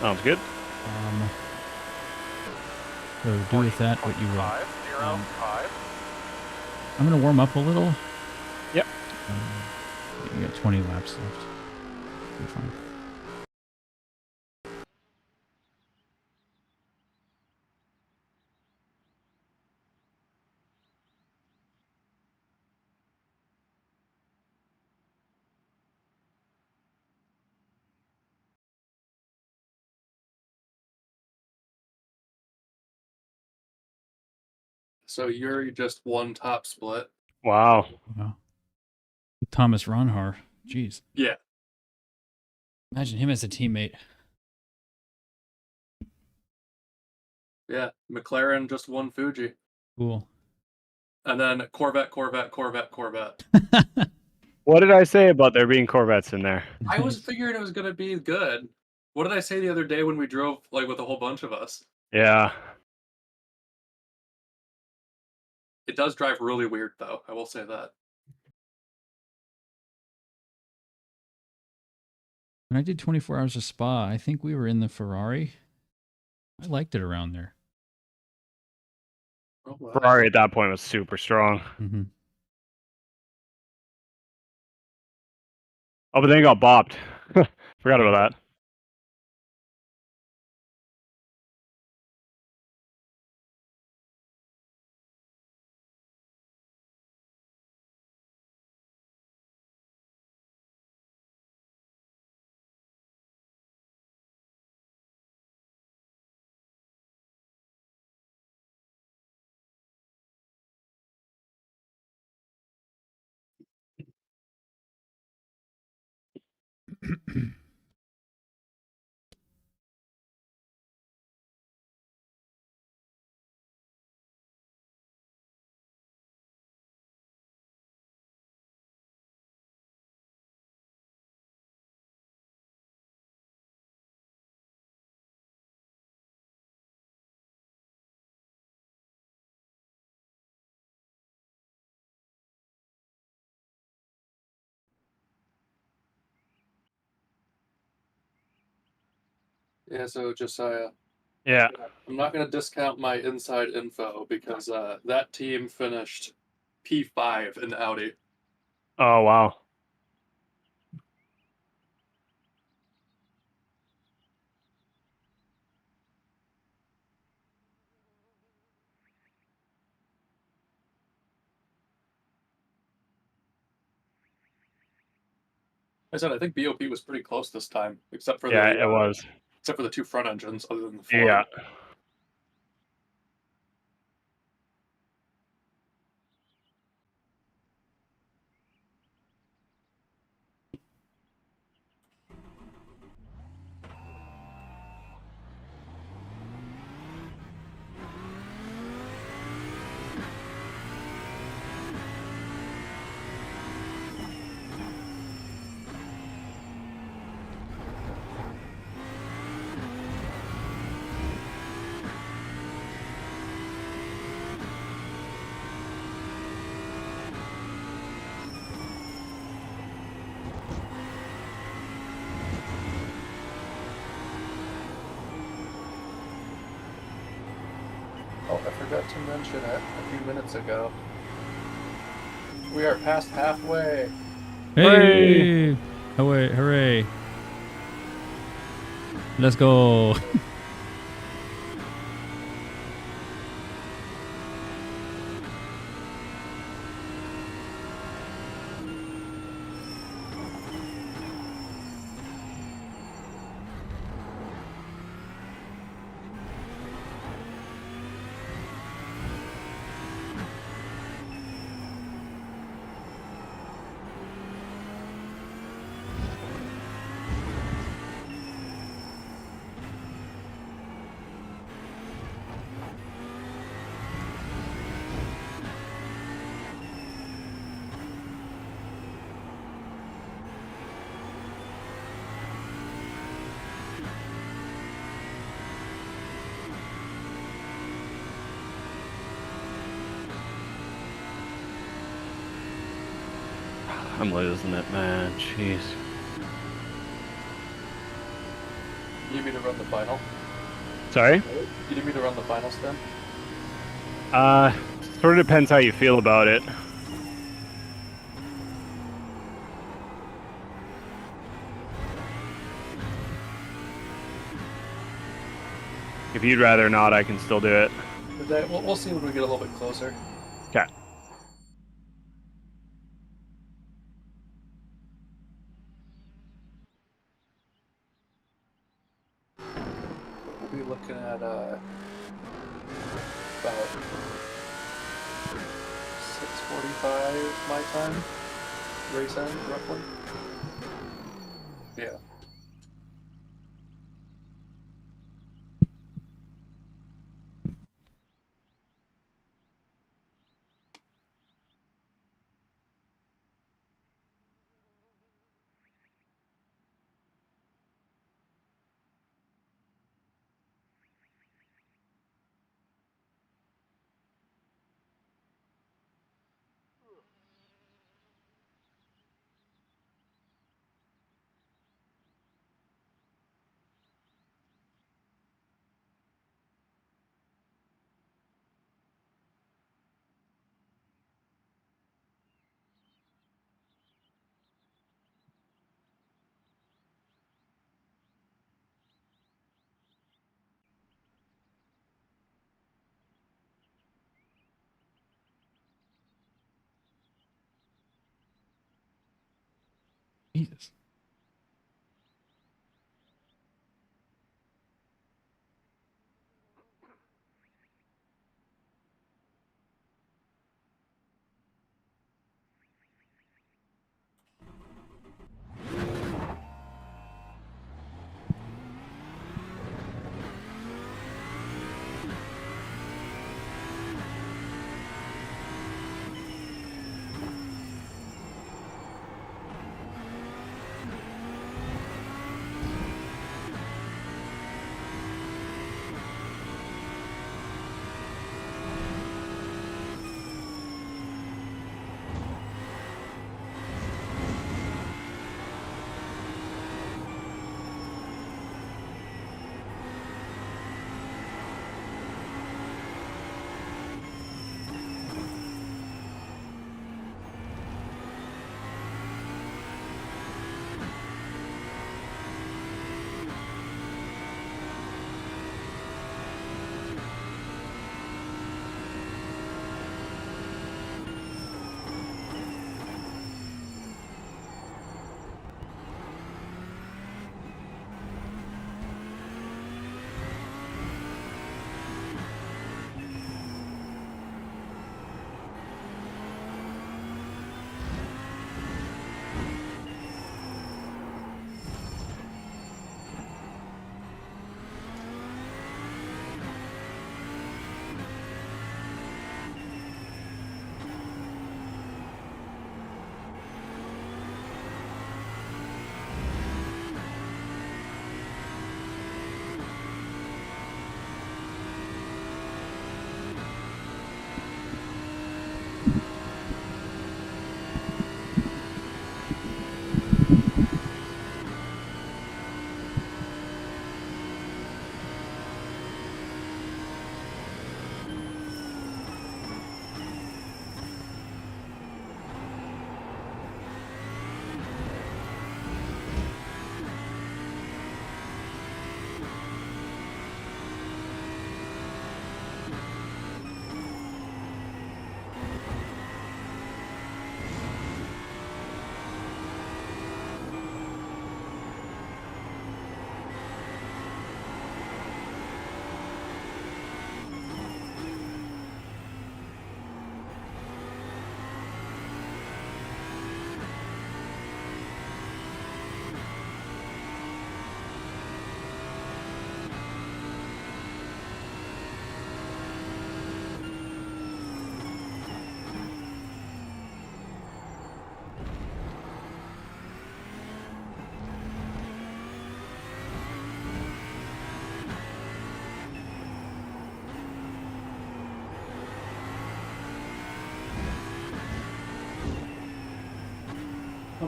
Speaker 5: Sounds good.
Speaker 1: So do with that what you will.
Speaker 2: 505.
Speaker 1: I'm going to warm up a little.
Speaker 5: Yep.
Speaker 1: You got 20 laps left. You're fine.
Speaker 6: So you're just one top split.
Speaker 5: Wow.
Speaker 1: Wow. Thomas Ronhar. Jeez.
Speaker 6: Yeah.
Speaker 1: Imagine him as a teammate.
Speaker 6: Yeah. McLaren just won Fuji.
Speaker 1: Cool.
Speaker 6: And then Corvette.
Speaker 5: What did I say about there being Corvettes in there?
Speaker 6: I was figuring it was going to be good. What did I say the other day when we drove like with a whole bunch of us?
Speaker 5: Yeah.
Speaker 6: It does drive really weird though. I will say that.
Speaker 1: When I did 24 hours of Spa, I think we were in the Ferrari. I liked it around there.
Speaker 6: Oh, wow.
Speaker 5: Ferrari at that point was super strong.
Speaker 1: Mm-hmm.
Speaker 5: Oh, but then he got bopped. Forgot about that.
Speaker 6: Yeah, so Josiah,
Speaker 5: Yeah.
Speaker 6: I'm not going to discount my inside info because that team finished P5 in Audi.
Speaker 5: Oh wow.
Speaker 6: I said I think BOP was pretty close this time, except for
Speaker 5: Yeah,
Speaker 6: the
Speaker 5: it was.
Speaker 6: except for the two front engines, other than the Ford.
Speaker 5: Yeah.
Speaker 6: Oh, I forgot to mention it a few minutes ago. We are past halfway.
Speaker 1: Hey! Hooray! Hooray! Let's go!
Speaker 5: I'm losing it, man. Jeez.
Speaker 6: You need me to run the final?
Speaker 5: Sorry?
Speaker 6: You need me to run the final stem?
Speaker 5: Sort of depends how you feel about it. If you'd rather not, I can still do it.
Speaker 6: We'll see when we get a little bit closer.
Speaker 5: Okay.
Speaker 6: We'll be looking at about 6:45 my time. Race end, roughly. Yeah.
Speaker 1: Jesus.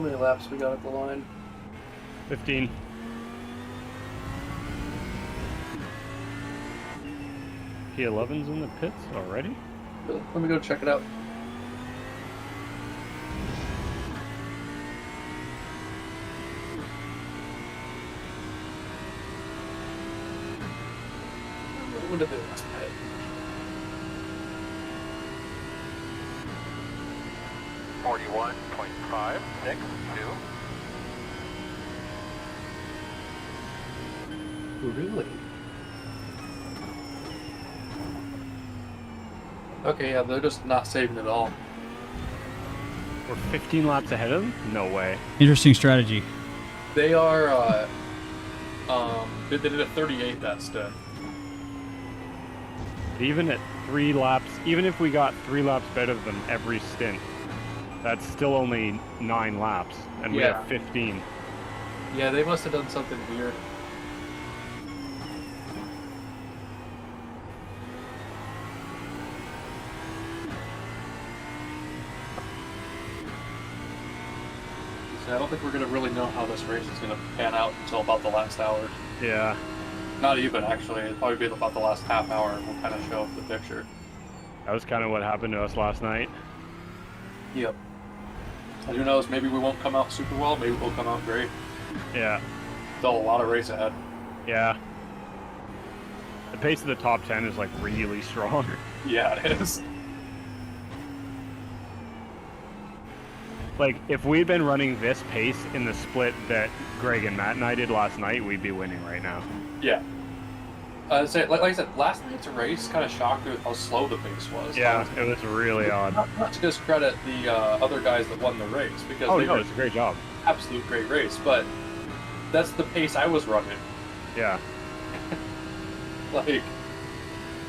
Speaker 6: How many laps we got at the line?
Speaker 5: 15. P11's in the pits already?
Speaker 6: Let me go check it out. When did they last pit? Really? Okay, yeah, they're just not saving it all.
Speaker 5: We're 15 laps ahead of them? No way.
Speaker 1: Interesting strategy.
Speaker 6: They are, they did a 38 that stint.
Speaker 5: Even at 3 laps, even if we got 3 laps better than every stint, that's still only 9 laps, and we
Speaker 6: Yeah.
Speaker 5: have 15.
Speaker 6: Yeah, they must have done something weird. I don't think we're going to really know how this race is going to pan out until about the last hour.
Speaker 5: Yeah.
Speaker 6: Not even, actually. It'll probably be about the last half hour and we'll kind of show the picture.
Speaker 5: That was kind of what happened to us last night.
Speaker 6: Yep. And who knows, maybe we won't come out super well, maybe we'll come out great.
Speaker 5: Yeah.
Speaker 6: Still a lot of race ahead.
Speaker 5: Yeah. The pace of the top 10 is like really strong.
Speaker 6: Yeah, it is.
Speaker 5: Like, if we'd been running this pace in the split that Greg and Matt and I did last night, we'd be winning right now.
Speaker 6: Yeah. Like I said, last night's race kind of shocked me with how slow the pace was.
Speaker 5: Yeah, it was really odd.
Speaker 6: Not to discredit the other guys that won the race, because
Speaker 5: Oh,
Speaker 6: they
Speaker 5: no,
Speaker 6: were
Speaker 5: it's a great job.
Speaker 6: absolute great race, but that's the pace I was running.
Speaker 5: Yeah.
Speaker 6: Like,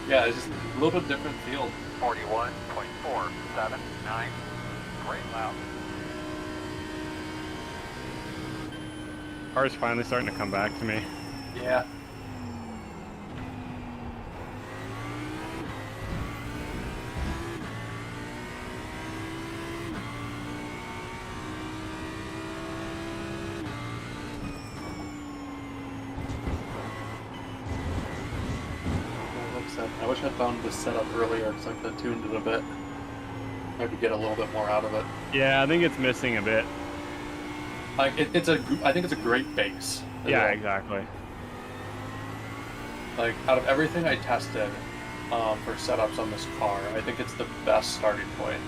Speaker 6: yeah, it's just a little bit different field.
Speaker 2: 41.479. Great lap.
Speaker 5: Car's finally starting to come back to me.
Speaker 6: Yeah. I wish I found this setup earlier because I could have tuned it a bit. I could get a little bit more out of it.
Speaker 5: Yeah, I think it's missing a bit.
Speaker 6: Like I think it's a great base. as
Speaker 5: Yeah,
Speaker 6: well.
Speaker 5: exactly.
Speaker 6: Like out of everything I tested for setups on this car, I think it's the best starting point.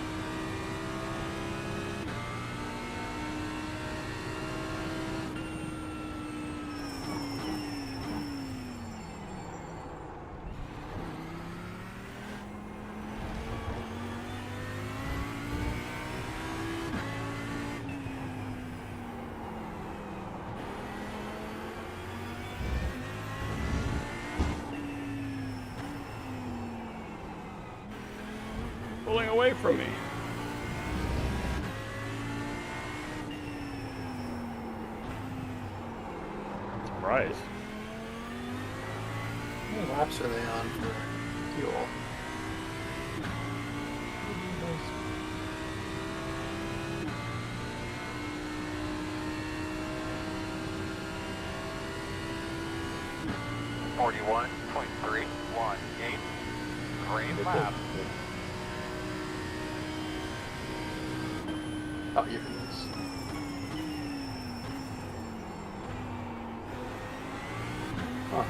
Speaker 5: Pulling away from me. Surprise.
Speaker 6: How many laps are they on for fuel?
Speaker 2: .318. Great lap.
Speaker 6: Oh, here it is. Huh.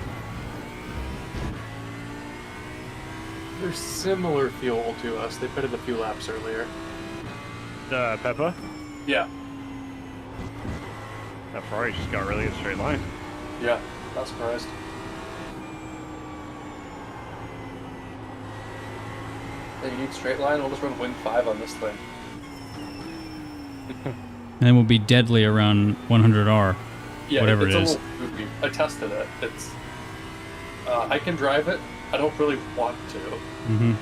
Speaker 6: They're similar fuel to us. They pitted a few laps earlier.
Speaker 5: The Peppa?
Speaker 6: Yeah.
Speaker 5: That Ferrari just got really a straight line.
Speaker 6: Yeah. Not surprised. Hey, you need straight line? We'll just run wing 5 on this thing.
Speaker 1: And then we'll be deadly around 100R.
Speaker 6: Yeah,
Speaker 1: Whatever
Speaker 6: it's
Speaker 1: it is.
Speaker 6: a little goofy. I tested it. It's I can drive it. I don't really want to.
Speaker 1: Mm-hmm.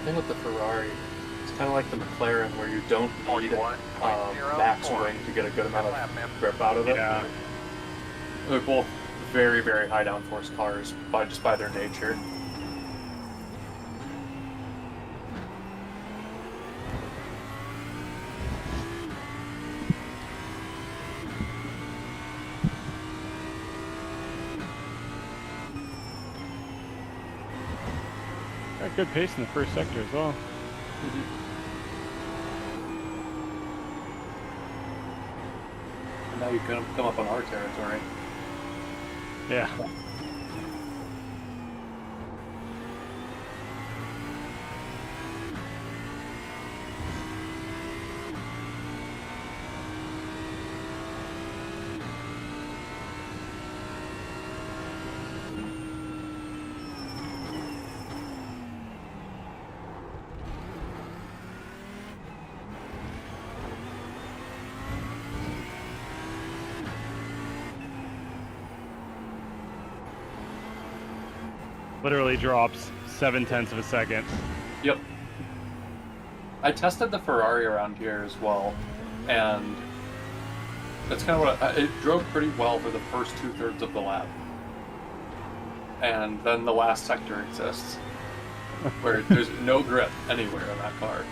Speaker 6: thing with the Ferrari, it's kind of like the McLaren where you don't need
Speaker 2: 41.04.
Speaker 6: max wing to get a good amount
Speaker 2: Lap,
Speaker 6: of
Speaker 2: man.
Speaker 6: grip out of it.
Speaker 5: Yeah.
Speaker 6: They're both very, very high downforce cars just by their nature.
Speaker 5: Got good pace in the first sector as well.
Speaker 6: And now you can come up on our territory.
Speaker 5: Yeah. Literally drops 0.7 of a second.
Speaker 6: Yep. I tested the Ferrari around here as well, and that's kind of what it drove pretty well for the first 2/3 of the lap, and then the last sector exists, where there's no grip anywhere in that car.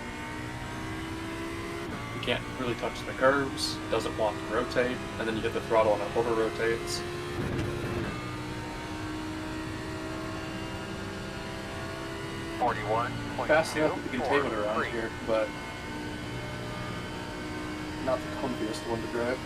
Speaker 6: You can't really touch the curves, doesn't want to rotate, and then you hit the throttle and it over rotates. Fast enough with the containment around here, but not the comfiest one to drive.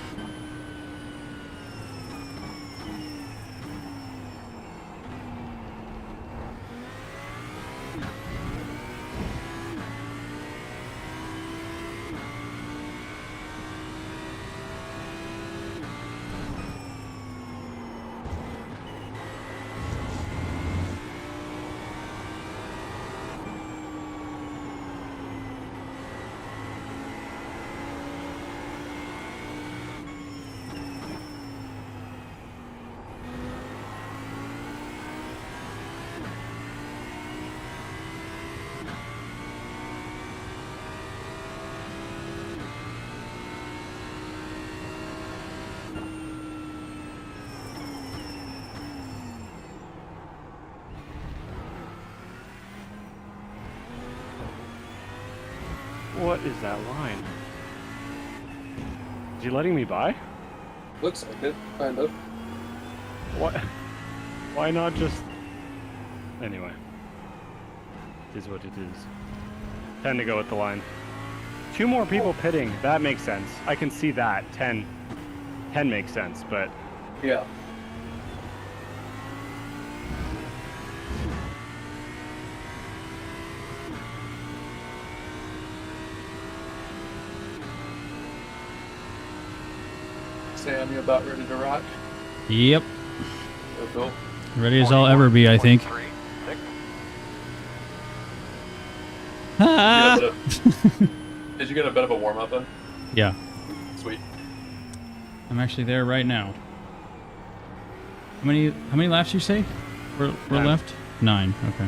Speaker 5: What is that line? Is he letting me by?
Speaker 6: Looks like it, kind of.
Speaker 5: What? Why not just... Anyway. It is what it is. 10 to go at the line. 2 more people pitting. That makes sense. I can see that. 10 makes sense, but...
Speaker 6: Yeah. Sam, you about ready to rock?
Speaker 1: Yep.
Speaker 6: Go.
Speaker 1: Ready as I'll ever be, I think. Ah!
Speaker 6: Did you get a bit of a warm up in?
Speaker 1: Yeah.
Speaker 6: Sweet.
Speaker 1: I'm actually there right now. How many laps you say? We're
Speaker 5: 9.
Speaker 1: left? 9. Okay.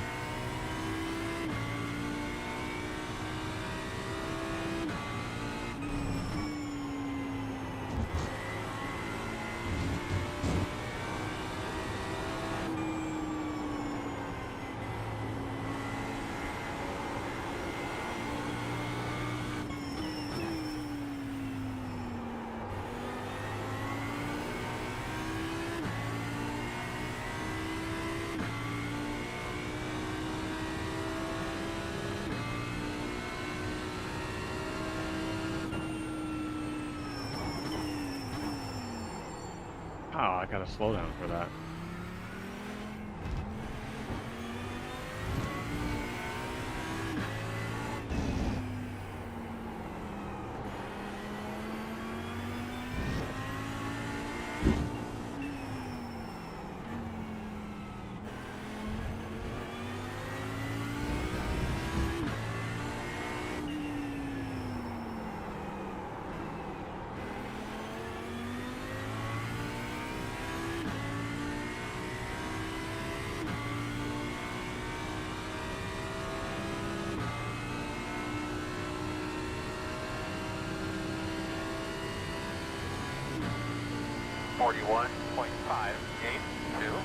Speaker 5: Oh, I gotta slow down for that.
Speaker 2: 41.582.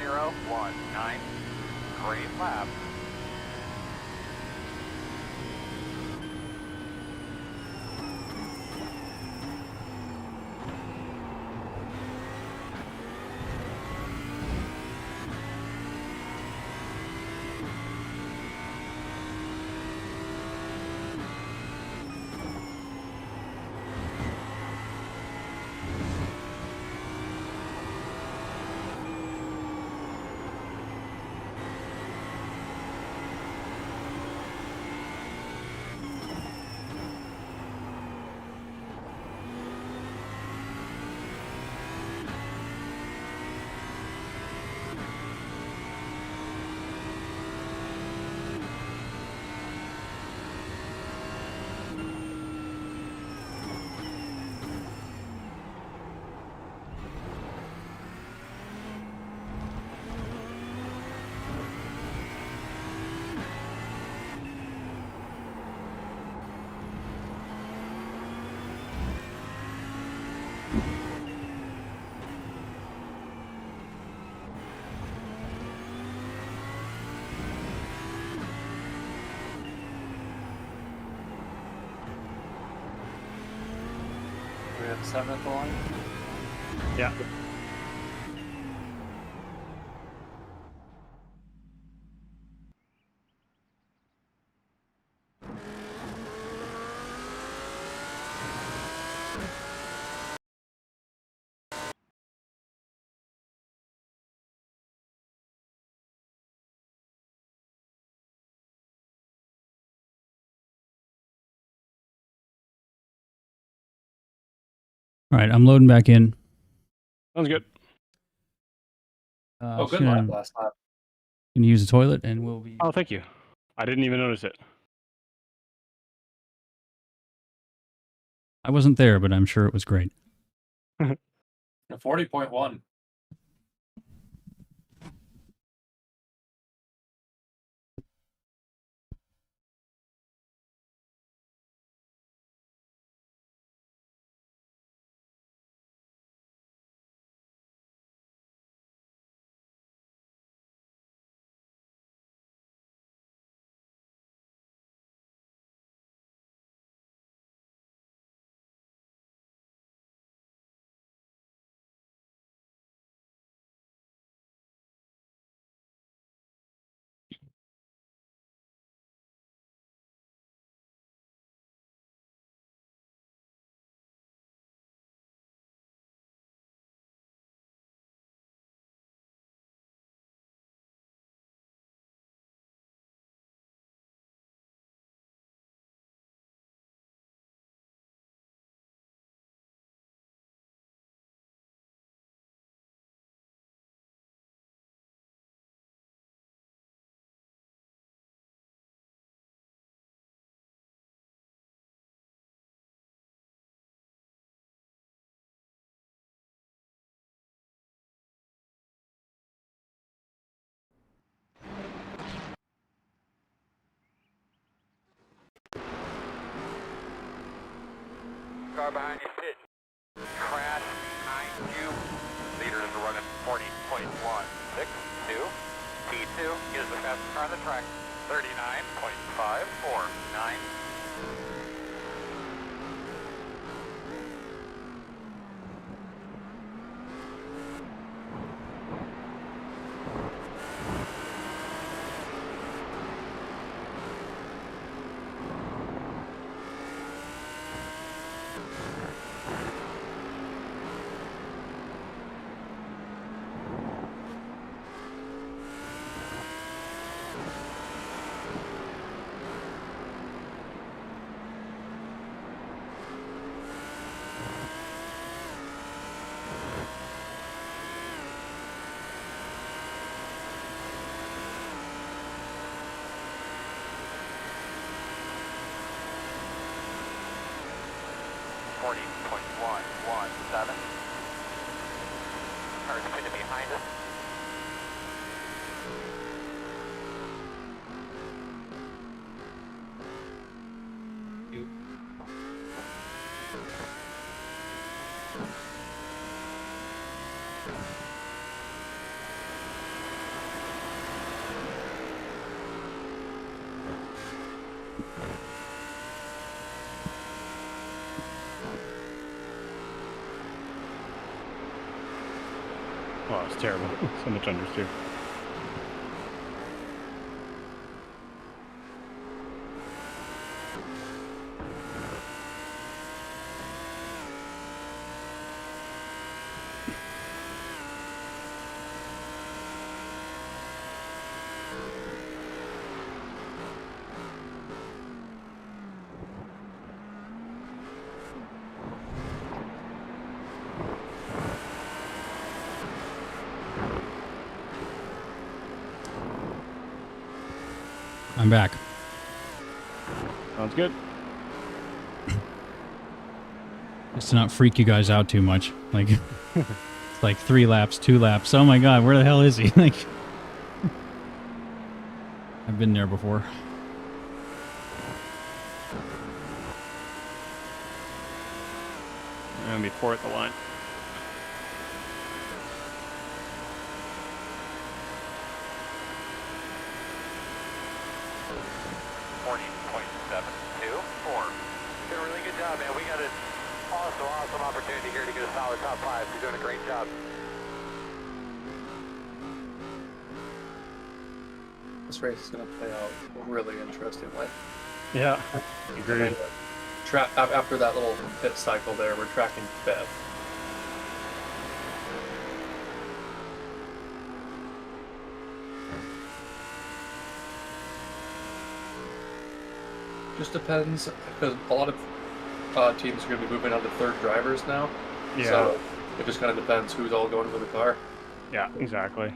Speaker 2: .019. Great lap.
Speaker 6: We have 7 at the line.
Speaker 5: Yeah.
Speaker 1: All right, I'm loading back in.
Speaker 5: Sounds good.
Speaker 6: Oh,
Speaker 1: Just
Speaker 6: good lap
Speaker 1: gonna
Speaker 6: last lap.
Speaker 1: use the toilet, and we'll be.
Speaker 5: Oh, thank you. I didn't even notice it.
Speaker 1: I wasn't there, but I'm sure it was great.
Speaker 6: 40.1.
Speaker 2: car behind you pitch. Crash behind you. Leaders are running 40.162. T2 is the fastest car on the track. 39.549. Cars pitted behind us.
Speaker 5: Oh, it's terrible. So much understeer.
Speaker 1: I'm back.
Speaker 5: Sounds good.
Speaker 1: Just to not freak you guys out too much. Like, it's like 3 laps, 2 laps. Oh my god, where the hell is he? Like, I've been there before.
Speaker 5: I'm gonna be 4 at the line.
Speaker 2: Did a really good job, man. We got an awesome opportunity here to get a solid top 5. You're doing a great job.
Speaker 6: This race is going to play out really interestingly.
Speaker 5: Yeah, agreed.
Speaker 6: After that little pit cycle there, we're tracking 5th. Just depends, because a lot of teams are going to be moving on to 3rd drivers now.
Speaker 5: Yeah.
Speaker 6: So it just kind of depends who's all going for the car.
Speaker 5: Yeah, exactly.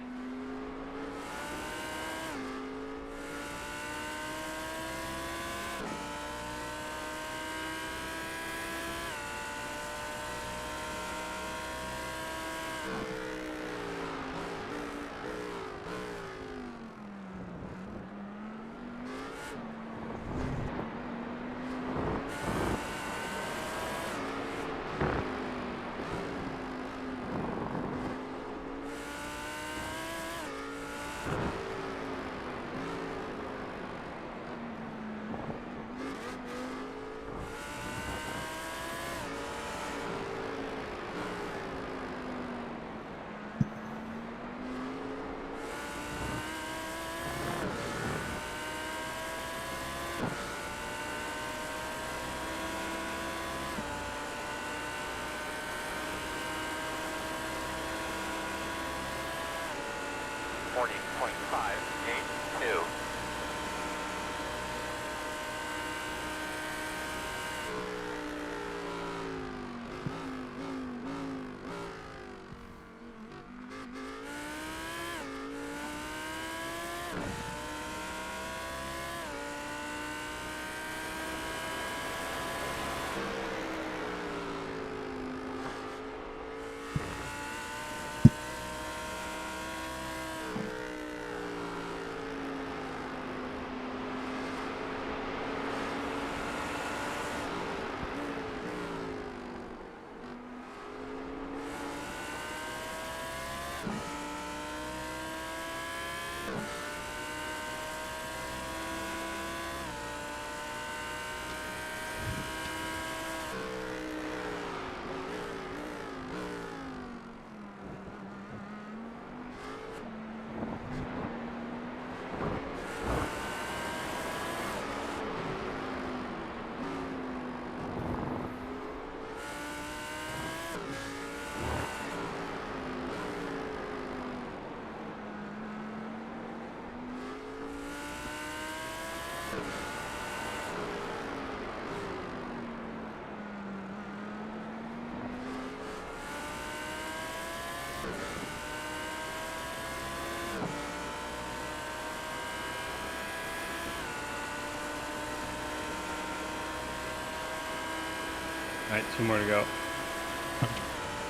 Speaker 5: All right, 2 more to go.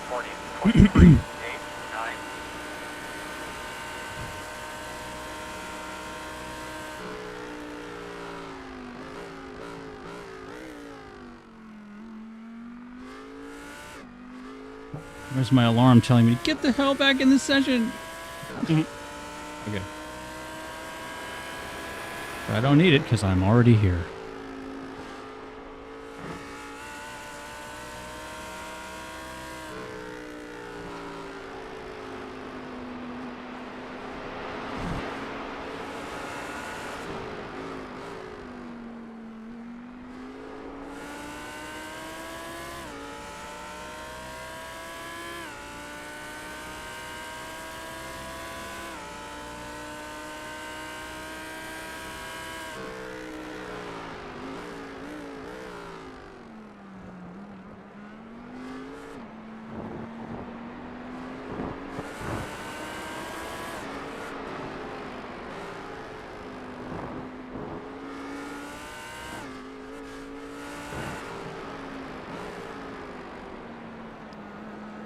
Speaker 2: 40, 23, 8, 9.
Speaker 1: Where's my alarm telling me to get the hell back in the session? Okay. I don't need it because I'm already here.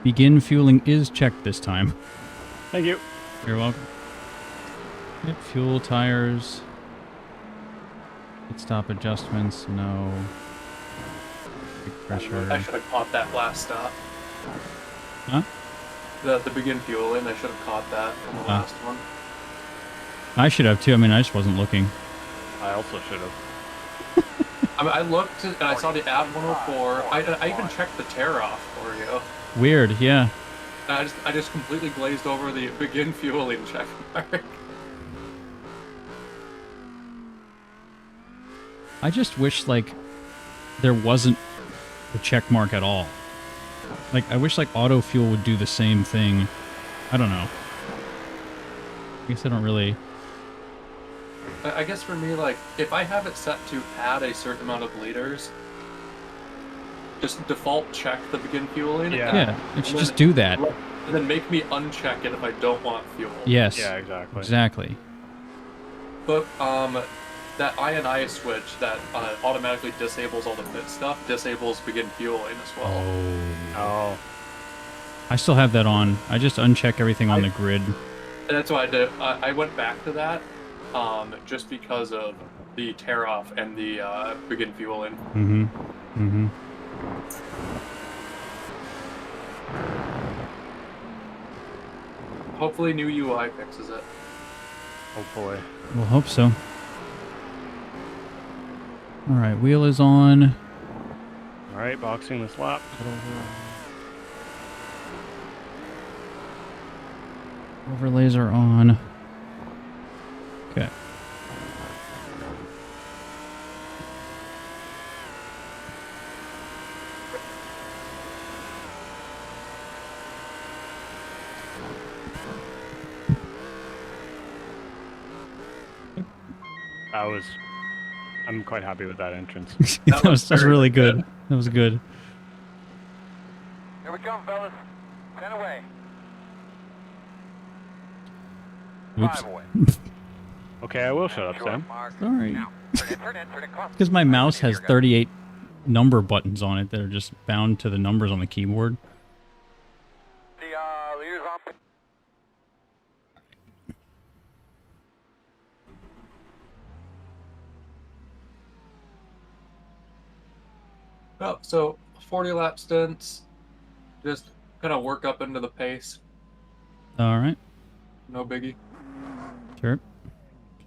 Speaker 1: Begin fueling is checked this time.
Speaker 5: Thank you.
Speaker 1: You're welcome. Yep, fuel, tires. Pit stop adjustments, no. Big pressure.
Speaker 6: I should have caught that last stop.
Speaker 1: Huh?
Speaker 6: The begin fueling, I should have caught that on the last one.
Speaker 1: I should have too. I mean, I just wasn't looking.
Speaker 5: I also should have.
Speaker 6: I mean, I looked and I saw the add 104. I even checked the tear off for you.
Speaker 1: Weird, yeah.
Speaker 6: I just completely glazed over the begin fueling check mark.
Speaker 1: I just wish, like, there wasn't a check mark at all. Like, I wish, like, auto fuel would do the same thing. I don't know. I guess I don't really...
Speaker 6: I guess for me, like, if I have it set to add a certain amount of liters, just default check the begin fueling.
Speaker 1: Yeah, it should just do that.
Speaker 6: And then make me uncheck it if I don't want fuel.
Speaker 1: Yes.
Speaker 5: Yeah, exactly.
Speaker 1: Exactly.
Speaker 6: But that I&I switch that automatically disables all the pit stuff disables begin fueling as well.
Speaker 5: Oh.
Speaker 1: I still have that on. I just uncheck everything on the grid.
Speaker 6: And that's why I did. I went back to that just because of the tear off and the begin fueling.
Speaker 1: Mm-hmm. Mm-hmm.
Speaker 6: Hopefully new UI fixes it.
Speaker 5: Hopefully.
Speaker 1: We'll hope so. Alright, wheel is on.
Speaker 5: All right, boxing this lap.
Speaker 1: Overlays are on. Okay.
Speaker 5: I'm quite happy with that entrance.
Speaker 1: that was really good. That was good.
Speaker 2: Here we come, fellas. 10 away.
Speaker 1: Oops.
Speaker 2: 5 away.
Speaker 5: Okay, I will shut up, Sam.
Speaker 1: Sorry.
Speaker 2: Now, turn it across.
Speaker 1: Because my mouse has 38 number buttons on it that are just bound to the numbers on the keyboard.
Speaker 2: The leaders on.
Speaker 6: Oh, so 40 lap stints, just kind of work up into the pace.
Speaker 1: All right.
Speaker 6: No biggie.
Speaker 1: Sure.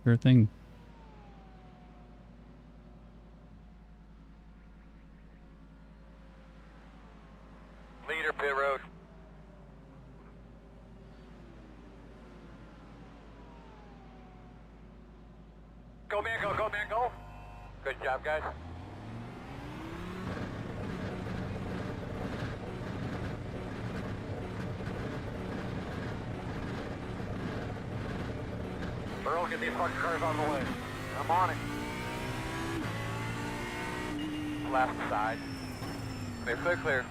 Speaker 1: Sure thing.
Speaker 2: Leader pit road. Go man, go, go man, go. Good job, guys. Earl, get these fucking cars on the way. I'm on it. left side. Clear, clear.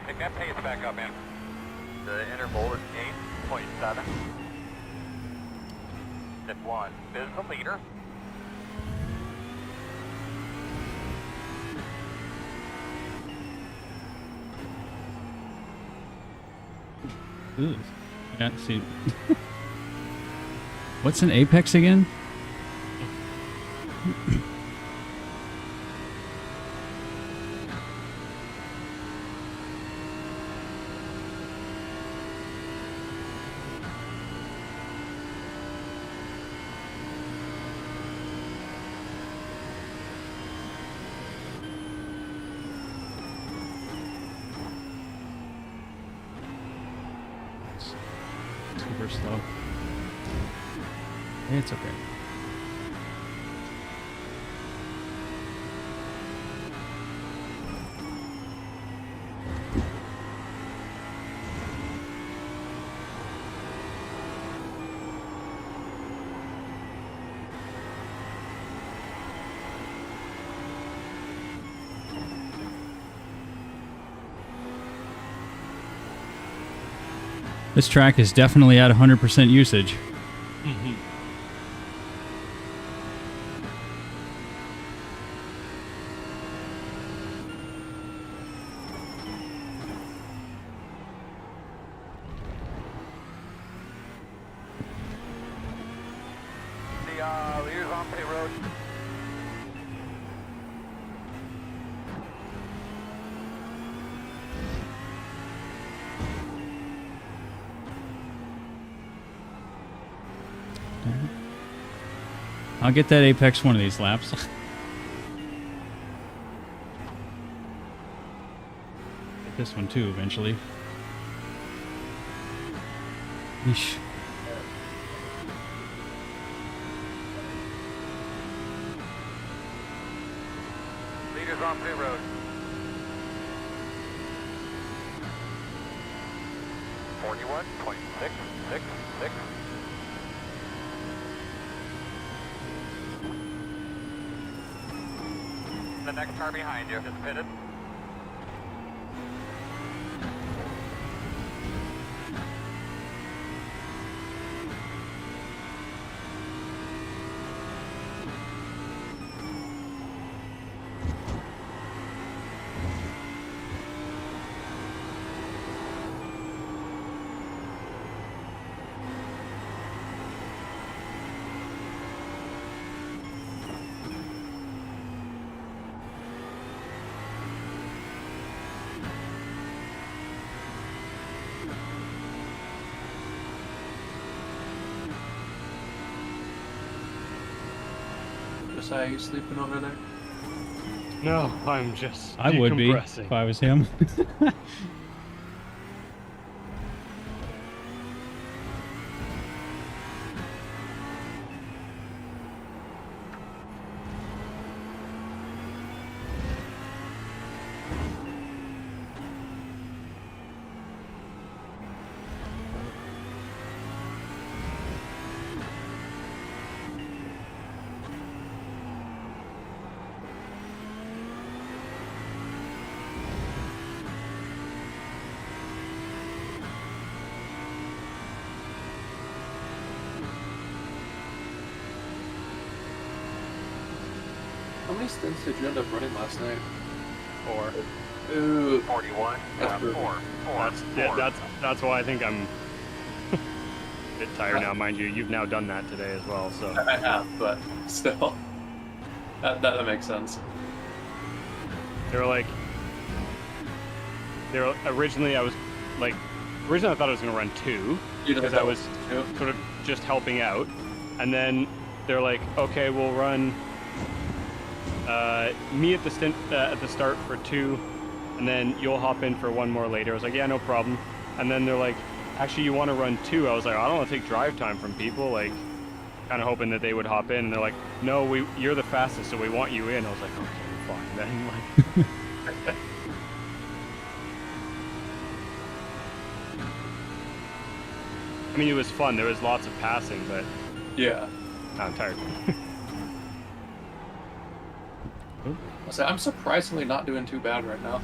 Speaker 2: Pick that pace back up, man. The interval is 8.7. Step 1 is the leader.
Speaker 1: Ooh. Yeah, see. What's an apex again? Super slow. It's okay. This track is definitely at 100% usage.
Speaker 2: The leader's on pit road.
Speaker 1: I'll get that apex one of these laps. Get this one too eventually. Yeesh.
Speaker 2: Leader's on pit road. 41.666. The next car behind you is pitted.
Speaker 6: Are you sleeping over there?
Speaker 5: No, I'm just
Speaker 1: I would be
Speaker 5: decompressing.
Speaker 1: if I was him.
Speaker 6: How many stints did you end up running last night?
Speaker 5: 4.
Speaker 6: Ooh,
Speaker 2: 41.
Speaker 6: That's brutal.
Speaker 5: That's why I think I'm a bit tired now, mind you. You've now done that today as well, so.
Speaker 6: I have, but still, that makes sense.
Speaker 5: They were originally I thought I was gonna run 2 because I was sort of just helping out, and then they're like, okay, we'll run me at the start for 2, and then you'll hop in for 1 more later. I was like, yeah, no problem. And then they're like, actually, you want to run 2? I was like, I don't want to take drive time from people, like, kind of hoping that they would hop in. And they're like, no, you're the fastest, so we want you in. I was like, okay, fine then. Like, I mean, it was fun. There was lots of passing, but
Speaker 6: Yeah.
Speaker 5: I'm tired.
Speaker 6: I'm surprisingly not doing too bad right now.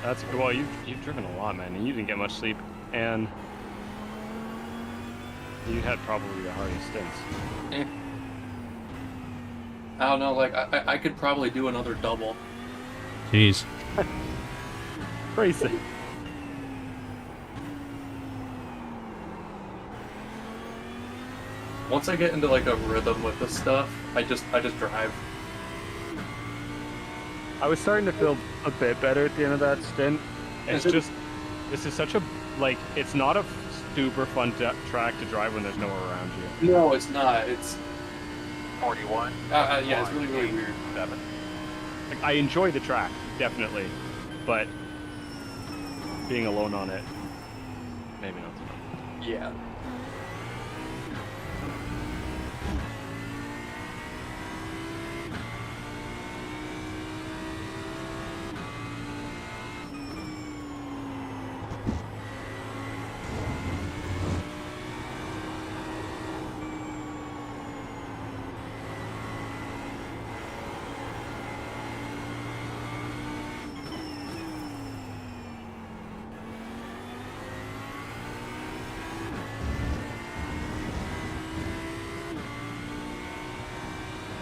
Speaker 5: That's well, you've driven a lot, man, and you didn't get much sleep, and you had probably the hardest stints.
Speaker 6: I don't know, like, I could probably do another double.
Speaker 1: Jeez.
Speaker 5: Crazy.
Speaker 6: Once I get into like a rhythm with this stuff, I just drive.
Speaker 5: I was starting to feel a bit better at the end of that stint. It's just, this is such a, like, it's not a super fun track to drive when there's nowhere around you.
Speaker 6: No, it's not. It's
Speaker 2: 41.
Speaker 6: yeah, it's really, really weird.
Speaker 2: 7.
Speaker 5: Like, I enjoy the track, definitely, but being alone on it, maybe not so much.
Speaker 6: Yeah.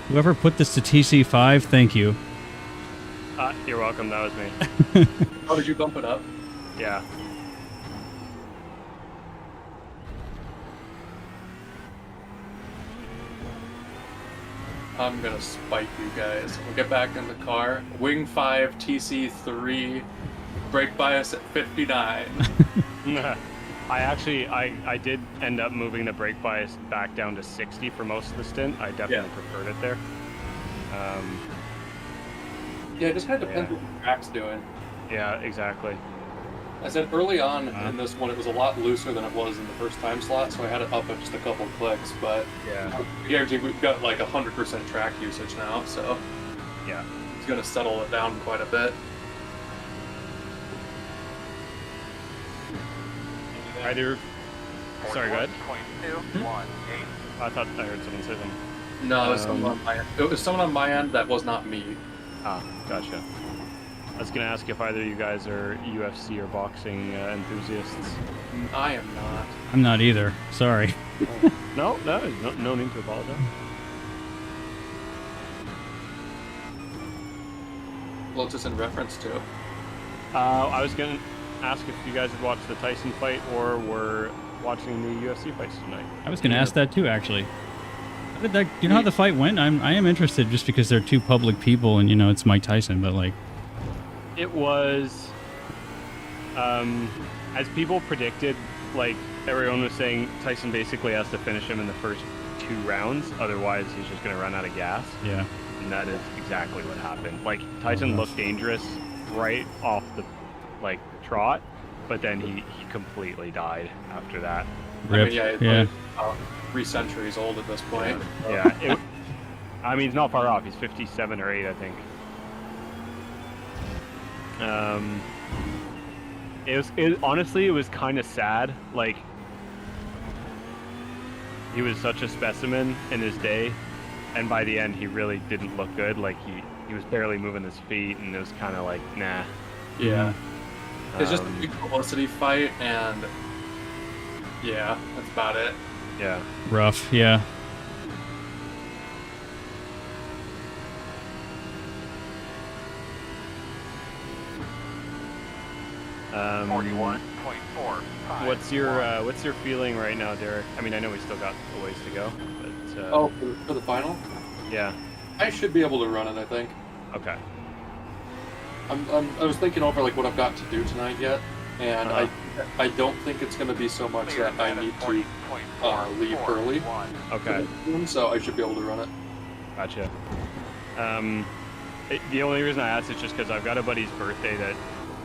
Speaker 1: Whoever put this to TC5, thank you.
Speaker 5: You're welcome, that was me.
Speaker 6: How did you bump it up?
Speaker 5: Yeah.
Speaker 6: I'm gonna spike you guys. We'll get back in the car. Wing 5, TC3, brake bias at 59.
Speaker 5: I did end up moving the brake bias back down to 60 for most of the stint. I definitely preferred it there.
Speaker 6: Yeah, it just kind of depends what the track's doing.
Speaker 5: Yeah, exactly.
Speaker 6: I said early on in this one, it was a lot looser than it was in the first time slot, so I had it up at just a couple clicks, but yeah, we've got like 100% track usage now, so
Speaker 5: yeah,
Speaker 6: it's going to settle it down quite a bit.
Speaker 5: Either. Sorry, go ahead.
Speaker 2: 22, 1, 8.
Speaker 5: I thought I heard someone say something.
Speaker 6: No, it was someone on my end. It was someone on my end that was not me.
Speaker 5: Ah, gotcha. I was gonna ask if either of you guys are UFC or boxing enthusiasts.
Speaker 6: I am not.
Speaker 1: I'm not either. Sorry.
Speaker 5: No need to apologize.
Speaker 6: Well, it's just in reference to.
Speaker 5: I was gonna ask if you guys had watched the Tyson fight or were watching the UFC fights tonight.
Speaker 1: I was going to ask that too, actually. How did that? Do you know how the fight went? I am interested just because they're two public people, and it's Mike Tyson. But like,
Speaker 5: it was, as people predicted. Like everyone was saying, Tyson basically has to finish him in the first 2 rounds, otherwise he's just going to run out of gas.
Speaker 1: Yeah.
Speaker 5: And that is exactly what happened. Like Tyson looked dangerous right off the trot, but then he completely died after that.
Speaker 1: Rip.
Speaker 6: I mean, yeah. 3 centuries old at this point.
Speaker 5: Yeah. I mean, he's not far off. He's 57 or 8, I think. Honestly, it was kind of sad. Like, he was such a specimen in his day, and by the end, he really didn't look good. Like, he was barely moving his feet, and it was kind of like, nah.
Speaker 6: Yeah. It's just a big publicity fight, and yeah, that's about it.
Speaker 5: Yeah.
Speaker 1: Rough. Yeah.
Speaker 2: 41.45.
Speaker 5: What's your feeling right now, Derek? I mean, I know we still got a ways to go, but
Speaker 6: Oh, for the final?
Speaker 5: yeah.
Speaker 6: I should be able to run it, I think.
Speaker 5: Okay.
Speaker 6: I was thinking over like what I've got to do tonight yet, and I don't think it's going to be so much that I need to leave early.
Speaker 5: Okay.
Speaker 6: So I should be able to run it.
Speaker 5: Gotcha. The only reason I asked is just because I've got a buddy's birthday that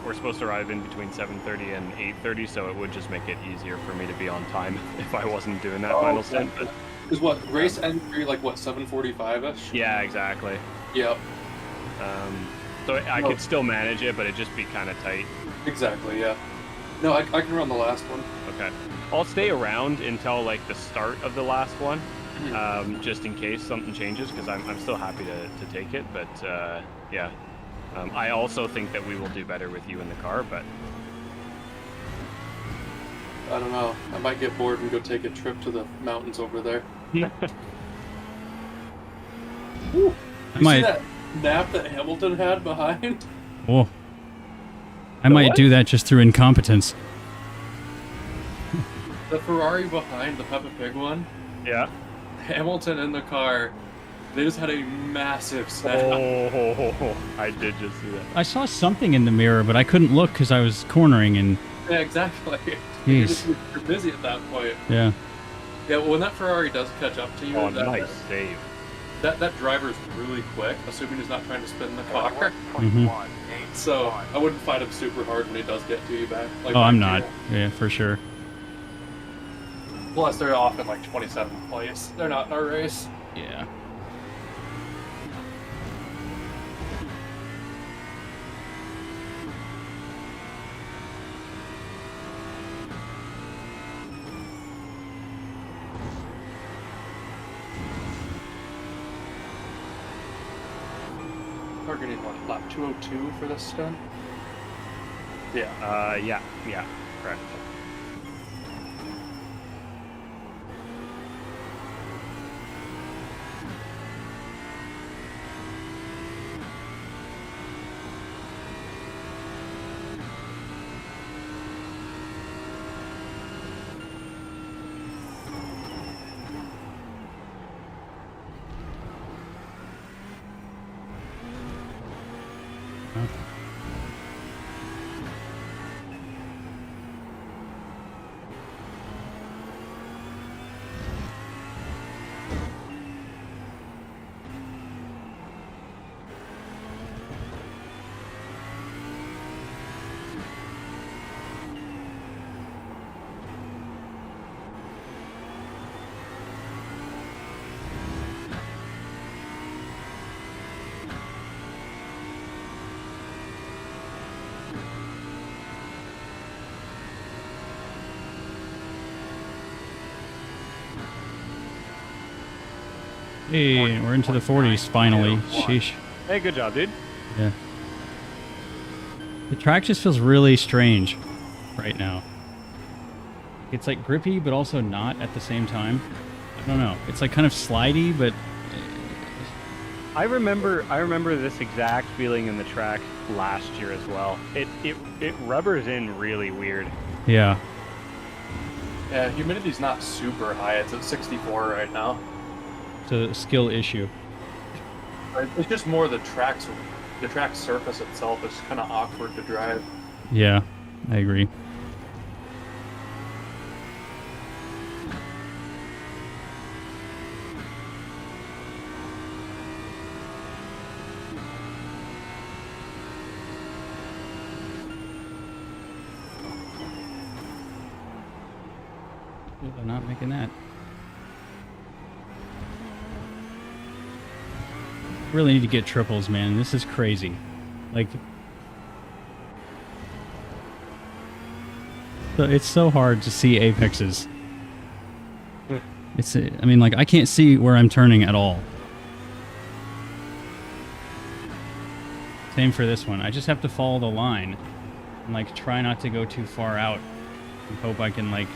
Speaker 5: we're supposed to arrive in between 7:30 and 8:30, so it would just make it easier for me to be on time if I wasn't doing that final stint. But
Speaker 6: is what race entry like what 7:45ish?
Speaker 5: yeah, exactly.
Speaker 6: Yep.
Speaker 5: So I could still manage it, but it'd just be kind of tight.
Speaker 6: Exactly. Yeah. No, I can run the last one.
Speaker 5: Okay. I'll stay around until like the start of the last one, just in case something changes, because I'm still happy to take it. But yeah, I also think that we will do better with you in the car. But
Speaker 6: I don't know. I might get bored and go take a trip to the mountains over there. Woo. You see that nap that Hamilton had behind?
Speaker 1: Oh. I might do that just through incompetence.
Speaker 6: The Ferrari behind the Peppa Pig one.
Speaker 5: yeah.
Speaker 6: Hamilton in the car. They just had a massive snap.
Speaker 5: Oh, I did just see that.
Speaker 1: I saw something in the mirror, but I couldn't look because I was cornering and...
Speaker 6: Yeah, exactly.
Speaker 1: Jeez.
Speaker 6: You're busy at that point.
Speaker 1: Yeah.
Speaker 6: Yeah, when that Ferrari does catch up to you,
Speaker 5: Oh, nice save.
Speaker 6: that driver's really quick, assuming he's not trying to spin the car.
Speaker 1: Mhm.
Speaker 6: So I wouldn't fight him super hard when he does get to you back. Like
Speaker 1: Oh, I'm not. Yeah, for sure.
Speaker 6: Plus, they're off in like 27th place. They're not in our race.
Speaker 1: Yeah.
Speaker 6: Targeting what, lap 202 for this stint? Yeah.
Speaker 5: Yeah, correct.
Speaker 1: Hey, we're into the 40s finally. Sheesh.
Speaker 5: Hey, good job, dude.
Speaker 1: Yeah. The track just feels really strange right now. It's like grippy, but also not at the same time. I don't know. It's like kind of slidey, but
Speaker 5: I remember this exact feeling in the track last year as well. It rubbers in really weird.
Speaker 1: yeah.
Speaker 6: Yeah, humidity's not super high. It's at 64 right now.
Speaker 1: It's a skill issue.
Speaker 6: It's just more the track surface itself is kind of awkward to drive.
Speaker 1: Yeah, I agree. They're not making that. Really need to get triples, man. This is crazy. Like, it's so hard to see apexes. It's, I mean, like, I can't see where I'm turning at all. Same for this one. I just have to follow the line and, like, try not to go too far out and hope I can, like,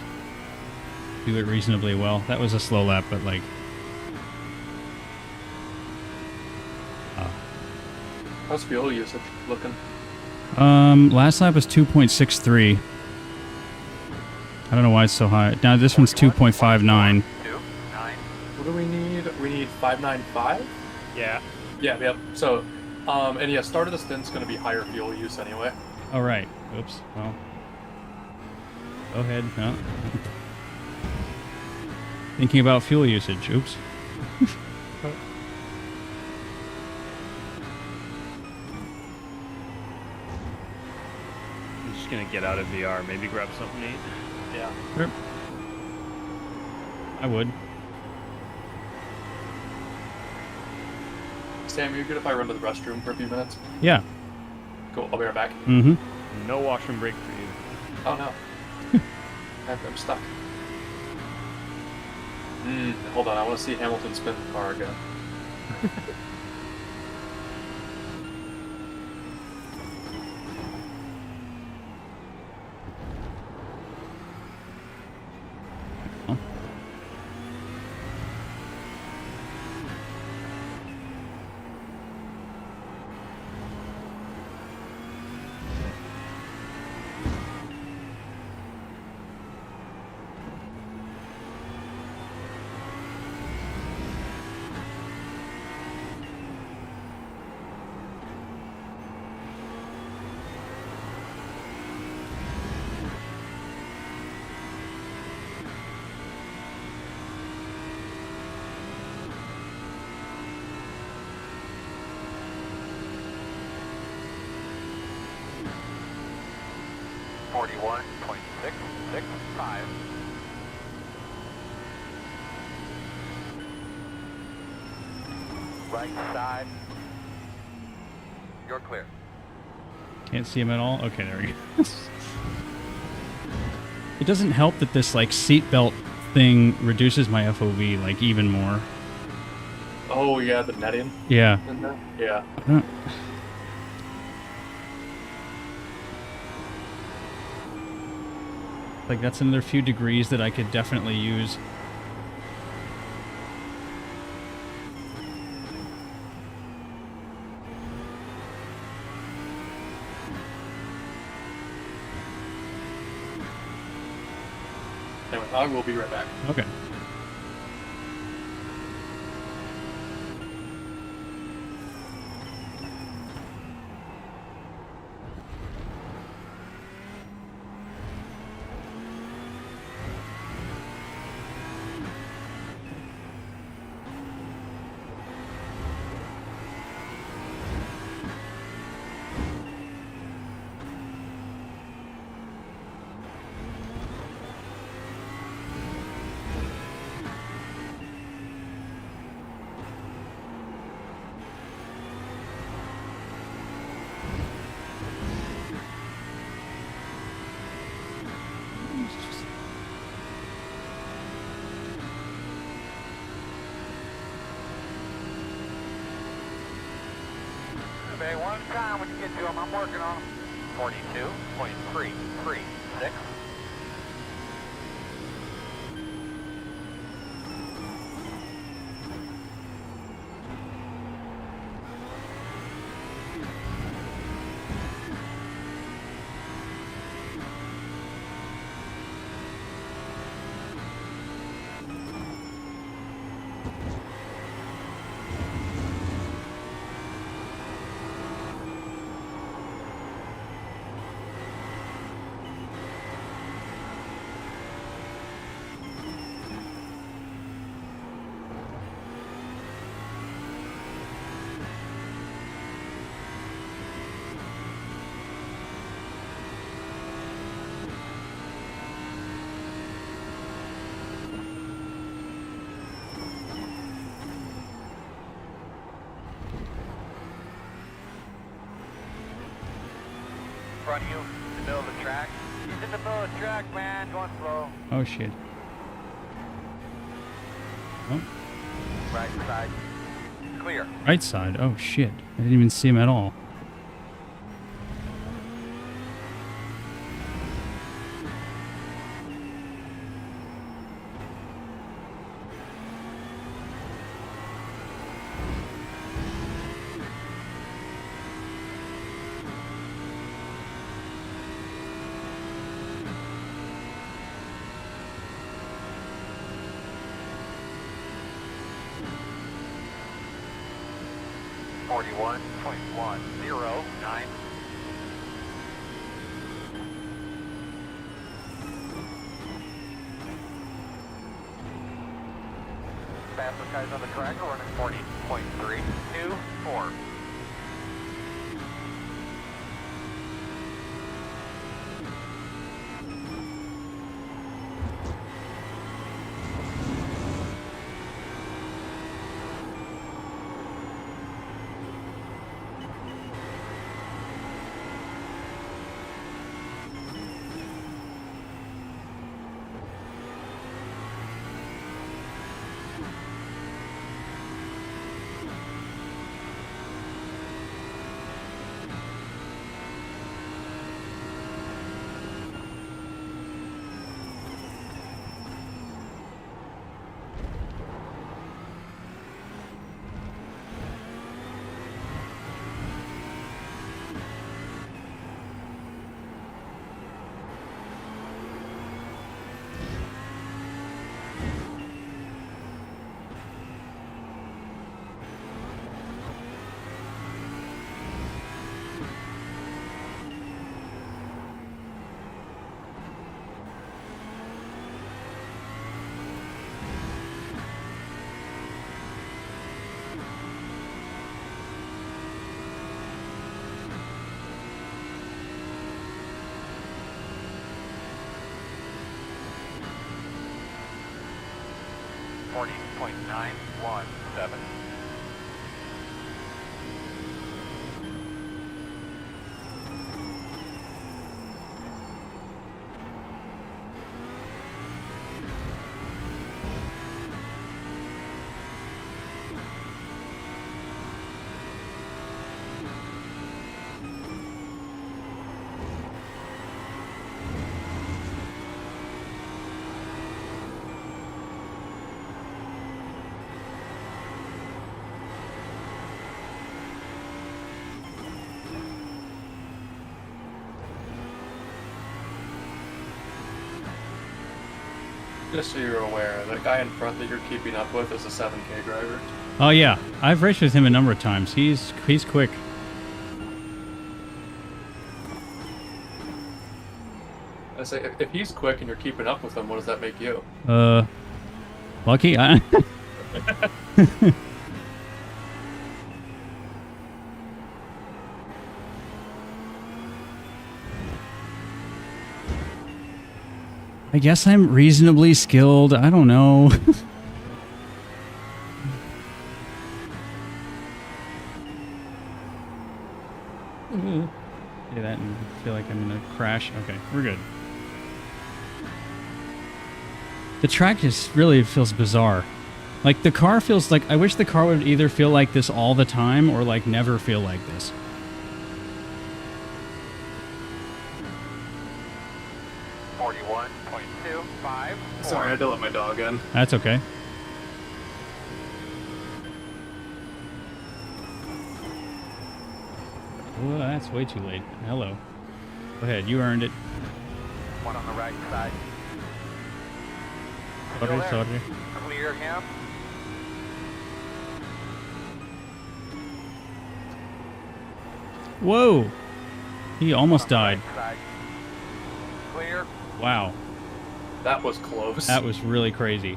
Speaker 1: do it reasonably well. That was a slow lap, but, like,
Speaker 6: How's fuel usage looking?
Speaker 1: Last lap was 2.63. I don't know why it's so high. Now this one's 2.59.
Speaker 2: 2, 9.
Speaker 6: What do we need? We need 595?
Speaker 5: Yeah.
Speaker 6: Yeah. So, and yeah, start of the stint's going to be higher fuel use anyway.
Speaker 1: All right. Oops. Well. Go ahead. No. Thinking about fuel usage. Oops.
Speaker 5: I'm just gonna get out of VR. Maybe grab something to eat.
Speaker 6: Yeah.
Speaker 1: Sure. I would.
Speaker 6: Sam, you good if I run to the restroom for a few minutes?
Speaker 1: Yeah.
Speaker 6: Cool. I'll be right back.
Speaker 1: Mm-hmm.
Speaker 5: No washroom break for you.
Speaker 6: Oh no. I'm stuck. Hold on, I want to see Hamilton spin the car again.
Speaker 2: .665. Right side. You're clear.
Speaker 1: Can't see him at all? Okay, there we go. It doesn't help that this, like, seatbelt thing reduces my FOV, like, even more.
Speaker 6: Oh yeah, the netting.
Speaker 1: Yeah.
Speaker 6: Yeah.
Speaker 1: I don't... Like, that's another few degrees that I could definitely use.
Speaker 6: Anyway, I will be right back.
Speaker 1: Okay.
Speaker 2: Bay, one time when you get to them, I'm working on them. 42.336. In front of you, in the middle of the track. He's in the middle of the track, man, going slow.
Speaker 1: Oh, shit. Oh,
Speaker 2: Right side. Clear.
Speaker 1: right side. Oh, shit. I didn't even see him at all.
Speaker 2: 41.109. Fastest guys on the track are running 40.324. .917.
Speaker 6: Just so you're aware, the guy in front that you're keeping up with is a 7K driver.
Speaker 1: Oh yeah, I've raced with him a number of times. He's quick.
Speaker 6: I say, if he's quick and you're keeping up with him, what does that make you?
Speaker 1: Lucky. I guess I'm reasonably skilled. I don't know. Say that and feel like I'm gonna crash. Okay, we're good. The track just really feels bizarre. Like, the car feels like... I wish the car would either feel like this all the time or, like, never feel like this.
Speaker 6: Sorry, I had to let my dog in.
Speaker 1: That's okay. Well, that's way too late. Hello. Go ahead, you earned it.
Speaker 2: One on the right side.
Speaker 1: Sorry.
Speaker 2: Clear him.
Speaker 1: Whoa! He almost died.
Speaker 2: Right side. Clear.
Speaker 1: Wow.
Speaker 6: That was close.
Speaker 1: That was really crazy.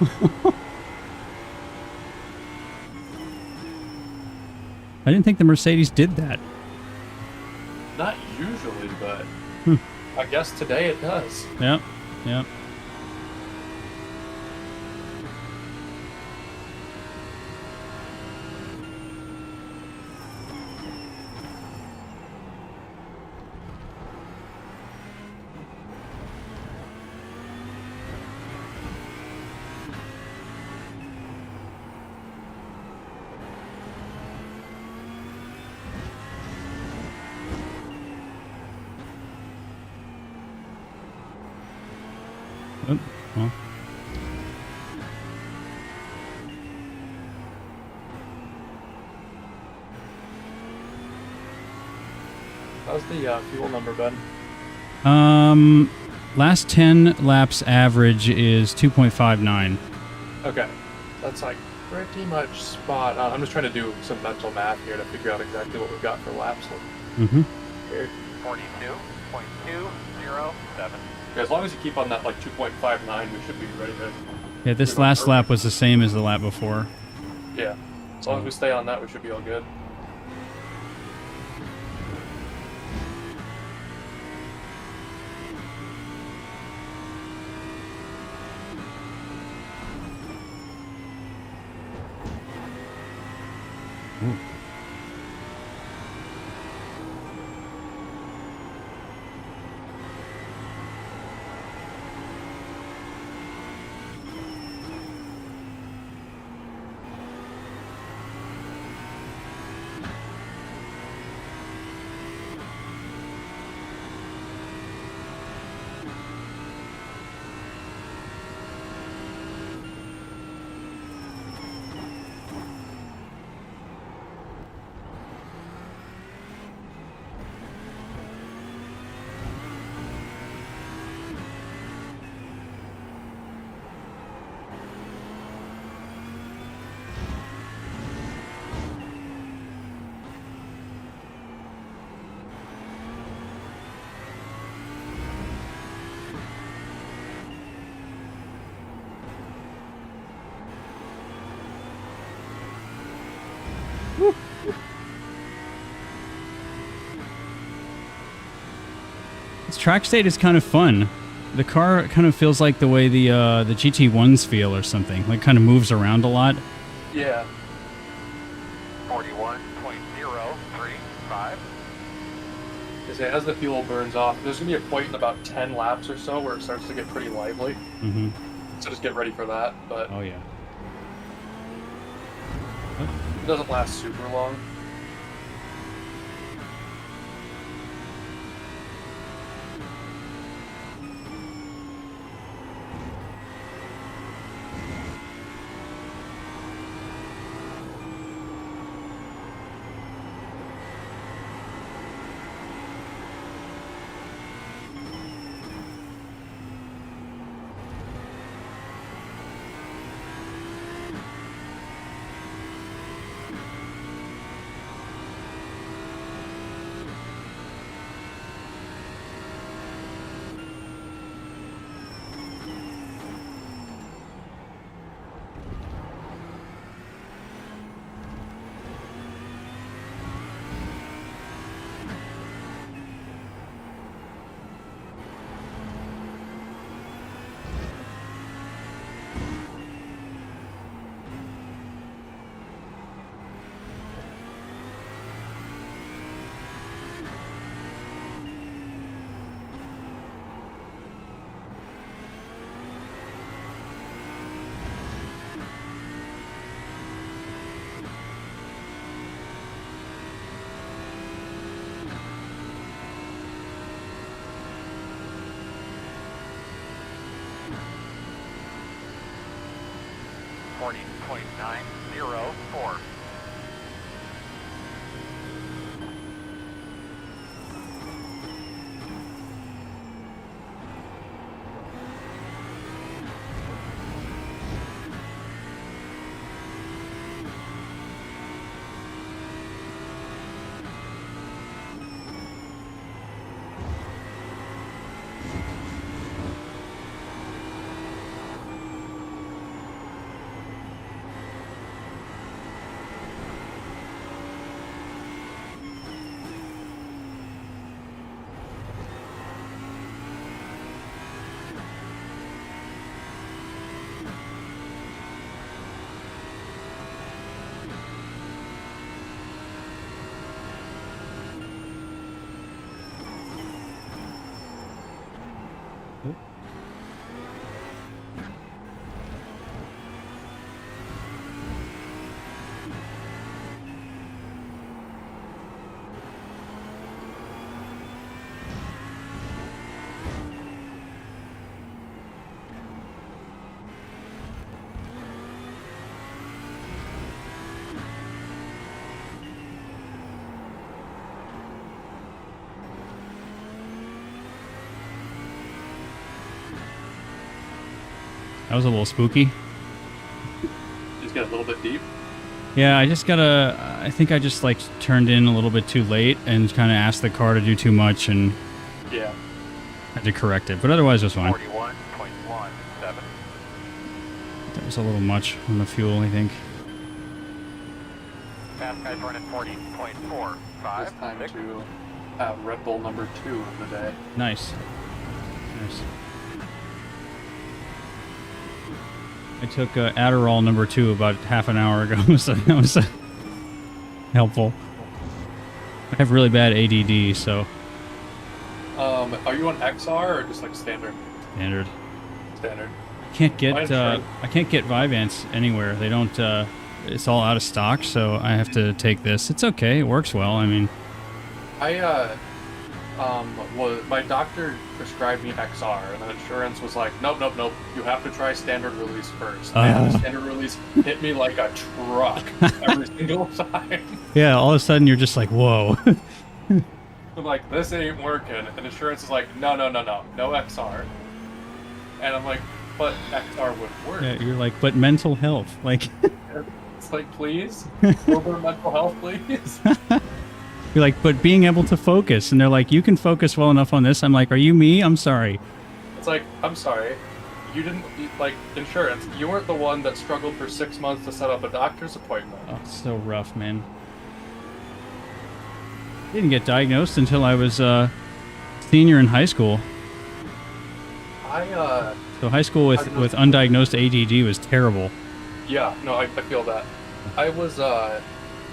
Speaker 1: I didn't think the Mercedes did that.
Speaker 6: Not usually, but
Speaker 1: Hmm.
Speaker 6: I guess today it does.
Speaker 1: Yep. Yep. Oh, well.
Speaker 6: How's the fuel number been?
Speaker 1: Last 10 laps average is 2.59.
Speaker 6: Okay, that's like pretty much spot on. I'm just trying to do some mental math here to figure out exactly what we've got for laps
Speaker 1: Mm-hmm.
Speaker 6: here.
Speaker 2: 42.207.
Speaker 6: Yeah, as long as you keep on that like 2.59, we should be ready to.
Speaker 1: Yeah, this last lap was the same as the lap before.
Speaker 6: Yeah, as long as we stay on that, we should be all good.
Speaker 1: This track state is kind of fun. The car kind of feels like the way the GT1s feel or something. Like kind of moves around a lot.
Speaker 6: Yeah.
Speaker 2: 41.035.
Speaker 6: As the fuel burns off, there's gonna be a point in about 10 laps or so where it starts to get pretty lively.
Speaker 1: Mm-hmm.
Speaker 6: So just get ready for that. But
Speaker 1: Oh yeah.
Speaker 6: it doesn't last super long.
Speaker 2: .904.
Speaker 1: That was a little spooky.
Speaker 6: Just get a little little bit deep.
Speaker 1: Yeah, I think I just like turned in a little bit too late and kind of asked the car to do too much and
Speaker 6: Yeah.
Speaker 1: had to correct it. But otherwise it was fine.
Speaker 2: 41.17.
Speaker 1: That was a little much on the fuel, I think.
Speaker 2: Fast guys running 40.45.
Speaker 6: It's time to have Red Bull number 2 of the day.
Speaker 1: Nice. Nice. I took Adderall number 2 about half an hour ago, so that was helpful. I have really bad ADD, so
Speaker 6: Are you on XR or just like standard?
Speaker 1: standard.
Speaker 6: Standard.
Speaker 1: I can't get
Speaker 6: Mine's right.
Speaker 1: I can't get Vyvanse anywhere. They don't. It's all out of stock, so I have to take this. It's okay. It works well. I mean,
Speaker 6: My doctor prescribed me XR, and then insurance was like, nope. You have to try standard release first. And standard release hit me like a truck every single time.
Speaker 1: yeah. All of a sudden, you're just like, whoa.
Speaker 6: I'm like, this ain't working, and insurance is like, no XR. And I'm like, but XR would work.
Speaker 1: Yeah, you're like, but mental health, like.
Speaker 6: It's like, please, over mental health, please.
Speaker 1: You're like, but being able to focus, and they're like, you can focus well enough on this. I'm like, are you me? I'm sorry.
Speaker 6: It's like, I'm sorry, you didn't like insurance. You weren't the one that struggled for 6 months to set up a doctor's appointment.
Speaker 1: Oh, it's so rough, man. Didn't get diagnosed until I was senior in high school. So high school with undiagnosed ADD was terrible.
Speaker 6: Yeah, no, I feel that. I was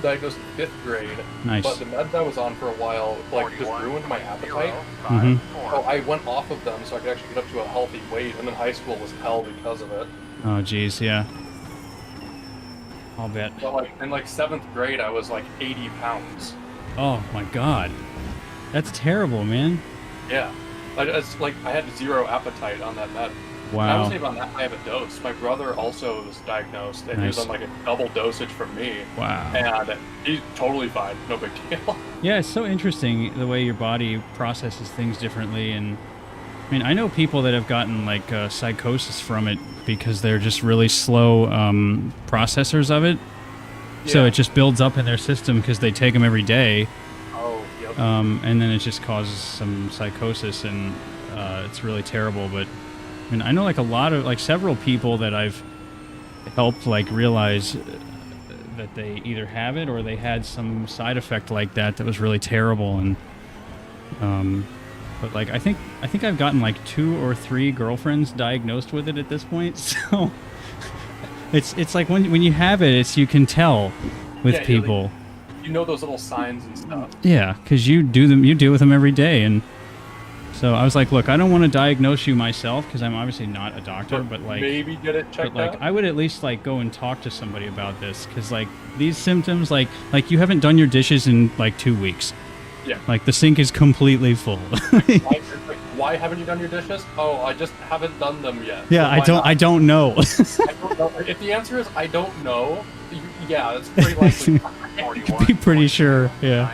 Speaker 6: diagnosed in 5th grade,
Speaker 1: Nice.
Speaker 6: but the meds I was on for a while just ruined my appetite. So I went off of them so I could actually get up to a healthy weight, and then high school was hell because of it.
Speaker 1: Oh, geez, yeah. I'll bet.
Speaker 6: But like in 7th grade, I was like 80 pounds.
Speaker 1: Oh my God, that's terrible, man.
Speaker 6: Yeah, I had 0 appetite on that med.
Speaker 1: Wow.
Speaker 6: And I wasn't even on that high of a dose. My brother also was diagnosed, and he was
Speaker 1: Nice.
Speaker 6: on like a double dosage from me.
Speaker 1: Wow.
Speaker 6: And he's totally fine, no big deal.
Speaker 1: Yeah, it's so interesting the way your body processes things differently, and I mean, I know people that have gotten like psychosis from it because they're just really slow processors of it. So
Speaker 6: Yeah.
Speaker 1: it just builds up in their system because they take them every day.
Speaker 6: Oh, yep.
Speaker 1: And then it just causes some psychosis, and it's really terrible. But I mean, I know like a lot of like several people that I've helped like realize that they either have it or they had some side effect like that was really terrible. And but like I think I've gotten like 2 or 3 girlfriends diagnosed with it at this point. So it's like when you have it, you can tell with
Speaker 6: Yeah,
Speaker 1: people.
Speaker 6: You know those little signs and stuff.
Speaker 1: Yeah, because you deal with them every day, and so I was like, look, I don't want to diagnose you myself because I'm obviously not a doctor, but like
Speaker 6: maybe get it checked
Speaker 1: but like
Speaker 6: out.
Speaker 1: I would at least like go and talk to somebody about this because like these symptoms, like you haven't done your dishes in like 2 weeks.
Speaker 6: Yeah.
Speaker 1: Like the sink is completely full.
Speaker 6: Why haven't you done your dishes? Oh, I just haven't done them yet.
Speaker 1: Yeah,
Speaker 6: So why not?
Speaker 1: I don't know.
Speaker 6: I don't know. If the answer is I don't know, yeah, that's pretty likely.
Speaker 1: I'd be pretty sure. Yeah.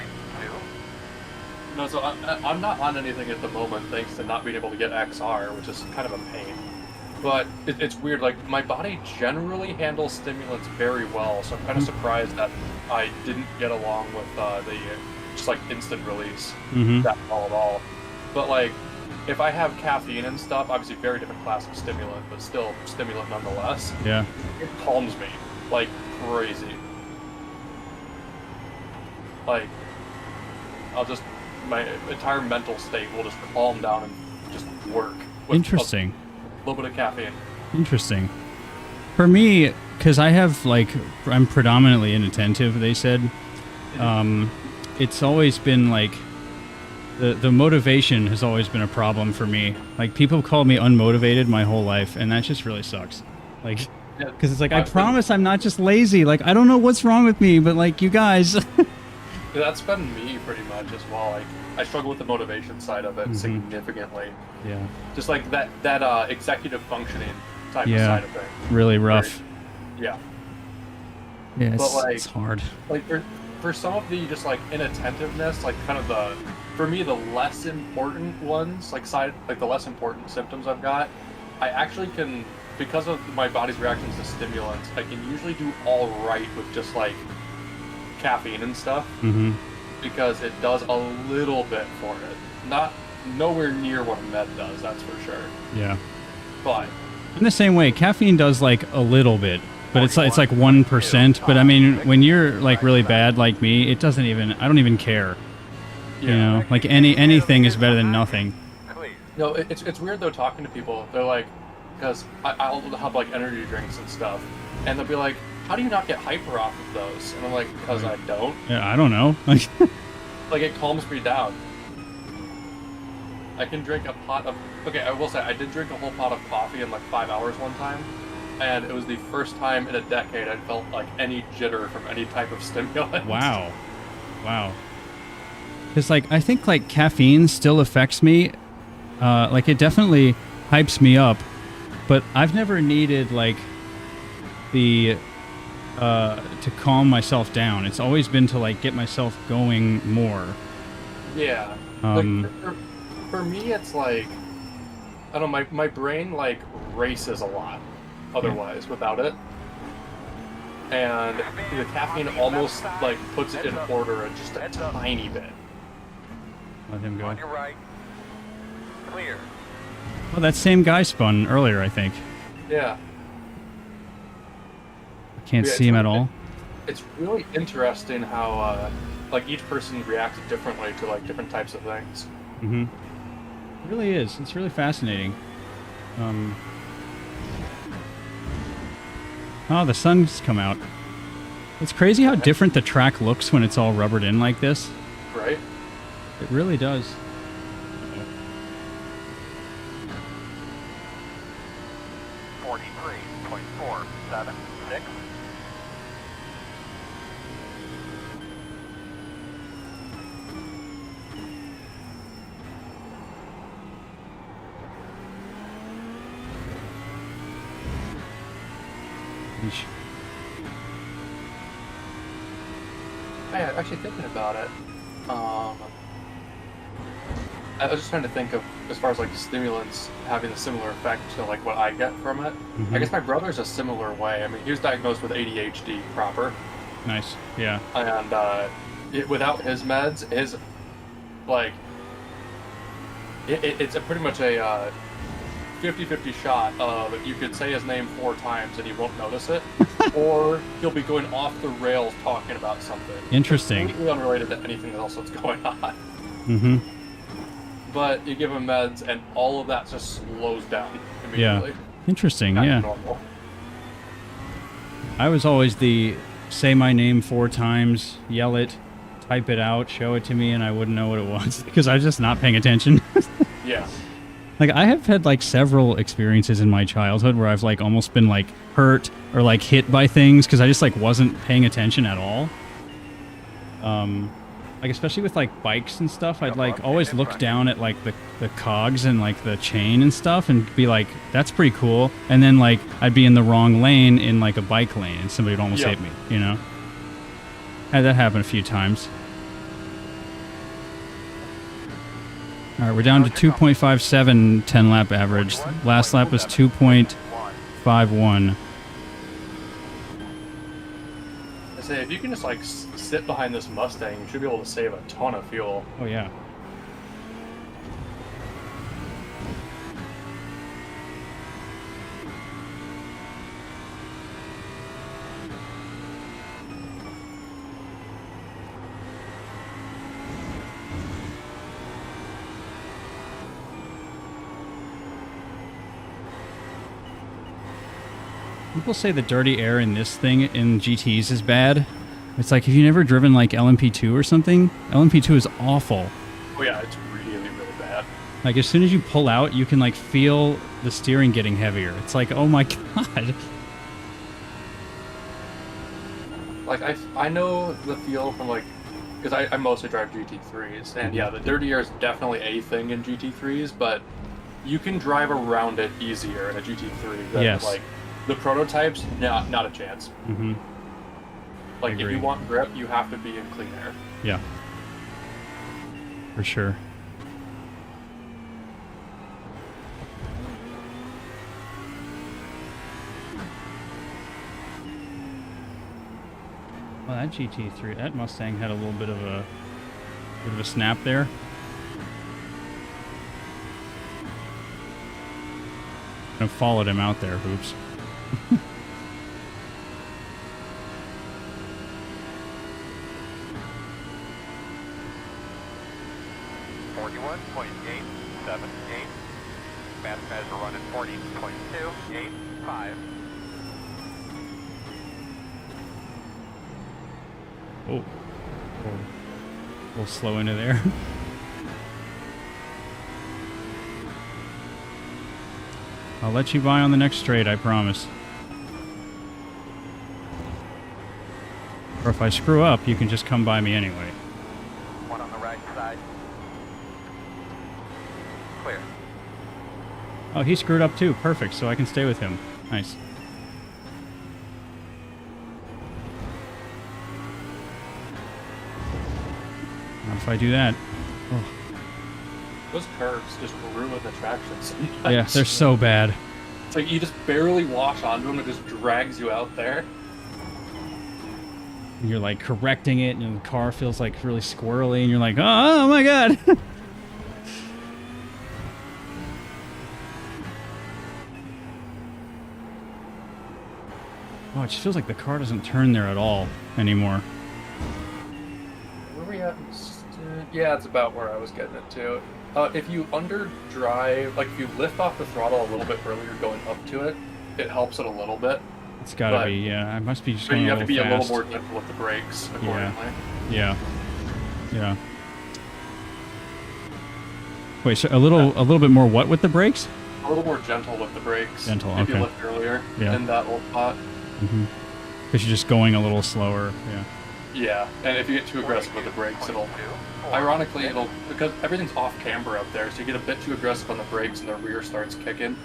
Speaker 6: No, so I'm not on anything at the moment thanks to not being able to get XR, which is kind of a pain. But it's weird, like, my body generally handles stimulants very well, so I'm kind of surprised that I didn't get along with the just, like, instant release that well at all. But, like, if I have caffeine and stuff, obviously very different class of stimulant, but still stimulant nonetheless,
Speaker 1: Yeah.
Speaker 6: it calms me, like, crazy. Like, my entire mental state will just calm down and just work. With
Speaker 1: Interesting.
Speaker 6: A little bit of caffeine.
Speaker 1: Interesting. For me, because I have like I'm predominantly inattentive, they said. It's always been like the motivation has always been a problem for me. Like people call me unmotivated my whole life, and that just really sucks. Like, because it's like I promise I'm not just lazy. Like I don't know what's wrong with me, but like you guys.
Speaker 6: That's been me pretty much as well. Like I struggle with the motivation side of it significantly.
Speaker 1: Yeah.
Speaker 6: Just like that executive functioning type of side of things.
Speaker 1: Really rough.
Speaker 6: Yeah.
Speaker 1: Yeah,
Speaker 6: But, like,
Speaker 1: it's hard.
Speaker 6: Like for some of the just like inattentiveness, like kind of for me the less important ones, like the less important symptoms I've got, I actually can because of my body's reactions to stimulants, I can usually do all right with just like caffeine and stuff.
Speaker 1: Mm-hmm.
Speaker 6: Because it does a little bit for it. Not nowhere near what a med does, that's for sure.
Speaker 1: Yeah.
Speaker 6: But
Speaker 1: in the same way, caffeine does like a little bit, but it's like 1%. But I mean, when you're like really bad like me, it doesn't even. I don't even care.
Speaker 6: yeah.
Speaker 1: You know, like anything is better than nothing.
Speaker 6: No, it's weird though talking to people. They're like, because I'll have like energy drinks and stuff, and they'll be like, "How do you not get hyper off of those?" And I'm like, "Because I don't."
Speaker 1: Yeah, I don't know.
Speaker 6: Like it calms me down. I can drink a pot of. Okay, I will say I did drink a whole pot of coffee in like 5 hours one time, and it was the first time in a decade I felt like any jitter from any type of stimulant.
Speaker 1: Wow. It's like I think like caffeine still affects me. Like it definitely hypes me up, but I've never needed like the to calm myself down. It's always been to like get myself going more.
Speaker 6: Yeah. Like, for me, it's like I don't know. My brain like races a lot. Otherwise, without it, and the caffeine almost like puts it in order just a tiny bit.
Speaker 1: Let him go.
Speaker 2: On your right. Clear.
Speaker 1: Well, that same guy spun earlier, I think.
Speaker 6: Yeah.
Speaker 1: I can't
Speaker 6: Yeah,
Speaker 1: see him at all.
Speaker 6: It's really interesting how like each person reacts differently to like different types of things.
Speaker 1: Mm-hmm. It really is. It's really fascinating. Oh, the sun's come out. It's crazy how different the track looks when it's all rubbered in like this.
Speaker 6: Right?
Speaker 1: It really does.
Speaker 2: .476.
Speaker 1: Yeesh.
Speaker 6: Yeah, actually thinking about it, I was just trying to think of as far as like stimulants having a similar effect to like what I get from it.
Speaker 1: Mm-hmm.
Speaker 6: I guess my brother's a similar way. I mean, he was diagnosed with ADHD proper,
Speaker 1: Nice. Yeah.
Speaker 6: and without his meds, his like it's a pretty much a 50-50 shot of you could say his name 4 times and he won't notice it, or he'll be going off the rails talking about something.
Speaker 1: Interesting.
Speaker 6: Completely unrelated to anything else that's going on.
Speaker 1: Mm-hmm.
Speaker 6: But you give him meds and all of that just slows down immediately.
Speaker 1: Yeah. Interesting.
Speaker 6: Back to
Speaker 1: Yeah.
Speaker 6: normal.
Speaker 1: I was always the say my name 4 times, yell it, type it out, show it to me, and I wouldn't know what it was because I was just not paying attention.
Speaker 6: Yeah.
Speaker 1: Like I have had like several experiences in my childhood where I've like almost been like hurt or like hit by things because I just like wasn't paying attention at all. Like especially with like bikes and stuff, I'd like always look down at like the cogs and like the chain and stuff and be like, that's pretty cool. And then like I'd be in the wrong lane in like a bike lane and somebody would almost hit me, you know? Had that happen a few times. All right, we're down to 2.57 10-lap average. Last lap was 2.51.
Speaker 6: I say, if you can just like sit behind this Mustang, you should be able to save a ton of fuel.
Speaker 1: Oh, yeah. People say the dirty air in this thing in GTs is bad. It's like, have you never driven like LMP2 or something? LMP2 is awful.
Speaker 6: Oh yeah, it's really, really bad.
Speaker 1: Like as soon as you pull out, you can like feel the steering getting heavier. It's like, oh my god.
Speaker 6: Like I know the feel from like, because I mostly drive GT3s, and yeah, the dirty air is definitely a thing in GT3s, but you can drive around it easier in a GT3 than
Speaker 1: Yes.
Speaker 6: like the prototypes. Not a chance.
Speaker 1: Mm-hmm.
Speaker 6: Like if
Speaker 1: agree.
Speaker 6: you want grip, you have to be in clean air.
Speaker 1: Yeah. For sure. Well, that GT3, that Mustang had a little bit of a snap there. I followed him out there, Hoops.
Speaker 2: 41.878. Fast guys are running 40.285.
Speaker 1: Oh. A little slow into there. I'll let you by on the next straight, I promise. Or if I screw up, you can just come by me anyway.
Speaker 2: One on the right side. Clear.
Speaker 1: Oh, he screwed up too. Perfect, so I can stay with him. Nice. Not if I do that. Oh.
Speaker 6: Those curves just ruin the traction sometimes.
Speaker 1: Yeah, they're so bad.
Speaker 6: It's like you just barely wash onto them, it just drags you out there.
Speaker 1: And you're like correcting it, and the car feels like really squirrely, and you're like, oh my god! Oh, it just feels like the car doesn't turn there at all anymore.
Speaker 6: Where are we at? Yeah, it's about where I was getting it to. If you underdrive, like if you lift off the throttle a little bit earlier going up to it, it helps it a little bit.
Speaker 1: It's gotta be, yeah. I must be just
Speaker 6: But
Speaker 1: going
Speaker 6: you
Speaker 1: a
Speaker 6: have to
Speaker 1: little
Speaker 6: be
Speaker 1: fast.
Speaker 6: a little more gentle with the brakes accordingly.
Speaker 1: Yeah. Yeah. Wait, so a little bit more what with the brakes?
Speaker 6: A little more gentle with the brakes.
Speaker 1: Gentle,
Speaker 6: if
Speaker 1: okay.
Speaker 6: you lift earlier
Speaker 1: Yeah.
Speaker 6: in that old spot.
Speaker 1: Mm-hmm. Because you're just going a little slower, yeah.
Speaker 6: Yeah, and if you get too aggressive with the brakes, ironically, because everything's off camber up there, so you get a bit too aggressive on the brakes and the rear starts kicking.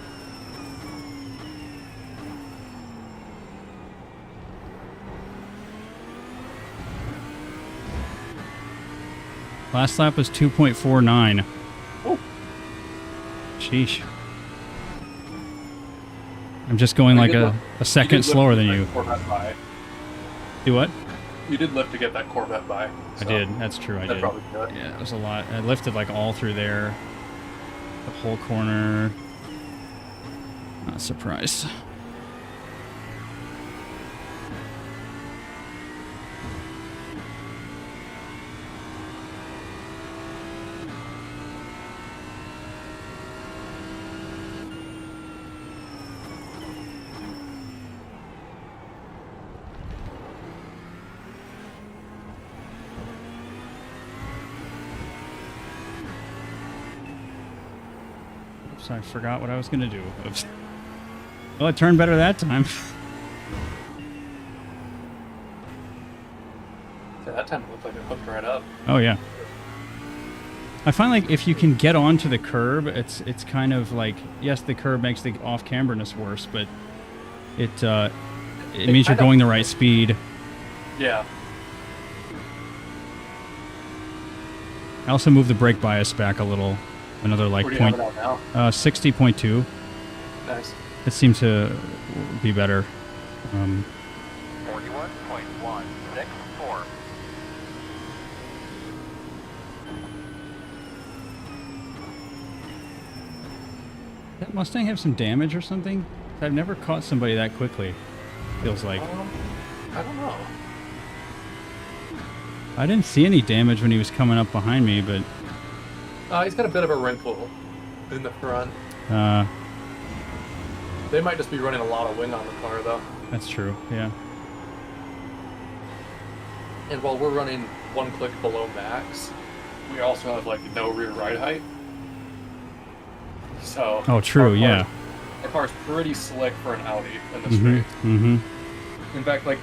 Speaker 1: Last lap was 2.49.
Speaker 6: Oh.
Speaker 1: Sheesh. I'm just going like a second slower than you.
Speaker 6: Corvette by.
Speaker 1: Do what?
Speaker 6: You did lift to get that Corvette by.
Speaker 1: I did. That's true. I
Speaker 6: That'd
Speaker 1: did.
Speaker 6: probably do it.
Speaker 1: Yeah, it was a lot. I lifted like all through there. The whole corner. Not surprised. I forgot what I was gonna do. Oops. Well, it turned better that time.
Speaker 6: Yeah, that time it looked like it hooked right up.
Speaker 1: Oh yeah. I find like if you can get onto the curb, it's kind of like, yes, the curb makes the off-camberness worse, but it means you're going the right speed.
Speaker 6: Yeah.
Speaker 1: I also moved the brake bias back a little, another like
Speaker 6: Where do you have it at now?
Speaker 1: 60.2.
Speaker 6: Nice.
Speaker 1: It seemed to be better.
Speaker 2: 41.164.
Speaker 1: That Mustang have some damage or something? I've never caught somebody that quickly. Feels like.
Speaker 6: I don't know.
Speaker 1: I didn't see any damage when he was coming up behind me, but
Speaker 6: He's got a bit of a wrinkle in the front. They might just be running a lot of wing on the car, though.
Speaker 1: That's true, yeah.
Speaker 6: And while we're running one click below max, we also have, like, no rear ride height. So...
Speaker 1: Oh, true, yeah.
Speaker 6: Our car's pretty slick for an Audi in the street.
Speaker 1: Mm-hmm.
Speaker 6: In fact, like,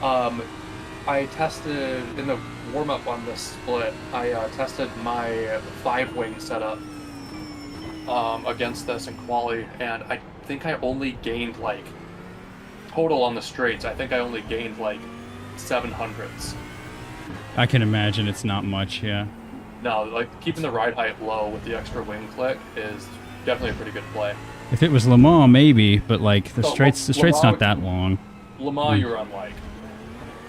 Speaker 6: I tested, in the warm-up on this split, I tested my 5-wing setup against this in quali, and I think I only gained, like, total on the straights, I think I only gained, like, 700ths.
Speaker 1: I can imagine it's not much, yeah.
Speaker 6: No, like, keeping the ride height low with the extra wing click is definitely a pretty good play.
Speaker 1: If it was Le Mans, maybe, but, like, the
Speaker 6: Oh,
Speaker 1: straight's
Speaker 6: Le Mans
Speaker 1: not that long.
Speaker 6: Le Mans, you're on, like,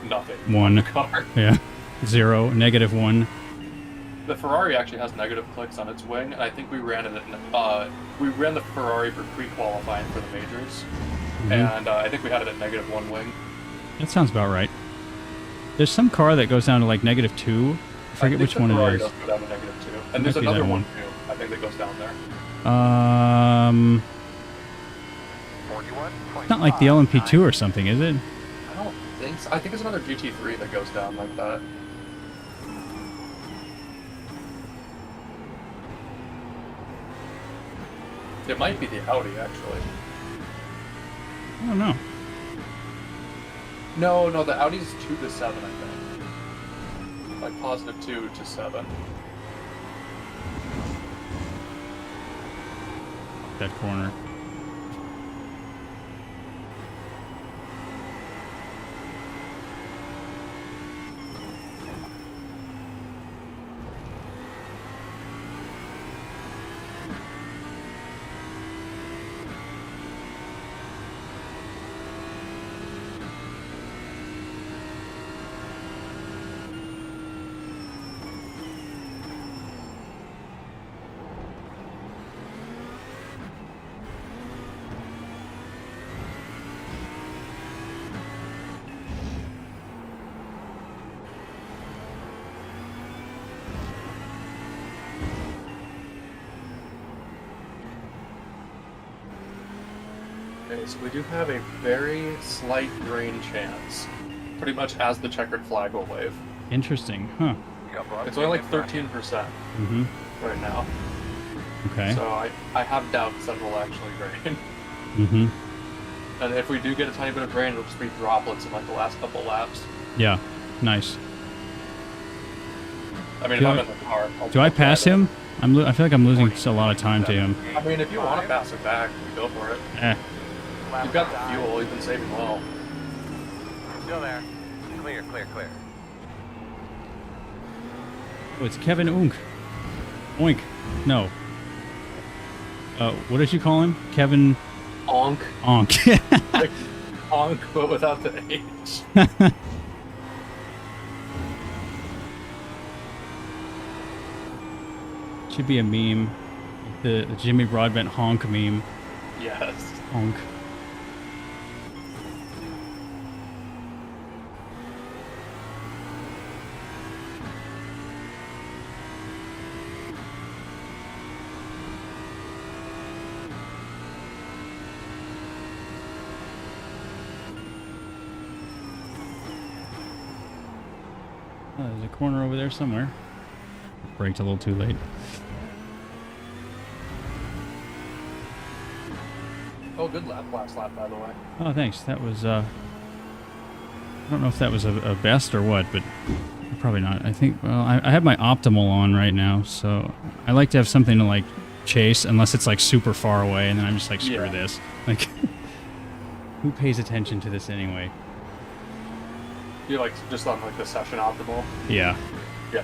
Speaker 6: nothing.
Speaker 1: 1.
Speaker 6: The car.
Speaker 1: Yeah. 0, -1.
Speaker 6: The Ferrari actually has negative clicks on its wing, and I think we ran it. We ran the Ferrari for pre-qualifying for the majors, and I think we had it at -1 wing.
Speaker 1: That sounds about right. There's some car that goes down to like -2. I forget which one
Speaker 6: Ferrari
Speaker 1: it is.
Speaker 6: does go down to -2, and
Speaker 1: It
Speaker 6: there's
Speaker 1: might be
Speaker 6: another
Speaker 1: that
Speaker 6: one
Speaker 1: one.
Speaker 6: too. I think that goes down there.
Speaker 2: 41.5.
Speaker 1: Not like the LMP2 or something, is it?
Speaker 6: I don't think so. I think it's another GT3 that goes down like that. It might be the Audi, actually.
Speaker 1: I don't know.
Speaker 6: No, the Audi's 2 to 7, I think. Like +2 to 7.
Speaker 1: That corner.
Speaker 6: Okay, so we do have a very slight grain chance. Pretty much as the checkered flag will wave.
Speaker 1: Interesting, huh?
Speaker 6: It's only like 13%
Speaker 1: Mm-hmm.
Speaker 6: right now.
Speaker 1: Okay.
Speaker 6: So I have doubts that it will actually rain.
Speaker 1: Mm-hmm.
Speaker 6: And if we do get a tiny bit of rain, it'll just be droplets in like the last couple laps.
Speaker 1: Yeah. Nice.
Speaker 6: I mean,
Speaker 1: Do
Speaker 6: if I'm
Speaker 1: I-
Speaker 6: in the car.
Speaker 1: Do I pass him? I feel like I'm losing a lot of time to him.
Speaker 6: I mean, if you want to pass it back, you go for it.
Speaker 1: Eh.
Speaker 6: You've got the fuel, you've been saving well.
Speaker 2: Still there. Clear.
Speaker 1: Oh, it's Kevin Unk. Oink. No. What did you call him? Kevin
Speaker 6: Onk.
Speaker 1: Onk.
Speaker 6: Like, onk, but without the H.
Speaker 1: Should be a meme. The Jimmy Broadbent honk meme.
Speaker 6: Yes.
Speaker 1: Honk. Oh, there's a corner over there somewhere. Braked a little too late.
Speaker 6: Oh, good last lap, by the way.
Speaker 1: Oh, thanks. That was, I don't know if that was a best or what, but probably not. I think, well, I have my optimal on right now, so I like to have something to, like, chase, unless it's, like, super far away, and then I'm just like, screw this. Like, who pays attention to this anyway?
Speaker 6: You're like just on like the session optimal.
Speaker 1: Yeah.
Speaker 6: Yeah.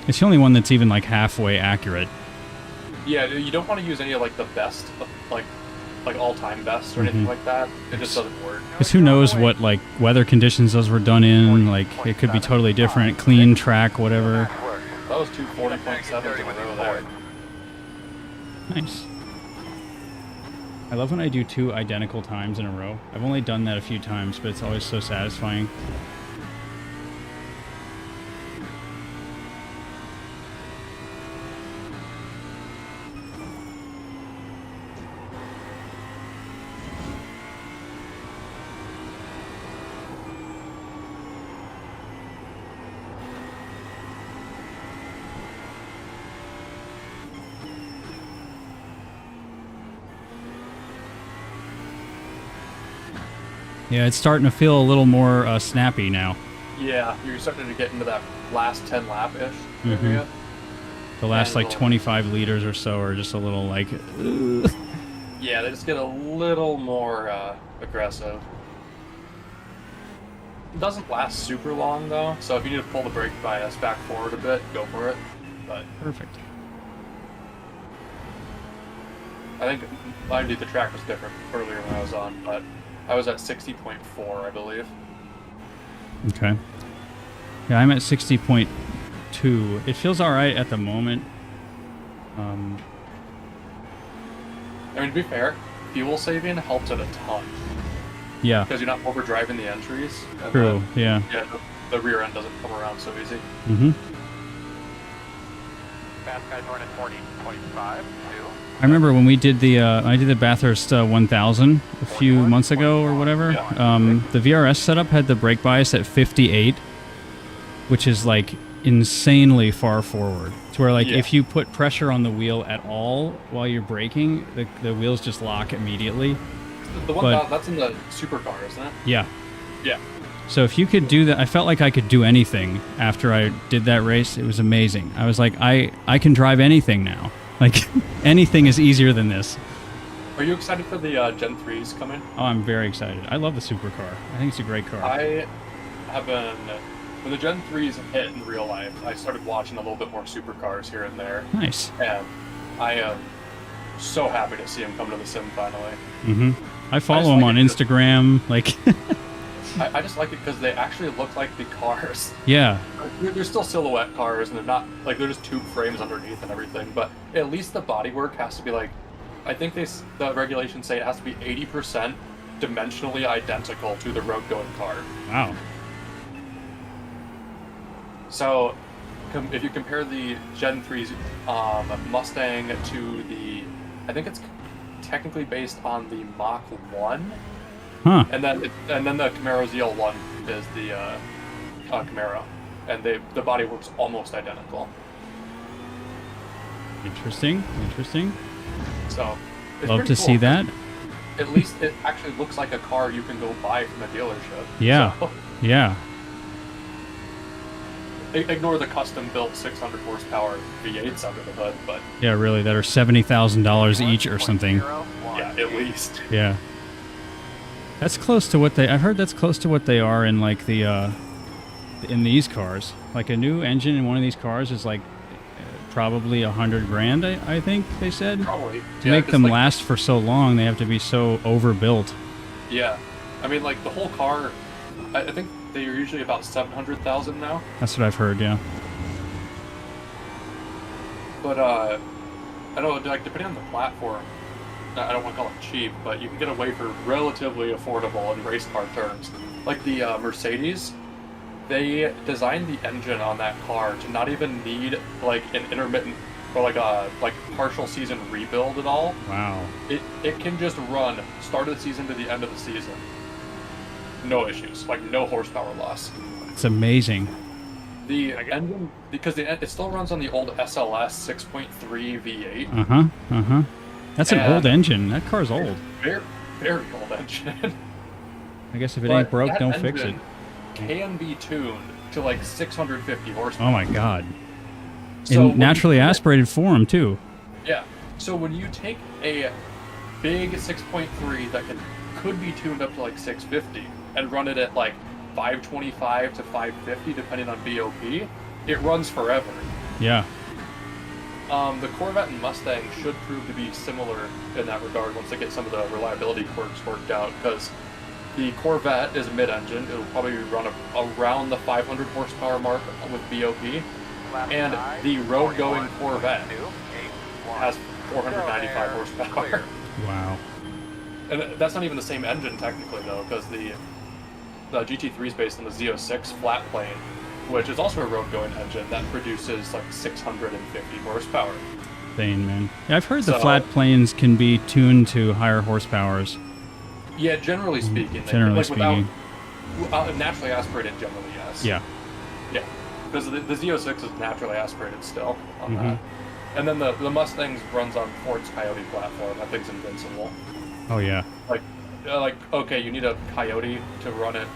Speaker 1: It's the only one that's even, like, halfway accurate.
Speaker 6: Yeah, you don't want to use any of like the best, like all-time best or anything like that. It just doesn't work.
Speaker 1: Because who knows what, like, weather conditions those were done in, like, it could be totally different, clean track, whatever.
Speaker 6: That was 240.7 in a row there.
Speaker 1: Nice. I love when I do 2 identical times in a row. I've only done that a few times, but it's always so satisfying. Yeah, it's starting to feel a little more snappy now.
Speaker 6: Yeah, you're starting to get into that last 10 lap-ish
Speaker 1: Mhm.
Speaker 6: area.
Speaker 1: The last,
Speaker 6: And
Speaker 1: like,
Speaker 6: we'll-
Speaker 1: 25 liters or so are just a little, like, ugh.
Speaker 6: Yeah, they just get a little more aggressive. It doesn't last super long though, so if you need to pull the brake bias back forward a bit, go for it. But
Speaker 1: Perfect.
Speaker 6: I think the track was different earlier when I was on, but I was at 60.4, I believe.
Speaker 1: Okay. Yeah, I'm at 60.2. It feels all right at the moment.
Speaker 6: I mean, to be fair, fuel saving helps it a ton.
Speaker 1: Yeah.
Speaker 6: Because you're not overdriving the entries. And
Speaker 1: True.
Speaker 6: then,
Speaker 1: Yeah.
Speaker 6: Yeah, the rear end doesn't come around so easy.
Speaker 1: Mm-hmm.
Speaker 2: Fast guys running 40.5, 2.
Speaker 1: I remember when we did I did the Bathurst 1000 a few months ago or whatever. The VRS setup had the brake bias at 58, which is like insanely far forward. To where like if you put pressure on the wheel at all while you're braking, the wheels just lock immediately.
Speaker 6: The one that's in the supercar, isn't it?
Speaker 1: Yeah.
Speaker 6: Yeah.
Speaker 1: So if you could do that, I felt like I could do anything after I did that race. It was amazing. I was like, I can drive anything now. Like, anything is easier than this.
Speaker 6: Are you excited for the Gen 3s coming?
Speaker 1: Oh, I'm very excited. I love the supercar. I think it's a great car.
Speaker 6: I have been... When the Gen 3s hit in real life, I started watching a little bit more supercars here and there.
Speaker 1: Nice.
Speaker 6: And I am so happy to see them come to the sim finally.
Speaker 1: Mm-hmm. I follow them on Instagram. Like...
Speaker 6: I just like it because they actually look like the cars.
Speaker 1: Yeah.
Speaker 6: They're still silhouette cars, and they're not like they're just tube frames underneath and everything. But at least the bodywork has to be like, I think the regulations say it has to be 80% dimensionally identical to the road-going car.
Speaker 1: Wow.
Speaker 6: So, if you compare the Gen 3's Mustang to the, I think it's technically based on the Mach 1.
Speaker 1: Huh.
Speaker 6: And then the Camaro ZL1 is the Camaro, and the body works almost identical.
Speaker 1: Interesting. Interesting.
Speaker 6: So it's
Speaker 1: Love
Speaker 6: pretty
Speaker 1: to
Speaker 6: cool.
Speaker 1: see that.
Speaker 6: At least it actually looks like a car you can go buy from a dealership.
Speaker 1: Yeah.
Speaker 6: So,
Speaker 1: Yeah.
Speaker 6: ignore the custom-built 600 horsepower V8s under the hood, but
Speaker 1: Yeah, really. That are $70,000 each or something.
Speaker 6: yeah, at least.
Speaker 1: Yeah. That's close to what I've heard that's close to what they are in like in these cars. Like a new engine in one of these cars is like probably $100,000, I think they said.
Speaker 6: Probably.
Speaker 1: To make them last for so long, they have to be so overbuilt.
Speaker 6: Yeah. I mean, like the whole car, I think they are usually about 700,000 now.
Speaker 1: That's what I've heard, yeah.
Speaker 6: But I don't know, like depending on the platform, I don't want to call it cheap, but you can get away for relatively affordable in race car terms. Like the Mercedes, they designed the engine on that car to not even need like an intermittent or like a partial season rebuild at all.
Speaker 1: Wow.
Speaker 6: It can just run start of the season to the end of the season. No issues, like no horsepower loss.
Speaker 1: It's amazing.
Speaker 6: The engine, because it still runs on the old SLS 6.3 V8.
Speaker 1: Uh-huh, uh-huh. That's an old engine. That car's old.
Speaker 6: Very, very old engine.
Speaker 1: I guess if it ain't broke,
Speaker 6: that
Speaker 1: don't fix it.
Speaker 6: engine Can be tuned to like 650 horsepower.
Speaker 1: Oh my god.
Speaker 6: So
Speaker 1: In naturally aspirated form, too.
Speaker 6: Yeah. So when you take a big 6.3 that could be tuned up to like 650 and run it at like 525 to 550 depending on BOP, it runs forever.
Speaker 1: Yeah.
Speaker 6: The Corvette and Mustang should prove to be similar in that regard once they get some of the reliability quirks worked out, because the Corvette is mid-engine. It'll probably run around the 500 horsepower mark with BOP, and the road-going Corvette has 495 horsepower.
Speaker 1: Wow.
Speaker 6: And that's not even the same engine technically, though, because the GT3 is based on the Z06 flat plane, which is also a road-going engine that produces like 650 horsepower.
Speaker 1: Insane, man. Yeah, I've heard the flat planes can be tuned to higher horsepowers.
Speaker 6: Yeah, generally speaking.
Speaker 1: Generally speaking.
Speaker 6: Without naturally aspirated, generally, yes.
Speaker 1: Yeah.
Speaker 6: Yeah, because the Z06 is naturally aspirated still on that. And then the Mustangs runs on Ford's Coyote platform. That thing's invincible.
Speaker 1: Oh, yeah.
Speaker 6: Like okay, you need a Coyote to run it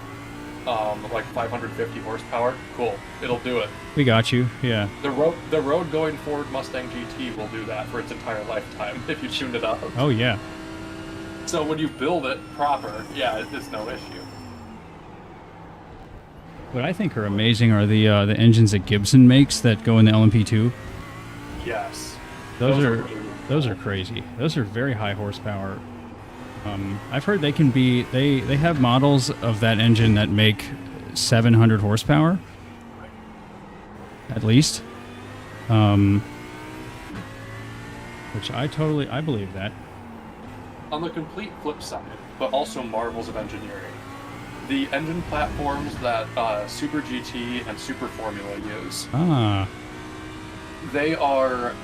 Speaker 6: like 550 horsepower. Cool, it'll do it.
Speaker 1: We got you, yeah.
Speaker 6: The road going Ford Mustang GT will do that for its entire lifetime if you tuned it up.
Speaker 1: Oh, yeah.
Speaker 6: So when you build it proper, yeah, it's no issue.
Speaker 1: What I think are amazing are the engines that Gibson makes that go in the LMP2.
Speaker 6: Yes.
Speaker 1: Those are crazy. Those are very high horsepower I've heard they can be. They have models of that engine that make 700 horsepower, at least. Which I believe that.
Speaker 6: On the complete flip side, but also marvels of engineering, the engine platforms that Super GT and Super Formula use. They are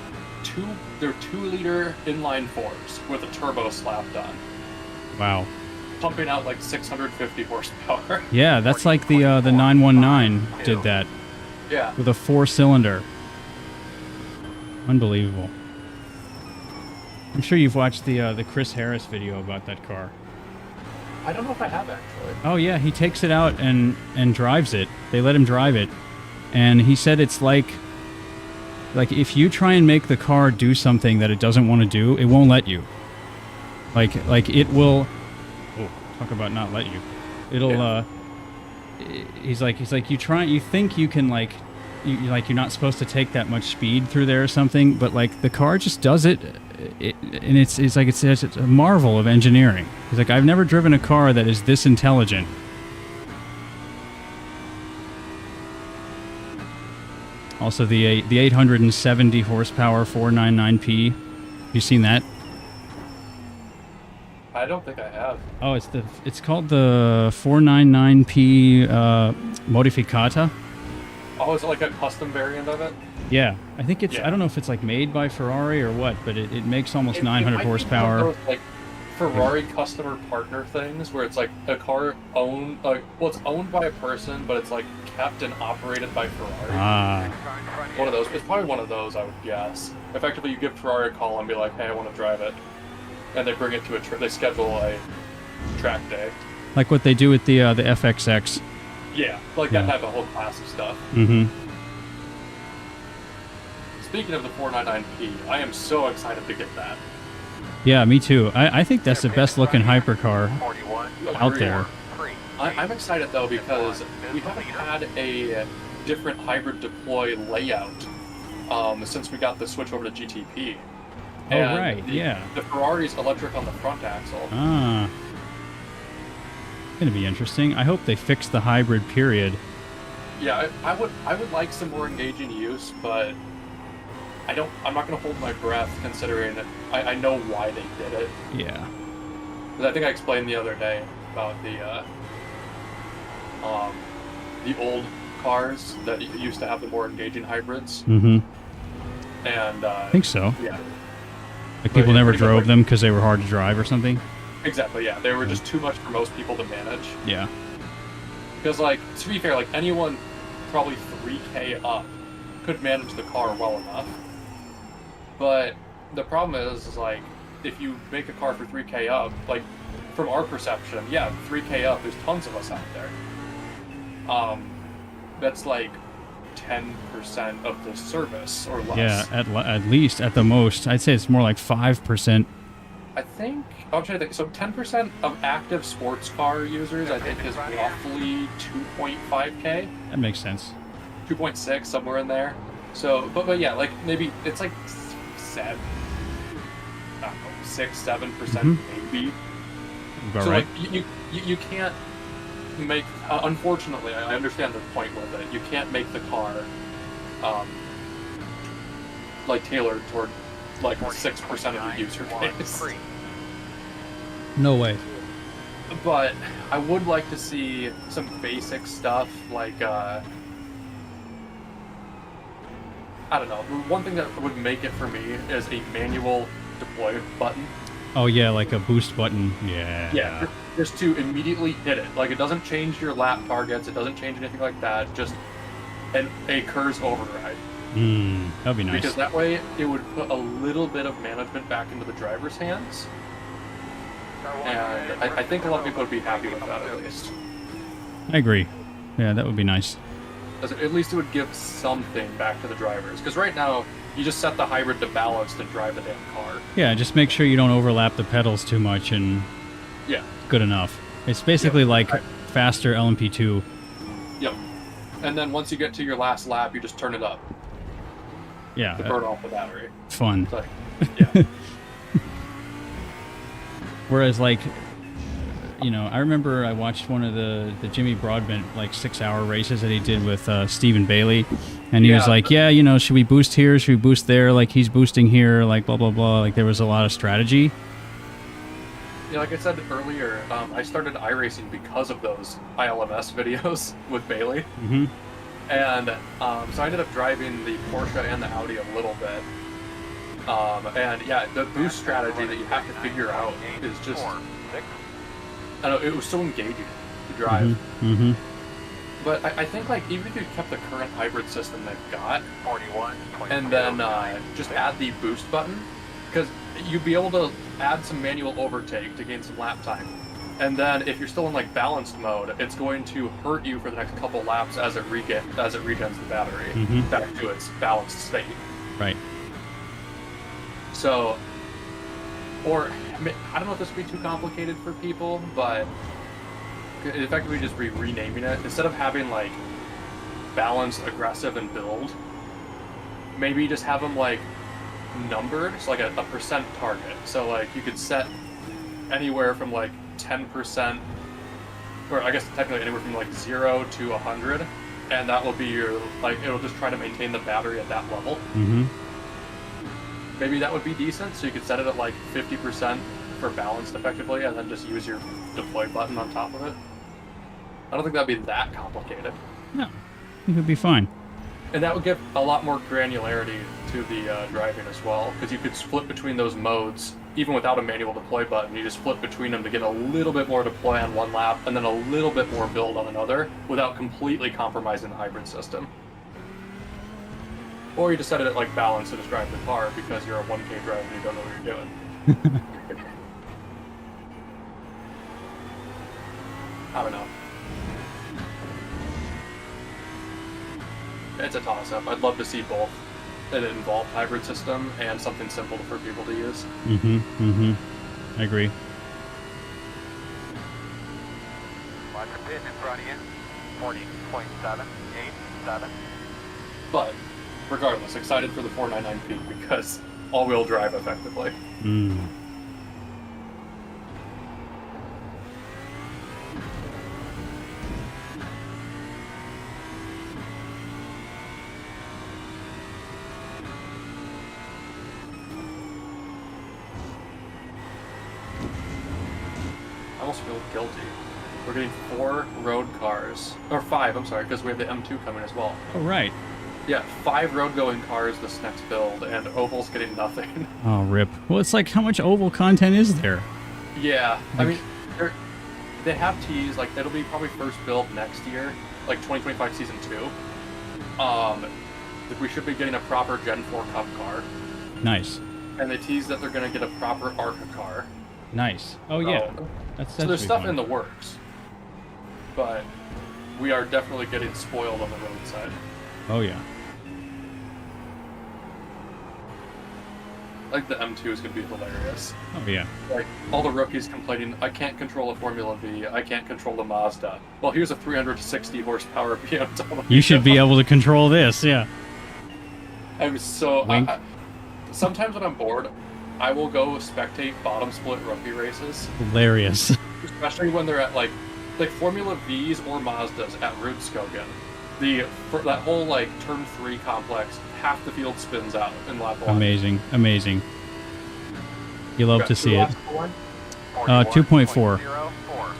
Speaker 6: they're 2-liter inline fours with a turbo slapped on.
Speaker 1: Wow.
Speaker 6: Pumping out like 650 horsepower.
Speaker 1: Yeah, that's like the 919 did that.
Speaker 6: Yeah.
Speaker 1: With a 4-cylinder. Unbelievable. I'm sure you've watched the Chris Harris video about that car.
Speaker 6: I don't know if I have actually.
Speaker 1: Oh yeah, he takes it out and drives it. They let him drive it, and he said it's like if you try and make the car do something that it doesn't want to do, it won't let you. Like it will. Oh, talk about not let you. It'll. Yeah. He's like you think you can you're not supposed to take that much speed through there or something, but like the car just does it. And it's a marvel of engineering. He's like, I've never driven a car that is this intelligent. Also, the 870 horsepower 499P. You seen that?
Speaker 6: I don't think I have.
Speaker 1: Oh, it's called the 499P Modificata.
Speaker 6: Oh, is it like a custom variant of it?
Speaker 1: Yeah, I think it's. Yeah. I don't know if it's like made by Ferrari or what, but it makes almost 900 horsepower.
Speaker 6: Those, like Ferrari customer partner things where it's like a car owned, it's owned by a person, but it's like kept and operated by Ferrari. One of those. It's probably one of those, I would guess. Effectively, you give Ferrari a call and be like, "Hey, I want to drive it," and they bring it to they schedule a track day.
Speaker 1: Like what they do with the FXX.
Speaker 6: Yeah, that type of whole class of stuff.
Speaker 1: Mm-hmm.
Speaker 6: Speaking of the 499P, I am so excited to get that.
Speaker 1: Yeah, me too. I think that's the best looking hypercar out there.
Speaker 6: I'm excited though because we haven't had a different hybrid deploy layout since we got the switch over to GTP.
Speaker 1: Oh, right, yeah.
Speaker 6: The Ferrari's electric on the front axle.
Speaker 1: Ah. Gonna be interesting. I hope they fix the hybrid period.
Speaker 6: Yeah, I would like some more engaging use, but I'm not gonna hold my breath considering I know why they did it.
Speaker 1: Yeah.
Speaker 6: Because I think I explained the other day about the old cars that used to have the more engaging hybrids.
Speaker 1: Mm-hmm.
Speaker 6: And
Speaker 1: I think so.
Speaker 6: Yeah.
Speaker 1: Like people never drove them because they were hard to drive or something.
Speaker 6: Exactly, yeah. They were just too much for most people to manage.
Speaker 1: Yeah.
Speaker 6: Because, to be fair, anyone probably 3K up could manage the car well enough. But the problem is if you make a car for 3K up, from our perception, yeah, 3K up, there's tons of us out there. That's 10% of the service or less.
Speaker 1: Yeah, at least, at the most. I'd say it's more like 5%.
Speaker 6: I think, I'm trying to think, so 10% of active sports car users, I think, is roughly 2.5K.
Speaker 1: That makes sense.
Speaker 6: 2.6, somewhere in there. So, but yeah, maybe it's 6-7% maybe.
Speaker 1: About
Speaker 6: so
Speaker 1: right.
Speaker 6: You can't make, unfortunately, I understand the point with it, you can't make the car tailored toward 6% of the user base.
Speaker 1: No way.
Speaker 6: But I would like to see some basic stuff I don't know. One thing that would make it for me is a manual deploy button.
Speaker 1: Oh yeah, like a boost button. Yeah.
Speaker 6: Yeah, just to immediately hit it. It doesn't change your lap targets. It doesn't change anything like that. Just a KERS override.
Speaker 1: That'd be nice.
Speaker 6: Because that way it would put a little bit of management back into the driver's hands. And I think a lot of people would be happy with that, at least.
Speaker 1: I agree. Yeah, that would be nice.
Speaker 6: At least it would give something back to the drivers. Because right now, you just set the hybrid to balance to drive the damn car.
Speaker 1: Yeah, just make sure you don't overlap the pedals too much and...
Speaker 6: Yeah.
Speaker 1: Good enough. It's basically faster LMP2.
Speaker 6: Yep. And then once you get to your last lap, you just turn it up.
Speaker 1: Yeah.
Speaker 6: To burn off the battery.
Speaker 1: Fun.
Speaker 6: Yeah.
Speaker 1: Whereas, like, you know, I remember I watched one of the Jimmy Broadbent, like, 6-hour races that he did with Stephen Bailey. And he was like, yeah, you know, should we boost here? Should we boost there? Like, he's boosting here, like, blah, blah, blah. Like, there was a lot of strategy.
Speaker 6: Yeah, like I said earlier, I started iRacing because of those ILMS videos with Bailey.
Speaker 1: Mm-hmm.
Speaker 6: And so I ended up driving the Porsche and the Audi a little bit. And yeah, the boost strategy that you have to figure out is just, I don't know, it was so engaging to drive.
Speaker 1: Mm-hmm. Mm-hmm.
Speaker 6: But I think, like, even if you kept the current hybrid system they've got,
Speaker 2: 41.
Speaker 6: and then just add the boost button, because you'd be able to add some manual overtake to gain some lap time. And then if you're still in, like, balanced mode, it's going to hurt you for the next couple laps as it regens the battery back to its balanced state.
Speaker 1: Right.
Speaker 6: So, or I don't know if this would be too complicated for people, but effectively just renaming it, instead of having, like, balanced, aggressive, and build, maybe just have them, like, numbered, so like a percent target. So, like, you could set anywhere from, like, 10%, or I guess technically anywhere from, like, 0 to 100, and that will be your, like, it'll just try to maintain the battery at that level.
Speaker 1: Mm-hmm.
Speaker 6: Maybe that would be decent, so you could set it at, like, 50% for balanced effectively, and then just use your deploy button on top of it. I don't think that'd be that complicated.
Speaker 1: No, it would be fine.
Speaker 6: And that would give a lot more granularity to the driving as well, because you could split between those modes, even without a manual deploy button. You just split between them to get a little bit more deploy on one lap, and then a little bit more build on another, without completely compromising the hybrid system. Or you just set it at, like, balance and just drive the car because you're a 1K driver and you don't know what you're doing. I don't know. It's a toss-up. I'd love to see both an involved hybrid system and something simple for people to use.
Speaker 1: Mm-hmm. Mm-hmm. I agree.
Speaker 2: Watch your pit in front of you. 40.787.
Speaker 6: But regardless, excited for the 499P because all-wheel drive effectively.
Speaker 1: Mm.
Speaker 6: I almost feel guilty. We're getting 4 road cars, or 5, I'm sorry, because we have the M2 coming as well.
Speaker 1: Oh, right.
Speaker 6: Yeah, 5 road-going cars this next build, and Oval's getting nothing.
Speaker 1: Oh, rip. Well, it's like, how much oval content is there?
Speaker 6: Yeah, I
Speaker 1: Like-
Speaker 6: mean, they have teased, like, it'll be probably first build next year, like 2025 Season 2. We should be getting a proper Gen 4 Cup car.
Speaker 1: Nice.
Speaker 6: And they tease that they're going to get a proper ARCA car.
Speaker 1: Nice. Oh, yeah.
Speaker 6: So there's stuff in the works. But we are definitely getting spoiled on the roadside.
Speaker 1: Oh, yeah.
Speaker 6: Like, the M2 is going to be hilarious.
Speaker 1: Oh, yeah.
Speaker 6: Like, all the rookies complaining, I can't control a Formula V, I can't control the Mazda. Well, here's a 360 horsepower BMW.
Speaker 1: You should be able to control this, yeah.
Speaker 6: I'm so...
Speaker 1: Wink.
Speaker 6: Sometimes when I'm bored, I will go spectate bottom split rookie races.
Speaker 1: Hilarious.
Speaker 6: Especially when they're at, like Formula Vs or Mazdas at Rudskogen. That whole, like, turn 3 complex, half the field spins out in lap 1.
Speaker 1: Amazing. Amazing. You love to see it. 2.4.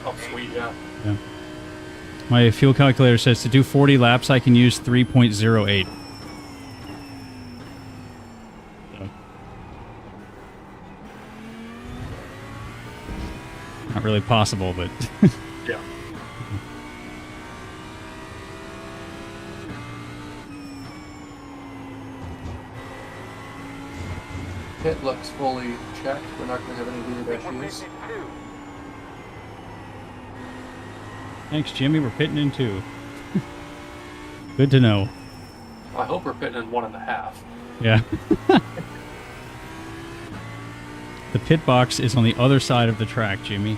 Speaker 6: Oh, sweet, yeah.
Speaker 1: Yeah. My fuel calculator says to do 40 laps, I can use 3.08. So. Not really possible, but...
Speaker 6: Yeah. Pit looks fully checked. We're not going to have any weird issues.
Speaker 1: Thanks, Jimmy. We're pitting in 2. Good to know.
Speaker 6: I hope we're pitting in 1.5.
Speaker 1: Yeah. The pit box is on the other side of the track, Jimmy.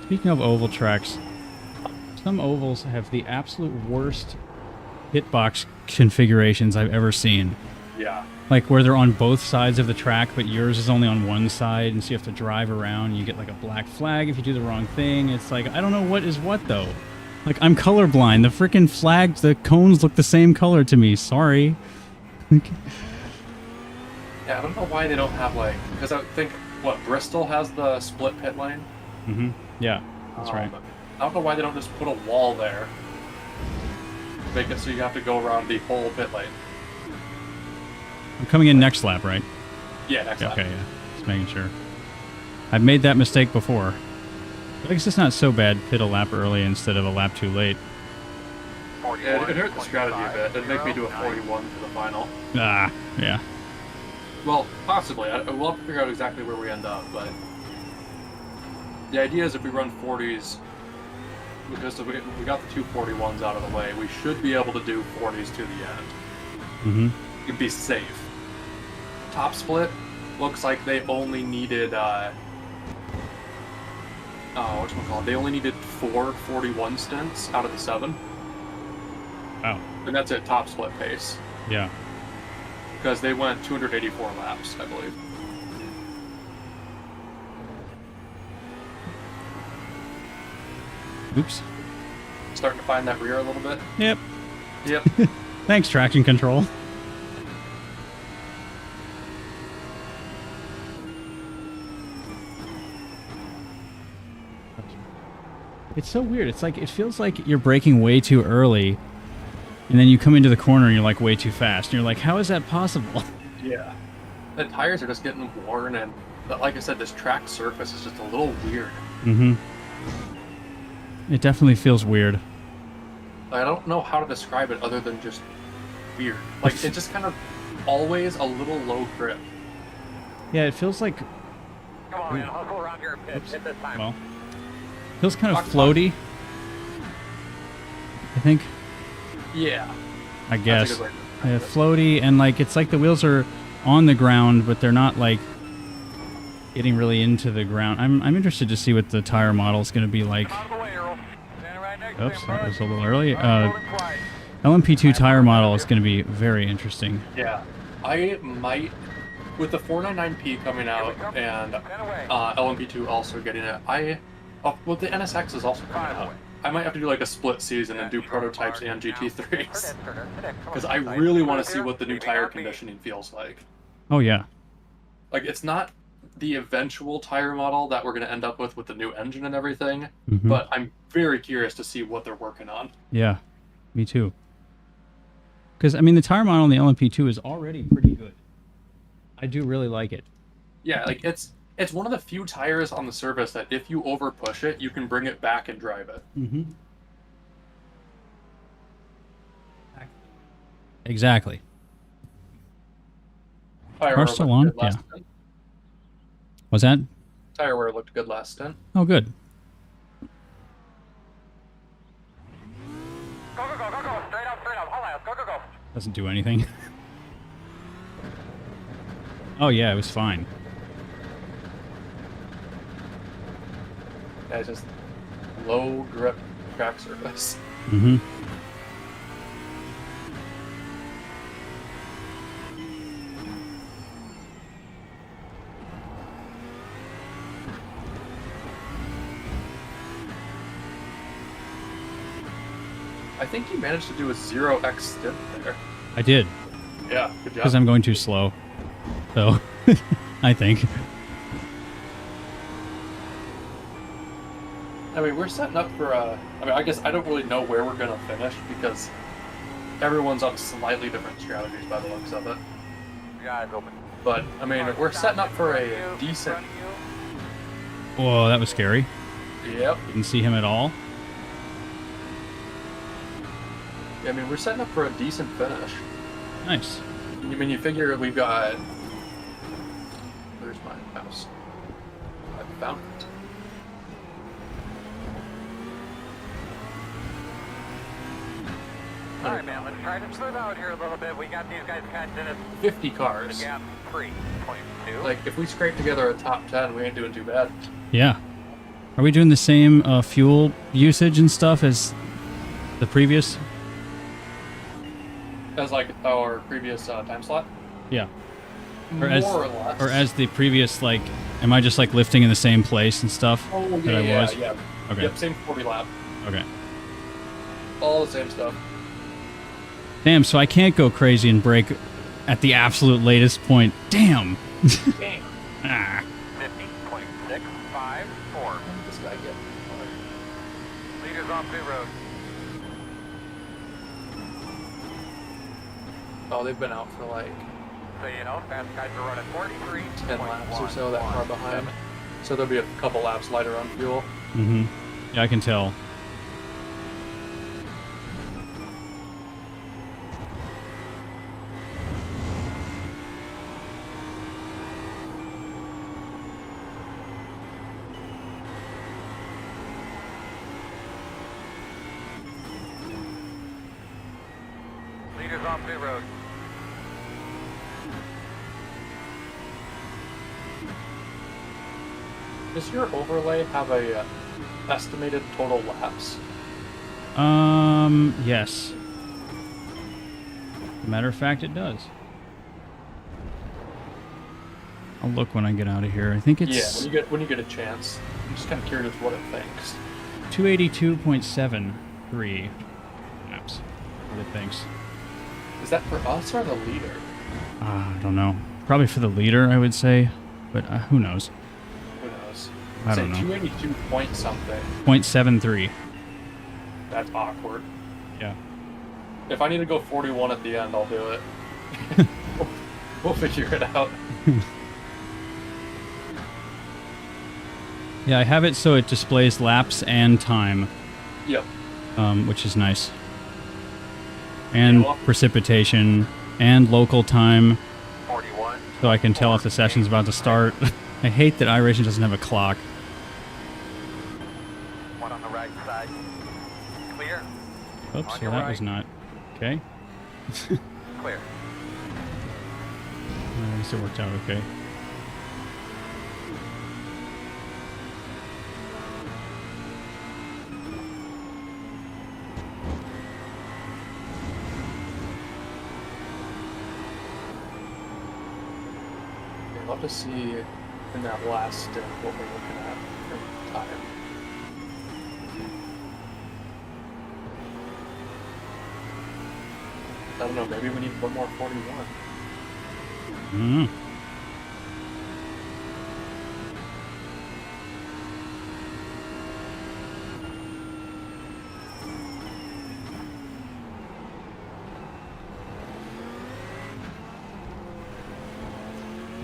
Speaker 1: Speaking of oval tracks, some ovals have the absolute worst pit box configurations I've ever seen.
Speaker 6: Yeah.
Speaker 1: Like where they're on both sides of the track, but yours is only on one side, and so you have to drive around. And you get like a black flag if you do the wrong thing. It's like, I don't know what is what though. Like, I'm colorblind. The freaking flags, the cones look the same color to me. Sorry.
Speaker 6: Yeah, I don't know why they don't have like, because I think what Bristol has the split pit lane.
Speaker 1: Mm-hmm. Yeah, that's right.
Speaker 6: I don't know why they don't just put a wall there. Make it so you have to go around the whole pit lane.
Speaker 1: I'm coming in next lap, right?
Speaker 6: Yeah, next lap.
Speaker 1: Okay, yeah. Just making sure. I've made that mistake before. I guess it's not so bad. Pit a lap early instead of a lap too late.
Speaker 6: Yeah, it hurt the strategy a bit. It'd make me do a 41 for the final.
Speaker 1: Ah, yeah.
Speaker 6: Well, possibly. We'll have to figure out exactly where we end up, but the idea is if we run 40s, because we got the two 41s out of the way, we should be able to do 40s to the end.
Speaker 1: Mm-hmm.
Speaker 6: It'd be safe. Top split looks like they only needed whatchamacallit? They only needed 4 41 stints out of the 7.
Speaker 1: Wow.
Speaker 6: And that's at top split pace.
Speaker 1: Yeah.
Speaker 6: Because they went 284 laps, I believe.
Speaker 1: Oops.
Speaker 6: Starting to find that rear a little bit.
Speaker 1: Yep.
Speaker 6: Yep.
Speaker 1: Thanks, traction control. It's so weird. It's like, it feels like you're braking way too early, and then you come into the corner and you're like way too fast. And you're like, how is that possible?
Speaker 6: Yeah. The tires are just getting worn, and like I said, this track surface is just a little weird.
Speaker 1: Mm-hmm. It definitely feels weird.
Speaker 6: I don't know how to describe it other than just weird. Like, it's just kind of always a little low grip.
Speaker 1: Yeah, it feels like,
Speaker 2: Come on, man. I'll go around here and hit this time.
Speaker 1: well, feels kind of floaty, I think.
Speaker 6: Yeah.
Speaker 1: I
Speaker 6: That's a
Speaker 1: guess.
Speaker 6: good way to
Speaker 1: Yeah,
Speaker 6: describe it.
Speaker 1: floaty, and like it's like the wheels are on the ground, but they're not like getting really into the ground. I'm interested to see what the tire model is going to be like.
Speaker 2: Out of the way, Earl. Standing right next to
Speaker 1: Oops,
Speaker 2: him,
Speaker 1: that
Speaker 2: bud.
Speaker 1: was a little early.
Speaker 2: Rolling quiet.
Speaker 1: LMP2 tire model is going to be very interesting.
Speaker 6: Yeah. I might, with the 499P coming out and LMP2 also getting it, well, the NSX is also coming out. I might have to do like a split season and do prototypes and GT3s. Because I really want to see what the new tire conditioning feels like.
Speaker 1: Oh yeah.
Speaker 6: Like, it's not the eventual tire model that we're going to end up with the new engine and everything,
Speaker 1: Mhm.
Speaker 6: but I'm very curious to see what they're working on.
Speaker 1: Yeah, me too. Because I mean, the tire model in the LMP2 is already pretty good. I do really like it.
Speaker 6: Yeah, like it's one of the few tires on the surface that if you over push it, you can bring it back and drive it.
Speaker 1: Mm-hmm. Exactly.
Speaker 6: Tire
Speaker 1: Car's
Speaker 6: wear
Speaker 1: still
Speaker 6: looked
Speaker 1: on?
Speaker 6: good last
Speaker 1: Yeah.
Speaker 6: stint.
Speaker 1: Was that?
Speaker 6: Tire wear looked good last stint.
Speaker 1: Oh, good.
Speaker 2: Go, go, go, go, go. Straight up, straight up. Hold on. Go, go, go.
Speaker 1: Doesn't do anything. Oh yeah, it was fine.
Speaker 6: Yeah, it's just low grip track surface.
Speaker 1: Mm-hmm.
Speaker 6: I think you managed to do a 0x stint there.
Speaker 1: I did,
Speaker 6: Yeah, good job.
Speaker 1: because I'm going too slow. So, I think.
Speaker 6: I mean, we're setting up for a... I mean, I guess I don't really know where we're going to finish because everyone's on slightly different strategies by the looks of it.
Speaker 2: Your eyes open.
Speaker 6: But, I mean, we're setting up for a decent...
Speaker 1: Whoa, that was scary.
Speaker 6: Yep.
Speaker 1: Didn't see him at all.
Speaker 6: I mean, we're setting up for a decent finish.
Speaker 1: Nice.
Speaker 6: I mean, you figure we've got... Where's my mouse? I found it.
Speaker 2: All right, man. Let's try to smooth out here a little bit. We got these guys kind of in a
Speaker 6: 50 cars.
Speaker 2: gap 3.2.
Speaker 6: Like, if we scrape together a top 10, we ain't doing too bad.
Speaker 1: Yeah. Are we doing the same fuel usage and stuff as the previous?
Speaker 6: As like our previous time slot?
Speaker 1: Yeah.
Speaker 6: More or less.
Speaker 1: Or as the previous, like, am I just like lifting in the same place and stuff
Speaker 6: Oh, yeah,
Speaker 1: that I
Speaker 6: yeah,
Speaker 1: was?
Speaker 6: yeah.
Speaker 1: Okay.
Speaker 6: Yep, same 40 lap.
Speaker 1: Okay.
Speaker 6: All the same stuff.
Speaker 1: Damn, so I can't go crazy and break at the absolute latest point. Damn.
Speaker 6: Dang.
Speaker 1: Ah.
Speaker 2: 50.654.
Speaker 6: What did this guy get?
Speaker 2: Leaders off pit road.
Speaker 6: Oh, they've been out for like
Speaker 2: So you know, fast guys are running 43.
Speaker 6: 10 laps or so, that far behind. So there'll be a couple laps lighter on fuel.
Speaker 1: Mm-hmm. Yeah, I can tell.
Speaker 2: Leaders off pit road.
Speaker 6: Does your overlay have a estimated total laps?
Speaker 1: Yes. Matter of fact, it does. I'll look when I get out of here. I think it's
Speaker 6: Yeah, when you get a chance. I'm just kind of curious what it thinks.
Speaker 1: 282.73 laps. What it thinks.
Speaker 6: Is that for us or the leader?
Speaker 1: I don't know. Probably for the leader, I would say, but who knows?
Speaker 6: Who knows?
Speaker 1: I don't know.
Speaker 6: 282 point something.
Speaker 1: 0.73.
Speaker 6: That's awkward.
Speaker 1: Yeah.
Speaker 6: If I need to go 41 at the end, I'll do it. we'll figure it out.
Speaker 1: Yeah, I have it so it displays laps and time,
Speaker 6: Yep.
Speaker 1: which is nice. And precipitation and local time,
Speaker 2: 41.
Speaker 1: so I can tell if the session's about to start. I hate that iRacing doesn't have a clock.
Speaker 2: One on the right side. Clear.
Speaker 1: Oops,
Speaker 2: On
Speaker 1: so
Speaker 2: your
Speaker 1: that
Speaker 2: right.
Speaker 1: was not... Okay.
Speaker 2: Clear.
Speaker 1: I guess it worked out okay.
Speaker 6: I'd love to see in that last stint what we're looking at for time. I don't know, maybe we need one more 41.
Speaker 1: Mm.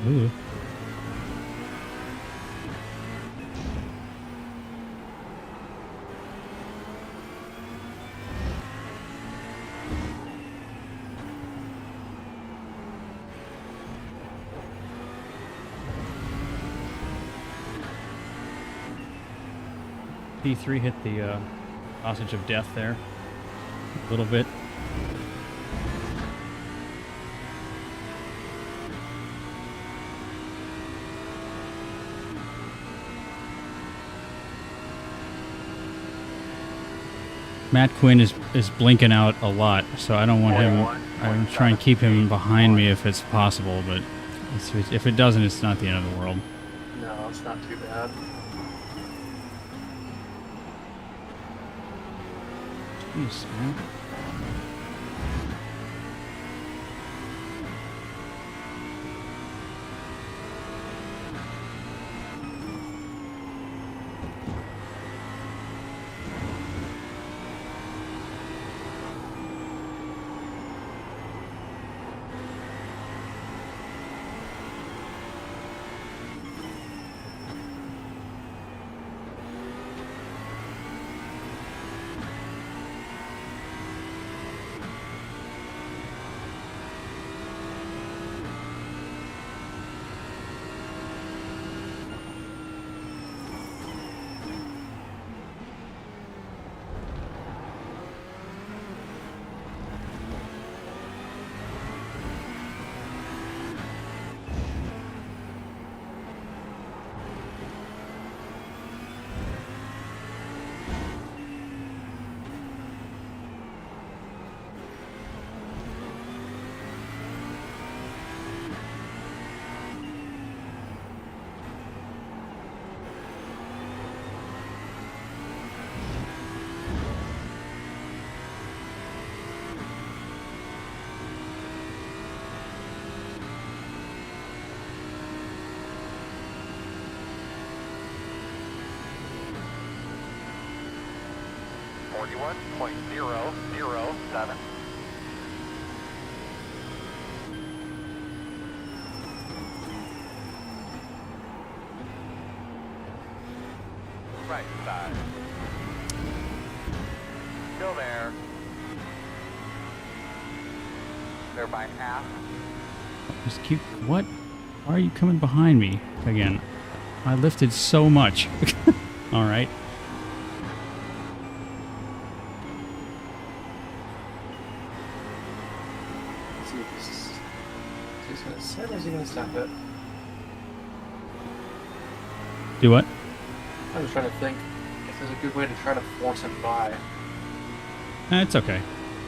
Speaker 1: Ooh. P3 hit the hostage of death there a little bit. Matt Quinn is blinking out a lot, so I don't want him. I'm trying to keep him behind me if it's possible, but if it doesn't, it's not the end of the world.
Speaker 6: No, it's not too bad.
Speaker 1: Jeez, man.
Speaker 2: 41.007. Right side. Still there. They're by half.
Speaker 1: Just keep... What? Why are you coming behind me again? I lifted so much. All right.
Speaker 6: Let's see if this is he's gonna sit or is he gonna stop it?
Speaker 1: Do what?
Speaker 6: I'm just trying to think if there's a good way to try to force him by.
Speaker 1: It's okay.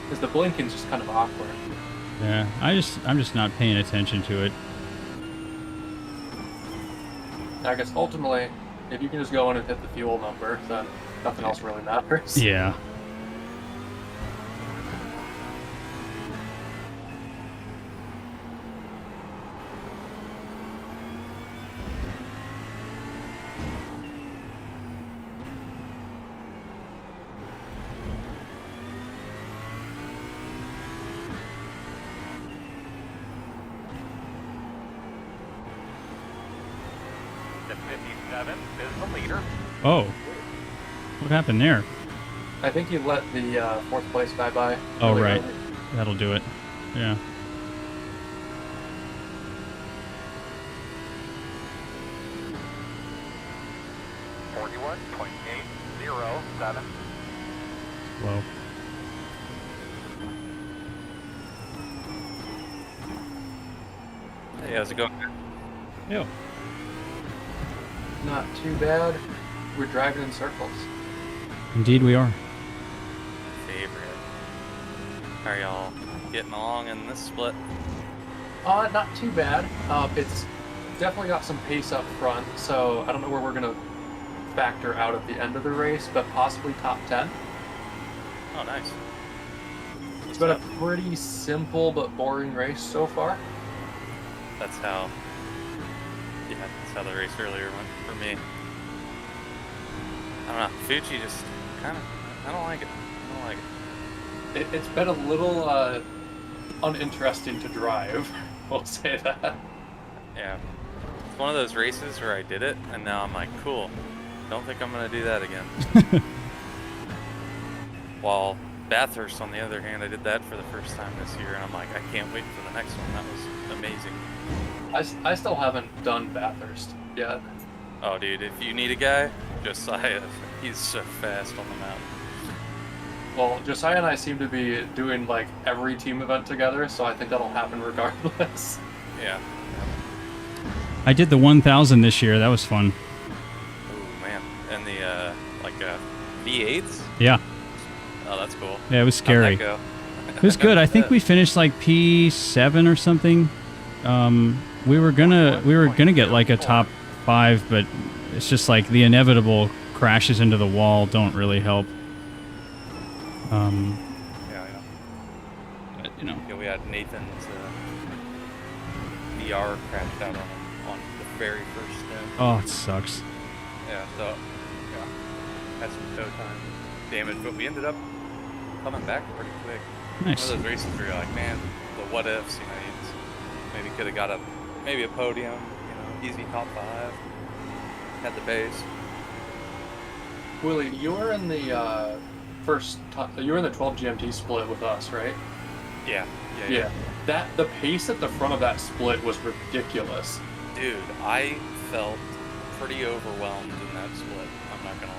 Speaker 6: Because the blinking's just kind of awkward.
Speaker 1: Yeah, I'm just not paying attention to it.
Speaker 6: I guess ultimately, if you can just go in and hit the fuel number, then nothing else really matters.
Speaker 1: Yeah.
Speaker 2: The 57 is the leader.
Speaker 1: Oh. What happened there?
Speaker 6: I think you let the fourth place guy by.
Speaker 1: Oh,
Speaker 6: really
Speaker 1: right.
Speaker 6: early.
Speaker 1: That'll do it. Yeah.
Speaker 2: .807.
Speaker 1: Whoa.
Speaker 8: Hey, how's it going?
Speaker 1: Ew.
Speaker 6: Not too bad. We're driving in circles.
Speaker 1: Indeed we are.
Speaker 8: Favorite. How are y'all getting along in this split?
Speaker 6: Not too bad. It's definitely got some pace up front, so I don't know where we're gonna factor out at the end of the race, but possibly top 10.
Speaker 8: Oh, nice.
Speaker 6: It's been a pretty simple but boring race so far.
Speaker 8: That's how. Yeah, that's how the race earlier went for me. I don't know. Fuji just kind of. I don't like it. I don't like it.
Speaker 6: It's been a little uninteresting to drive. We'll say that.
Speaker 8: Yeah. It's one of those races where I did it, and now I'm like, cool. Don't think I'm gonna do that again. While Bathurst, on the other hand, I did that for the first time this year, and I'm like, I can't wait for the next one. That was amazing.
Speaker 6: I still haven't done Bathurst yet.
Speaker 8: Oh, dude, if you need a guy, Josiah, he's so fast on the mountain.
Speaker 6: Well, Josiah and I seem to be doing like every team event together, so I think that'll happen regardless.
Speaker 8: Yeah.
Speaker 1: I did the 1000 this year. That was fun.
Speaker 8: Ooh, man. And the, V8s?
Speaker 1: Yeah.
Speaker 8: Oh, that's cool.
Speaker 1: Yeah, it was scary.
Speaker 8: How'd that go?
Speaker 1: It was good. I think we finished like P7 or something. We were gonna get like a top 5, but it's just like the inevitable crashes into the wall don't really help.
Speaker 8: Yeah, yeah.
Speaker 1: But, you know.
Speaker 8: Yeah, we had Nathan's VR crashed out on the very first stint.
Speaker 1: Oh, it sucks.
Speaker 8: Yeah, so, yeah. Had some tow time damage, but we ended up coming back pretty quick.
Speaker 1: Nice.
Speaker 8: One of those races where you're like, man, the what ifs, you know, maybe could have got maybe a podium, you know, easy top 5. Had the pace.
Speaker 6: Willie, you were in the you were in the 12 GMT split with us, right?
Speaker 8: Yeah.
Speaker 6: Yeah. The pace at the front of that split was ridiculous.
Speaker 8: Dude, I felt pretty overwhelmed in that split. I'm not gonna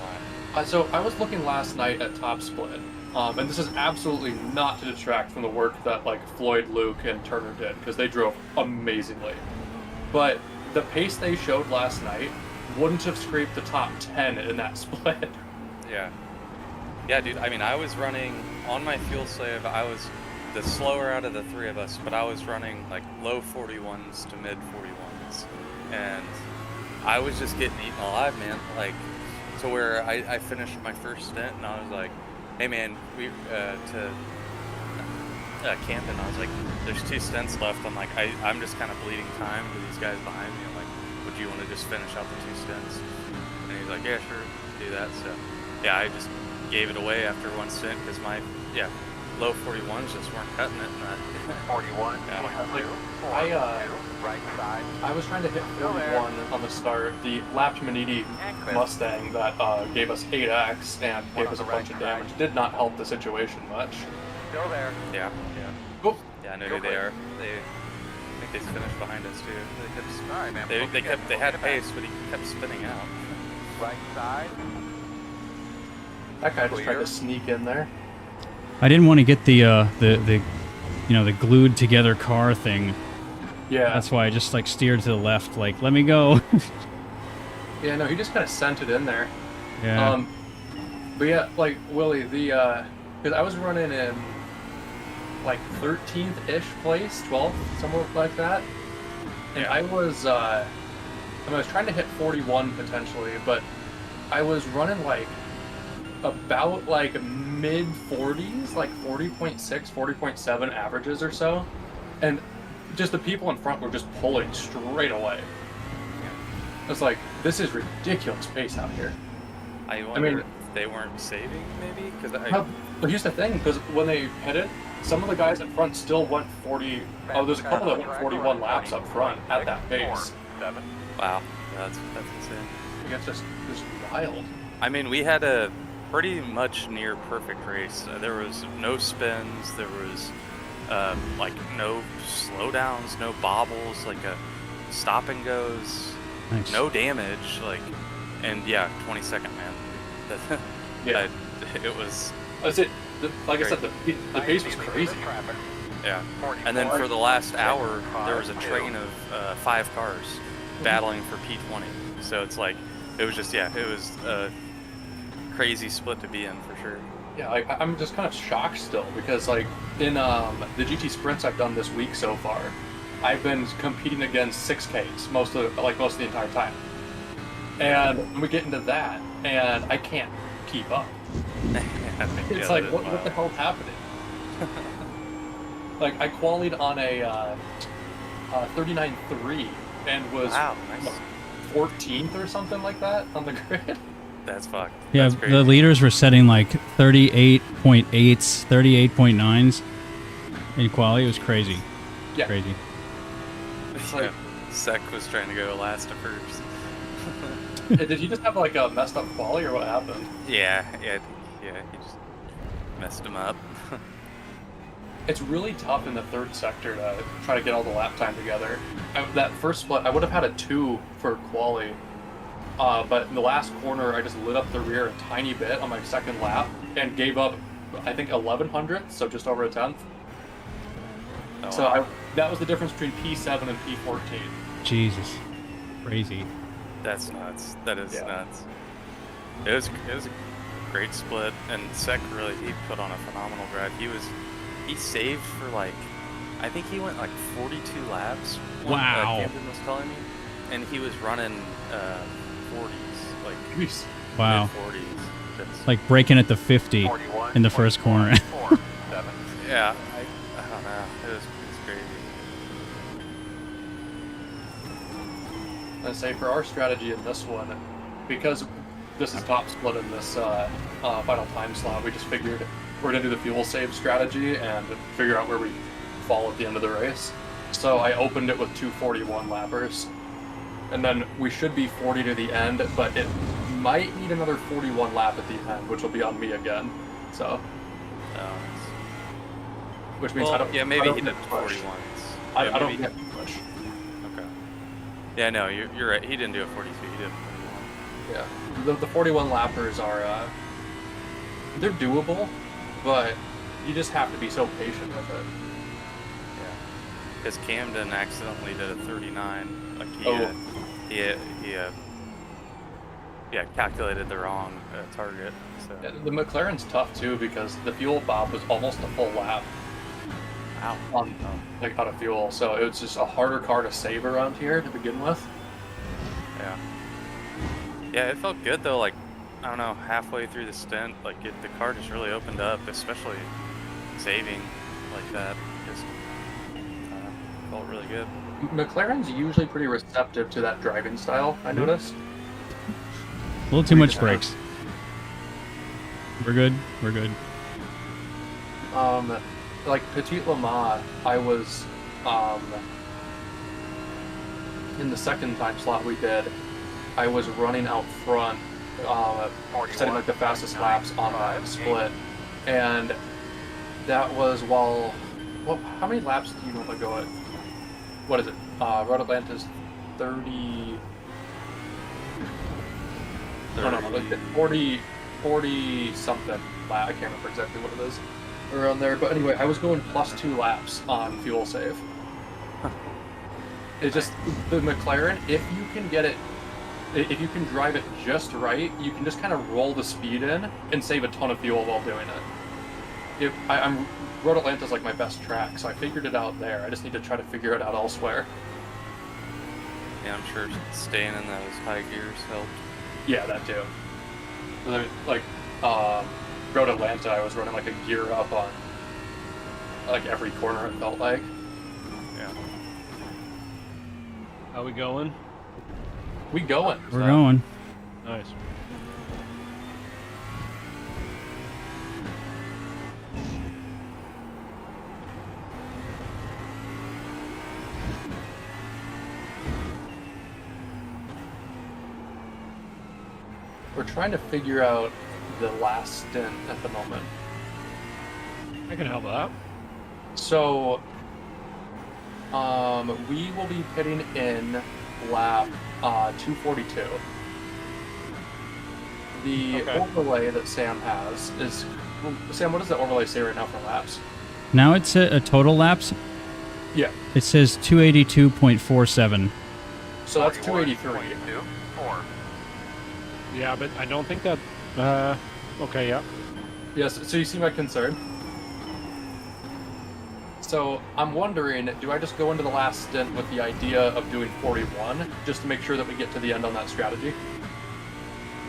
Speaker 8: lie.
Speaker 6: So I was looking last night at Top Split, and this is absolutely not to detract from the work that like Floyd, Luke, and Turner did, because they drove amazingly. But the pace they showed last night wouldn't have scraped the top 10 in that split.
Speaker 8: Yeah. Yeah, dude, I mean, I was running on my fuel save. I was the slower out of the 3 of us, but I was running like low 41s to mid 41s. And I was just getting eaten alive, man. Like, to where I finished my first stint and I was like, hey, man, we, to Camden, I was like, there's 2 stints left. I'm like, I'm just kind of bleeding time to these guys behind me. I'm like, would you want to just finish out the 2 stints? And he's like, yeah, sure, do that. So, yeah, I just gave it away after one stint because my low 41s just weren't cutting it.
Speaker 2: 41. Right side.
Speaker 6: I was trying to hit 41 on the start. The lapped Maniti Mustang that gave us 8x and gave us a bunch of damage did not help the situation much.
Speaker 2: Still there.
Speaker 8: Yeah.
Speaker 6: Oh,
Speaker 8: Yeah, I know who they are. I think they finished behind us too.
Speaker 2: All right, man.
Speaker 8: They had pace, but he kept spinning out.
Speaker 2: Right side.
Speaker 6: that guy just tried to sneak in there.
Speaker 1: I didn't want to get the glued together car thing.
Speaker 6: Yeah.
Speaker 1: That's why I just like steered to the left, like let me go.
Speaker 6: Yeah, no, he just kind of sent it in there.
Speaker 1: Yeah.
Speaker 6: But yeah, like Willie, because I was running in like 13th-ish place, 12th, somewhere like that, and I was trying to hit 41 potentially, but I was running like about like mid 40s, like 40.6, 40.7 averages or so, and just the people in front were just pulling straight away. It's like, this is ridiculous pace out here.
Speaker 8: I wonder if they weren't saving, maybe?
Speaker 6: But here's the thing, because when they hit it, some of the guys in front still went 40. Oh, there's a couple that went 41 laps up front at that pace.
Speaker 8: Wow, that's insane.
Speaker 6: It's just wild.
Speaker 8: I mean, we had a pretty much near perfect race. There was no spins. There was like no slowdowns, no bobbles, like a stop and goes,
Speaker 1: Nice.
Speaker 8: no damage, like, and 22nd, man.
Speaker 6: Yeah.
Speaker 8: It was.
Speaker 6: That's it. Like I said, the pace was crazy.
Speaker 8: Yeah. And then for the last hour, there was a train of 5 cars battling for P20. So it's like, it was just, it was a crazy split to be in for sure.
Speaker 6: Yeah, I'm just kind of shocked still because like in the GT sprints I've done this week so far, I've been competing against 6Ks most of the entire time, and we get into that and I can't keep up. It's like what the hell's happening? Like I qualied on a 39.3 and was
Speaker 8: nice.
Speaker 1: 14th or something like that on the grid.
Speaker 8: That's fucked.
Speaker 1: Yeah,
Speaker 8: That's crazy.
Speaker 1: the leaders were setting like 38.8s, 38.9s in quality. It was crazy.
Speaker 6: Yeah.
Speaker 1: Crazy.
Speaker 6: It's like
Speaker 8: Sec was trying to go last at first.
Speaker 6: Did he just have like a messed up quality or what happened?
Speaker 8: Yeah, he just messed him up.
Speaker 6: It's really tough in the third sector to try to get all the lap time together. That first split, I would have had a 2 for quali, but in the last corner, I just lit up the rear a tiny bit on my second lap and gave up, I think, 1100ths, so just over a 10th.
Speaker 8: Oh,
Speaker 6: So
Speaker 8: wow.
Speaker 6: that was the difference between P7 and P14.
Speaker 1: Jesus. Crazy.
Speaker 8: That's nuts. That is
Speaker 6: Yeah.
Speaker 8: nuts. It was a great split, and Sec really, he put on a phenomenal drive. He saved for like, I think he went like 42 laps.
Speaker 1: Wow.
Speaker 8: Camden was telling me, and he was running 40s, like
Speaker 6: Jeez.
Speaker 1: Wow.
Speaker 8: mid 40s. That's,
Speaker 1: Like breaking at the 50 in the first corner.
Speaker 8: yeah, I don't know. It's crazy.
Speaker 6: I'd say for our strategy in this one, because this is top split in this final time slot, we just figured we're going to do the fuel save strategy and figure out where we fall at the end of the race. So I opened it with 241 lappers, and then we should be 40 to the end, but it might need another 41 lap at the end, which will be on me again. So, which means I don't.
Speaker 8: maybe
Speaker 6: I don't
Speaker 8: he did
Speaker 6: get push.
Speaker 8: 41s.
Speaker 6: I don't get push.
Speaker 8: Okay. Yeah, no, you're right. He didn't do a 42. He did a 41.
Speaker 6: Yeah, the 41 lappers are they're doable, but you just have to be so patient with it.
Speaker 8: Yeah. Because Camden accidentally did a 39. Like he calculated the wrong target. So.
Speaker 6: Yeah, the McLaren's tough too because the fuel bob was almost a full lap
Speaker 8: Wow.
Speaker 6: out of fuel, so it was just a harder car to save around here to begin with.
Speaker 8: Yeah. Yeah, it felt good though. Like, I don't know, halfway through the stint, like the car just really opened up, especially saving like that. Just felt really good.
Speaker 6: McLaren's usually pretty receptive to that driving style, I noticed.
Speaker 1: A little too much brakes. We're good. We're good.
Speaker 6: Like Petit Le Mans, I was in the second time slot we did, I was running out front, setting like the fastest laps on that split, and that was while. Well, how many laps do you normally go at? What is it? Road Atlanta's 30. No, like 40 something. I can't remember exactly what it is around there. But anyway, I was going +2 laps on fuel save. It's just the McLaren. If you can get it, if you can drive it just right, you can just kind of roll the speed in and save a ton of fuel while doing it. Road Atlanta's like my best track, so I figured it out there. I just need to try to figure it out elsewhere.
Speaker 8: Yeah, I'm sure staying in those high gears helped.
Speaker 6: Yeah, that too. Like, Road Atlanta, I was running like a gear up on like every corner, it felt like.
Speaker 8: Yeah.
Speaker 5: How we going?
Speaker 6: We going.
Speaker 1: We're going.
Speaker 5: Nice.
Speaker 6: We're trying to figure out the last stint at the moment.
Speaker 5: I can help out.
Speaker 6: So, we will be pitting in lap 242. The overlay that Sam has is... Sam, what does the overlay say right now for laps?
Speaker 1: Now it's a total laps.
Speaker 6: Yeah.
Speaker 1: It says 282.47.
Speaker 6: So that's 283.
Speaker 5: Yeah, but I don't think that... okay, yeah.
Speaker 6: Yes, so you see my concern? So I'm wondering, do I just go into the last stint with the idea of doing 41, just to make sure that we get to the end on that strategy?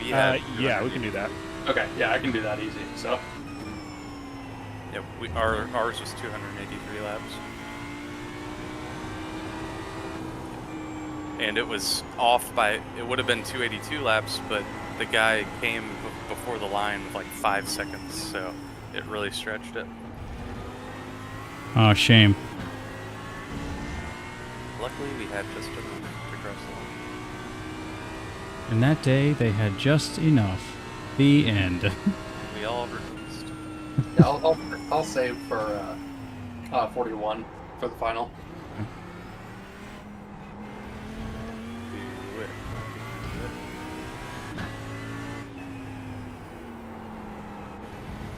Speaker 5: Yeah, we can do that.
Speaker 6: Okay, yeah, I can do that easy, so...
Speaker 8: Yeah, ours was 283 laps. And it was off by, it would have been 282 laps, but the guy came before the line with like 5 seconds, so it really stretched it.
Speaker 1: Oh, shame.
Speaker 8: Luckily, we had just enough to cross the line.
Speaker 1: And that day, they had just enough. The end.
Speaker 8: We all released.
Speaker 6: Yeah, I'll save for 41 for the final.
Speaker 8: Do it.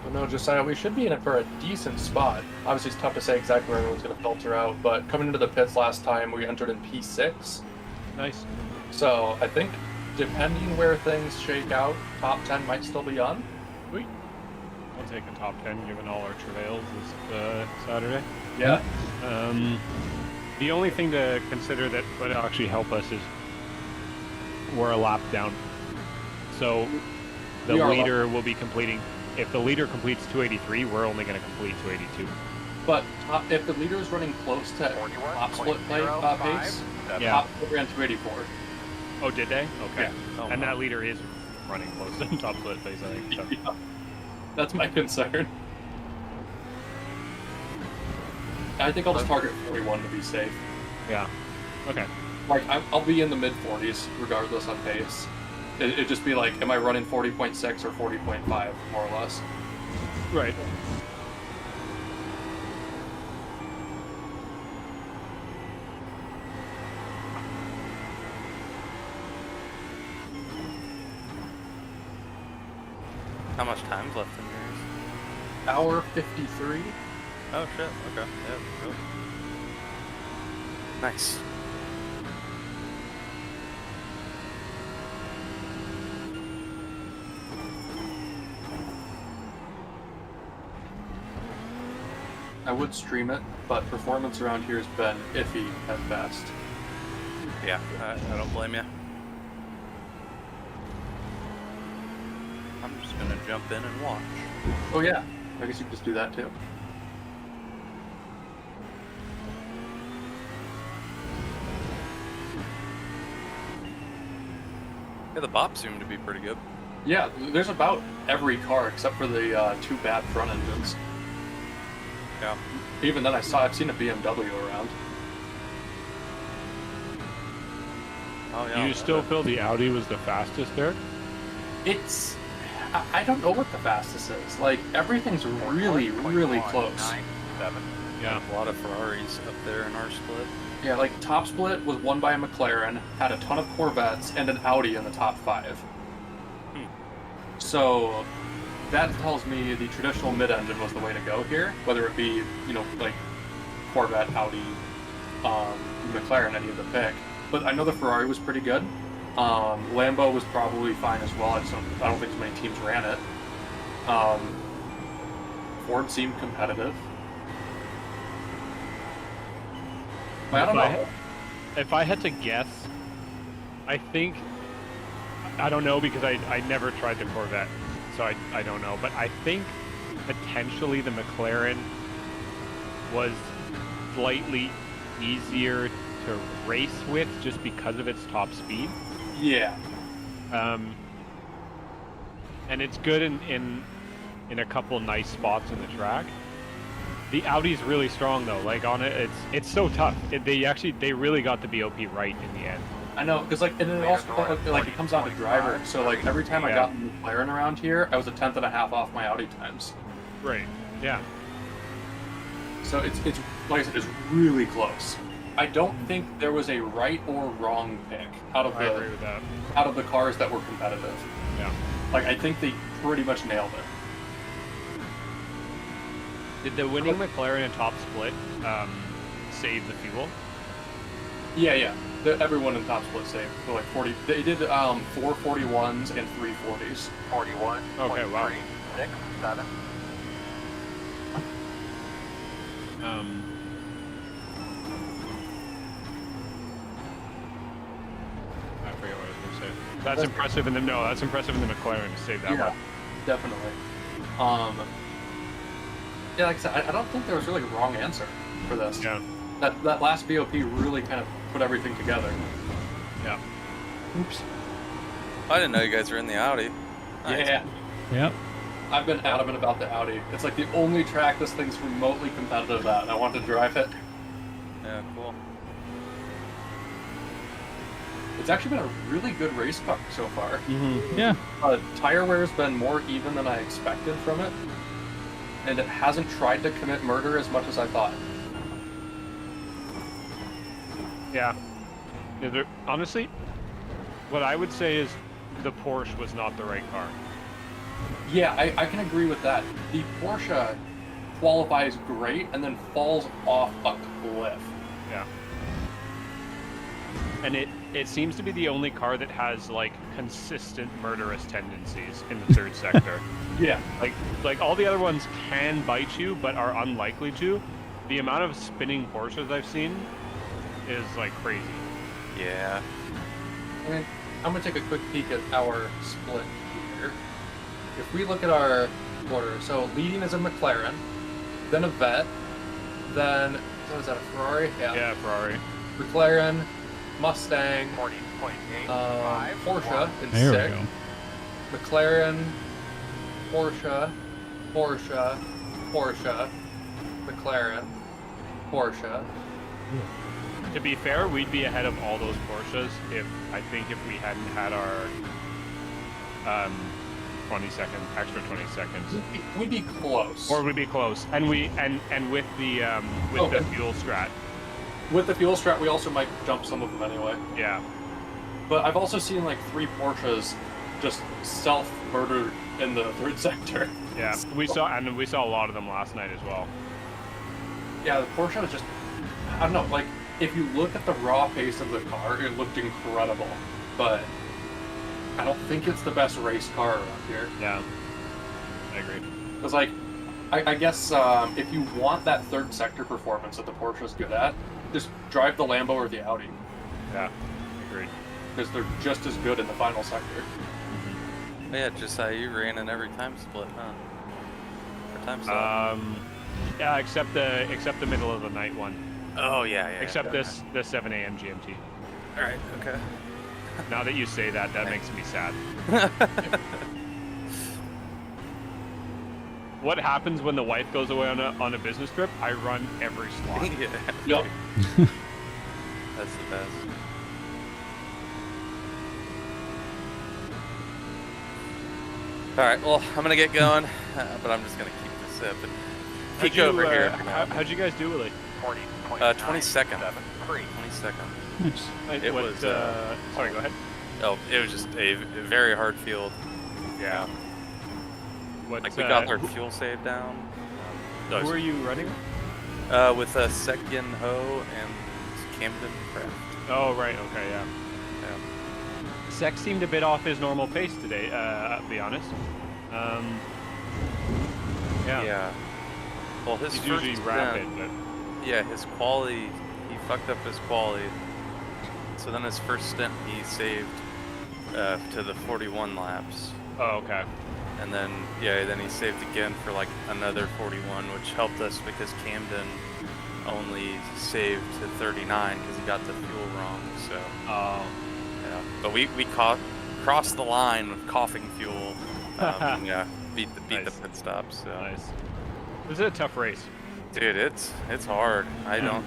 Speaker 6: But no, Josiah, we should be in it for a decent spot. Obviously, it's tough to say exactly where everyone's going to filter out, but coming into the pits last time, we entered in P6.
Speaker 5: Nice.
Speaker 6: So I think, depending where things shake out, top 10 might still be on.
Speaker 5: Sweet. I'll take a top 10 given all our travails this Saturday.
Speaker 6: Yeah.
Speaker 5: The only thing to consider that would actually help us is we're a lap down. So the leader will be completing... If the leader completes 283, we're only going to complete 282.
Speaker 6: But if the leader is running close to top split pace,
Speaker 5: yeah.
Speaker 6: top split ran 284.
Speaker 5: Oh, did they? Okay.
Speaker 6: Yeah.
Speaker 5: And that leader is running close to top split pace, I think. So.
Speaker 6: Yeah. That's my concern. I think I'll just target 41 to be safe.
Speaker 5: Yeah. Okay.
Speaker 6: Like, I'll be in the mid-40s regardless on pace. It'd just be like, am I running 40.6 or 40.5, more or less?
Speaker 5: Right.
Speaker 8: How much time's left in yours?
Speaker 6: Hour 53.
Speaker 8: Oh shit, okay. Yeah, cool. Nice.
Speaker 6: I would stream it, but performance around here has been iffy at best.
Speaker 8: Yeah, I don't blame you. I'm just gonna jump in and watch.
Speaker 6: Oh yeah, I guess you could just do that too.
Speaker 8: Yeah, the bops seem to be pretty good.
Speaker 6: Yeah, there's about every car except for the 2 bad front engines.
Speaker 8: Yeah.
Speaker 6: Even then, I've seen a BMW around.
Speaker 8: Oh yeah.
Speaker 5: Do you still feel the Audi was the fastest there?
Speaker 6: It's... I don't know what the fastest is. Like, everything's really, really close.
Speaker 2: 9.7.
Speaker 5: Yeah.
Speaker 8: A lot of Ferraris up there in our split.
Speaker 6: Yeah, like, top split was won by a McLaren, had a ton of Corvettes, and an Audi in the top 5. So, that tells me the traditional mid-engine was the way to go here, whether it be, you know, like, Corvette, Audi, McLaren, any of the pick. But I know the Ferrari was pretty good. Lambo was probably fine as well. I don't think so many teams ran it. Ford seemed competitive. I don't know.
Speaker 5: If I had to guess, I think, I don't know because I never tried the Corvette, so I don't know. But I think potentially the McLaren was slightly easier to race with just because of its top speed.
Speaker 6: Yeah.
Speaker 5: And it's good in a couple nice spots in the track. The Audi's really strong though. Like on it, it's so tough. They really got the BOP right in the end.
Speaker 6: I know, because like, and it also like it comes down to driver. So like every time I got in McLaren around here, I was a 1/10.5 off my Audi times.
Speaker 5: Right. Yeah.
Speaker 6: So it's like I said, it's really close. I don't think there was a right or wrong pick out of
Speaker 5: I agree with that.
Speaker 6: the cars that were competitive.
Speaker 5: Yeah.
Speaker 6: Like I think they pretty much nailed it.
Speaker 5: Did the winning McLaren in top split save the fuel?
Speaker 6: Yeah. Everyone in top split saved for like 40. They did 4 41s and 3 40s.
Speaker 2: 41.
Speaker 5: Okay, wow.
Speaker 2: 6, 7.
Speaker 5: I forget what I was going to say. That's impressive in the that's impressive in the McLaren to save that
Speaker 6: Yeah,
Speaker 5: one.
Speaker 6: definitely. Yeah, like I said, I don't think there was really a wrong answer for this.
Speaker 5: Yeah.
Speaker 6: That last BOP really kind of put everything together.
Speaker 5: Yeah.
Speaker 6: Oops.
Speaker 8: I didn't know you guys were in the Audi. Nice.
Speaker 6: Yeah.
Speaker 1: Yep.
Speaker 6: I've been adamant about the Audi. It's like the only track this thing's remotely competitive at, and I want to drive it.
Speaker 8: Yeah, cool.
Speaker 6: It's actually been a really good race car so far.
Speaker 5: Mm-hmm.
Speaker 1: Yeah.
Speaker 6: Tire wear's been more even than I expected from it, and it hasn't tried to commit murder as much as I thought.
Speaker 5: Yeah. Honestly, what I would say is the Porsche was not the right car.
Speaker 6: Yeah, I can agree with that. The Porsche qualifies great and then falls off a cliff.
Speaker 5: Yeah. And it seems to be the only car that has like consistent murderous tendencies in the third sector.
Speaker 6: Yeah.
Speaker 5: Like all the other ones can bite you but are unlikely to. The amount of spinning Porsches I've seen is like crazy.
Speaker 8: Yeah.
Speaker 6: I mean, I'm going to take a quick peek at our split here. If we look at our order, so leading is a McLaren, then a Vet, then, what is that, a Ferrari?
Speaker 5: Yeah, Ferrari.
Speaker 6: McLaren, Mustang,
Speaker 2: 40.85.
Speaker 6: Porsche in
Speaker 1: There we
Speaker 6: 6th,
Speaker 1: go.
Speaker 6: McLaren, Porsche, McLaren, Porsche.
Speaker 5: To be fair, we'd be ahead of all those Porsches if we hadn't had our 20 seconds.
Speaker 6: We'd be close.
Speaker 5: Or we'd be close. And with the the fuel strat.
Speaker 6: With the fuel strat, we also might jump some of them anyway.
Speaker 5: Yeah.
Speaker 6: But I've also seen like 3 Porsches just self-murdered in the third sector.
Speaker 5: Yeah. We saw a lot of them last night as well.
Speaker 6: Yeah, the Porsche was just, I don't know, like, if you look at the raw pace of the car, it looked incredible. But I don't think it's the best race car around here.
Speaker 5: Yeah. I agree.
Speaker 6: Because, like, I guess if you want that third sector performance that the Porsche's good at, just drive the Lambo or the Audi.
Speaker 5: Yeah. Agreed.
Speaker 6: Because they're just as good in the final sector.
Speaker 8: Yeah, just how you ran in every time split, huh? Or time slot.
Speaker 5: Yeah, except the middle of the night one.
Speaker 8: Oh yeah.
Speaker 5: Except the 7 a.m. GMT.
Speaker 8: All right. Okay.
Speaker 5: Now that you say that, makes me sad. what happens when the wife goes away on a business trip? I run every slot.
Speaker 8: Yeah.
Speaker 7: Yep.
Speaker 8: That's the best. All right, well, I'm gonna get going, but I'm just gonna keep this up and peek over here.
Speaker 5: How'd you guys do, Willie?
Speaker 8: 22nd. 22nd.
Speaker 1: Nice.
Speaker 8: It was.
Speaker 5: Sorry, go ahead.
Speaker 8: Oh, it was just a very hard field.
Speaker 5: Yeah. What,
Speaker 8: Like we got our fuel save down.
Speaker 5: Who are you running?
Speaker 8: With Sekyen Ho and Camden Craft.
Speaker 5: Oh, right. Okay, yeah. Sek seemed a bit off his normal pace today, to be honest. Yeah.
Speaker 8: Yeah. Well, his
Speaker 5: He's
Speaker 8: first
Speaker 5: usually rapid,
Speaker 8: stint-
Speaker 5: but
Speaker 8: Yeah, his quali, he fucked up his quali. So then his first stint, he saved to the 41 laps.
Speaker 5: oh, okay.
Speaker 8: And then, yeah, then he saved again for like another 41, which helped us because Camden only saved to 39 because he got the fuel wrong. So,
Speaker 5: Oh.
Speaker 8: yeah. But we crossed the line with coughing fuel. And, yeah, beat the
Speaker 5: Nice.
Speaker 8: pit stop. So,
Speaker 5: Nice. This is a tough race.
Speaker 8: dude, it's hard. I don't,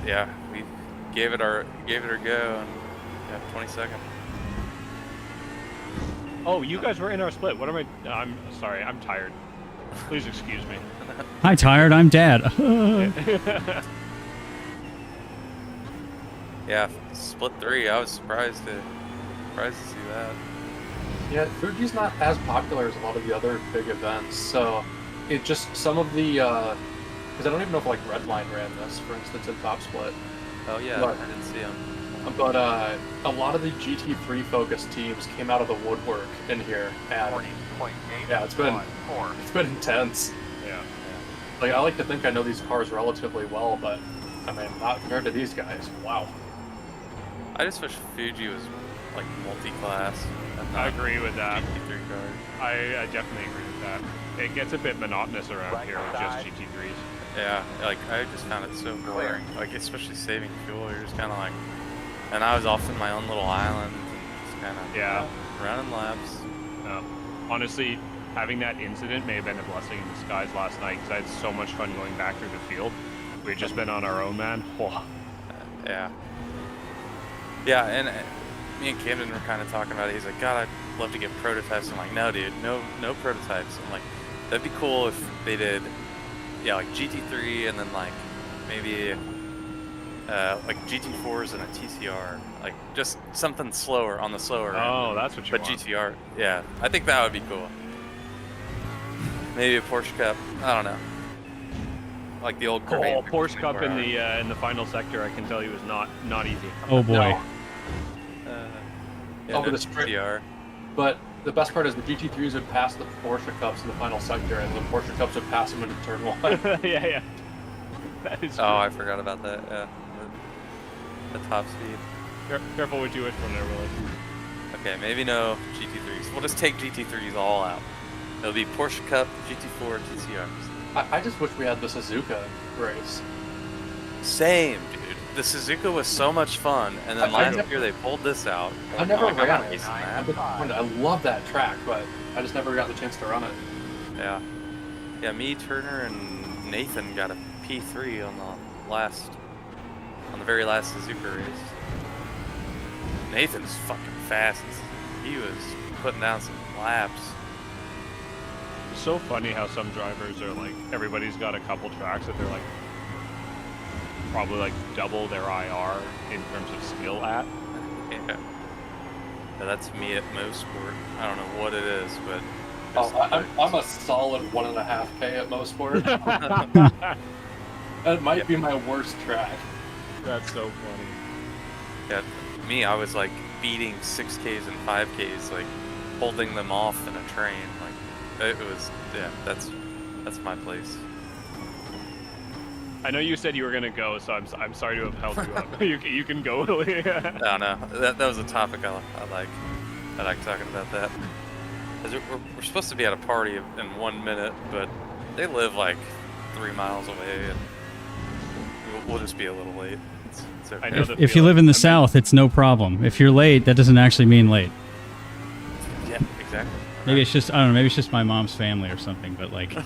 Speaker 8: yeah, we gave it our go, and yeah, 22nd.
Speaker 5: Oh, you guys were in our split. What am I? I'm sorry. I'm tired. Please excuse me.
Speaker 1: Hi, tired. I'm dad.
Speaker 8: Yeah, split 3. I was surprised to see that.
Speaker 6: Yeah, Fuji's not as popular as a lot of the other big events, so it just some of the because I don't even know if like Redline ran this, for instance, in Top Split.
Speaker 8: Oh yeah,
Speaker 6: But-
Speaker 8: I didn't see him.
Speaker 6: But a lot of the GT3 focused teams came out of the woodwork in here, and yeah, it's been intense.
Speaker 5: Yeah.
Speaker 6: Like I like to think I know these cars relatively well, but I mean, not compared to these guys. Wow.
Speaker 8: I just wish Fuji was like multi-class. And
Speaker 5: I
Speaker 8: not
Speaker 5: agree with that.
Speaker 8: GT3 cars.
Speaker 5: I definitely agree with that. It gets a bit monotonous around here with just GT3s.
Speaker 8: Yeah, like I just found it so boring. Like especially saving fuel, you're just kind of like, and I was off in my own little island, and just kind of
Speaker 5: Yeah.
Speaker 8: running laps.
Speaker 5: Honestly, having that incident may have been a blessing in disguise last night because I had so much fun going back through the field. We'd just been on our own, man. Whoa.
Speaker 8: Yeah. Yeah, and me and Camden were kind of talking about it. He's like, God, I'd love to get prototypes. I'm like, no, dude, no prototypes. I'm like, that'd be cool if they did, yeah, like GT3 and then like maybe like GT4s and a TCR, like just something slower on the slower end.
Speaker 5: Oh, that's what you
Speaker 8: But
Speaker 5: want.
Speaker 8: GTR, yeah, I think that would be cool. Maybe a Porsche Cup. I don't know. Like the old Corvette.
Speaker 5: Oh, Porsche Cup in the final sector, I can tell you, is not easy.
Speaker 1: Oh boy.
Speaker 6: No.
Speaker 8: Yeah,
Speaker 6: Over
Speaker 8: no
Speaker 6: the sprint.
Speaker 8: GTR.
Speaker 6: But the best part is the GT3s would pass the Porsche Cups in the final sector, and the Porsche Cups would pass them into turn 1.
Speaker 5: yeah. That is true.
Speaker 8: Oh, I forgot about that. Yeah, the top speed.
Speaker 5: Careful what you wish from there, Willie.
Speaker 8: Okay, maybe no GT3s. We'll just take GT3s all out. It'll be Porsche Cup, GT4, TCRs.
Speaker 6: I just wish we had the Suzuka race.
Speaker 8: Same, dude. The Suzuka was so much fun, and then
Speaker 6: I
Speaker 8: last year they pulled this out.
Speaker 6: I never
Speaker 8: I'm not
Speaker 6: ran it.
Speaker 8: racing
Speaker 6: I've
Speaker 8: that.
Speaker 6: been- I love that track, but I just never got the chance to run it.
Speaker 8: Yeah. Yeah, me, Turner, and Nathan got a P3 on the very last Suzuka race. Nathan's fucking fast. He was putting down some laps.
Speaker 5: It's so funny how some drivers are like, everybody's got a couple tracks that they're like, probably like double their IR in terms of skill at.
Speaker 8: Yeah. Yeah, that's me at Mosport. I don't know what it is, but
Speaker 6: I'm a solid 1.5K at Mosport. That might be my worst track.
Speaker 5: That's so funny.
Speaker 8: yeah, me, I was like beating 6Ks and 5Ks, like holding them off in a train. Like it was, yeah, that's my place.
Speaker 5: I know you said you were gonna go, so I'm sorry to have held you up. you can go, Willie.
Speaker 8: No, that was a topic I like. I like talking about that. 'Cause we're supposed to be at a party in 1 minute, but they live like 3 miles away, and we'll just be a little late. It's okay.
Speaker 5: I know the
Speaker 1: If you live in the south, it's no problem. If you're late, that doesn't actually mean late.
Speaker 8: Yeah, exactly.
Speaker 1: Maybe it's just, I don't know, maybe it's just my mom's family or something, but like,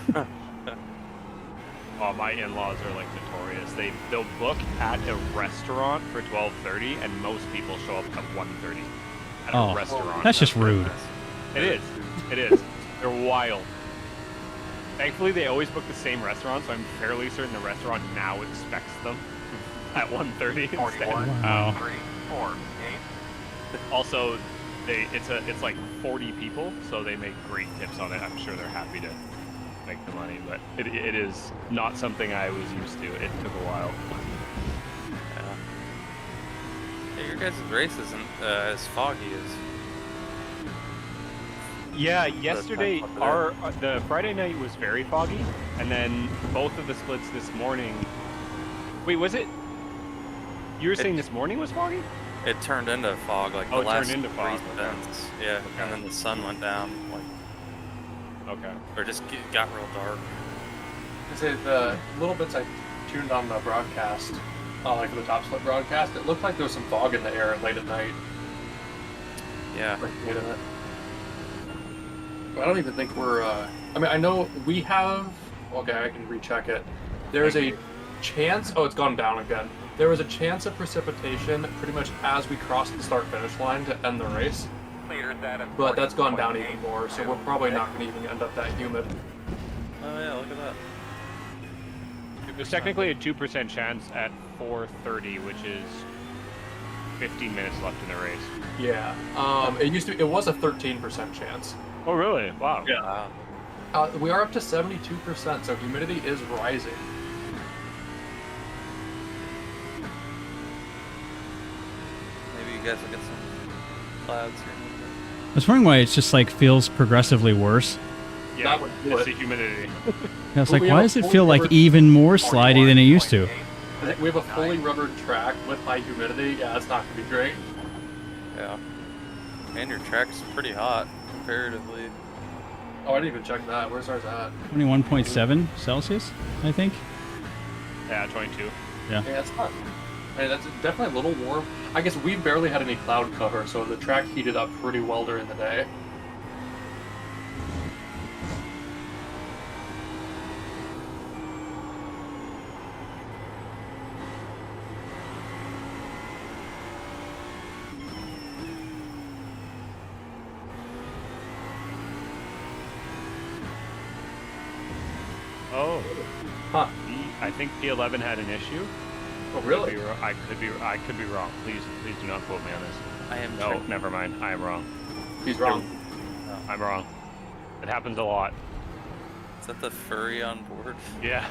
Speaker 5: Oh, my in-laws are like notorious. They'll book at a restaurant for 12:30, and most people show up at 1:30 at
Speaker 1: Oh,
Speaker 5: a restaurant.
Speaker 1: that's just rude.
Speaker 5: It is. It is. They're wild. Thankfully, they always book the same restaurant, so I'm fairly certain the restaurant now expects them at 1:30 instead.
Speaker 2: 41,
Speaker 1: Wow.
Speaker 2: 3, 4, 8.
Speaker 5: Also, it's like 40 people, so they make great tips on it. I'm sure they're happy to make the money, but it is not something I was used to. It took a while.
Speaker 8: Yeah, your guys' race isn't as foggy as.
Speaker 5: Yeah, yesterday
Speaker 8: time up
Speaker 5: the Friday night was very foggy, and then both of the splits this morning. Wait, was it? You were saying this morning was foggy?
Speaker 8: It turned into fog like
Speaker 5: Oh,
Speaker 8: the
Speaker 5: it
Speaker 8: last
Speaker 5: turned into fog,
Speaker 8: three
Speaker 5: okay.
Speaker 8: spins. Yeah,
Speaker 5: Okay.
Speaker 8: and then the sun went down, like,
Speaker 5: Okay.
Speaker 8: or just got real dark.
Speaker 6: I say the little bits I tuned on the broadcast, like for the top split broadcast, it looked like there was some fog in the air late at night.
Speaker 8: Yeah.
Speaker 6: Like, wait a minute. I don't even think we're. I mean, I know we have. Okay, I can recheck it. There's a chance. Oh, it's gone down again. There was a chance of precipitation pretty much as we crossed the start-finish line to end the race,
Speaker 2: Cleared that at
Speaker 6: but that's gone down
Speaker 2: 40.8.
Speaker 6: even more. So we're probably not going to even end up that humid.
Speaker 8: Oh yeah, look at that.
Speaker 5: There's technically a 2% chance at 4:30, which is 15 minutes left in the race.
Speaker 6: Yeah. It was a 13% chance.
Speaker 5: Oh, really? Wow.
Speaker 6: Yeah. We are up to 72%, so humidity is rising.
Speaker 8: Maybe you guys will get some clouds here.
Speaker 1: I was wondering why it's just like feels progressively worse.
Speaker 5: Yeah,
Speaker 6: That would do
Speaker 5: it's
Speaker 6: it.
Speaker 5: the humidity.
Speaker 1: I was
Speaker 6: But
Speaker 1: like,
Speaker 6: we
Speaker 1: why
Speaker 6: have
Speaker 1: does it
Speaker 6: fully
Speaker 1: feel like
Speaker 6: covered
Speaker 1: even more slidey than it used to?
Speaker 2: 41.8.
Speaker 6: I think we have a fully rubbered track with high humidity. Yeah, that's not going to be great.
Speaker 8: Yeah. And your track's pretty hot comparatively.
Speaker 6: Oh, I didn't even check that. Where's ours at?
Speaker 1: 21.7 Celsius, I think.
Speaker 5: Yeah, 22.
Speaker 6: Yeah, it's not. I mean, that's definitely a little warm. I guess we barely had any cloud cover, so the track heated up pretty well during the day.
Speaker 5: Oh.
Speaker 6: Huh.
Speaker 5: I think P11 had an issue.
Speaker 6: Oh, really?
Speaker 5: I could be wrong. Please do not quote me on this.
Speaker 8: I am
Speaker 5: No,
Speaker 8: sure.
Speaker 5: never mind. I am wrong.
Speaker 6: He's wrong.
Speaker 5: I'm wrong. It happens a lot.
Speaker 8: Is that the furry on board?
Speaker 5: Yeah.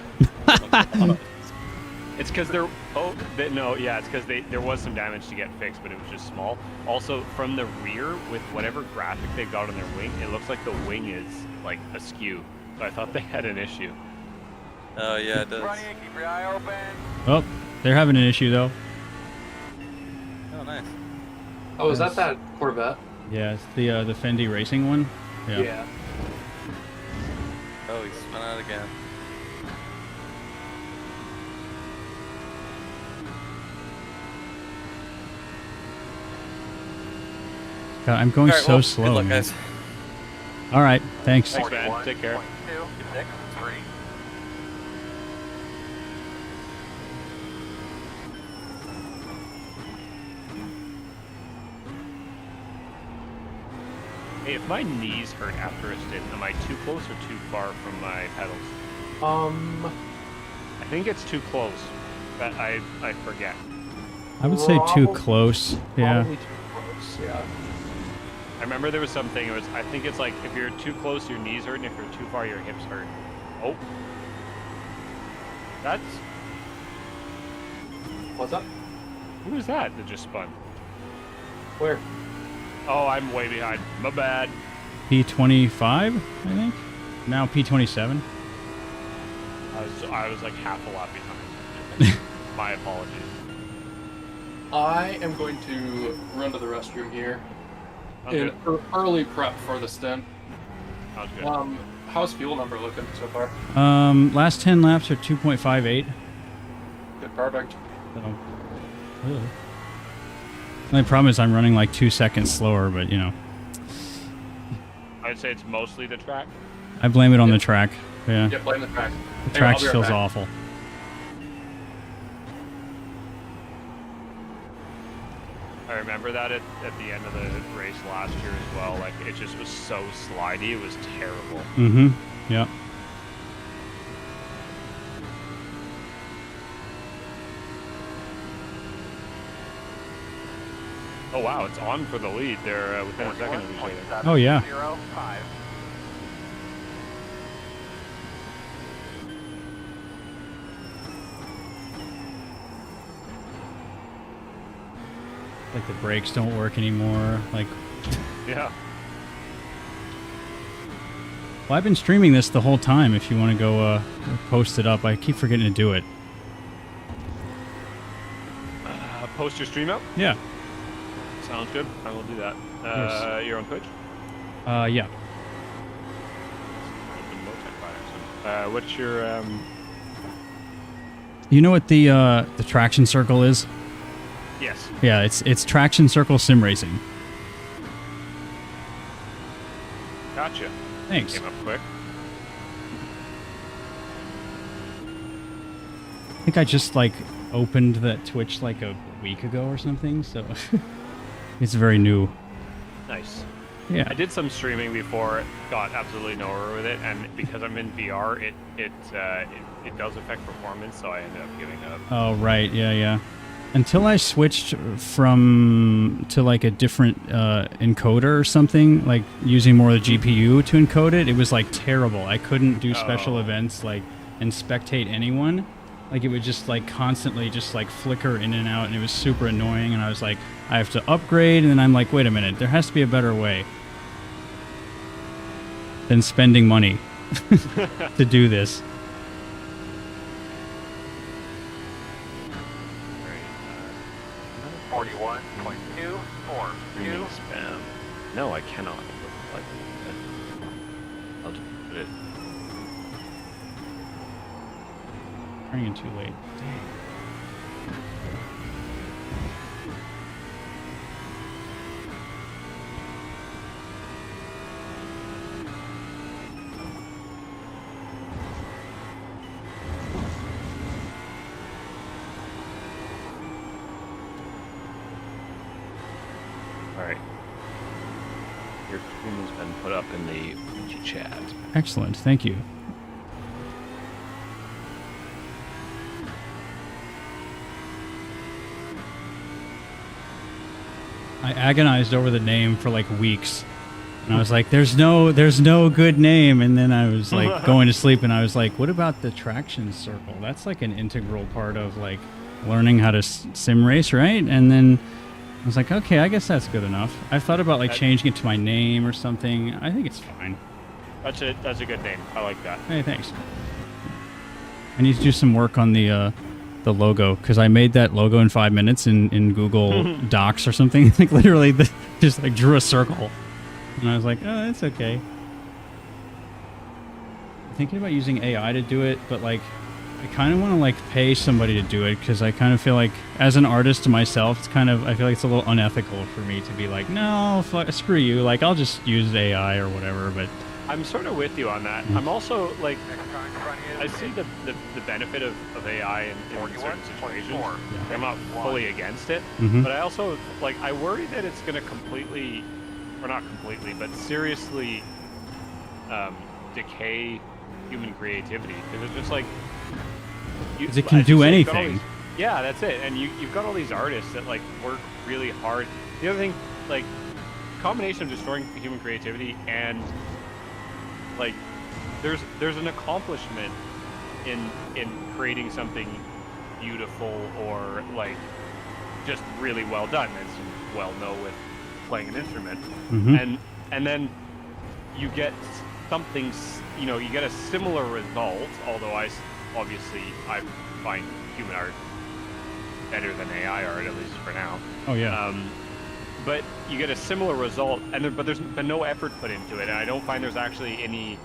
Speaker 5: It's because there. Oh, no. Yeah, it's because there was some damage to get fixed, but it was just small. Also, from the rear, with whatever graphic they've got on their wing, it looks like the wing is like askew. So I thought they had an issue.
Speaker 8: Oh yeah, it does.
Speaker 2: Running, keep your eye open.
Speaker 1: Oh, they're having an issue though.
Speaker 8: Oh nice.
Speaker 6: Oh, is that that Corvette?
Speaker 1: Yeah, it's the Fendi racing one. Yeah.
Speaker 8: Oh, he spun out again.
Speaker 1: God, I'm going
Speaker 8: Alright,
Speaker 1: so
Speaker 8: well,
Speaker 1: slow.
Speaker 8: Good luck,
Speaker 1: man.
Speaker 8: guys.
Speaker 1: All right, thanks.
Speaker 5: Thanks, man. Take care.
Speaker 2: 41.2, 6, 3.
Speaker 5: Hey, if my knees hurt after a stint, am I too close or too far from my pedals? I think it's too close, but I forget.
Speaker 1: I would say too
Speaker 6: Probably-
Speaker 1: close. Yeah.
Speaker 6: Probably too close. Yeah.
Speaker 5: I remember there was something. It was. I think it's like if you're too close, your knees hurt, and if you're too far, your hips hurt. Oh, that's
Speaker 6: What's up?
Speaker 5: who was that just spun?
Speaker 6: Where?
Speaker 5: Oh, I'm way behind. My bad.
Speaker 1: P25, I think. Now P27.
Speaker 5: I was like half a lap behind. My apologies.
Speaker 6: I am going to run to the restroom here
Speaker 5: Sounds
Speaker 6: in
Speaker 5: good.
Speaker 6: early prep for the stint.
Speaker 5: Sounds good.
Speaker 6: How's fuel number looking so far?
Speaker 1: Last 10 laps are 2.58.
Speaker 6: Good, perfect.
Speaker 1: So, ugh. The only problem is I'm running like 2 seconds slower, but you know.
Speaker 5: I'd say it's mostly the track.
Speaker 1: I blame it on the track. Yeah.
Speaker 6: Yeah, blame the track.
Speaker 1: The
Speaker 6: Hey,
Speaker 1: track
Speaker 6: I'll be right
Speaker 1: feels
Speaker 6: back.
Speaker 1: awful.
Speaker 5: I remember that at the end of the race last year as well. Like, it just was so slidey. It was terrible.
Speaker 1: Mm-hmm. Yep.
Speaker 5: Oh, wow. It's on for the lead. They're within a second of each other.
Speaker 1: Oh, yeah.
Speaker 2: 41.705.
Speaker 1: Like the brakes don't work anymore. Like,
Speaker 5: Yeah.
Speaker 1: well, I've been streaming this the whole time. If you want to go post it up, I keep forgetting to do it.
Speaker 5: Post your stream out.
Speaker 1: Yeah.
Speaker 5: Sounds good. I will do that.
Speaker 1: Yes.
Speaker 5: You're on Twitch?
Speaker 1: Yeah.
Speaker 5: What's your
Speaker 1: You know what the traction circle is?
Speaker 5: Yes.
Speaker 1: Yeah, it's traction circle sim racing.
Speaker 5: Gotcha.
Speaker 1: Thanks.
Speaker 5: Came up quick.
Speaker 1: I think I just like opened that Twitch like a week ago or something, so it's very new.
Speaker 5: Nice.
Speaker 1: Yeah.
Speaker 5: I did some streaming before, got absolutely nowhere with it, and because I'm in VR, it does affect performance, so I ended up giving up.
Speaker 1: Oh right, yeah. Until I switched to like a different encoder or something, like using more of the GPU to encode it, it was like terrible. I couldn't do special events like and spectate anyone. Like it would just like constantly just like flicker in and out, and it was super annoying. And I was like, I have to upgrade, and then I'm like, wait a minute, there has to be a better way than spending money to do this.
Speaker 2: 41.242.
Speaker 5: Spam. No, I cannot. I'll just put it.
Speaker 1: Turning in too late.
Speaker 5: Alright. Your stream has been put up in the Fuji chat.
Speaker 1: Excellent, thank you. I agonized over the name for like weeks. And I was like, there's no good name. And then I was like going to sleep and I was like, what about the traction circle? That's like an integral part of like learning how to sim race, right? And then I was like, okay, I guess that's good enough. I thought about like changing it to my name or something. I think it's fine.
Speaker 5: That's a good name. I like that.
Speaker 1: Hey, thanks. I need to do some work on the logo because I made that logo in 5 minutes in Google Docs or something. Like literally, just like drew a circle, and I was like, oh, that's okay. I'm thinking about using AI to do it, but like, I kind of want to like pay somebody to do it because I kind of feel like, as an artist to myself, it's kind of I feel like it's a little unethical for me to be like, no, screw you. Like I'll just use AI or whatever. But
Speaker 5: I'm sort of with you on that. I'm also like, I see the benefit of AI in certain situations. I'm not fully against it, but I also like I worry that it's going to completely, or not completely, but seriously decay human creativity because it's just like
Speaker 1: it can do anything.
Speaker 5: Yeah, that's it. And you've got all these artists that like work really hard. The other thing, like, combination of destroying human creativity and like there's an accomplishment in creating something beautiful or like just really well done, as you well know with playing an instrument. And then you get something, you know, you get a similar result, although I find human art better than AI art, at least for now.
Speaker 1: Oh yeah.
Speaker 5: But you get a similar result, but there's been no effort put into it, and I don't find there's actually any,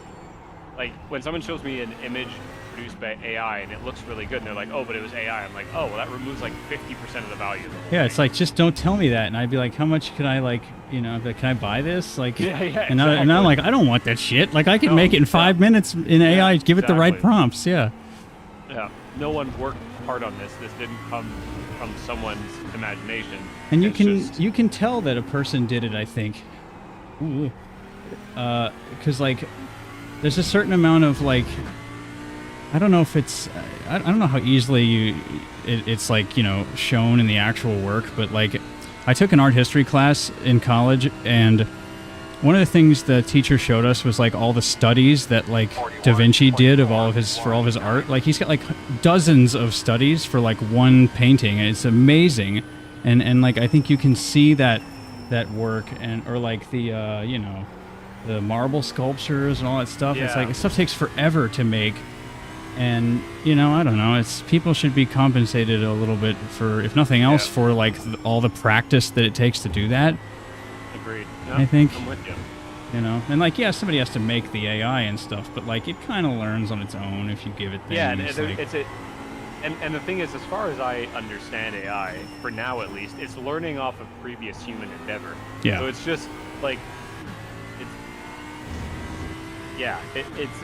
Speaker 5: like, when someone shows me an image produced by AI and it looks really good, and they're like, oh, but it was AI. I'm like, oh, well, that removes like 50% of the value of the whole
Speaker 1: Yeah,
Speaker 5: thing.
Speaker 1: it's like, just don't tell me that. And I'd be like, how much can I, like, you know, like, can I buy this? Like,
Speaker 5: Yeah,
Speaker 1: and I'm like, I don't want that shit. Like, I can make it in 5 minutes in AI, give it the right
Speaker 5: exactly.
Speaker 1: prompts. Yeah.
Speaker 5: Yeah, no one worked hard on this. This didn't come from someone's imagination.
Speaker 1: And
Speaker 5: It's just-
Speaker 1: you can tell that a person did it, I think. Ooh. Because, like, there's a certain amount of, like, I don't know if it's, I don't know how easily it's like, you know, shown in the actual work, but like, I took an art history class in college, and one of the things the teacher showed us was like all the studies that like Da Vinci did of all of his art. Like, he's got like dozens of studies for like one painting, and it's amazing. And like, I think you can see that work, and or like the you know, the marble sculptures and all that stuff. It's like, stuff takes forever to make. And, you know, I don't know, it's, people should be compensated a little bit for, if nothing else, for like all the practice that it takes to do that.
Speaker 5: Agreed.
Speaker 1: I think,
Speaker 5: I'm with you.
Speaker 1: you know, and like, yeah, somebody has to make the AI and stuff, but like, it kind of learns on its own if you give it things.
Speaker 5: Yeah, and
Speaker 1: like,
Speaker 5: and the thing is, as far as I understand AI, for now at least, it's learning off of previous human endeavor.
Speaker 1: Yeah.
Speaker 5: So it's just like,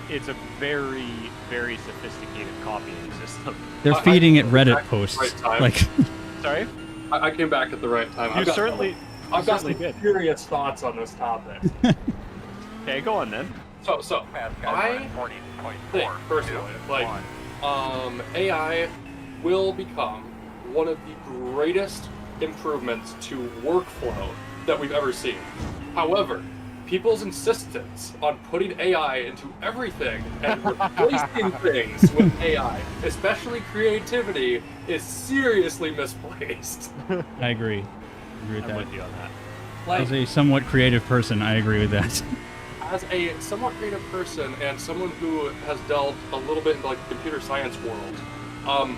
Speaker 5: it's a very, very sophisticated copying system.
Speaker 1: they're feeding it Reddit posts.
Speaker 6: Right,
Speaker 1: like,
Speaker 5: Sorry?
Speaker 6: I came back at the right time.
Speaker 5: I've got some
Speaker 6: did. Serious thoughts on this topic.
Speaker 5: Okay, go on then.
Speaker 6: So I think personally, like, AI will become one of the greatest improvements to workflow that we've ever seen. However, people's insistence on putting AI into everything and replacing things with AI, especially creativity, is seriously misplaced.
Speaker 1: I agree.
Speaker 5: I'm with you on that.
Speaker 6: Like,
Speaker 1: As a somewhat creative person, I agree with that.
Speaker 6: as a somewhat creative person and someone who has delved a little bit into like the computer science world,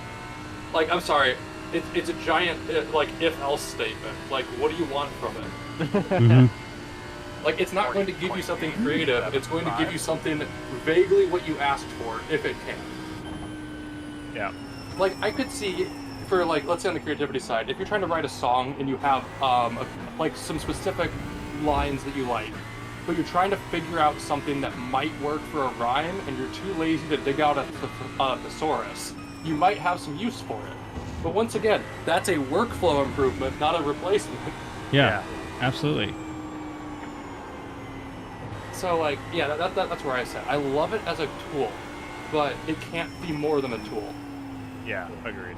Speaker 6: like, I'm sorry, it's a giant like if-else statement. Like, what do you want from it?
Speaker 1: Mm-hmm.
Speaker 6: Like, it's not going to give you something creative. It's going to give you something vaguely what you asked for, if it can.
Speaker 5: Yeah.
Speaker 6: Like, I could see, for like, let's say on the creativity side, if you're trying to write a song and you have like some specific lines that you like, but you're trying to figure out something that might work for a rhyme, and you're too lazy to dig out a thesaurus, you might have some use for it. But once again, that's a workflow improvement, not a replacement.
Speaker 1: Yeah, absolutely.
Speaker 6: So, like, yeah, that's where I said I love it as a tool, but it can't be more than a tool.
Speaker 5: Yeah, agreed.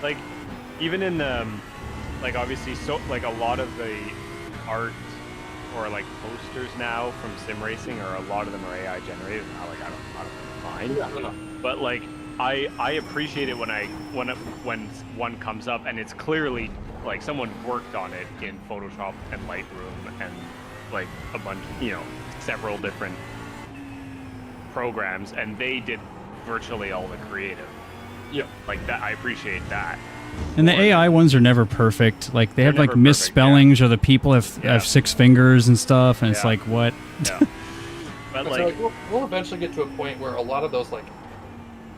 Speaker 5: Like, even in like, obviously, so like a lot of the art or like posters now from sim racing, or a lot of them are AI generated. Like, I don't know, fine.
Speaker 6: Yeah.
Speaker 5: But like, I appreciate it when one comes up and it's clearly like someone worked on it in Photoshop and Lightroom and like a bunch, you know, several different programs, and they did virtually all the creative.
Speaker 6: Yeah.
Speaker 5: Like that, I appreciate that.
Speaker 1: And the AI ones are never perfect. Like, they have like
Speaker 5: never perfect,
Speaker 1: misspellings, or the people have 6 fingers and stuff, and it's
Speaker 5: Yeah.
Speaker 1: like, what?
Speaker 5: Yeah. But
Speaker 6: So,
Speaker 5: like,
Speaker 6: we'll eventually get to a point where a lot of those like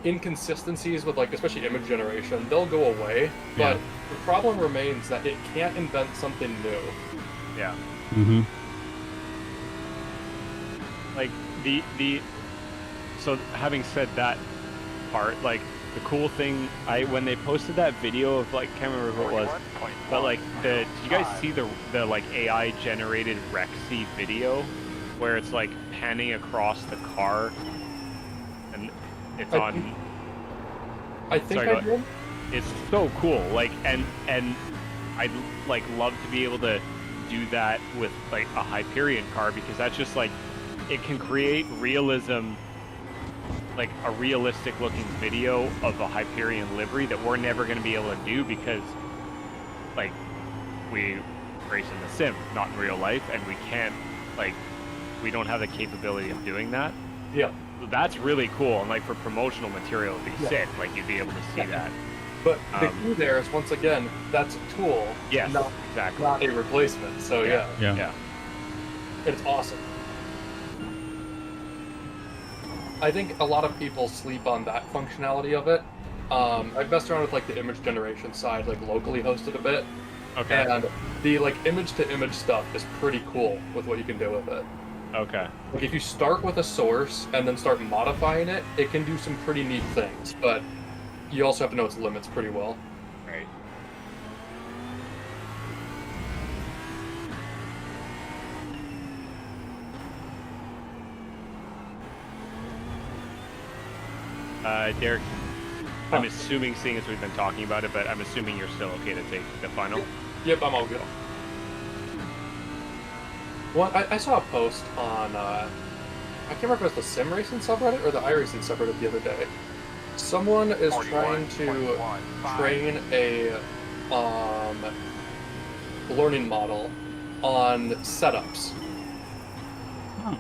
Speaker 6: inconsistencies with like especially image generation, they'll go away. But
Speaker 1: Yeah.
Speaker 6: the problem remains that it can't invent something new.
Speaker 5: yeah.
Speaker 1: Mm-hmm.
Speaker 5: Like so having said that part, like, the cool thing, when they posted that video of, like, can't remember who it was, but like, did you guys see the like AI generated Rexy video where it's like panning across the car and it's on?
Speaker 6: I think
Speaker 5: Sorry,
Speaker 6: I did.
Speaker 5: It's so cool. Like, and I'd like love to be able to do that with like a Hyperion car, because that's just like, it can create realism, like a realistic looking video of a Hyperion livery that we're never going to be able to do, because like, we race in the sim, not in real life, and we can't, like, we don't have the capability of doing that.
Speaker 6: Yeah.
Speaker 5: That's really cool, and like for promotional material, it'd be sick. Like, you'd be able to see that.
Speaker 6: But the key there is, once again, that's a tool,
Speaker 5: Yes,
Speaker 6: not,
Speaker 5: exactly.
Speaker 6: not a replacement. So yeah,
Speaker 1: Yeah.
Speaker 6: it's awesome. I think a lot of people sleep on that functionality of it. I've messed around with like the image generation side, like locally hosted a bit,
Speaker 5: Okay.
Speaker 6: and the like image to image stuff is pretty cool with what you can do with it.
Speaker 5: Okay.
Speaker 6: Like if you start with a source and then start modifying it, it can do some pretty neat things, but you also have to know its limits pretty well.
Speaker 5: Right. Derek, I'm assuming, seeing as we've been talking about it, but I'm assuming you're still okay to take the final.
Speaker 6: Yep, I'm all good. Well, I saw a post on, I can't remember if it was the Sim Racing subreddit or the iRacing subreddit the other day. Someone is trying to train a learning model on setups.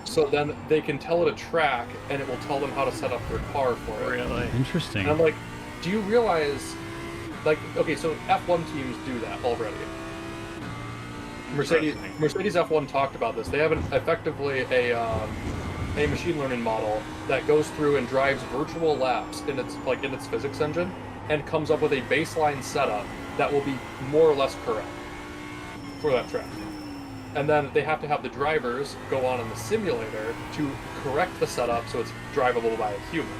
Speaker 6: So then they can tell it a track, and it will tell them how to set up their car for it.
Speaker 5: Really?
Speaker 1: Interesting.
Speaker 6: And I'm like, do you realize, like, okay, so F1 teams do that already. Mercedes F1 talked about this. They have effectively a machine learning model that goes through and drives virtual laps in its physics engine, and comes up with a baseline setup that will be more or less correct for that track. And then they have to have the drivers go on in the simulator to correct the setup so it's drivable by a human.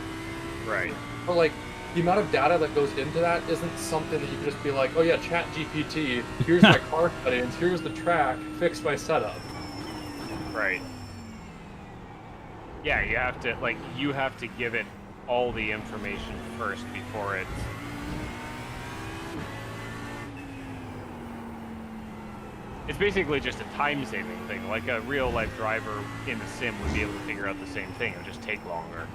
Speaker 5: Right.
Speaker 6: But like, the amount of data that goes into that isn't something that you can just be like, oh yeah, chat GPT, here's my car settings, here's the track, fix my setup.
Speaker 5: Right. Yeah, you have to give it all the information first before it. It's basically just a time-saving thing. Like a real-life driver in the sim would be able to figure out the same thing. It would just take longer.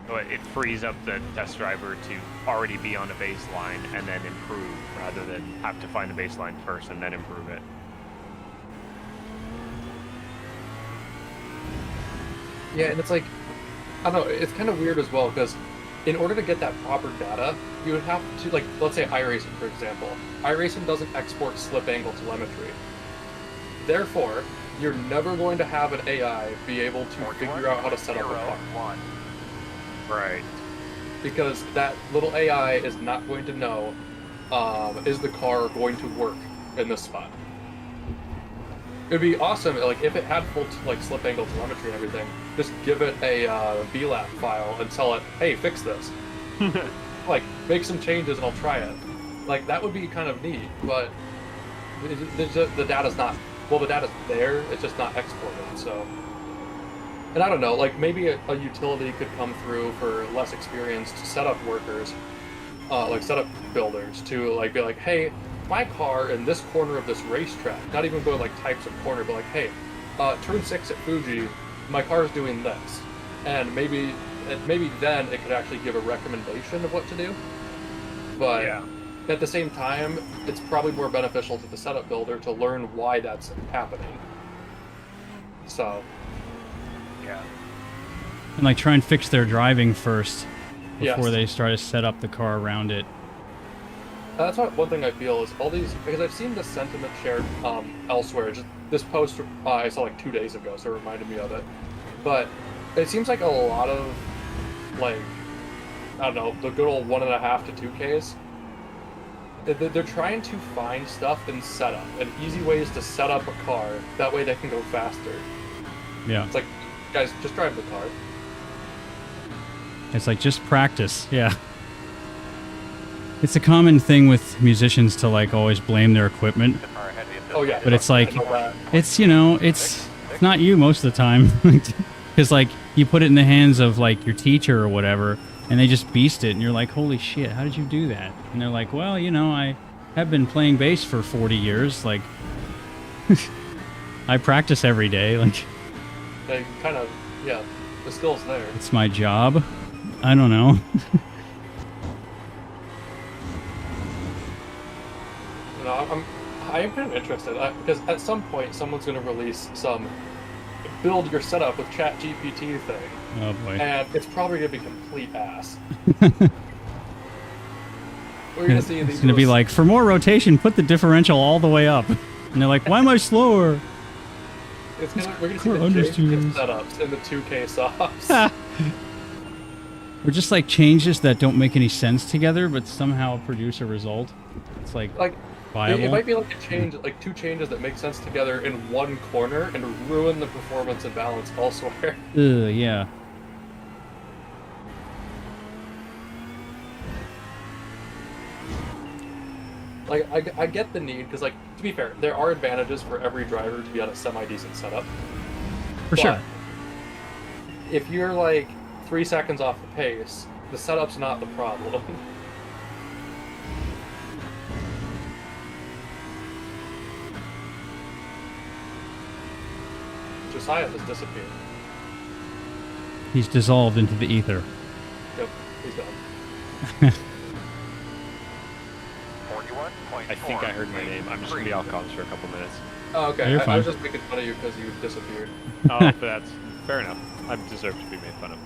Speaker 5: But it frees up the test driver to already be on a baseline and then improve, rather than have to find the baseline first and then improve it.
Speaker 6: Yeah, and it's like, I don't know, it's kind of weird as well, because in order to get that proper data, you would have to, like, let's say iRacing, for example. iRacing doesn't export slip angle telemetry. Therefore, you're never going to have an AI be able to figure out how to set up a car.
Speaker 5: Right.
Speaker 6: Because that little AI is not going to know, is the car going to work in this spot? It'd be awesome, like, if it had full, like, slip angle telemetry and everything, just give it a VLAP file and tell it, hey, fix this. Like, make some changes and I'll try it. Like, that would be kind of neat, but the data's not, well, the data's there, it's just not exported, so. And I don't know, like, maybe a utility could come through for less experienced setup workers, like setup builders, to, like, be like, hey, my car in this corner of this racetrack, not even going like types of corner, but like, hey, turn 6 at Fuji, my car's doing this. And maybe then it could actually give a recommendation of what to do. But
Speaker 5: yeah.
Speaker 6: At the same time, it's probably more beneficial to the setup builder to learn why that's happening. So.
Speaker 5: Yeah.
Speaker 1: And like try and fix their driving first before
Speaker 6: Yes.
Speaker 1: they start to set up the car around it.
Speaker 6: That's one thing I feel is all these, because I've seen this sentiment shared elsewhere. Just this post I saw like 2 days ago, so it reminded me of it. But it seems like a lot of, like, I don't know, the good old 1.5 to 2Ks. They're trying to find stuff in setup and easy ways to set up a car. That way they can go faster.
Speaker 1: Yeah.
Speaker 6: It's like, guys, just drive the car.
Speaker 1: It's like, just practice. Yeah. It's a common thing with musicians to like always blame their equipment.
Speaker 6: Oh yeah.
Speaker 1: But it's like,
Speaker 6: I know that.
Speaker 1: it's, you know, it's not you most of the time. Because like you put it in the hands of like your teacher or whatever, and they just beast it, and you're like, holy shit, how did you do that? And they're like, well, you know, I have been playing bass for 40 years. Like, I practice every day. Like,
Speaker 6: They kind of, yeah, the skill's there.
Speaker 1: it's my job. I don't know.
Speaker 6: You know, I am kind of interested because at some point someone's going to release some build your setup with Chat GPT thing,
Speaker 1: Oh boy.
Speaker 6: and it's probably going to be complete ass. We're going to see these.
Speaker 1: It's going to be like, for more rotation, put the differential all the way up. And they're like, why am I slower?
Speaker 6: we're gonna see the JK setups and the 2K softs.
Speaker 1: Or just like changes that don't make any sense together, but somehow produce a result. It's like viable.
Speaker 6: It might be like a change, like two changes that make sense together in one corner and ruin the performance and balance elsewhere.
Speaker 1: Yeah.
Speaker 6: Like, I get the need, because, like, to be fair, there are advantages for every driver to be on a semi-decent setup.
Speaker 1: For sure.
Speaker 6: If you're, like, 3 seconds off the pace, the setup's not the problem. Josiah has disappeared.
Speaker 1: He's dissolved into the ether.
Speaker 6: Yep, he's done.
Speaker 2: 41.4.
Speaker 5: I think I heard my name. I'm just gonna be off comms for a couple minutes.
Speaker 6: Oh, okay.
Speaker 1: You're
Speaker 6: I
Speaker 1: fine.
Speaker 6: was just making fun of you because you disappeared.
Speaker 5: Oh, but that's fair enough. I deserve to be made fun of.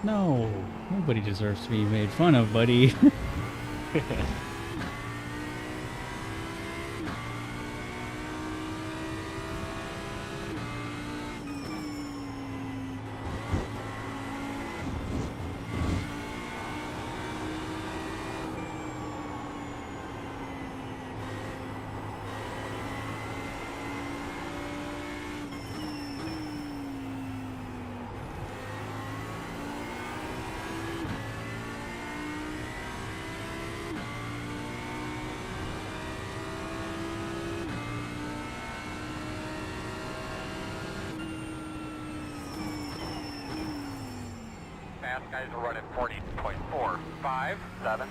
Speaker 1: No, nobody deserves to be made fun of, buddy.
Speaker 2: Fast guys are running 40.457.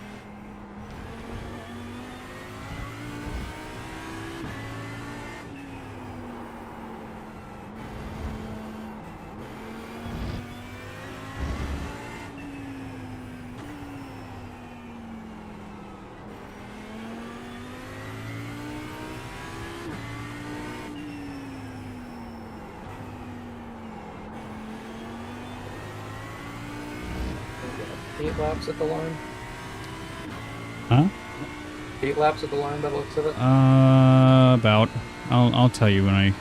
Speaker 6: Eight laps at the line?
Speaker 1: Huh?
Speaker 6: 8 laps at the line by the looks of it?
Speaker 1: About. I'll tell you when I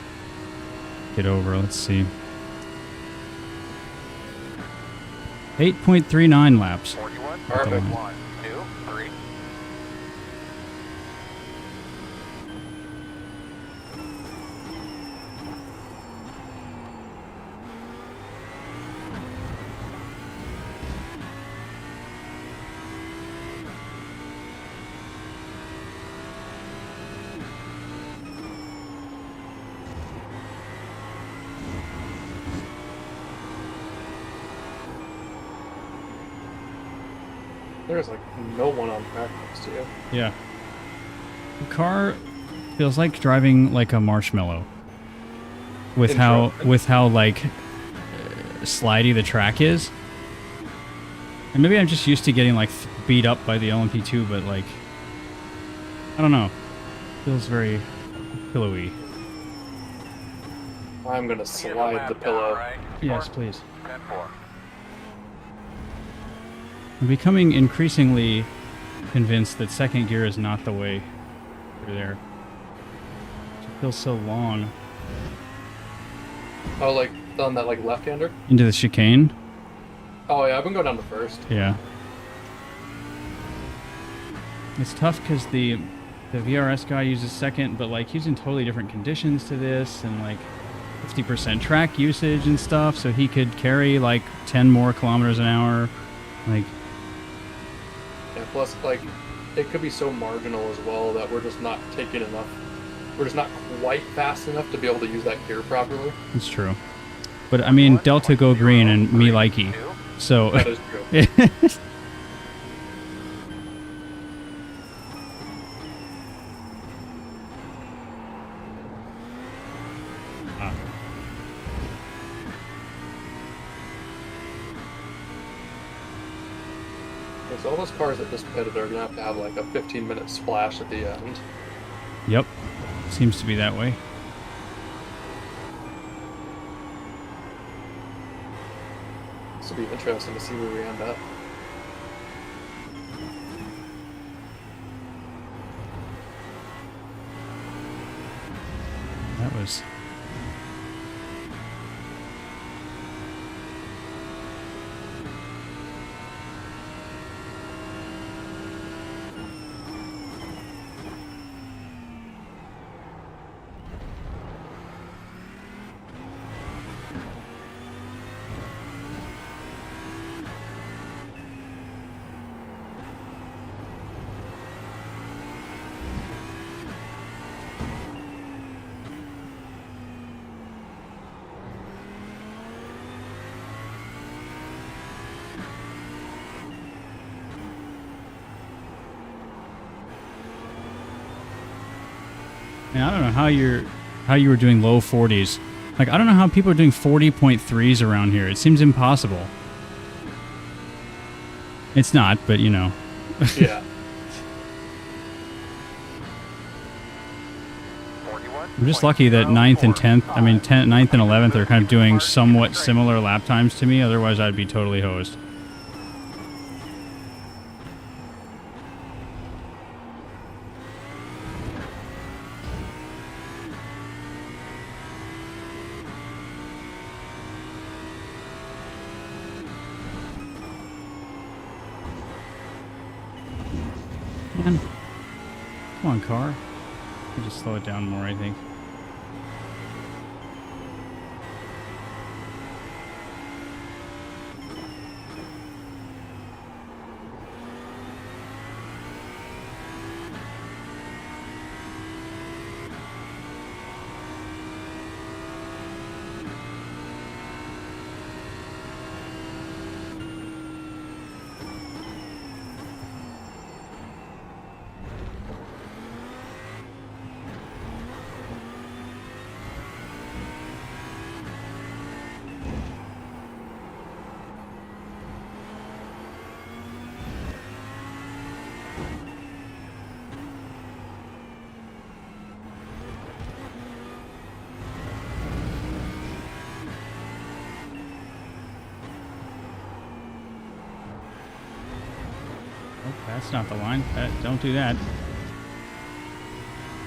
Speaker 1: get over. Let's see. 8.39 laps.
Speaker 2: 41.
Speaker 6: Perfect.
Speaker 2: 1, 2, 3.
Speaker 6: There's like no one on track next to you.
Speaker 1: Yeah. The car feels like driving like a marshmallow. With how like slidey the track is. And maybe I'm just used to getting like beat up by the LMP2, but like I don't know. Feels very pillowy.
Speaker 6: I'm gonna slide the pillow.
Speaker 2: Right.
Speaker 1: Yes, please.
Speaker 2: 10-4.
Speaker 1: I'm becoming increasingly convinced that second gear is not the way through there. It feels so long.
Speaker 6: Oh, like on that like left-hander?
Speaker 1: Into the chicane?
Speaker 6: Oh yeah, I've been going down to first.
Speaker 1: Yeah. It's tough because the VRS guy uses second, but like he's in totally different conditions to this, and like 50% track usage and stuff, so he could carry like 10 more kilometers an hour. Like,
Speaker 6: Yeah, plus like it could be so marginal as well that we're just not taking enough. We're just not quite fast enough to be able to use that gear properly.
Speaker 1: it's true. But I mean, Delta go green and me likey. So
Speaker 6: That is true. Yeah, so all those cars that just pitted are gonna have to have like a 15-minute splash at the end.
Speaker 1: Yep. Seems to be that way.
Speaker 6: This will be interesting to see where we end up.
Speaker 1: That was And I don't know how you were doing low 40s. Like, I don't know how people are doing 40.3s around here. It seems impossible. It's not, but you know.
Speaker 5: Yeah.
Speaker 1: I'm just lucky that 9th and 10th, I mean 9th and 11th are kind of doing somewhat similar lap times to me. Otherwise, I'd be totally hosed. Man. Come on, car. I just slow it down more, I think. That's not the line. Don't do that.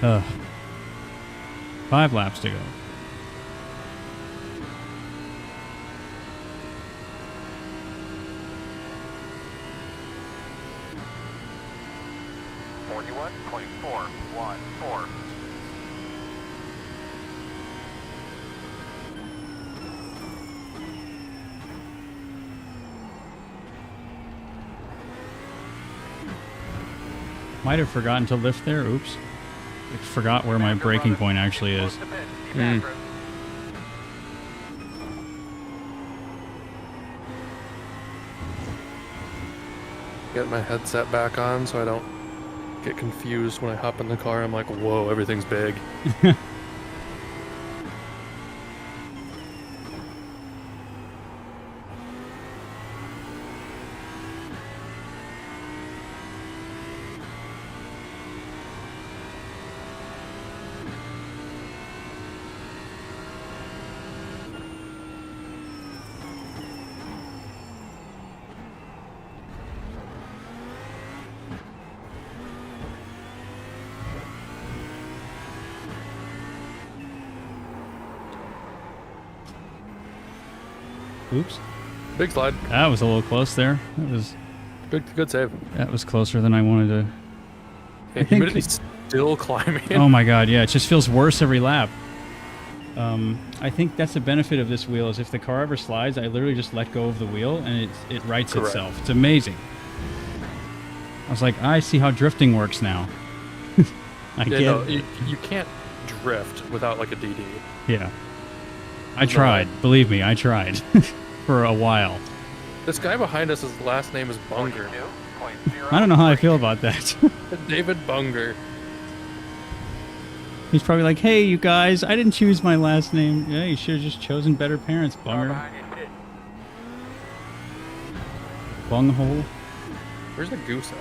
Speaker 1: Ugh. 5 laps to go. Might have forgotten to lift there. Oops. I forgot where my braking point actually is.
Speaker 3: Get my headset back on so I don't get confused when I hop in the car. I'm like, whoa, everything's big.
Speaker 1: Oops.
Speaker 3: Big slide.
Speaker 1: That was a little close there.
Speaker 3: Good save.
Speaker 1: That was closer than I wanted to.
Speaker 3: Yeah, humidity's still climbing.
Speaker 1: Oh my god, yeah, it just feels worse every lap. I think that's the benefit of this wheel is if the car ever slides, I literally just let go of the wheel and it rights
Speaker 3: Correct.
Speaker 1: itself. It's amazing. I was like, I see how drifting works now. I get
Speaker 3: no,
Speaker 1: it.
Speaker 3: you can't drift without like a DD.
Speaker 1: Yeah. I tried. Believe me, I tried. For a while.
Speaker 3: This guy behind us, his last name is Bunger.
Speaker 1: I don't know how I feel about that.
Speaker 3: David Bunger.
Speaker 1: He's probably like, hey, you guys, I didn't choose my last name. Yeah, you should have just chosen better parents, Bunger. Bunghole.
Speaker 3: Where's the goose at?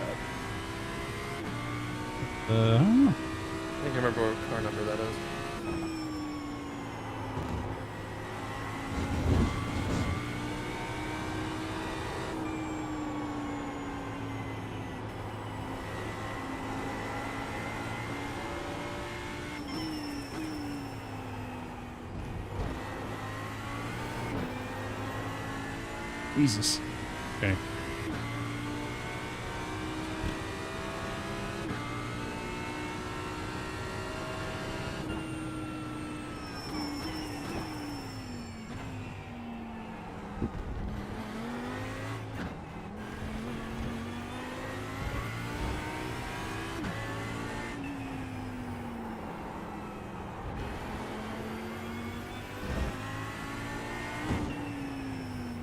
Speaker 1: I don't know.
Speaker 3: I can't remember what car number that is.
Speaker 1: Jesus. Okay.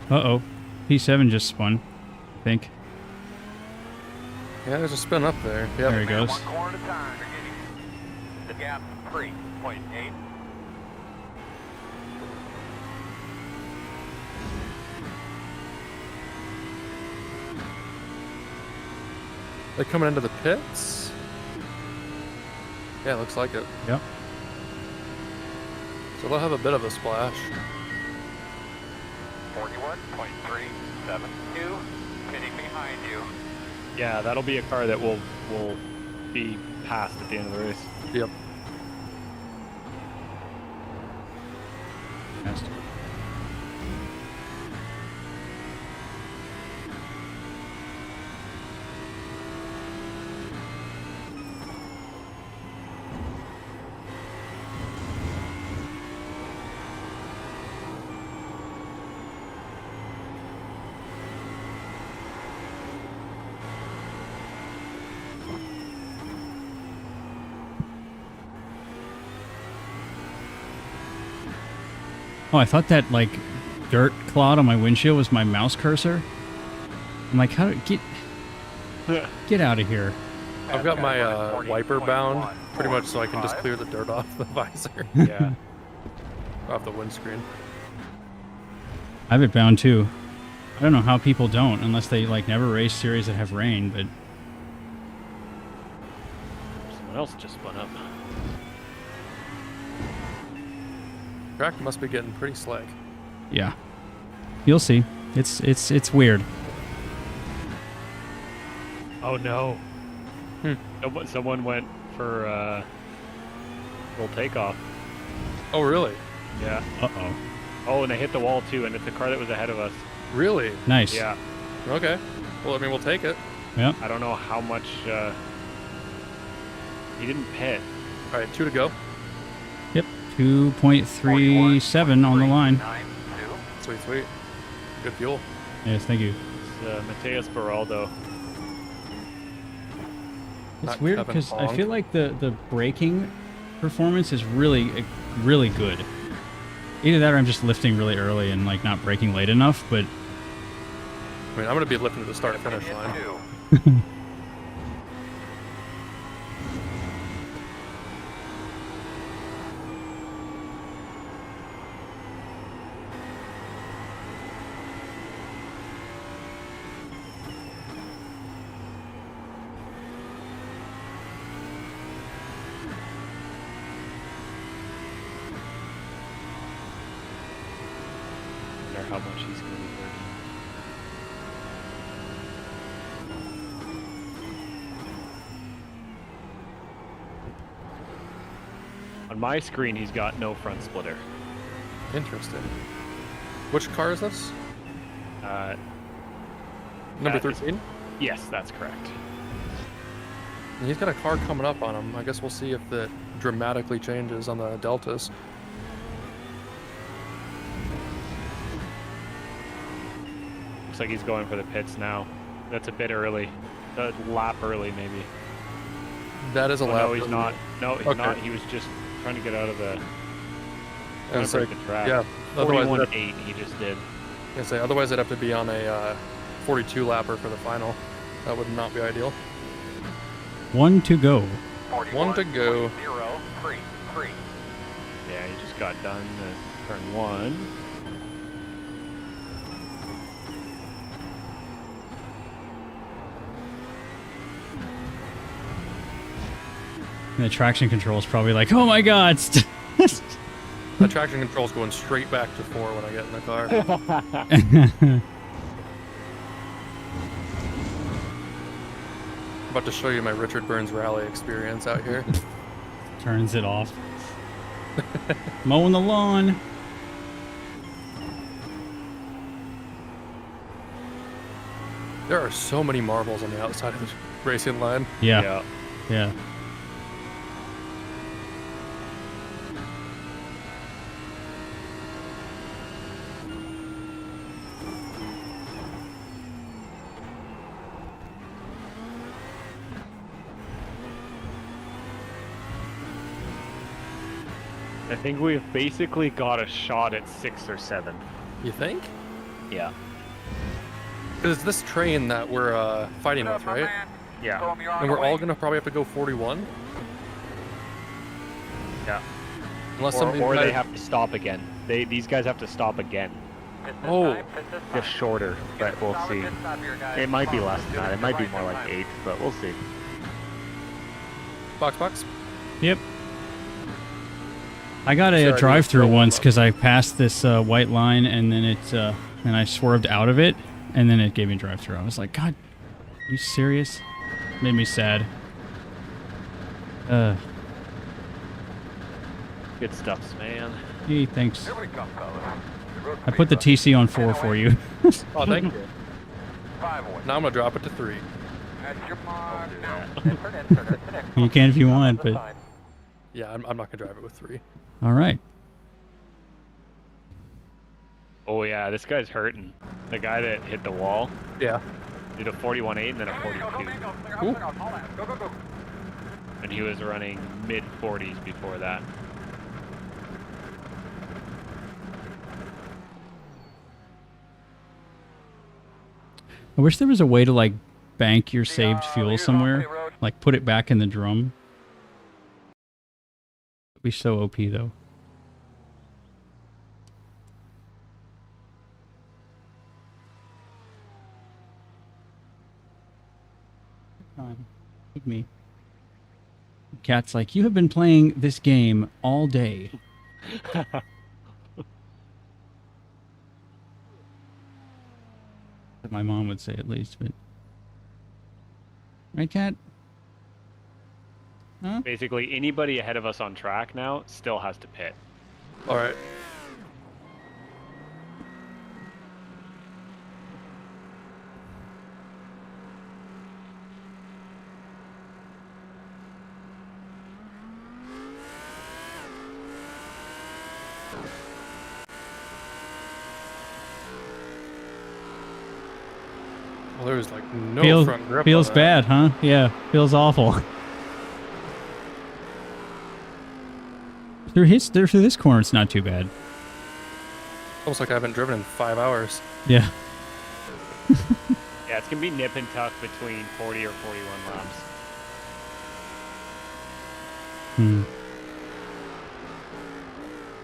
Speaker 1: Uh-oh. P7 just spun, I think.
Speaker 3: Yeah, there's a spin up there. Yep.
Speaker 1: There he goes.
Speaker 2: One corner at a time. The gap 3.8.
Speaker 3: They coming into the pits? Yeah, looks like it.
Speaker 1: Yep.
Speaker 3: So they'll have a bit of a splash.
Speaker 2: 41.372. Pitting behind you.
Speaker 5: Yeah, that'll be a car that will be passed at the end of the race.
Speaker 3: Yep.
Speaker 1: Fantastic. Oh, I thought that like dirt clod on my windshield was my mouse cursor. I'm like, how do get out of here?
Speaker 3: I've got my wiper bound pretty much so I can just clear the dirt off the visor.
Speaker 5: Yeah.
Speaker 3: Off the windscreen.
Speaker 1: I have it bound too. I don't know how people don't, unless they like never race series that have rain, but
Speaker 5: Someone else just spun up.
Speaker 3: Track must be getting pretty slick.
Speaker 1: yeah. You'll see. It's weird.
Speaker 5: Oh no.
Speaker 3: Hmm.
Speaker 5: Someone went for little takeoff.
Speaker 3: Oh, really?
Speaker 5: Yeah.
Speaker 1: Uh-oh.
Speaker 5: Oh, and they hit the wall too, and it's the car that was ahead of us.
Speaker 3: Really?
Speaker 1: Nice.
Speaker 5: Yeah.
Speaker 3: Okay. Well, I mean, we'll take it.
Speaker 1: Yep.
Speaker 5: I don't know how much. He didn't pit.
Speaker 3: All right, 2 to go.
Speaker 1: Yep. 2.37 on the line.
Speaker 2: 92.
Speaker 3: Sweet, sweet. Good fuel.
Speaker 1: Yes, thank you.
Speaker 5: It's Mateus Beraldo.
Speaker 1: It's
Speaker 3: Not
Speaker 1: weird
Speaker 3: Kevin
Speaker 1: because I
Speaker 3: Fong.
Speaker 1: feel like the braking performance is really good. Either that or I'm just lifting really early and like not braking late enough, but
Speaker 3: I mean, I'm going to be lifting to the start-finish line.
Speaker 2: Two.
Speaker 5: I wonder how much he's going to be working. On my screen, he's got no front splitter.
Speaker 3: Interesting. Which car is this? Number
Speaker 5: That is-
Speaker 3: 13?
Speaker 5: Yes, that's correct.
Speaker 3: And he's got a car coming up on him. I guess we'll see if that dramatically changes on the Deltas.
Speaker 5: Looks like he's going for the pits now. That's a bit early. A lap early, maybe.
Speaker 3: That is a
Speaker 5: Oh,
Speaker 3: lap.
Speaker 5: no, he's not. No, he's
Speaker 3: Okay.
Speaker 5: not. He was just trying to get out of the.
Speaker 3: And
Speaker 5: Trying to
Speaker 3: it's like,
Speaker 5: break the track.
Speaker 3: yeah. Otherwise,
Speaker 5: 41.8 he just did.
Speaker 3: otherwise I'd have to be on a 42 lapper for the final. That would not be ideal.
Speaker 1: 1 to go.
Speaker 3: 1 to go.
Speaker 2: 41.033.
Speaker 5: Yeah, he just got done at turn 1.
Speaker 1: And the traction control is probably like, oh my god.
Speaker 3: The traction control's going straight back to 4 when I get in the car. I'm about to show you my Richard Burns rally experience out here.
Speaker 1: Turns it off. Mowing the lawn.
Speaker 3: There are so many marbles on the outside of the racing line.
Speaker 1: Yeah. Yeah.
Speaker 5: I think we've basically got a shot at 6 or 7.
Speaker 3: You think?
Speaker 5: Yeah.
Speaker 3: Because it's this train that we're fighting with, right?
Speaker 5: Yeah.
Speaker 3: And we're all going to probably have to go 41? Unless
Speaker 5: Or,
Speaker 3: somebody
Speaker 5: or they
Speaker 3: decided-
Speaker 5: have to stop again. These guys have to stop again.
Speaker 3: Oh,
Speaker 5: Just shorter, but we'll see. It might be less than that. It might be more like 8, but we'll see.
Speaker 3: box.
Speaker 1: Yep. I got a
Speaker 3: Sorry,
Speaker 1: drive-through
Speaker 3: you're
Speaker 1: once
Speaker 3: up.
Speaker 1: because I passed this white line and then and I swerved out of it and then it gave me a drive-through. I was like, God, are you serious? Made me sad.
Speaker 5: Good stuff, man.
Speaker 1: Gee, thanks.
Speaker 2: Here we come, fellas. The road
Speaker 1: I put the
Speaker 2: speed's
Speaker 1: TC on 4 for you.
Speaker 3: Oh, thank you.
Speaker 2: up. 5 away.
Speaker 3: Now I'm gonna drop it to 3.
Speaker 2: That's your mark. Now,
Speaker 1: You can if you want, but
Speaker 3: Yeah, I'm not gonna drive it with 3.
Speaker 1: all right.
Speaker 5: Oh yeah, this guy's hurting. The guy that hit the wall
Speaker 3: Yeah.
Speaker 5: did a 41.8 and then a 42.
Speaker 3: Ooh.
Speaker 2: Go, go, go.
Speaker 5: And he was running mid 40s before that.
Speaker 1: I wish there was a way to like bank your saved fuel somewhere, like put it back in the drum. It'd be so OP though. With me. Cat's like, you have been playing this game all day. My mom would say at least, but right, Cat? Huh?
Speaker 5: Basically, anybody ahead of us on track now still has to pit.
Speaker 3: All right. Well, there's like no front grip.
Speaker 1: Feels
Speaker 3: on that.
Speaker 1: bad, huh? Yeah, feels awful. Through this corner, it's not too bad.
Speaker 3: Almost like I haven't driven in 5 hours.
Speaker 1: Yeah.
Speaker 5: Yeah, it's gonna be nip and tuck between 40 or 41 laps.
Speaker 1: Hmm.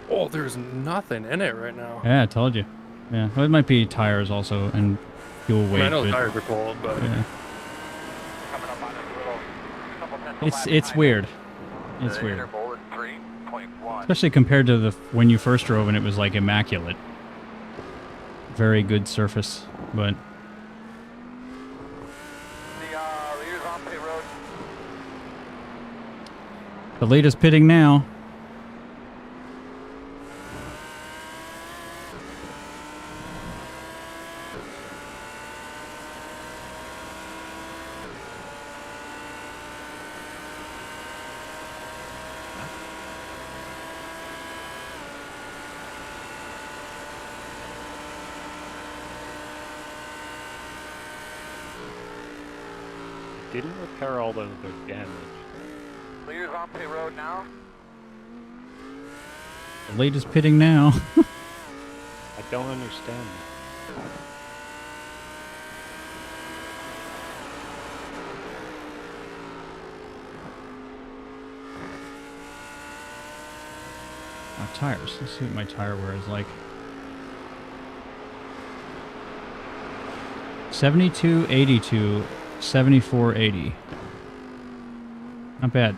Speaker 3: Oh, there's nothing in it right now.
Speaker 1: Yeah, I told you. Yeah, well, it might be tires also and fuel
Speaker 3: I, mean,
Speaker 1: weight.
Speaker 3: I know the
Speaker 1: but,
Speaker 3: tires are cold, but
Speaker 1: yeah.
Speaker 2: Coming up on this little couple tenths of lap
Speaker 1: It's
Speaker 2: time.
Speaker 1: weird. It's
Speaker 2: The
Speaker 1: weird,
Speaker 2: interval is 3.1.
Speaker 1: especially compared to when you first drove and it was like immaculate. Very good surface, but
Speaker 2: The leaders on pit road.
Speaker 1: the lead is pitting now.
Speaker 5: Didn't repair all the damage.
Speaker 2: Leaders on pit road now.
Speaker 1: The lead is pitting now.
Speaker 5: I don't understand that.
Speaker 1: Tires. Let's see what my tire wear is like. 72.82, 74.80. Not bad.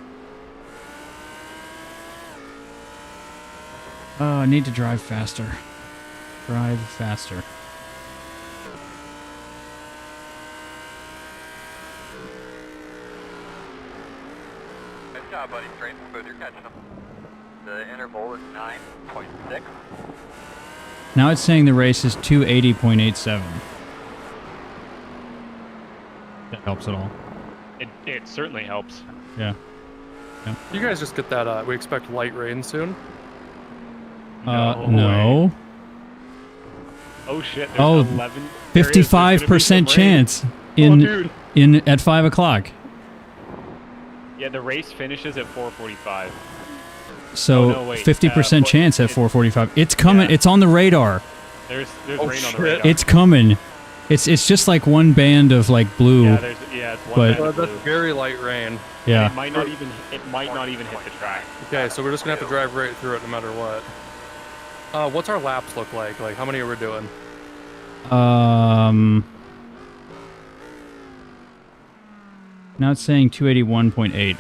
Speaker 1: Oh, I need to drive faster. Drive faster.
Speaker 2: Good job, buddy. Straight and smooth. You're catching them. The interval is 9.6.
Speaker 1: Now it's saying the race is 280.87. That helps at all.
Speaker 5: It certainly helps.
Speaker 1: Yeah.
Speaker 3: you guys just get that. We expect light rain soon.
Speaker 1: No.
Speaker 5: Oh shit! There's
Speaker 1: Oh,
Speaker 5: 11. there is, there's gonna be
Speaker 1: 55%
Speaker 5: some rain.
Speaker 1: chance
Speaker 5: Oh, dude.
Speaker 1: at 5 o'clock.
Speaker 5: Yeah, the race finishes at 4:45.
Speaker 1: So
Speaker 5: Oh, no, wait.
Speaker 1: 50% chance at 4:45. It's coming.
Speaker 5: Yeah.
Speaker 1: It's on the radar.
Speaker 5: There's
Speaker 3: Oh,
Speaker 5: rain on
Speaker 3: shit.
Speaker 5: the radar.
Speaker 1: It's coming. It's just like one band of like blue.
Speaker 5: Yeah, there's Yeah, it's one
Speaker 1: But-
Speaker 5: band
Speaker 3: Well,
Speaker 5: of
Speaker 3: that's
Speaker 5: blue.
Speaker 3: very light rain.
Speaker 1: Yeah.
Speaker 5: It might not even hit the track.
Speaker 3: Okay, so we're just gonna have to drive right through it no matter what. What's our laps look like? Like, how many are we doing?
Speaker 1: Now it's saying 281.8.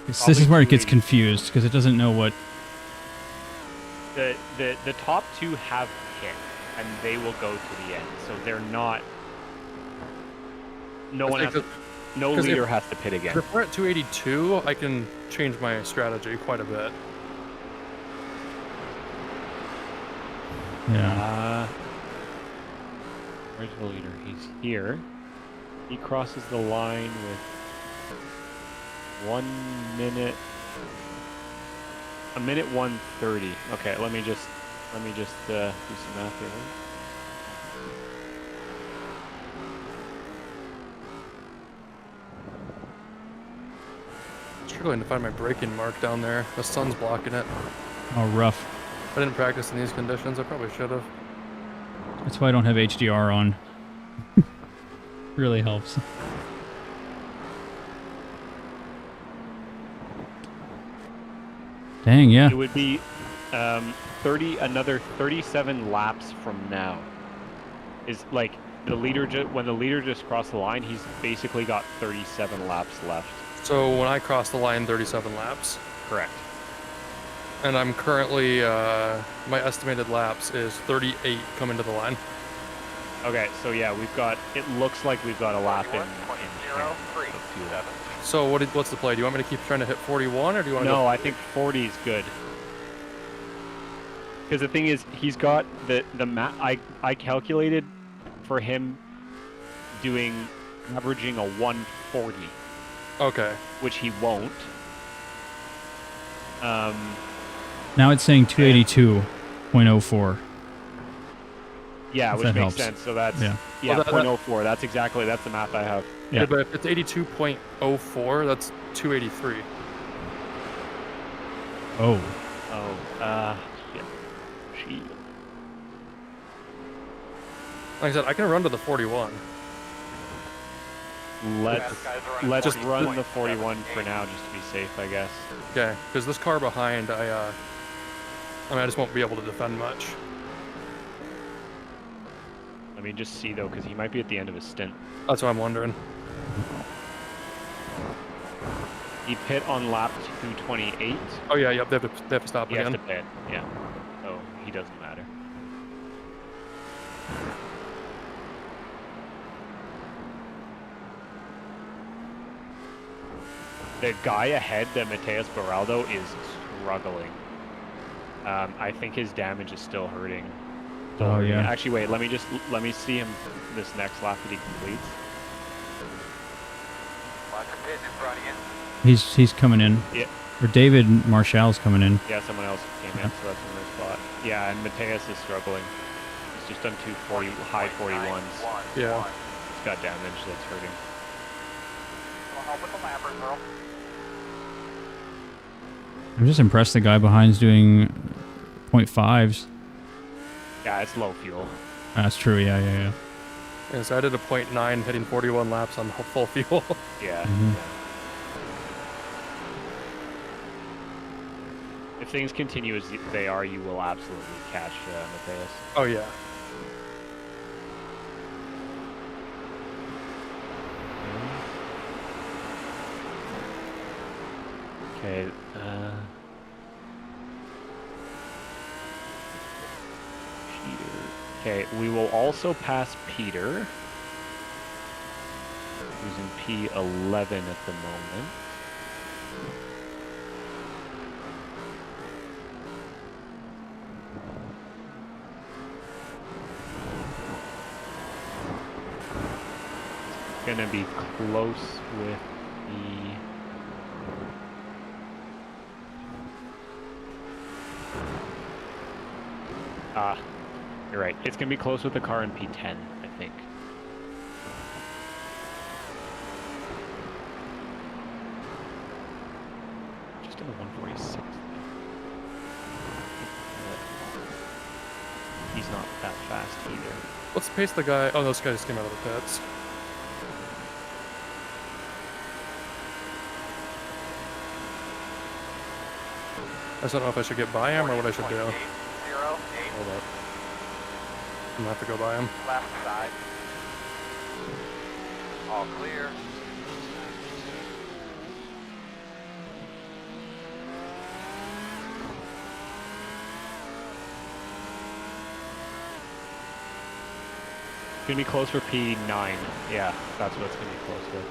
Speaker 1: This is where it gets confused because it doesn't know what.
Speaker 5: The top two have hit, and they will go to the end. So they're not. No one has to, no
Speaker 3: 'cause
Speaker 5: leader
Speaker 3: if-
Speaker 5: has to pit again.
Speaker 3: If we're at 282, I can change my strategy quite a bit.
Speaker 1: Yeah.
Speaker 5: Where's the leader? He's here. He crosses the line with 1 minute. A minute 1:30. Okay, let me just do some math here.
Speaker 3: Struggling to find my braking mark down there. The sun's blocking it.
Speaker 1: Oh, rough.
Speaker 3: I didn't practice in these conditions. I probably should have.
Speaker 1: That's why I don't have HDR on. Really helps. Dang, yeah.
Speaker 5: It would be another 37 laps from now. Is like the leader when the leader just crossed the line, he's basically got 37 laps left.
Speaker 3: So when I cross the line, 37 laps.
Speaker 5: Correct.
Speaker 3: And I'm currently, my estimated laps is 38 coming to the line.
Speaker 5: Okay, so yeah, it looks like we've got a lap in hand of fuel.
Speaker 3: So what's the play? Do you want me to keep trying to hit 41, or do you want to
Speaker 5: No,
Speaker 3: go?
Speaker 5: I think 40 is good. Because the thing is, he's got the I calculated for him averaging a 140,
Speaker 3: Okay.
Speaker 5: which he won't.
Speaker 1: Now it's saying 282.04.
Speaker 5: Yeah,
Speaker 1: If
Speaker 5: which
Speaker 1: that
Speaker 5: makes
Speaker 1: helps.
Speaker 5: sense. So that's
Speaker 1: Yeah.
Speaker 5: yeah,
Speaker 3: Well, that-
Speaker 5: 0.04. That's the math I have.
Speaker 1: Yeah.
Speaker 3: But if it's 82.04, that's 283.
Speaker 1: Oh.
Speaker 5: Oh, yeah. Gee.
Speaker 3: Like I said, I can run to the 41.
Speaker 5: Let's
Speaker 3: Just-
Speaker 5: run the 41 for now, just to be safe, I guess.
Speaker 3: Okay, because this car behind, I just won't be able to defend much.
Speaker 5: Let me just see though, because he might be at the end of his stint.
Speaker 3: That's what I'm wondering.
Speaker 5: He pit on lap 228.
Speaker 3: Oh yeah, yep. They have to stop
Speaker 5: He has
Speaker 3: again.
Speaker 5: to pit. Yeah. So he doesn't matter. The guy ahead, the Mateus Beraldo, is struggling. I think his damage is still hurting.
Speaker 1: Oh, yeah.
Speaker 5: Actually, wait. Let me see him this next lap that he completes.
Speaker 2: Watch the pit in front of you.
Speaker 1: He's coming in.
Speaker 5: Yeah.
Speaker 1: Or David Marshall's coming in.
Speaker 5: Yeah, someone else came in, so that's in their spot. Yeah, and Mateus is struggling. He's just done high 41s.
Speaker 3: Yeah.
Speaker 5: He's got damage that's hurting.
Speaker 2: We'll help with the lappers, Earl.
Speaker 1: I'm just impressed the guy behind's doing 0.5s.
Speaker 5: Yeah, it's low fuel.
Speaker 1: That's true, yeah.
Speaker 3: Yeah, so I did a 0.9 hitting 41 laps on full fuel.
Speaker 5: Yeah.
Speaker 1: Mhm.
Speaker 5: If things continue as they are, you will absolutely catch Mateus.
Speaker 3: Oh yeah.
Speaker 5: Okay. Peter. Okay, we will also pass Peter, who's in P11 at the moment. Gonna be close with the you're right. It's gonna be close with the car in P10, I think. Just in the 146. He's not that fast either.
Speaker 3: What's the pace of the guy? Oh, this guy just came out of the pits. I just don't know if I should get by him or what I should do.
Speaker 2: 40.808.
Speaker 3: Hold up. I'm gonna have to go by him.
Speaker 2: Left side. All clear.
Speaker 5: It's gonna be close for P9. Yeah, that's what it's gonna be close to.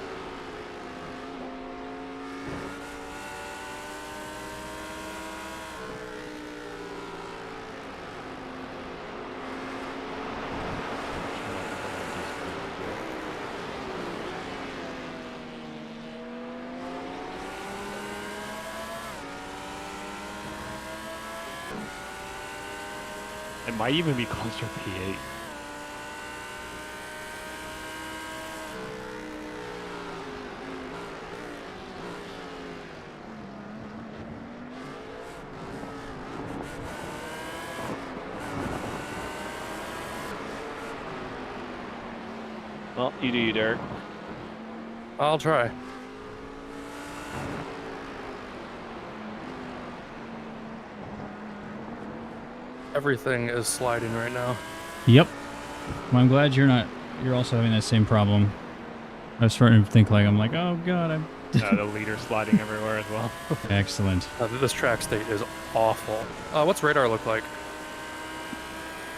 Speaker 5: It might even be close to P8. Well, you do you, Derek.
Speaker 3: I'll try. Everything is sliding right now.
Speaker 1: Yep. Well, I'm glad you're also having that same problem. I was starting to think I'm like, oh god, I'm...
Speaker 5: The leader sliding everywhere as well.
Speaker 1: Excellent.
Speaker 3: This track state is awful. What's radar look like?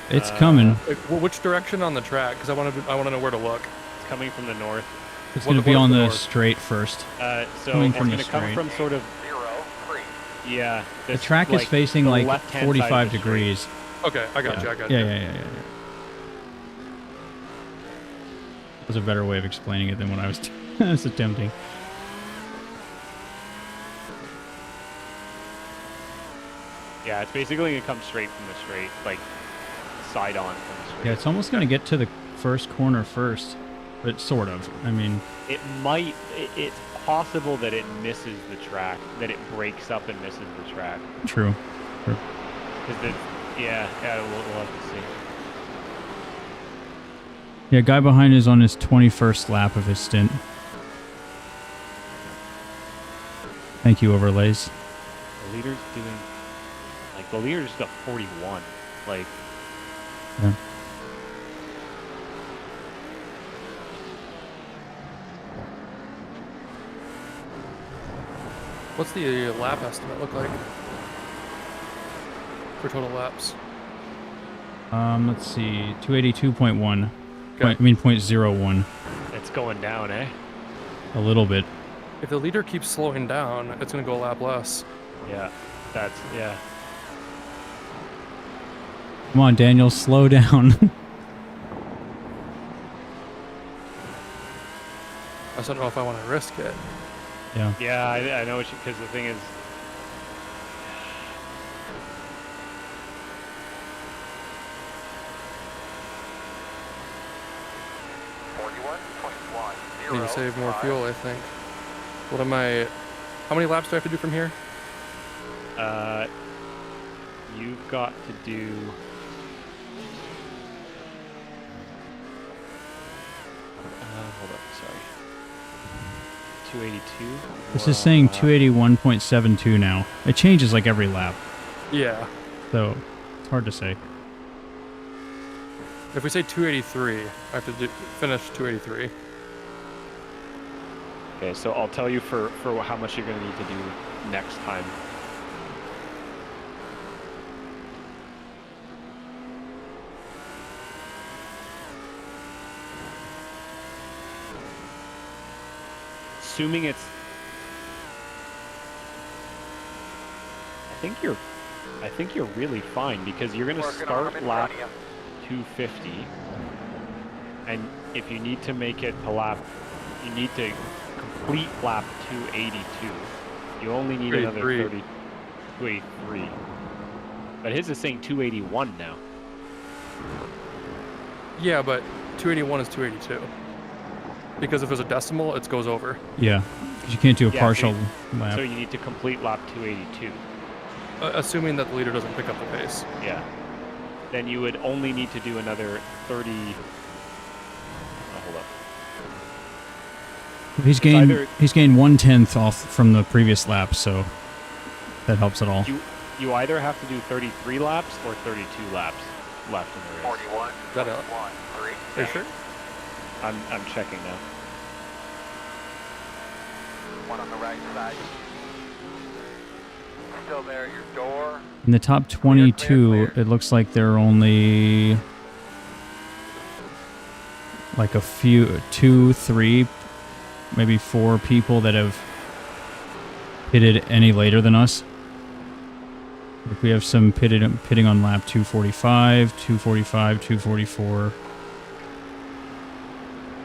Speaker 1: It's coming.
Speaker 3: Like, which direction on the track? Because I want to know where to look.
Speaker 5: It's coming from the north.
Speaker 1: It's going to be
Speaker 3: what
Speaker 1: on
Speaker 3: is
Speaker 1: the
Speaker 3: the north?
Speaker 1: straight first.
Speaker 5: So
Speaker 1: Coming
Speaker 5: it's
Speaker 1: from
Speaker 5: going
Speaker 1: the
Speaker 5: to come
Speaker 1: straight.
Speaker 5: from sort of,
Speaker 2: 03.
Speaker 5: yeah.
Speaker 1: The
Speaker 5: this,
Speaker 1: track is facing
Speaker 5: the
Speaker 1: like
Speaker 5: left-hand side of
Speaker 1: 45
Speaker 5: the street.
Speaker 1: degrees.
Speaker 3: Okay, I got you. I got
Speaker 1: Yeah,
Speaker 3: you.
Speaker 1: yeah. There's a better way of explaining it than what I was, I was attempting.
Speaker 5: Yeah, it's basically going to come straight from the straight, like side on from the straight.
Speaker 1: Yeah, it's almost going to get to the first corner first, but sort of. I mean,
Speaker 5: It might, it's possible that it misses the track, that it breaks up and misses the track.
Speaker 1: true.
Speaker 5: Because yeah, we'll have to see.
Speaker 1: Yeah, guy behind is on his 21st lap of his stint. Thank you, overlays.
Speaker 5: The leader's doing, like, the leader's got 41. Like,
Speaker 1: Yeah.
Speaker 3: What's the lap estimate look like for total laps?
Speaker 1: Let's see, 282.1.
Speaker 3: Okay.
Speaker 1: I mean, 0.01.
Speaker 5: it's going down, eh?
Speaker 1: A little bit.
Speaker 3: If the leader keeps slowing down, it's going to go a lap less.
Speaker 5: Yeah, yeah.
Speaker 1: Come on, Daniel, slow down.
Speaker 3: I just don't know if I want to risk it.
Speaker 1: Yeah.
Speaker 5: Yeah, I know what you, because the thing is,
Speaker 3: I need to save more fuel, I think. What am I... How many laps do I have to do from here?
Speaker 5: you've got to do. Hold up, sorry. 282.
Speaker 1: This is saying 281.72 now. It changes like every lap,
Speaker 3: Yeah.
Speaker 1: so it's hard to say.
Speaker 3: If we say 283, I have to finish 283.
Speaker 5: Okay, so I'll tell you for how much you're going to need to do next time. Assuming it's, I think you're really fine because you're going to start lap 250, and if you need to make it to lap, you need to complete lap 282. You only need another 283. But his is saying 281 now.
Speaker 3: Yeah, but 281 is 282. Because if there's a decimal, it goes over.
Speaker 1: Yeah, 'cause you can't do a
Speaker 5: Yeah,
Speaker 1: partial lap.
Speaker 5: So you need to complete lap 282.
Speaker 3: Assuming that the leader doesn't pick up the pace.
Speaker 5: Yeah. Then you would only need to do another 30. Hold up.
Speaker 1: He's gained 1/10 off from the previous lap, so that helps at all.
Speaker 5: you either have to do 33 laps or 32 laps left in the race.
Speaker 2: 41,
Speaker 3: Is that a-
Speaker 2: 1, 3.
Speaker 3: Are you sure?
Speaker 5: I'm checking now.
Speaker 2: One on the right side. Still there at your door.
Speaker 1: In the top 22, it looks like there are only like a few, 2, 3, maybe 4 people that have pitted any later than us. Like we have some pitting on lap 245, 245, 244.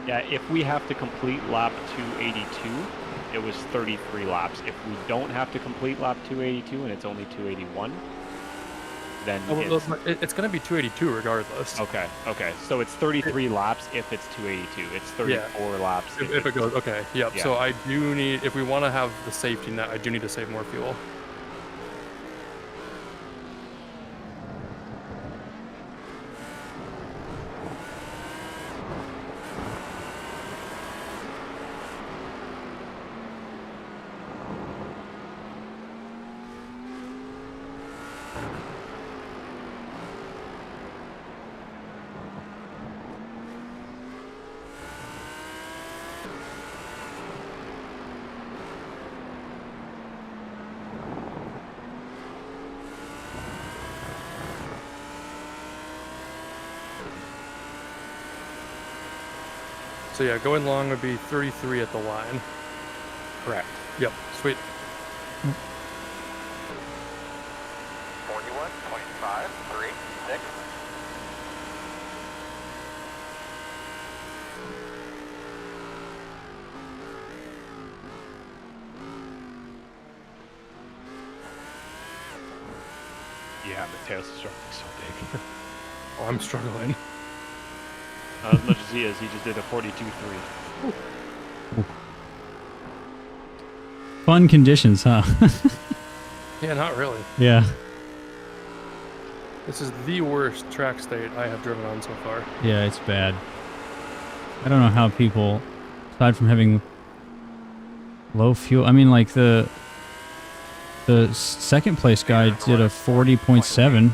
Speaker 5: Yeah, if we have to complete lap 282, it was 33 laps. If we don't have to complete lap 282 and it's only 281, then
Speaker 3: It's going to be 282 regardless.
Speaker 5: okay. So it's 33 laps if it's 282. It's 34 laps
Speaker 3: If it goes, okay, yep.
Speaker 5: Yeah.
Speaker 3: So I do need, if we want to have the safety net, I do need to save more fuel. So yeah, going long would be 33 at the line.
Speaker 5: correct.
Speaker 3: Yep, sweet.
Speaker 2: 41.536.
Speaker 5: Yeah, Mateo's struggling so big.
Speaker 3: Oh, I'm struggling.
Speaker 5: Not as much as he is. He just did a 42.3.
Speaker 1: Fun conditions, huh?
Speaker 3: Yeah, not really.
Speaker 1: Yeah.
Speaker 3: This is the worst track state I have driven on so far.
Speaker 1: Yeah, it's bad. I don't know how people, aside from having low fuel, I mean, like the second place guy did a 40.7,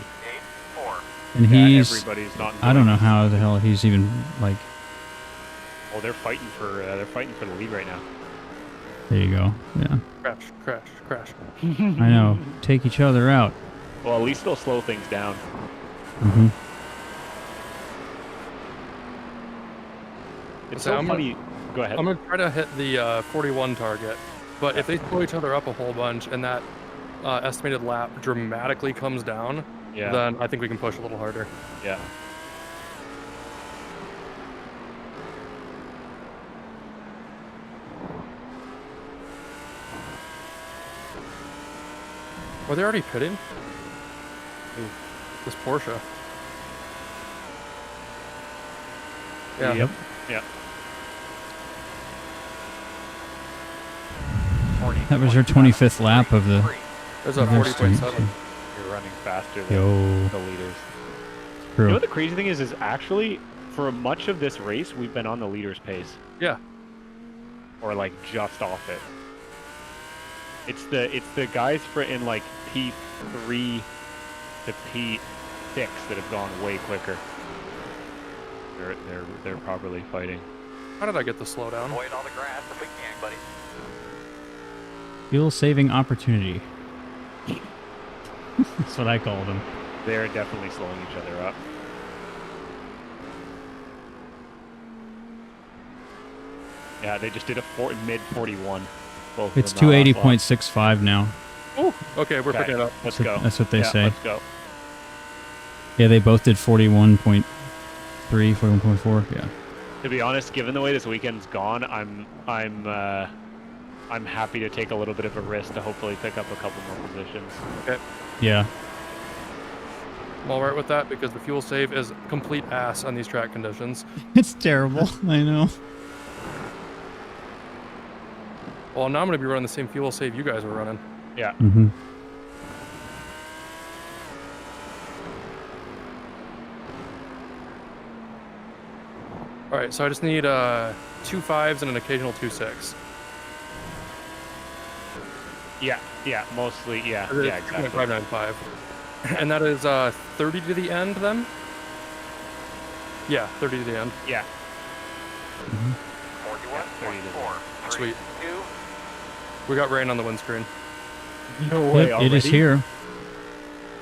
Speaker 1: and he's,
Speaker 5: everybody's not.
Speaker 1: I don't know how the hell he's even like.
Speaker 5: Oh, they're fighting for the lead right now.
Speaker 1: There you go. Yeah,
Speaker 3: Crash.
Speaker 1: I know. Take each other out.
Speaker 5: Well, at least they'll slow things down.
Speaker 1: Mm-hmm.
Speaker 5: It's
Speaker 3: So
Speaker 5: so
Speaker 3: I'm
Speaker 5: funny. Go ahead.
Speaker 3: I'm gonna try to hit the 41 target, but if they slow each other up a whole bunch and that estimated lap dramatically comes down,
Speaker 5: Yeah.
Speaker 3: then I think we can push a little harder.
Speaker 5: Yeah.
Speaker 3: Are they already pitting? Ooh, this Porsche. Yeah.
Speaker 5: Yep. Yeah.
Speaker 1: That was your 25th lap of the.
Speaker 3: There's a
Speaker 1: Reverse
Speaker 3: 40.7.
Speaker 1: stint.
Speaker 5: You're running faster than
Speaker 1: Yo,
Speaker 5: the leaders. You
Speaker 1: true.
Speaker 5: know what the crazy thing is actually for much of this race we've been on the leader's pace,
Speaker 3: Yeah.
Speaker 5: or like just off it. It's the guys in like P3 to P6 that have gone way quicker. They're properly fighting.
Speaker 3: How did I get the slowdown?
Speaker 2: Avoid all the grass if we can, buddy.
Speaker 1: Fuel saving opportunity. That's what I called them.
Speaker 5: They're definitely slowing each other up. Yeah, they just did a mid 41. Both
Speaker 1: It's
Speaker 5: of them that last lap.
Speaker 1: 280.65 now.
Speaker 3: Oh, okay, we're picking it up.
Speaker 5: Let's
Speaker 1: That's
Speaker 5: go.
Speaker 1: what- that's what they
Speaker 5: Yeah,
Speaker 1: say.
Speaker 5: Let's go.
Speaker 1: Yeah, they both did 41.3, 41.4. Yeah.
Speaker 5: To be honest, given the way this weekend's gone, I'm happy to take a little bit of a risk to hopefully pick up a couple more positions.
Speaker 3: Okay.
Speaker 1: Yeah.
Speaker 3: I'm all right with that because the fuel save is complete ass on these track conditions.
Speaker 1: It's terrible. I know.
Speaker 3: Well, now I'm going to be running the same fuel save you guys were running.
Speaker 5: Yeah.
Speaker 1: Mm-hmm.
Speaker 3: All right, so I just need 2 5s and an occasional 2 6.
Speaker 5: Yeah. Yeah, mostly. Yeah,
Speaker 3: It's
Speaker 5: yeah, exactly.
Speaker 3: 2.595. And that is 30 to the end then? Yeah, 30 to the end.
Speaker 5: Yeah.
Speaker 2: 41.4.
Speaker 3: Sweet.
Speaker 2: 2.
Speaker 3: We got rain on the windscreen.
Speaker 5: No way.
Speaker 1: Yep, it is
Speaker 5: already?
Speaker 1: here.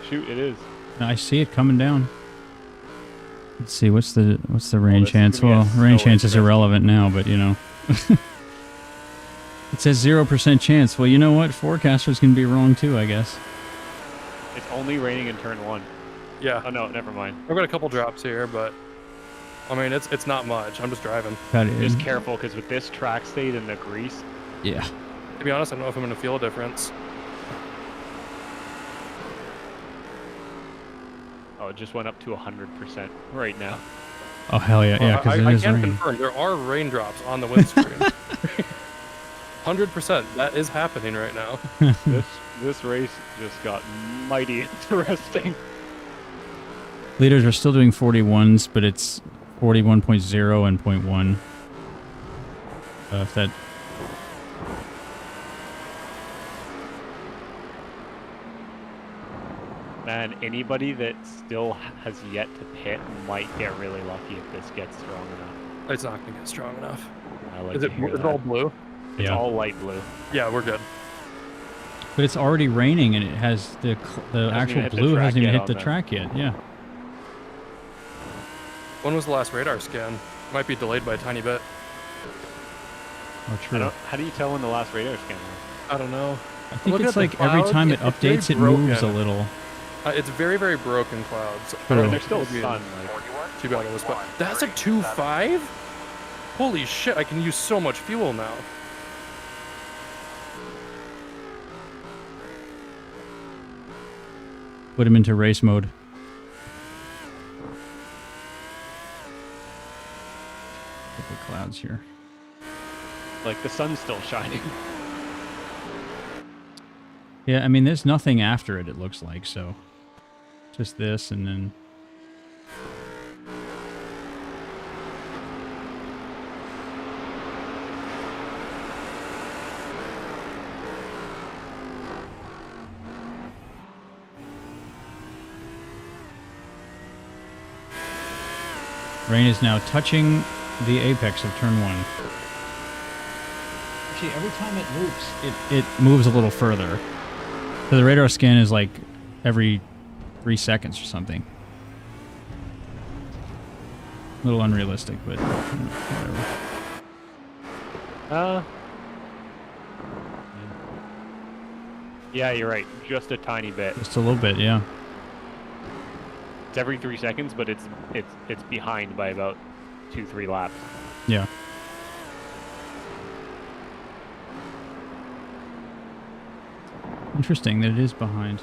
Speaker 5: Shoot, it is.
Speaker 1: I see it coming down. Let's see, what's the rain
Speaker 5: this is
Speaker 1: chance?
Speaker 5: gonna
Speaker 1: Well,
Speaker 5: get
Speaker 1: rain
Speaker 5: so
Speaker 1: chance is
Speaker 5: interesting.
Speaker 1: irrelevant now, but you know. It says 0% chance. Well, you know what? Forecasters can be wrong too, I guess.
Speaker 5: It's only raining in turn 1.
Speaker 3: Yeah.
Speaker 5: Oh no, never mind.
Speaker 3: I've got a couple drops here, but I mean it's not much. I'm just driving.
Speaker 1: Got it.
Speaker 5: Just careful, because with this track state and the grease,
Speaker 1: Yeah.
Speaker 3: To be honest, I don't know if I'm gonna feel a difference.
Speaker 5: oh, it just went up to 100% right now.
Speaker 1: Oh hell yeah, yeah, because it
Speaker 3: I
Speaker 1: is
Speaker 3: can
Speaker 1: rain.
Speaker 3: confirm there are raindrops on the windscreen. 100%. That is happening right now.
Speaker 5: This race just got mighty interesting.
Speaker 1: Leaders are still doing 41s, but it's 41.0 and 0.1. If that.
Speaker 5: Man, anybody that still has yet to pit might get really lucky if this gets strong enough.
Speaker 3: It's not gonna get strong enough.
Speaker 5: I like
Speaker 3: Is
Speaker 5: to
Speaker 3: it,
Speaker 5: hear
Speaker 3: is it
Speaker 5: that.
Speaker 3: all blue?
Speaker 5: It's
Speaker 1: Yeah.
Speaker 5: all light blue.
Speaker 3: Yeah, we're good.
Speaker 1: But it's already raining, and it has the actual
Speaker 5: hit the
Speaker 1: blue
Speaker 5: track
Speaker 1: hasn't even
Speaker 5: yet
Speaker 1: hit
Speaker 5: on
Speaker 1: the
Speaker 5: that.
Speaker 1: track yet. Yeah.
Speaker 3: When was the last radar scan? Might be delayed by a tiny bit.
Speaker 1: Oh, true.
Speaker 5: How do you tell when the last radar scan was?
Speaker 3: I don't know.
Speaker 1: I think
Speaker 3: Looking
Speaker 1: it's
Speaker 3: at the
Speaker 1: like every
Speaker 3: clouds,
Speaker 1: time it
Speaker 3: it's very
Speaker 1: updates, it moves a
Speaker 3: broken.
Speaker 1: little.
Speaker 3: It's very, very broken clouds.
Speaker 1: True.
Speaker 5: And there's still
Speaker 3: It'll be
Speaker 5: sun. Like,
Speaker 2: 41.
Speaker 3: Too bad on this, but that's a 2.5? Holy shit! I can use so much fuel now.
Speaker 1: Put him into race mode. Look at the clouds here.
Speaker 5: like the sun's still shining.
Speaker 1: Yeah, I mean, there's nothing after it, it looks like, so. Just this, and then... Rain is now touching the apex of turn 1. Actually, every time it moves, it moves a little further. So the radar scan is like every 3 seconds or something. A little unrealistic, but whatever.
Speaker 5: Yeah, you're right. Just a tiny bit.
Speaker 1: Just a little bit, yeah.
Speaker 5: It's every 3 seconds, but it's behind by about 2-3 laps.
Speaker 1: Yeah. Interesting that it is behind.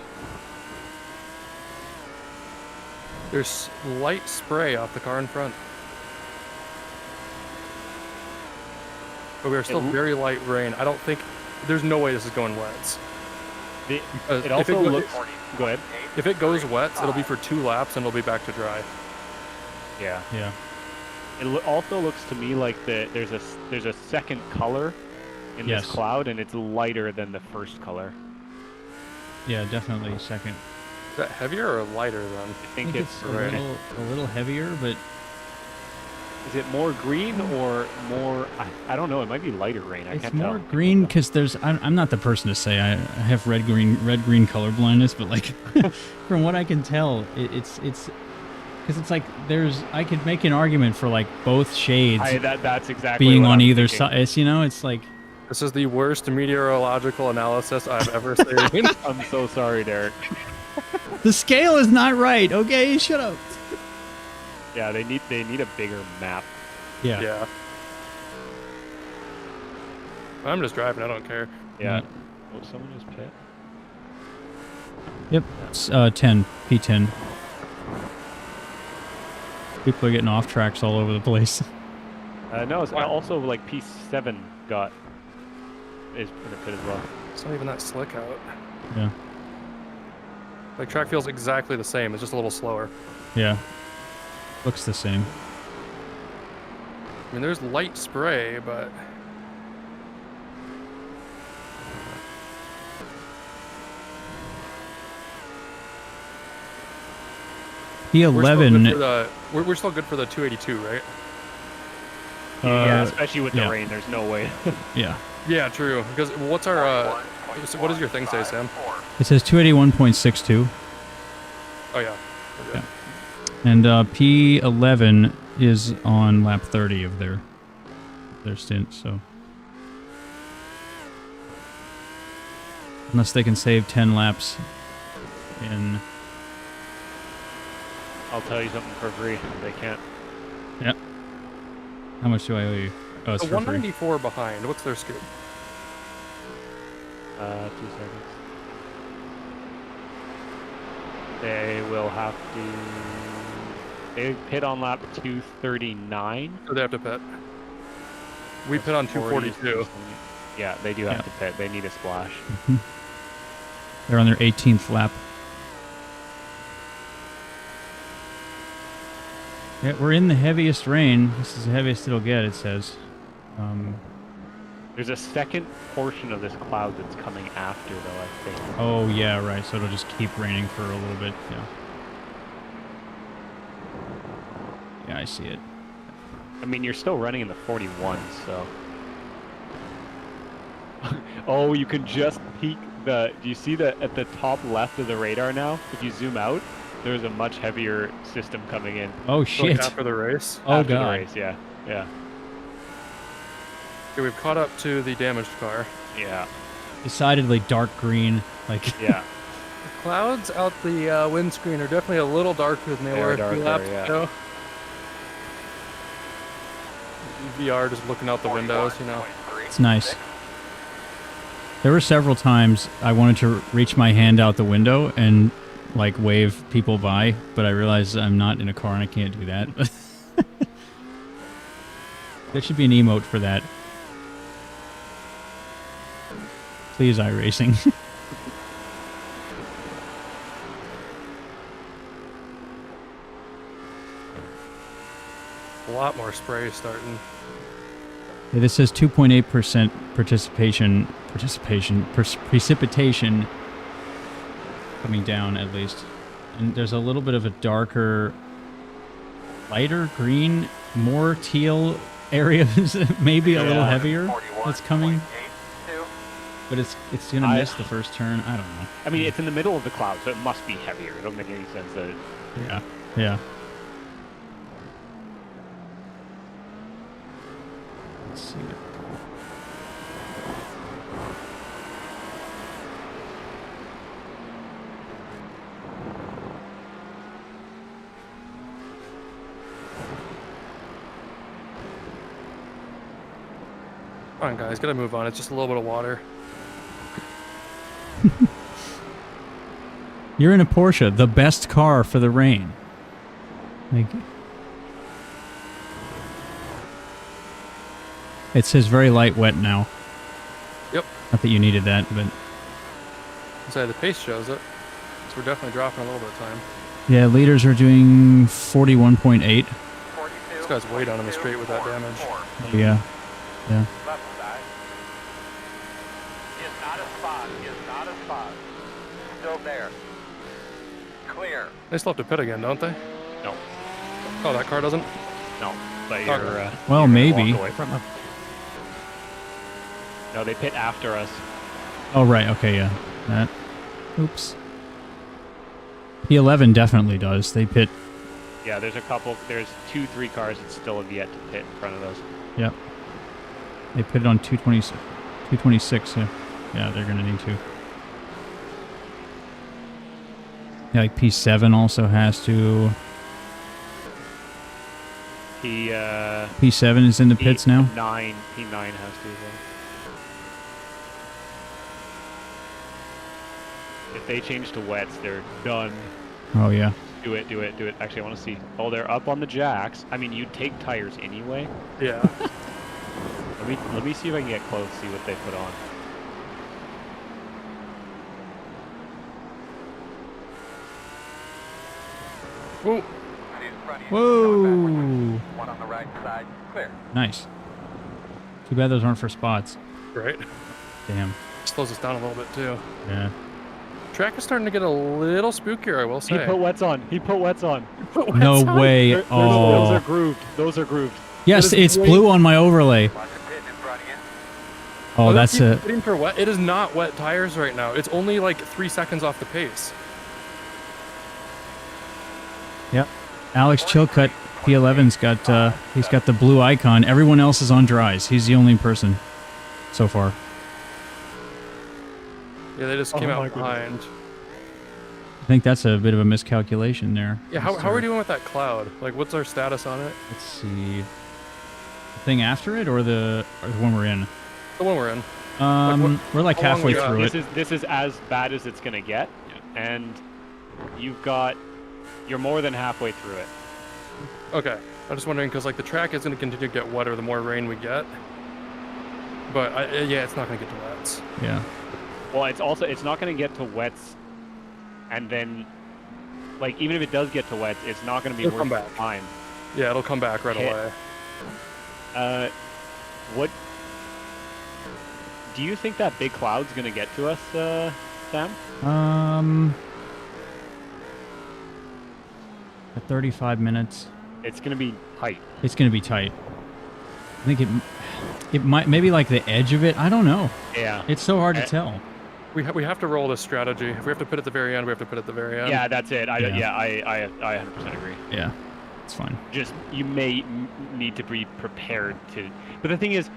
Speaker 3: There's light spray off the car in front. But we are still very light rain. I don't think... There's no way this is going wets. Because
Speaker 5: It also looks... Go ahead.
Speaker 3: If it goes wet, it'll be for 2 laps and it'll be back to dry.
Speaker 5: Yeah.
Speaker 1: Yeah.
Speaker 5: It also looks to me like there's a second color in
Speaker 1: Yes.
Speaker 5: this cloud, and it's lighter than the first color.
Speaker 1: Yeah, definitely second.
Speaker 3: Is that heavier or lighter then?
Speaker 5: I think it's
Speaker 1: a little heavier, but
Speaker 5: Is it more green or more? I don't know. It might be lighter rain. I
Speaker 1: it's
Speaker 5: can't
Speaker 1: more
Speaker 5: tell.
Speaker 1: green because there's. I'm not the person to say I have red green color blindness, but like from what I can tell, it's because it's like there's. I could make an argument for like both shades
Speaker 5: That's exactly
Speaker 1: being
Speaker 5: what
Speaker 1: on
Speaker 5: I'm
Speaker 1: either
Speaker 5: thinking.
Speaker 1: side. It's, you know, it's like
Speaker 3: This is the worst meteorological analysis I've ever seen.
Speaker 5: I'm so sorry, Derek.
Speaker 1: the scale is not right. Okay, shut up.
Speaker 5: Yeah, they need a bigger map.
Speaker 1: Yeah.
Speaker 3: Yeah. I'm just driving, I don't care.
Speaker 5: Yeah. Oh, someone just pit.
Speaker 1: Yep. It's, 10 P10. People are getting off tracks all over the place.
Speaker 5: No, it's also like P7 is in a pit as well.
Speaker 3: It's not even that slick out.
Speaker 1: Yeah.
Speaker 3: Like, track feels exactly the same, it's just a little slower.
Speaker 1: Yeah. Looks the same.
Speaker 3: I mean, there's light spray, but...
Speaker 1: P11.
Speaker 3: We're still good for the 282, right?
Speaker 5: Yeah, especially with the
Speaker 1: yeah.
Speaker 5: rain, there's no way.
Speaker 1: Yeah.
Speaker 3: Yeah, true. Because what's our what does your thing say, Sam?
Speaker 1: It says 281.62.
Speaker 3: Oh yeah. Okay.
Speaker 1: Yeah. And P11 is on lap 30 of their stint, so unless they can save 10 laps in.
Speaker 5: I'll tell you something for free. They can't.
Speaker 1: Yeah. How much do I owe you? Oh, it's
Speaker 3: So
Speaker 1: for free.
Speaker 3: 194 behind. What's their scoop?
Speaker 5: 2 seconds. They will have to. They pit on lap 239.
Speaker 3: So they have to pit. We pit on 242.
Speaker 5: Yeah, they do have to pit. They need a splash.
Speaker 1: They're on their 18th lap. Yeah, we're in the heaviest rain. This is the heaviest it'll get, it says.
Speaker 5: There's a second portion of this cloud that's coming after, though, I think.
Speaker 1: Oh, yeah, right. So it'll just keep raining for a little bit. Yeah. Yeah, I see it.
Speaker 5: I mean, you're still running in the 41s, so... Oh, you can just peek the... Do you see that at the top left of the radar now? If you zoom out, there's a much heavier system coming in.
Speaker 1: Oh,
Speaker 3: So like
Speaker 1: shit.
Speaker 3: after the race.
Speaker 1: Oh,
Speaker 5: After
Speaker 1: God.
Speaker 5: the race, yeah. Yeah.
Speaker 3: Okay, we've caught up to the damaged car.
Speaker 5: Yeah.
Speaker 1: Decidedly dark green. Like,
Speaker 5: Yeah.
Speaker 3: The clouds out the windscreen are definitely a little darker than they
Speaker 5: They
Speaker 3: were
Speaker 5: are
Speaker 3: a few
Speaker 5: darker,
Speaker 3: laps
Speaker 5: yeah.
Speaker 3: ago. VR just looking out the windows, you know.
Speaker 1: it's nice. There were several times I wanted to reach my hand out the window and, like, wave people by, but I realized I'm not in a car and I can't do that. There should be an emote for that. Please, iRacing.
Speaker 3: A lot more spray starting.
Speaker 1: Yeah, this says 2.8% precipitation coming down at least. And there's a little bit of a darker, lighter green, more teal areas, maybe a little heavier that's coming. But it's gonna miss the first turn. I don't know.
Speaker 5: I mean, it's in the middle of the cloud, so it must be heavier. It don't make any sense that...
Speaker 1: Yeah. Yeah. Let's see.
Speaker 3: Come on, guys, gotta move on. It's just a little bit of water.
Speaker 1: You're in a Porsche, the best car for the rain. Like, it says very light wet now.
Speaker 3: Yep.
Speaker 1: Not that you needed that, but
Speaker 3: So the pace shows it. So we're definitely dropping a little bit of time.
Speaker 1: yeah, leaders are doing 41.8.
Speaker 3: This guy's way down in the straight with that damage.
Speaker 1: Yeah. Yeah.
Speaker 2: Left side. He is not a spot. He is not a spot. Still there. Clear.
Speaker 3: They still have to pit again, don't they?
Speaker 5: No.
Speaker 3: Oh, that car doesn't?
Speaker 5: No. But
Speaker 3: Okay.
Speaker 5: you're...
Speaker 1: Well,
Speaker 5: you're gonna
Speaker 1: maybe.
Speaker 5: walk away from them. No, they pit after us.
Speaker 1: Oh, right. Okay, yeah. That. Oops. P11 definitely does. They pit.
Speaker 5: Yeah, there's a couple... There's 2-3 cars that still have yet to pit in front of us.
Speaker 1: Yep. They pitted on 226. Yeah, they're going to need to. Yeah, like P7 also has to. P7 is in the pits now?
Speaker 5: P9 has to. If they change to wets, they're done.
Speaker 1: Oh, yeah.
Speaker 5: Do it. Actually, I want to see. Oh, they're up on the jacks. I mean, you'd take tires anyway.
Speaker 3: Yeah.
Speaker 5: Let me see if I can get close, see what they put on.
Speaker 3: Whoa.
Speaker 1: Whoa!
Speaker 2: One on the right side. Clear.
Speaker 1: Nice. Too bad those aren't for spots.
Speaker 3: Right.
Speaker 1: Damn.
Speaker 3: Slows us down a little bit too.
Speaker 1: Yeah.
Speaker 3: track is starting to get a little spookier, I will
Speaker 5: He
Speaker 3: say.
Speaker 5: put wets on. He put wets on.
Speaker 1: No way.
Speaker 5: Those
Speaker 1: Oh.
Speaker 5: are grooved. Those are grooved.
Speaker 1: Yes,
Speaker 3: That is
Speaker 1: it's
Speaker 3: way-
Speaker 1: blue on my overlay.
Speaker 2: Watch the pit in front again.
Speaker 1: Oh, that's
Speaker 3: keep
Speaker 1: a...
Speaker 3: hitting for wet. It is not wet tires right now. It's only like 3 seconds off the pace.
Speaker 1: Yep. Alex Chilcutt, P11's got, he's got the blue icon. Everyone else is on dries. He's the only person so far.
Speaker 3: Yeah, they just came
Speaker 5: Oh my
Speaker 3: out behind.
Speaker 1: I think that's a bit of a miscalculation there.
Speaker 3: Yeah, how are we doing with that cloud? Like, what's our status on it?
Speaker 1: Let's see. The thing after it or the one we're in?
Speaker 3: The one we're in.
Speaker 1: We're like
Speaker 3: how long
Speaker 1: halfway
Speaker 3: we got?
Speaker 1: through it.
Speaker 5: This is as bad as it's gonna get, and you're more than halfway through it.
Speaker 3: Okay. I'm just wondering because like the track is going to continue to get wetter the more rain we get. But yeah, it's not going to get to wets.
Speaker 1: Yeah.
Speaker 5: Well, it's not gonna get to wets, and then, like, even if it does get to wets, it's not gonna be
Speaker 3: It'll come
Speaker 5: worth
Speaker 3: back.
Speaker 5: the time.
Speaker 3: Yeah, it'll come back right
Speaker 5: Okay.
Speaker 3: away.
Speaker 5: What do you think that big cloud's gonna get to us, Sam?
Speaker 1: At 35 minutes,
Speaker 5: It's gonna be tight.
Speaker 1: it's going to be tight. I think it might, maybe like the edge of it. I don't know.
Speaker 5: Yeah.
Speaker 1: It's so hard to tell.
Speaker 3: We have to roll this strategy. If we have to put it at the very end, we have to put it at the very end.
Speaker 5: Yeah, that's it. I 100% agree.
Speaker 1: Yeah, it's fine.
Speaker 5: Just you may need to be prepared to. But the thing is,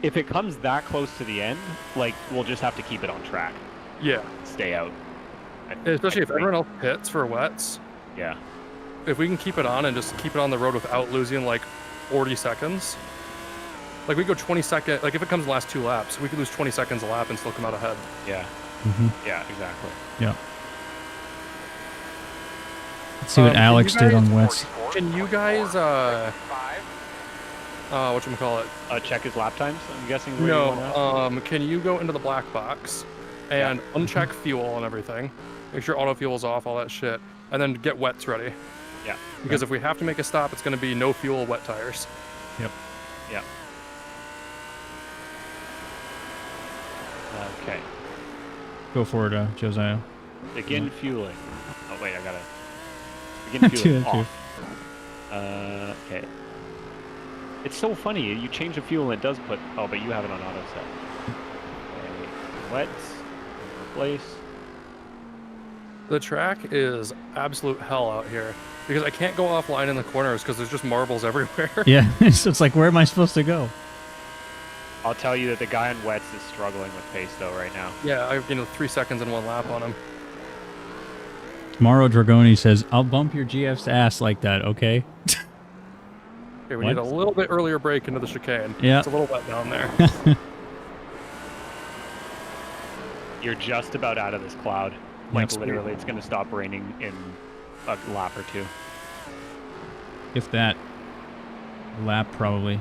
Speaker 5: if it comes that close to the end, like, we'll just have to keep it on track.
Speaker 3: Yeah.
Speaker 5: Stay out.
Speaker 3: Especially if
Speaker 5: I agree.
Speaker 3: everyone else pits for wets.
Speaker 5: Yeah.
Speaker 3: If we can keep it on and just keep it on the road without losing like 40 seconds. Like we go 20 seconds, like if it comes in the last 2 laps, we could lose 20 seconds a lap and still come out ahead.
Speaker 5: Yeah.
Speaker 1: Mm-hmm.
Speaker 5: Yeah. Exactly.
Speaker 1: Yeah. Let's see what
Speaker 3: Can
Speaker 1: Alex
Speaker 3: you
Speaker 1: did
Speaker 3: guys-
Speaker 1: on wets.
Speaker 3: Can you guys, whatchamacallit?
Speaker 5: Check his lap times. I'm guessing. is where you want
Speaker 3: No,
Speaker 5: that?
Speaker 3: can you go into the black box and uncheck fuel and everything? Make sure auto fuel's off, all that shit. And then get wets ready.
Speaker 5: Yeah.
Speaker 3: Because if we have to make a stop, it's going to be no fuel, wet tires.
Speaker 1: Yep.
Speaker 5: Yeah. Okay.
Speaker 1: Go for it, Josiah.
Speaker 5: Begin fueling. Oh wait, I gotta begin
Speaker 1: Do
Speaker 5: fueling
Speaker 1: that too.
Speaker 5: off. Okay. It's so funny. You change the fuel and it does put. Oh, but you have it on auto set. Okay. Wet. Replace.
Speaker 3: The track is absolute hell out here because I can't go offline in the corners because there's just marbles everywhere.
Speaker 1: Yeah, so it's like, where am I supposed to go?
Speaker 5: I'll tell you that the guy on wets is struggling with pace though right now.
Speaker 3: Yeah, I have 3 seconds in 1 lap on him.
Speaker 1: Tomorrow Dragoni says, I'll bump your GF's ass like that, okay?
Speaker 3: Okay, we
Speaker 1: What?
Speaker 3: need a little bit earlier break into the chicane.
Speaker 1: Yeah.
Speaker 3: It's a little wet down there.
Speaker 5: You're just about out of this cloud. Like literally, it's gonna stop raining in a lap or 2.
Speaker 1: If that. Lap, probably.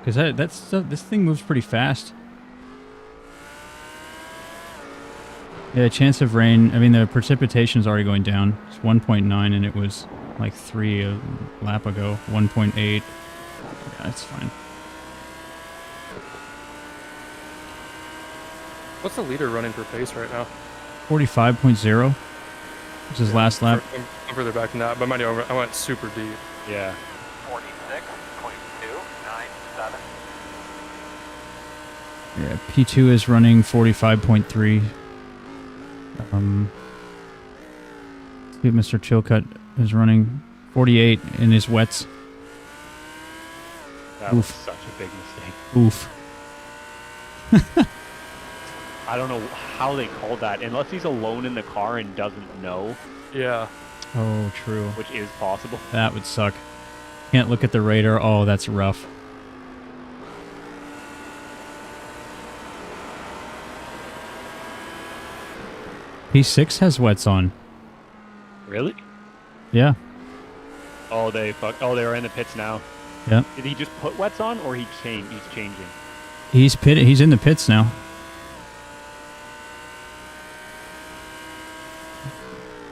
Speaker 1: Because this thing moves pretty fast. Yeah, chance of rain. I mean, the precipitation's already going down. It's 1.9, and it was like 3 a lap ago. 1.8. Yeah, it's fine.
Speaker 3: What's the leader running for pace right now?
Speaker 1: 45.0. This is his last lap.
Speaker 3: I'm further back than that, but mind you, I went super deep.
Speaker 5: Yeah.
Speaker 2: 46.297.
Speaker 1: Yeah, P2 is running 45.3. Mr. Chilcutt is running 48 in his wets.
Speaker 5: That was
Speaker 1: Oof.
Speaker 5: such a big mistake.
Speaker 1: Oof.
Speaker 5: I don't know how they called that, unless he's alone in the car and doesn't know,
Speaker 3: Yeah.
Speaker 1: Oh, true.
Speaker 5: which is possible.
Speaker 1: That would suck. Can't look at the radar. Oh, that's rough. P6 has wets on.
Speaker 5: Really?
Speaker 1: Yeah.
Speaker 5: Oh, they're in the pits now.
Speaker 1: Yeah.
Speaker 5: Did he just put wets on, or he's changing?
Speaker 1: He's in the pits now.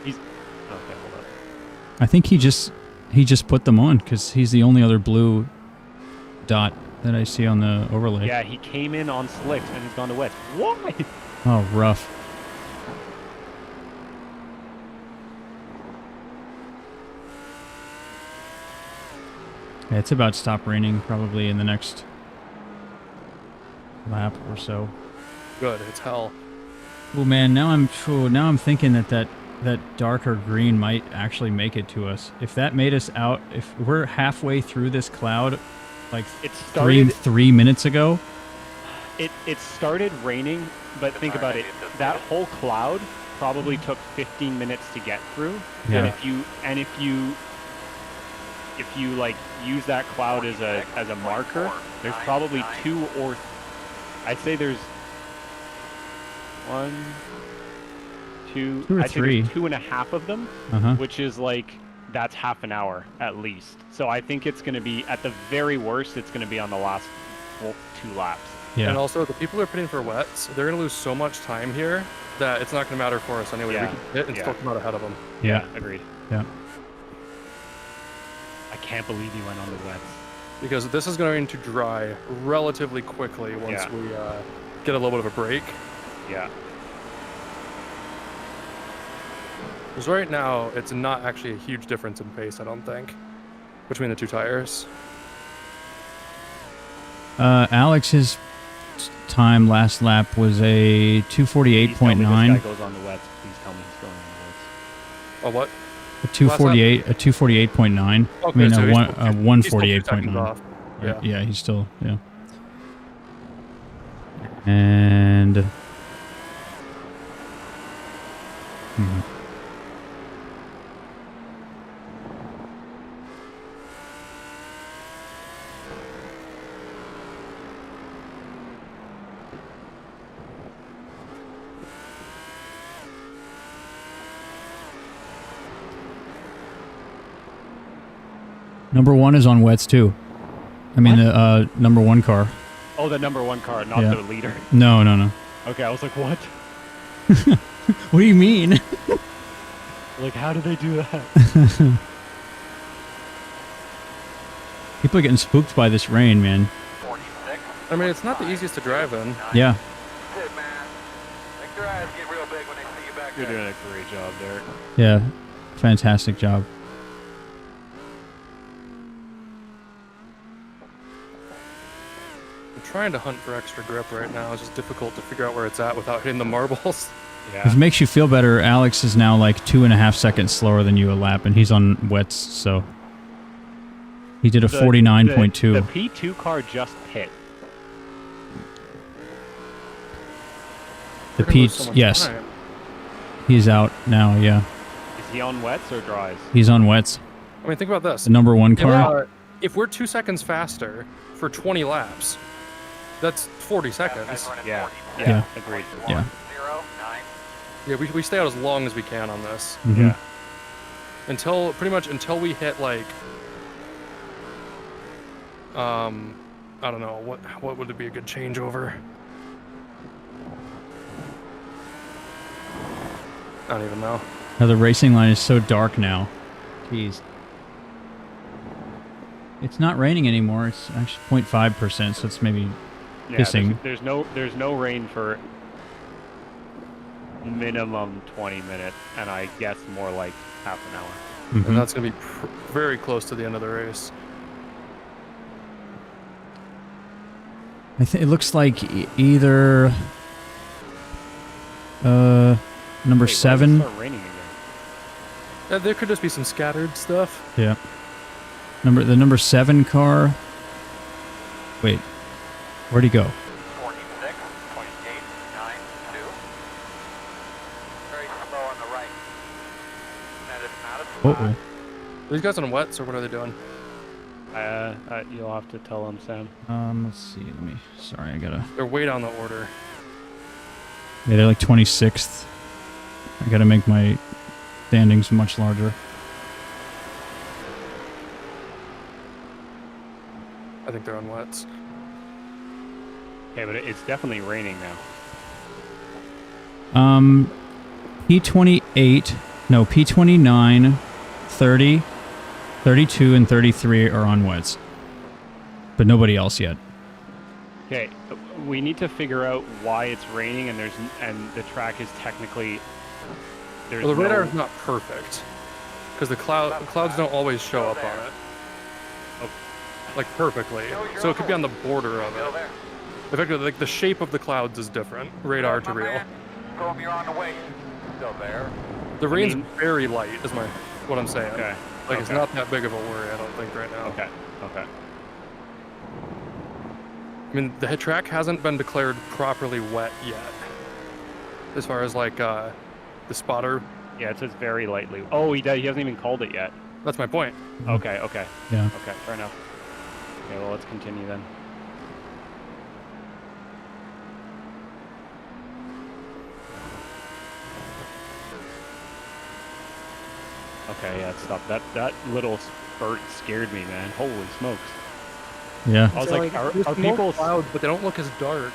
Speaker 5: Okay, hold up.
Speaker 1: I think he just put them on because he's the only other blue dot that I see on the overlay.
Speaker 5: Yeah, he came in on slicks and he's gone to wets. Why?
Speaker 1: Oh, rough. Yeah, it's about to stop raining probably in the next lap or so.
Speaker 3: Good, it's hell.
Speaker 1: Oh man, now I'm thinking that darker green might actually make it to us. If that made us out, if we're halfway through this cloud, like
Speaker 5: It started.
Speaker 1: 3 minutes ago.
Speaker 5: It started raining, but think about it. That whole cloud probably took 15 minutes to get through.
Speaker 1: Yeah.
Speaker 5: And if you like use that cloud as a marker, there's probably I'd say there's 1, 2,
Speaker 1: 2 or
Speaker 5: I'd say
Speaker 1: 3.
Speaker 5: there's 2.5 of them, which is like that's half an hour at least. So I think it's going to be at the very worst, it's going to be on the last 2 laps.
Speaker 1: Yeah.
Speaker 3: And also, the people who are pitting for wets, they're going to lose so much time here that it's not going to matter for us anyway.
Speaker 5: Yeah.
Speaker 3: We can hit and still come out ahead of them.
Speaker 1: Yeah.
Speaker 5: Agreed.
Speaker 1: Yeah.
Speaker 5: I can't believe you went on the wets.
Speaker 3: Because this is going to dry relatively quickly once we get a little bit of a break.
Speaker 5: Yeah.
Speaker 3: Because right now, it's not actually a huge difference in pace, I don't think, between the 2 tires.
Speaker 1: Alex's time last lap was a 2:48.9.
Speaker 5: This guy goes on the wets. Please tell me he's going on the wets.
Speaker 3: Oh, what?
Speaker 1: A 2:48. A 2:48.9.
Speaker 3: Okay,
Speaker 1: I mean,
Speaker 3: so
Speaker 1: a
Speaker 3: he's
Speaker 1: 1:48.9.
Speaker 3: off. Yeah.
Speaker 1: Yeah, he's still And. Number 1 is on wets too. I mean, the number 1 car.
Speaker 5: Oh, the number 1 car, not the leader.
Speaker 1: No.
Speaker 5: Okay, I was like, what?
Speaker 1: What do you mean?
Speaker 5: Like, how did they do that?
Speaker 1: People are getting spooked by this rain, man.
Speaker 2: 46.
Speaker 3: I mean, it's not the easiest to drive in.
Speaker 1: Yeah.
Speaker 2: That's it, man. Make their eyes get real big when they see you back
Speaker 5: You're
Speaker 2: there.
Speaker 5: doing a great job, Derek.
Speaker 1: Yeah. Fantastic job.
Speaker 3: I'm trying to hunt for extra grip right now. It's just difficult to figure out where it's at without hitting the marbles.
Speaker 1: If it makes you feel better, Alex is now like 2.5 seconds slower than you a lap, and he's on wets, so he did a 49.2.
Speaker 5: The P2 car just pit.
Speaker 1: The
Speaker 3: We're gonna lose
Speaker 1: P,
Speaker 3: so much
Speaker 1: yes,
Speaker 3: time.
Speaker 1: he's out now. Yeah,
Speaker 5: Is he on wets or dries?
Speaker 1: he's on wets.
Speaker 3: I mean, think about this.
Speaker 1: The number 1 car.
Speaker 3: If we're 2 seconds faster for 20 laps, that's 40 seconds.
Speaker 5: Yeah.
Speaker 1: Yeah.
Speaker 5: Agreed.
Speaker 1: Yeah.
Speaker 2: 0, 9.
Speaker 3: Yeah, we stay out as long as we can on this.
Speaker 1: Mhm.
Speaker 3: Yeah. Pretty much until we hit like, I don't know, what would it be a good changeover? I don't even know.
Speaker 1: Now the racing line is so dark now. Jeez. It's not raining anymore. It's actually 0.5%, so it's maybe
Speaker 5: Yeah,
Speaker 1: pissing.
Speaker 5: there's no rain for minimum 20 minutes, and I guess more like half an hour.
Speaker 1: Mhm.
Speaker 3: And that's going to be very close to the end of the race.
Speaker 1: It looks like either number
Speaker 5: Wait, when did it
Speaker 1: 7.
Speaker 5: start raining again?
Speaker 3: There could just be some scattered stuff.
Speaker 1: Yeah. The number 7 car. Wait, where'd he go?
Speaker 2: 46.892. Very slow on the right. That is not a spot.
Speaker 1: Uh-oh.
Speaker 3: Are these guys on wets, or what are they doing?
Speaker 5: You'll have to tell him, Sam.
Speaker 1: Let's see. Sorry, I gotta.
Speaker 3: They're way down the order.
Speaker 1: Yeah, they're like 26th. I gotta make my standings much larger.
Speaker 3: I think they're on wets.
Speaker 5: Okay, but it's definitely raining now.
Speaker 1: P28, no, P29, 30, 32, and 33 are on wets. But nobody else yet.
Speaker 5: Okay, we need to figure out why it's raining, and the track is technically.
Speaker 3: Well, the radar is not perfect because the clouds don't always show up on it. like perfectly. So it could be on the border of it. Effectively, like the shape of the clouds is different, radar to real.
Speaker 2: Chrome, you're on the way. Still there.
Speaker 3: The rain's very light, is what I'm saying.
Speaker 5: Okay.
Speaker 3: Like it's not that big of a worry, I don't think, right now.
Speaker 5: Okay. Okay.
Speaker 3: I mean, the track hasn't been declared properly wet yet. As far as like the spotter.
Speaker 5: Yeah, it says very lightly. Oh, he hasn't even called it yet.
Speaker 3: That's my point.
Speaker 5: Okay. Okay.
Speaker 1: Yeah.
Speaker 5: Okay. Fair enough. Okay. Well, let's continue then. Okay, yeah, stop. That little spurt scared me, man. Holy smokes.
Speaker 1: Yeah.
Speaker 5: I was like, are people...
Speaker 3: clouds, but they don't look as dark.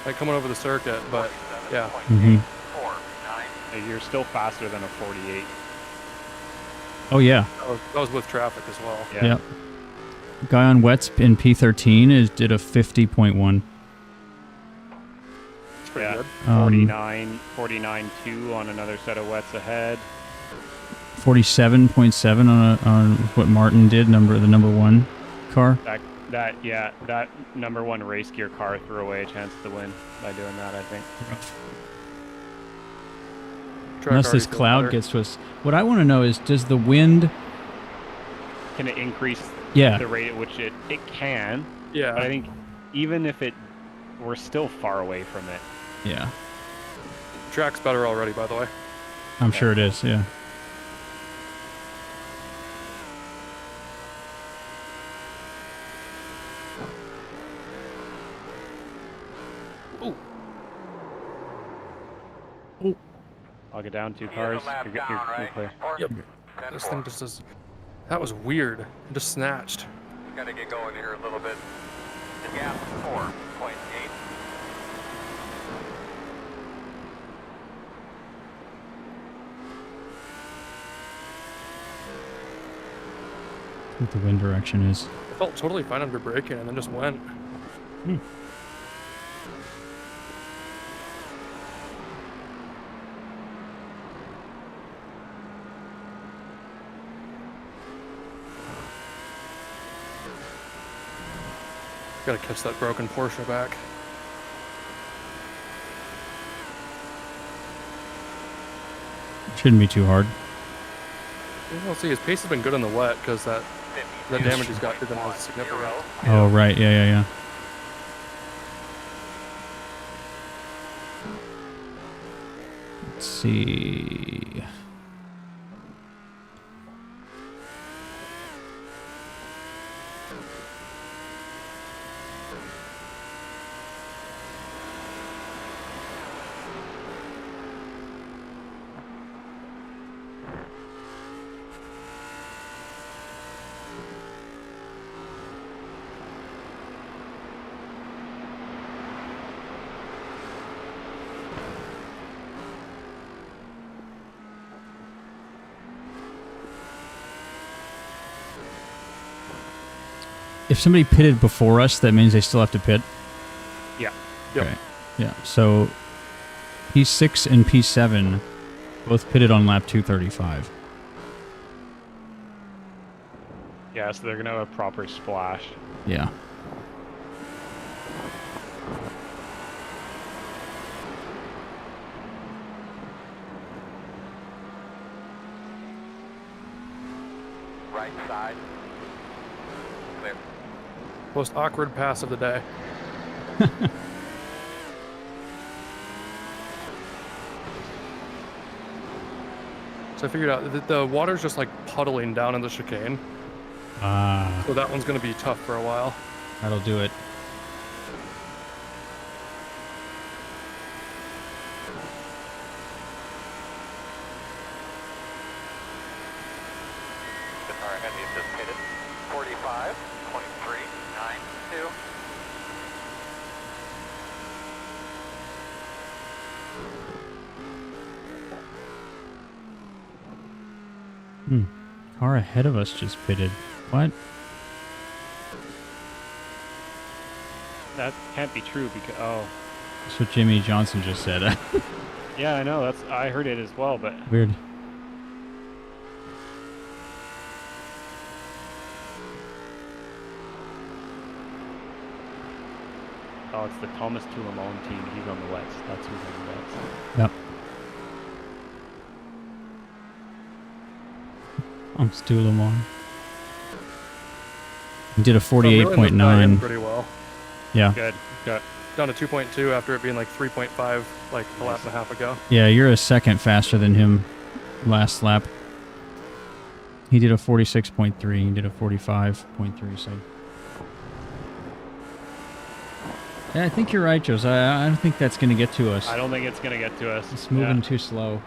Speaker 3: Like coming over the circuit, but yeah.
Speaker 1: Mm-hmm.
Speaker 5: You're still faster than a 48.
Speaker 1: Oh, yeah.
Speaker 3: That was with traffic as well.
Speaker 5: Yeah.
Speaker 1: Yep. Guy on wets in P13 did a 50.1.
Speaker 3: It's pretty good.
Speaker 5: 49.2 on another set of wets ahead.
Speaker 1: 47.7 on what Martin did, the number one car.
Speaker 5: That number one race gear car threw away a chance to win by doing that, I think.
Speaker 1: Unless this cloud gets to us. What I want to know is, does the wind...
Speaker 5: Can it increase
Speaker 1: Yeah.
Speaker 5: the rate at which it can?
Speaker 3: Yeah.
Speaker 5: But I think even if we're still far away from it.
Speaker 1: Yeah.
Speaker 3: Track's better already, by the way.
Speaker 1: I'm sure it is, yeah.
Speaker 5: I'll get down 2 cars. You're clear.
Speaker 3: Yep. This thing just does... That was weird. It just snatched.
Speaker 2: Gotta get going here a little bit. The gap 4.8.
Speaker 1: What the wind direction is.
Speaker 3: I felt totally fine under braking and then just went. Gotta catch that broken Porsche back.
Speaker 1: Shouldn't be too hard.
Speaker 3: We'll see. His pace has been good in the wet because that damage he's got isn't as significant.
Speaker 1: Oh, right. Yeah. Let's see. If somebody pitted before us, that means they still have to pit?
Speaker 5: Yeah.
Speaker 1: Okay. Yeah. So P6 and P7 both pitted on lap 235.
Speaker 5: Yeah, so they're going to have a proper splash.
Speaker 1: Yeah.
Speaker 2: Right side. Clear.
Speaker 3: Most awkward pass of the day. So I figured out that the water's just like puddling down in the chicane. So that one's going to be tough for a while.
Speaker 1: That'll do it.
Speaker 2: All right, heavy anticipated. 45.392.
Speaker 1: Car ahead of us just pitted. What?
Speaker 5: That can't be true because
Speaker 1: That's what Jimmy Johnson just said.
Speaker 5: yeah, I know. I heard it as well, but
Speaker 1: Weird.
Speaker 5: Oh, it's the Thomas Toulemont team. He's on the west. That's who's on the west.
Speaker 1: Yep. I'm Stu Lamont. He did a
Speaker 3: So I'm reeling this guy in
Speaker 1: 48.9.
Speaker 3: pretty well.
Speaker 1: Yeah.
Speaker 5: Good. Good.
Speaker 3: Down to 2.2 after it being like 3.5 like a lap and a half ago.
Speaker 1: Yeah, you're a second faster than him last lap. He did a 46.3. He did a 45.3. So. Yeah, I think you're right, Joes. I don't think that's going to get to us.
Speaker 5: I don't think it's gonna get to us.
Speaker 1: It's moving too slow.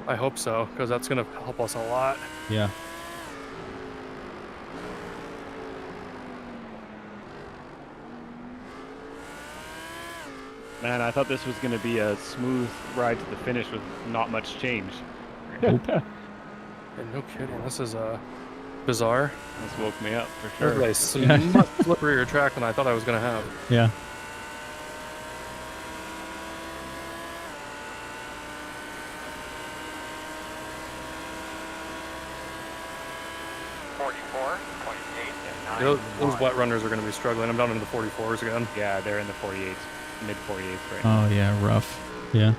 Speaker 3: I hope so, because that's going to help us a lot.
Speaker 1: Yeah.
Speaker 5: Man, I thought this was gonna be a smooth ride to the finish with not much change.
Speaker 3: And no kidding, this is bizarre.
Speaker 5: This woke me up for
Speaker 3: There's
Speaker 5: sure.
Speaker 3: a much slipperier track than I thought I was going to have.
Speaker 1: Yeah.
Speaker 3: Those wet runners are going to be struggling. I'm down into the 44s again.
Speaker 5: Yeah, they're in the 48s, mid 48s right now.
Speaker 1: Oh, yeah, rough. Yeah.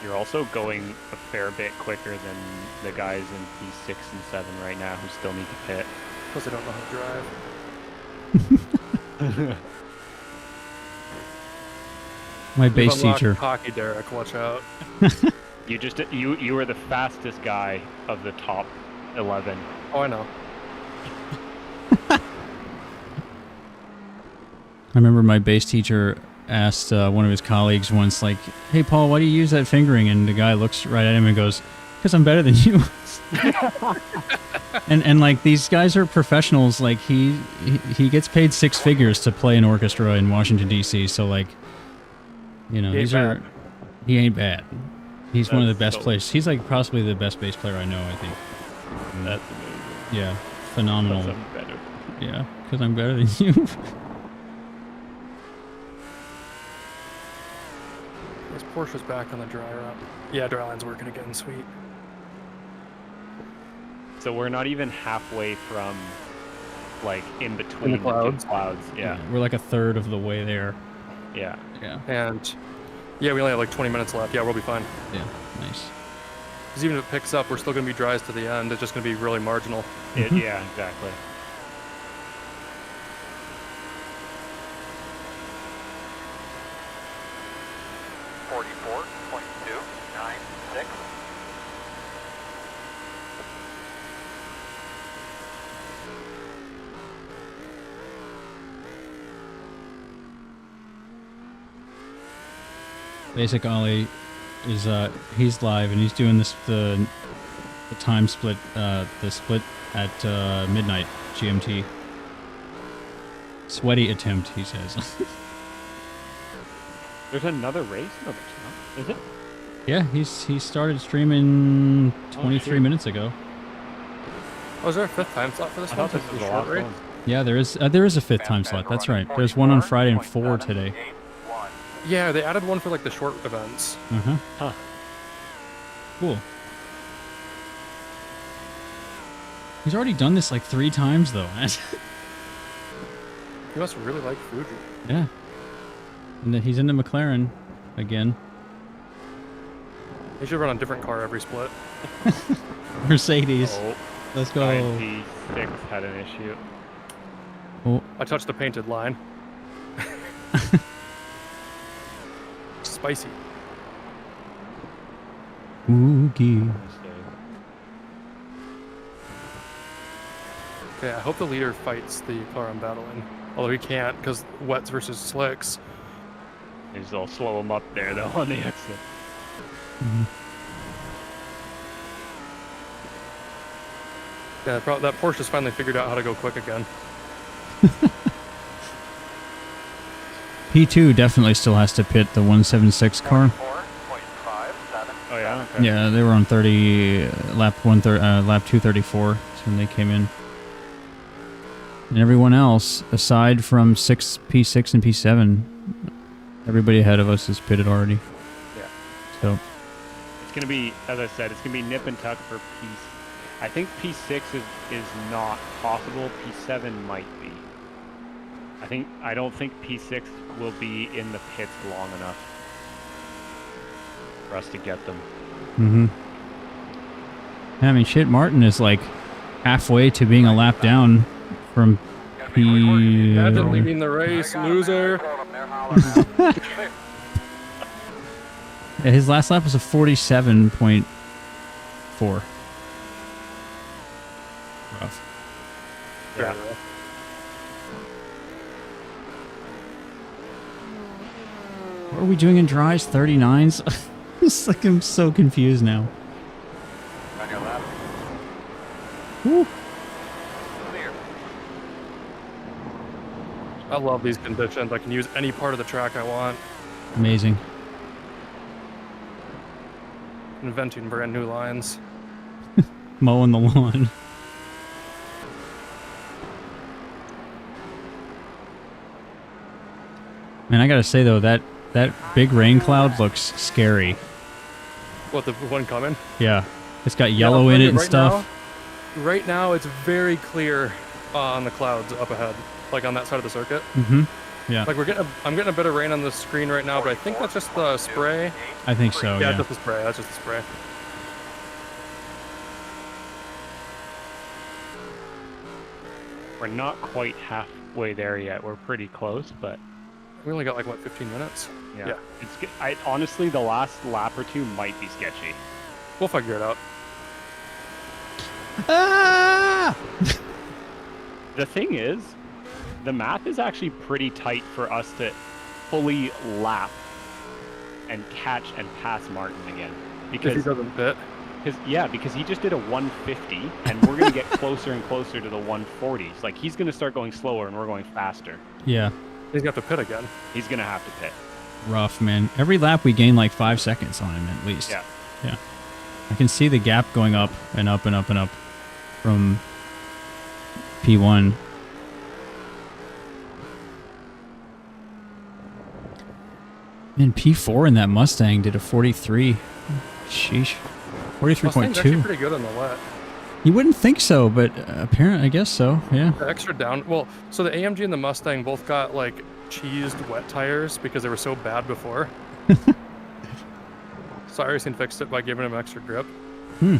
Speaker 5: You're also going a fair bit quicker than the guys in P6 and 7 right now who still need to pit.
Speaker 3: Because they don't know how to drive.
Speaker 1: My bass
Speaker 3: If I'm
Speaker 1: teacher.
Speaker 3: cocky Derek, watch out.
Speaker 5: You were the fastest guy of the top 11.
Speaker 3: Oh, I know.
Speaker 1: I remember my bass teacher asked one of his colleagues once, like, "Hey, Paul, why do you use that fingering?" And the guy looks right at him and goes, "Because I'm better than you." and like these guys are professionals. Like he gets paid six figures to play an orchestra in Washington D.C. So like, you know,
Speaker 3: He ain't
Speaker 1: he ain't bad. He's one of the best
Speaker 5: so-
Speaker 1: players. He's like possibly the best bass player I know. I think.
Speaker 5: That's amazing.
Speaker 1: Yeah, phenomenal.
Speaker 5: That's better.
Speaker 1: Yeah, because I'm better than you.
Speaker 3: This Porsche's back on the dry run. Yeah, dry line's working again, sweet.
Speaker 5: So we're not even halfway from, like, in between the
Speaker 3: clouds.
Speaker 5: two clouds. Yeah.
Speaker 1: We're like a third of the way there.
Speaker 5: Yeah.
Speaker 1: Yeah.
Speaker 3: And yeah, we only have like 20 minutes left. Yeah, we'll be fine.
Speaker 1: Yeah. Nice.
Speaker 3: Because even if it picks up, we're still going to be dries to the end. It's just going to be really marginal.
Speaker 5: Yeah, exactly.
Speaker 1: Basic Ollie is he's live and he's doing this the time split the split at midnight GMT. Sweaty attempt, he says.
Speaker 5: There's another race? No, there's not. Is it?
Speaker 1: Yeah, he started streaming 23
Speaker 5: shoot.
Speaker 1: minutes ago.
Speaker 3: Oh, is there a fifth time slot for this
Speaker 5: I
Speaker 3: one?
Speaker 5: thought this
Speaker 3: It's
Speaker 5: was
Speaker 3: a
Speaker 5: the
Speaker 3: short
Speaker 5: last
Speaker 3: race?
Speaker 5: one.
Speaker 1: Yeah, there is a fifth time slot. That's right. There's one on Friday and 4 today.
Speaker 3: Yeah, they added one for like the short events.
Speaker 1: Uh-huh.
Speaker 5: Huh.
Speaker 1: Cool. He's already done this like 3 times though.
Speaker 3: You must really like Fuji.
Speaker 1: Yeah. And then he's in the McLaren again.
Speaker 3: They should run a different car every split.
Speaker 1: Mercedes.
Speaker 5: Oh,
Speaker 1: Let's go.
Speaker 5: P6 had an issue.
Speaker 1: Oh,
Speaker 3: I touched the painted line. Spicy.
Speaker 1: oogie.
Speaker 3: Okay, I hope the leader fights the car I'm battling. Although he can't, because wets versus slicks.
Speaker 5: Maybe I'll slow him up there though on the exit.
Speaker 3: Yeah, that Porsche's finally figured out how to go quick again.
Speaker 1: P2 definitely still has to pit the 176 car.
Speaker 2: 4.57.
Speaker 5: Oh yeah. Okay.
Speaker 1: Yeah, they were on 30 lap 234 when they came in. And everyone else, aside from P6 and P7, everybody ahead of us is pitted already.
Speaker 5: Yeah.
Speaker 1: So
Speaker 5: It's gonna be, as I said, it's gonna be nip and tuck for I think P6 is not possible. P7 might be. I don't think P6 will be in the pits long enough for us to get them.
Speaker 1: Mm-hmm. I mean, shit, Martin is like halfway to being a lap down from P...
Speaker 3: Imagine leading the race, loser.
Speaker 1: Yeah, his last lap was a 47.4. Rough.
Speaker 5: Yeah.
Speaker 1: What are we doing in dries? 39s? It's like I'm so confused now.
Speaker 2: On your left.
Speaker 1: Woo.
Speaker 2: Clear.
Speaker 3: I love these conditions. I can use any part of the track I want.
Speaker 1: Amazing.
Speaker 3: Inventing brand new lines.
Speaker 1: Mowing the lawn. Man, I gotta say though, that big rain cloud looks scary.
Speaker 3: What, the one coming?
Speaker 1: Yeah. It's got yellow in it and
Speaker 3: right
Speaker 1: stuff.
Speaker 3: Right now, it's very clear on the clouds up ahead, like on that side of the circuit.
Speaker 1: Mm-hmm. Yeah.
Speaker 3: Like I'm getting a bit of rain on the screen right now, but I think that's just the spray.
Speaker 1: I think so,
Speaker 3: Yeah,
Speaker 1: yeah.
Speaker 3: just the spray. That's just the spray.
Speaker 5: We're not quite halfway there yet. We're pretty close, but
Speaker 3: We only got like what, 15 minutes?
Speaker 5: yeah. Honestly, the last lap or two might be sketchy.
Speaker 3: We'll figure it out.
Speaker 1: Ah!
Speaker 5: The thing is, the math is actually pretty tight for us to fully lap and catch and pass Martin again.
Speaker 3: If he
Speaker 5: Because
Speaker 3: doesn't fit.
Speaker 5: because he just did a 150, and we're gonna get closer and closer to the 140s. Like he's gonna start going slower, and we're going faster.
Speaker 1: Yeah.
Speaker 3: He's gonna have to pit again.
Speaker 5: He's gonna have to pit.
Speaker 1: Rough, man. Every lap we gain like 5 seconds on him at least.
Speaker 5: Yeah.
Speaker 1: Yeah. I can see the gap going up and up and up and up from P1. Man, P4 in that Mustang did a 43. Sheesh.
Speaker 3: Mustang's actually
Speaker 1: 43.2.
Speaker 3: pretty good on the wet.
Speaker 1: You wouldn't think so, but apparently, I guess so. Yeah.
Speaker 3: The extra down. Well, so the AMG and the Mustang both got like cheesed wet tires because they were so bad before. So iRacing fixed it by giving him extra grip.
Speaker 1: Hmm.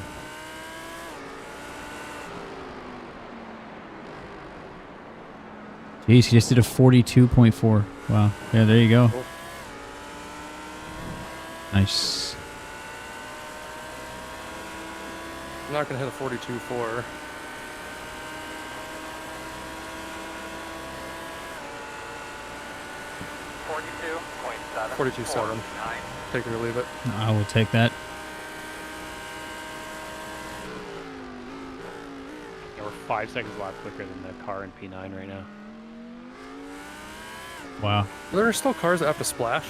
Speaker 1: Jeez, he just did a 42.4. Wow. Yeah, there you go.
Speaker 3: Cool.
Speaker 1: Nice.
Speaker 3: I'm not gonna hit a 42.4.
Speaker 2: .7.
Speaker 3: 42.7. Take it or leave it.
Speaker 1: I will take that.
Speaker 5: Yeah, we're 5 seconds lap quicker than the car in P9 right now.
Speaker 1: Wow.
Speaker 3: There are still cars that have to splash.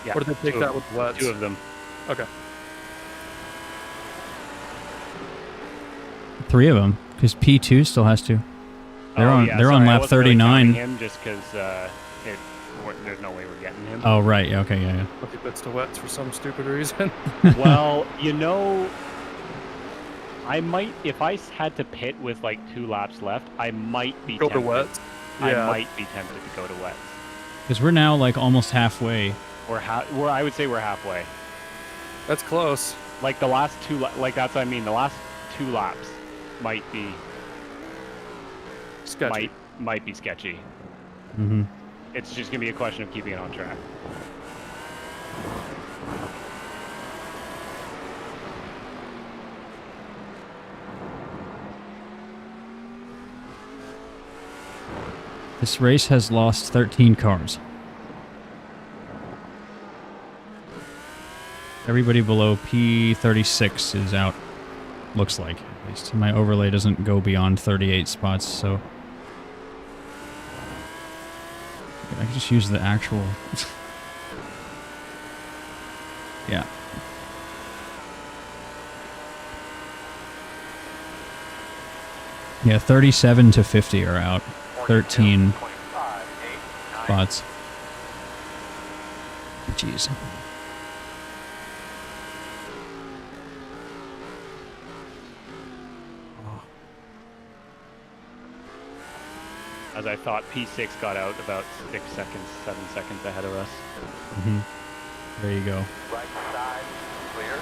Speaker 5: Yeah.
Speaker 3: Or did they take that with wets?
Speaker 5: 2 of them.
Speaker 3: Okay.
Speaker 1: 3 of them, because P2 still has to. They're on.
Speaker 5: Yeah,
Speaker 1: they're
Speaker 5: sorry,
Speaker 1: on
Speaker 5: I
Speaker 1: lap
Speaker 5: wasn't really
Speaker 1: 39.
Speaker 5: counting him just because there's no way we're getting him.
Speaker 1: Oh right. Yeah, okay. Yeah.
Speaker 3: But he bits to wets for some stupid reason.
Speaker 5: Well, I might, if I had to pit with like 2 laps left, I might be
Speaker 3: Go to
Speaker 5: tempted.
Speaker 3: wets.
Speaker 5: I
Speaker 3: Yeah.
Speaker 5: might be tempted to go to wets.
Speaker 1: Because we're now like almost halfway.
Speaker 5: I would say we're halfway.
Speaker 3: That's close.
Speaker 5: Like the last 2, like that's what I mean. The last 2 laps might be
Speaker 3: Sketchy.
Speaker 5: might be sketchy.
Speaker 1: Mm-hmm.
Speaker 5: It's just gonna be a question of keeping it on track.
Speaker 1: This race has lost 13 cars. Everybody below P36 is out. Looks like, at least. My overlay doesn't go beyond 38 spots, so... I can just use the actual... yeah. Yeah, 37 to 50 are out. 13 spots. Jeez.
Speaker 5: as I thought P6 got out about 6 seconds, 7 seconds ahead of us.
Speaker 1: There you go.
Speaker 2: Right side, clear.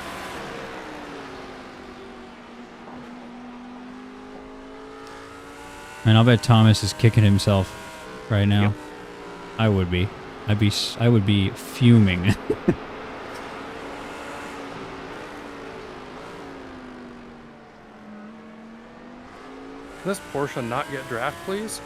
Speaker 1: And I'll bet Thomas is kicking himself right now.
Speaker 5: Yep.
Speaker 1: I would be. I would be fuming.
Speaker 3: Can this Porsche not get draft, please?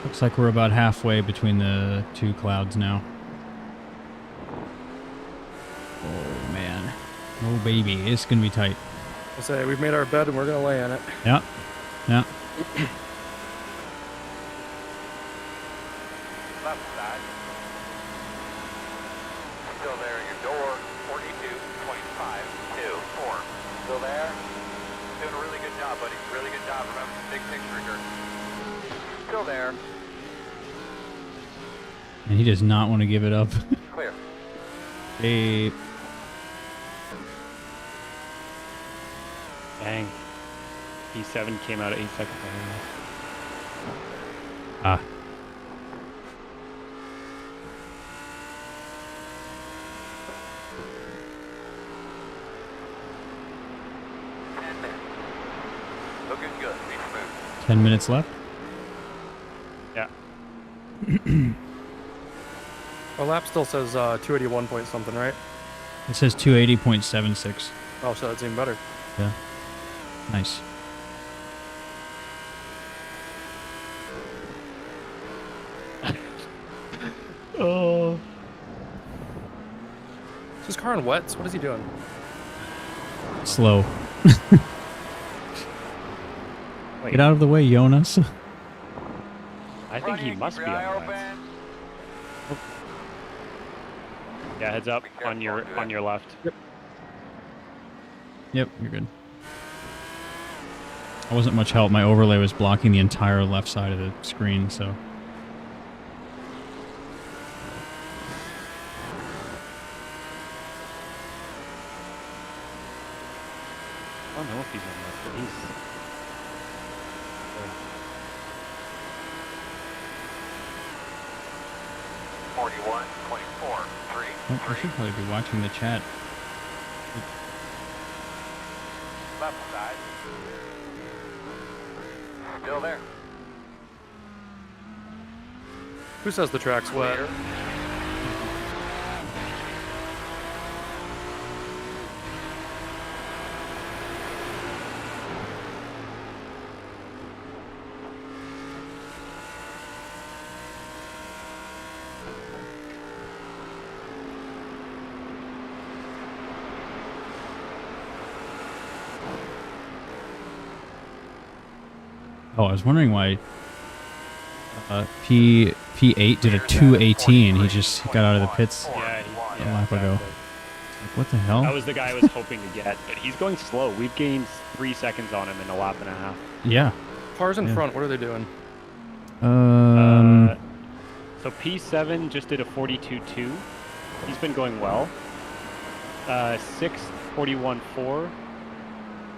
Speaker 1: Looks like we're about halfway between the two clouds now. Oh, man. Oh, baby. It's going to be tight.
Speaker 3: I say we've made our bed and we're gonna lay in it.
Speaker 1: Yeah. Yeah.
Speaker 2: Left side. Still there at your door. 42, 25, 2, 4. Still there. Doing a really good job, buddy. Really good job. Remember the big picture here. Still there.
Speaker 1: And he does not want to give it up.
Speaker 2: Clear.
Speaker 1: Hey.
Speaker 5: Dang. P7 came out at 8 seconds ahead of us.
Speaker 1: Ah.
Speaker 2: Looking good. Be smooth.
Speaker 1: 10 minutes left.
Speaker 5: Yeah.
Speaker 3: Our lap still says 281 point something, right?
Speaker 1: It says 280.76.
Speaker 3: Oh, so that's even better.
Speaker 1: Yeah. Nice.
Speaker 5: Oh.
Speaker 3: Is this car on wets? What is he doing?
Speaker 1: Slow.
Speaker 5: Wait,
Speaker 1: Get out of the way, Jonas.
Speaker 5: I think he must be
Speaker 2: Keep your eye
Speaker 5: on wets.
Speaker 2: open.
Speaker 5: Yeah, heads up
Speaker 2: Be careful,
Speaker 5: on your
Speaker 2: do
Speaker 5: on
Speaker 2: it.
Speaker 5: your left.
Speaker 1: Yep, you're good. I wasn't much help. My overlay was blocking the entire left side of the screen, so...
Speaker 5: I don't know if he's on left, but he's.
Speaker 2: 41, 24, 3,
Speaker 1: Oh, I should probably be watching the chat.
Speaker 2: left side. Still there.
Speaker 3: Who says the track's wet?
Speaker 2: Clear.
Speaker 1: Oh, I was wondering why P8 did a 218. He just got out of the pits
Speaker 5: Yeah,
Speaker 1: a lap ago. Like, what the hell?
Speaker 5: That was the guy I was hoping to get, but he's going slow. We've gained 3 seconds on him in a lap and a half.
Speaker 1: Yeah.
Speaker 3: Cars in
Speaker 1: Yeah.
Speaker 3: front, what are they doing?
Speaker 5: So P7 just did a 42.2. He's been going well. 6, 41.4.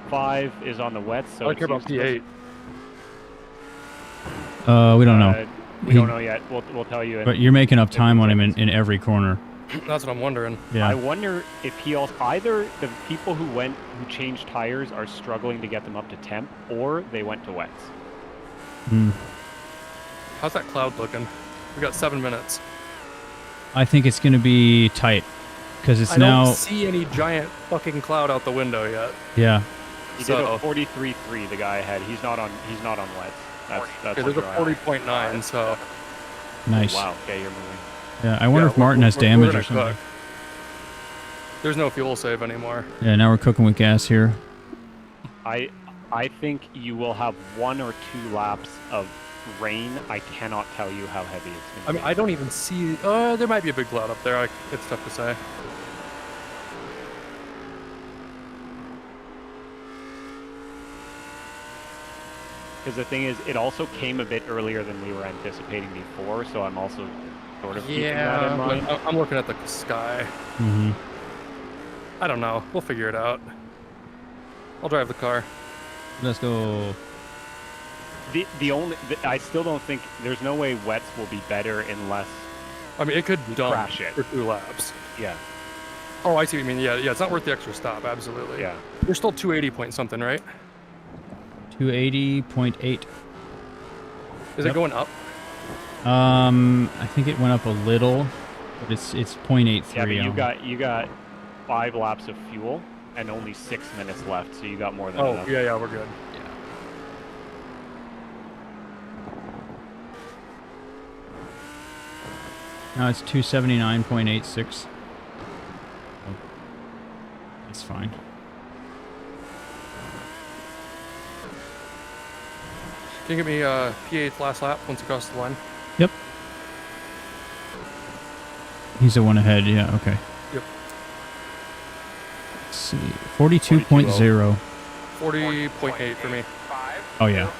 Speaker 5: 5 is on the wets, so
Speaker 3: I
Speaker 5: it
Speaker 3: care about
Speaker 5: seems
Speaker 3: P8.
Speaker 1: we don't know.
Speaker 5: We don't know yet. We'll tell you.
Speaker 1: But you're making up time on him in every corner.
Speaker 3: That's what I'm wondering.
Speaker 1: Yeah.
Speaker 5: I wonder if he also either the people who changed tires are struggling to get them up to temp, or they went to wets.
Speaker 1: Hmm.
Speaker 3: How's that cloud looking? We got 7 minutes.
Speaker 1: I think it's going to be tight because it's
Speaker 3: I
Speaker 1: now.
Speaker 3: don't see any giant fucking cloud out the window yet.
Speaker 1: Yeah.
Speaker 5: He did
Speaker 3: So-
Speaker 5: a 43.3. The guy ahead. He's not on wets. That's
Speaker 3: Okay, there's a
Speaker 5: dry.
Speaker 3: 40.9, so
Speaker 1: Nice.
Speaker 5: Oh, wow. Okay, you're moving.
Speaker 1: Yeah. I wonder
Speaker 3: Yeah,
Speaker 1: if Martin has
Speaker 3: we're
Speaker 1: damage
Speaker 3: gonna
Speaker 1: or something.
Speaker 3: cook. There's no fuel save anymore.
Speaker 1: Yeah, now we're cooking with gas here.
Speaker 5: I think you will have 1 or 2 laps of rain. I cannot tell you how heavy it's going to
Speaker 3: I
Speaker 5: be.
Speaker 3: mean, I don't even see. There might be a big cloud up there. It's tough to say.
Speaker 5: Because the thing is, it also came a bit earlier than we were anticipating before, so I'm also sort of keeping that in mind.
Speaker 3: but I'm looking at the sky.
Speaker 1: Mm-hmm.
Speaker 3: I don't know. We'll figure it out. I'll drive the car.
Speaker 1: Let's go.
Speaker 5: I still don't think there's no way wets will be better unless
Speaker 3: I mean, it could dump
Speaker 5: crash it.
Speaker 3: for 2 laps.
Speaker 5: yeah.
Speaker 3: Oh, I see what you mean. Yeah, it's not worth the extra stop. Absolutely.
Speaker 5: Yeah.
Speaker 3: You're still 280 point something, right?
Speaker 1: 280.8.
Speaker 3: Is it going up?
Speaker 1: I think it went up a little, but it's 0.83.
Speaker 5: Yeah, but you got 5 laps of fuel and only 6 minutes left, so you got more than
Speaker 3: Oh,
Speaker 5: enough.
Speaker 3: yeah, we're good.
Speaker 1: No, it's 279.86. Oh, that's fine.
Speaker 3: Can you give me P8 last lap once you cross the line?
Speaker 1: Yep. He's the one ahead. Yeah. Okay.
Speaker 3: Yep.
Speaker 1: Let's see. 42.0.
Speaker 3: 40.8 for me.
Speaker 1: Oh yeah.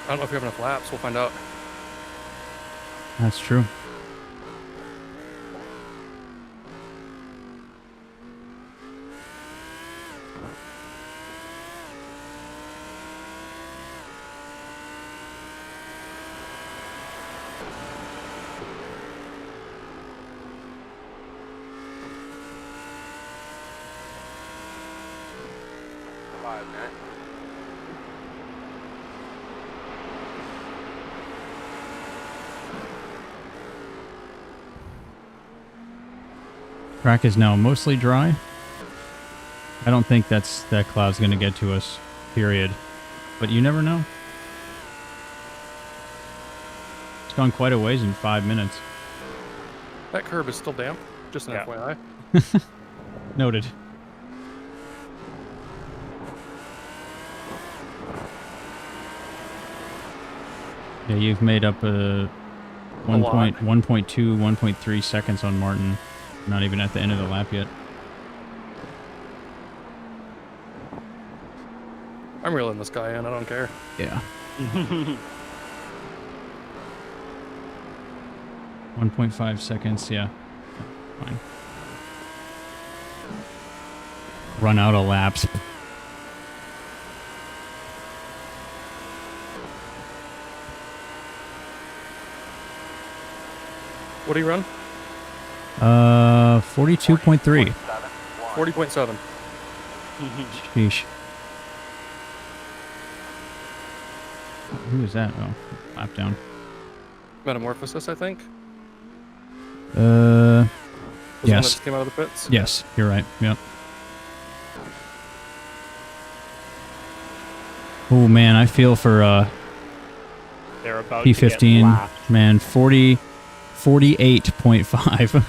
Speaker 3: I don't know if we have enough laps. We'll find out.
Speaker 1: That's true. Track is now mostly dry. I don't think that cloud's going to get to us, period. But you never know. It's gone quite a ways in 5 minutes.
Speaker 3: That curb is still damp. Just an
Speaker 5: Yeah.
Speaker 3: FYI.
Speaker 1: Noted. Yeah, you've made up a 1.2, 1.3 seconds on Martin. Not even at the end of the lap yet.
Speaker 3: I'm reeling this guy in. I don't care.
Speaker 1: Yeah. 1.5 seconds, yeah. Fine. Run out of laps.
Speaker 3: What do you run?
Speaker 1: 42.3.
Speaker 3: 40.7.
Speaker 1: Sheesh. Who is that? Oh, lap down.
Speaker 3: Metamorphosis, I think. Was the one that
Speaker 1: Yes.
Speaker 3: just came out of the pits?
Speaker 1: Yes, you're right. Yep. Oh man, I feel for
Speaker 5: They're about to get
Speaker 1: P15.
Speaker 5: lapped.
Speaker 1: Man, 48.5.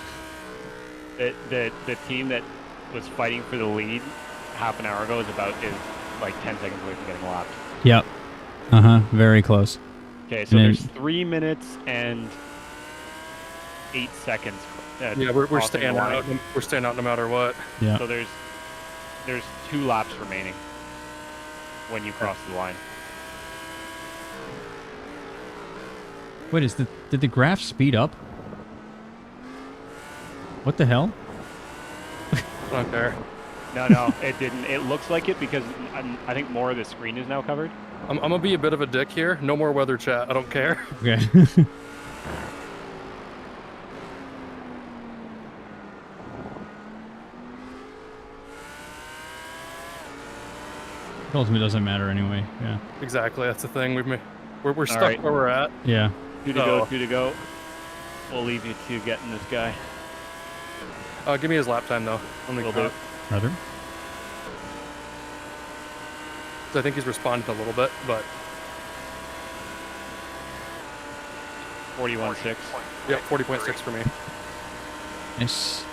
Speaker 5: The team that was fighting for the lead half an hour ago is like 10 seconds away from getting lapped.
Speaker 1: Yep. Uh-huh. Very close.
Speaker 5: Okay, so
Speaker 1: And
Speaker 5: there's 3 minutes and 8 seconds.
Speaker 3: Yeah, we're
Speaker 5: crossing
Speaker 3: staying
Speaker 5: the line.
Speaker 3: out. We're staying out no matter what.
Speaker 1: Yeah.
Speaker 5: So there's 2 laps remaining when you cross the line.
Speaker 1: Wait, did the graph speed up? What the hell?
Speaker 3: I don't care.
Speaker 5: No, it didn't. It looks like it because I think more of the screen is now covered.
Speaker 3: I'm gonna be a bit of a dick here. No more weather chat. I don't care.
Speaker 1: Okay. It ultimately doesn't matter anyway. Yeah.
Speaker 3: Exactly. That's the thing. We're stuck
Speaker 5: right.
Speaker 3: where we're at.
Speaker 1: Yeah.
Speaker 5: 2 to go, 2 to go. We'll leave you to getting this guy.
Speaker 3: Give me his lap time though.
Speaker 5: Will do.
Speaker 1: Brother.
Speaker 3: I think he's responded a little bit, but
Speaker 5: 41.6.
Speaker 3: yeah, 40.6 for me.
Speaker 1: Nice.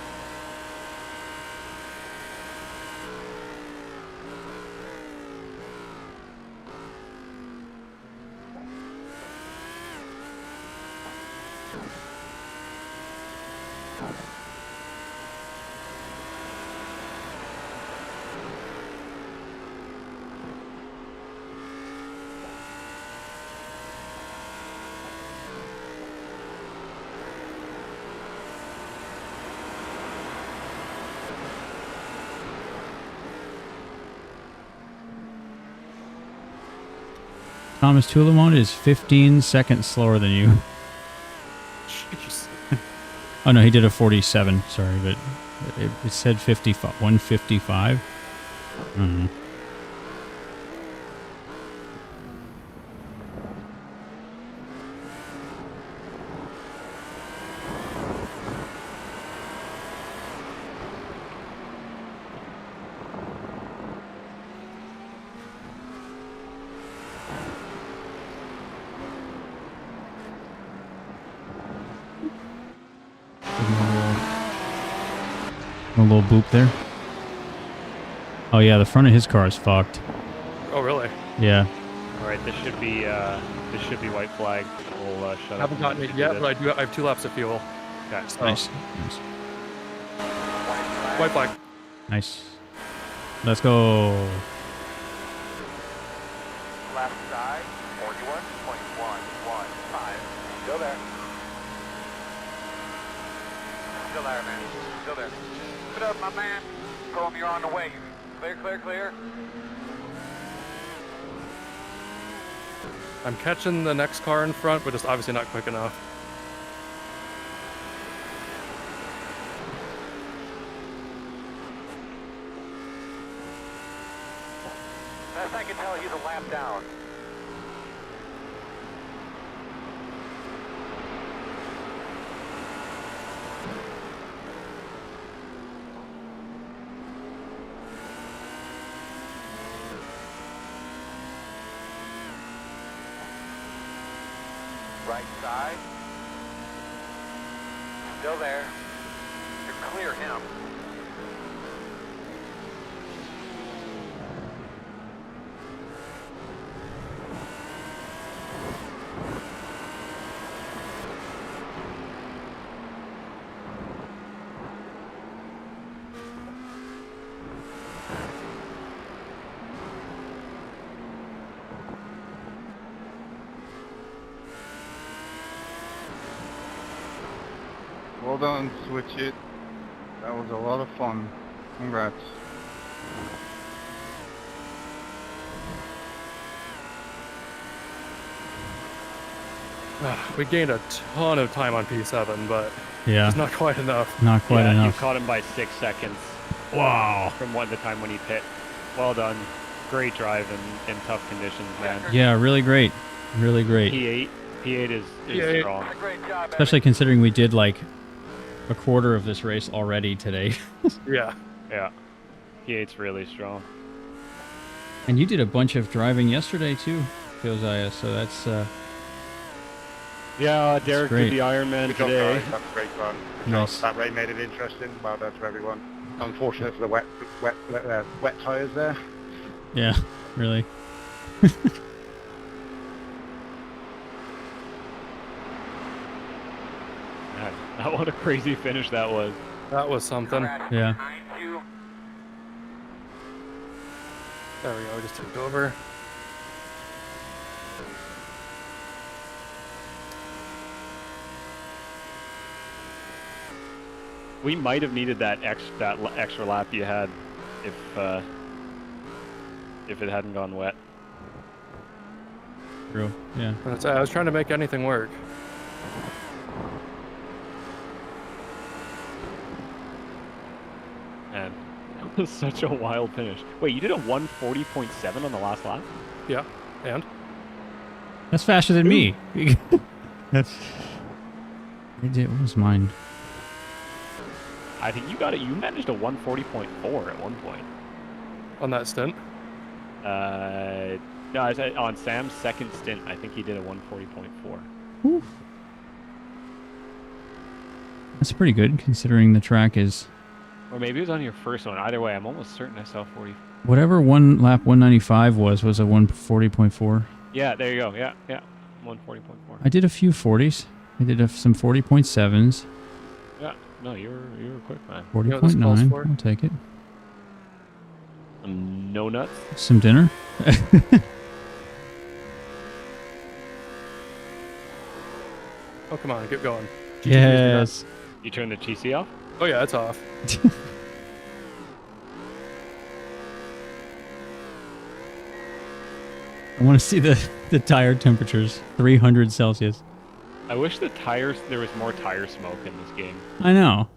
Speaker 1: Thomas Tulamon is 15 seconds slower than you.
Speaker 3: Jeez.
Speaker 1: Oh no, he did a 47. Sorry, but it said 55, 155. I don't know. A little boop there. Oh yeah, the front of his car is fucked.
Speaker 3: Oh really?
Speaker 1: Yeah.
Speaker 5: All right, this should be white flag. We'll shut
Speaker 3: I
Speaker 5: up.
Speaker 3: haven't gotten it yet, but I have 2 laps of fuel.
Speaker 5: Okay.
Speaker 3: So,
Speaker 1: Nice.
Speaker 3: White flag.
Speaker 1: Nice. Let's go.
Speaker 2: Left side, 41.115. Still there. Still there, man. Still there. Put up, my man. Chrome, you're on the way. Clear, clear, clear.
Speaker 3: I'm catching the next car in front, but it's obviously not quick enough.
Speaker 2: Best I can tell, he's a lap down. Right side. Still there. You clear him.
Speaker 9: Well done, Switch It. That was a lot of fun. Congrats.
Speaker 3: We gained a ton of time on P7, but
Speaker 1: Yeah.
Speaker 3: it's not quite enough.
Speaker 1: Not quite
Speaker 5: Yeah, you
Speaker 1: enough.
Speaker 5: caught him by 6 seconds.
Speaker 1: Wow.
Speaker 5: From the time when he pit. Well done. Great drive in tough conditions, man.
Speaker 1: Yeah, really great. Really great.
Speaker 5: P8 is
Speaker 3: P8.
Speaker 5: strong.
Speaker 2: Great job,
Speaker 1: Especially considering we did like a quarter of this race already today.
Speaker 3: Yeah.
Speaker 5: Yeah. P8's really strong.
Speaker 1: And you did a bunch of driving yesterday too, Josiah, so that's
Speaker 5: Yeah, Derek
Speaker 1: great.
Speaker 5: did the Ironman
Speaker 9: Good job,
Speaker 5: today.
Speaker 9: guys. That's great fun. Good
Speaker 1: Nice.
Speaker 9: job. That rain made it interesting. Well done to everyone. Unfortunate for the wet tyres there.
Speaker 1: yeah, really.
Speaker 5: Man, what a crazy finish that was.
Speaker 3: That was something.
Speaker 1: Yeah.
Speaker 3: There we go, we just took over.
Speaker 5: We might have needed that extra lap you had if it hadn't gone wet.
Speaker 1: True. Yeah.
Speaker 3: I was trying to make anything work.
Speaker 5: Man, that was such a wild finish. Wait, you did a 140.7 on the last lap?
Speaker 3: Yeah, and?
Speaker 1: That's faster than me. That's. What was mine?
Speaker 5: I think you got it. You managed a 140.4 at one point.
Speaker 3: On that stint?
Speaker 5: No, I said on Sam's second stint, I think he did a 140.4.
Speaker 1: Whew. That's pretty good considering the track is.
Speaker 5: Or maybe it was on your first one. Either way, I'm almost certain I saw 40.
Speaker 1: Whatever one lap 195 was a 140.4.
Speaker 5: Yeah, there you go. Yeah, 140.4.
Speaker 1: I did a few 40s. I did some 40.7s.
Speaker 5: Yeah. No, you were quick, man.
Speaker 1: 40.9.
Speaker 3: for?
Speaker 1: I'll take it.
Speaker 5: No nuts.
Speaker 1: Some dinner.
Speaker 3: Oh, come on, get going.
Speaker 1: Yes.
Speaker 5: You turn the TC off?
Speaker 3: Oh yeah, it's off.
Speaker 1: I want to see the tire temperatures. 300 Celsius.
Speaker 5: I wish there was more tire smoke in this game.
Speaker 1: I know.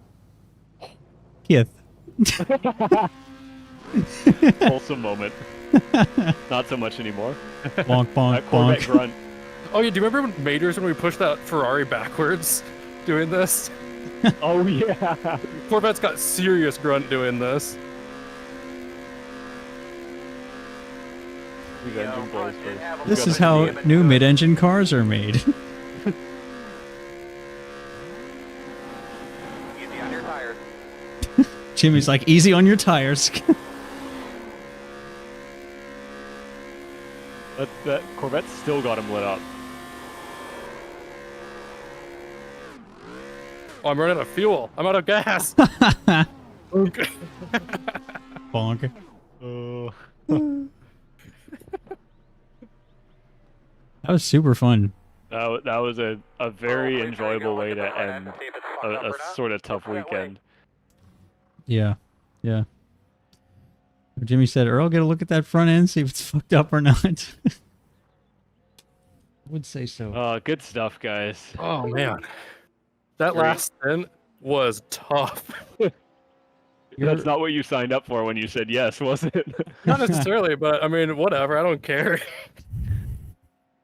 Speaker 1: Keith.
Speaker 5: Wholesome moment. Not so much anymore.
Speaker 1: Bonk, bonk,
Speaker 5: Corvette
Speaker 1: bonk.
Speaker 5: grunt.
Speaker 3: Oh yeah, do you remember when Majors when we pushed that Ferrari backwards doing this?
Speaker 5: Oh yeah.
Speaker 3: Corvette's got serious grunt doing this.
Speaker 5: These engine blows first.
Speaker 1: This is how new mid-engine cars are made.
Speaker 2: Easy on your tires.
Speaker 1: Jimmy's like, easy on your tires.
Speaker 5: That Corvette's still got him lit up.
Speaker 3: Oh, I'm running out of fuel. I'm out of gas. Okay.
Speaker 1: Bonk. That was super fun.
Speaker 5: That was a very enjoyable way to end a sort of tough weekend.
Speaker 1: Yeah. Yeah. Jimmy said, Earl, get a look at that front end, see if it's fucked up or not. I would say so.
Speaker 5: Good stuff, guys.
Speaker 3: Oh man, that last stint was tough.
Speaker 5: That's not what you signed up for when you said yes, was it?
Speaker 3: Not necessarily, but I mean, whatever. I don't care.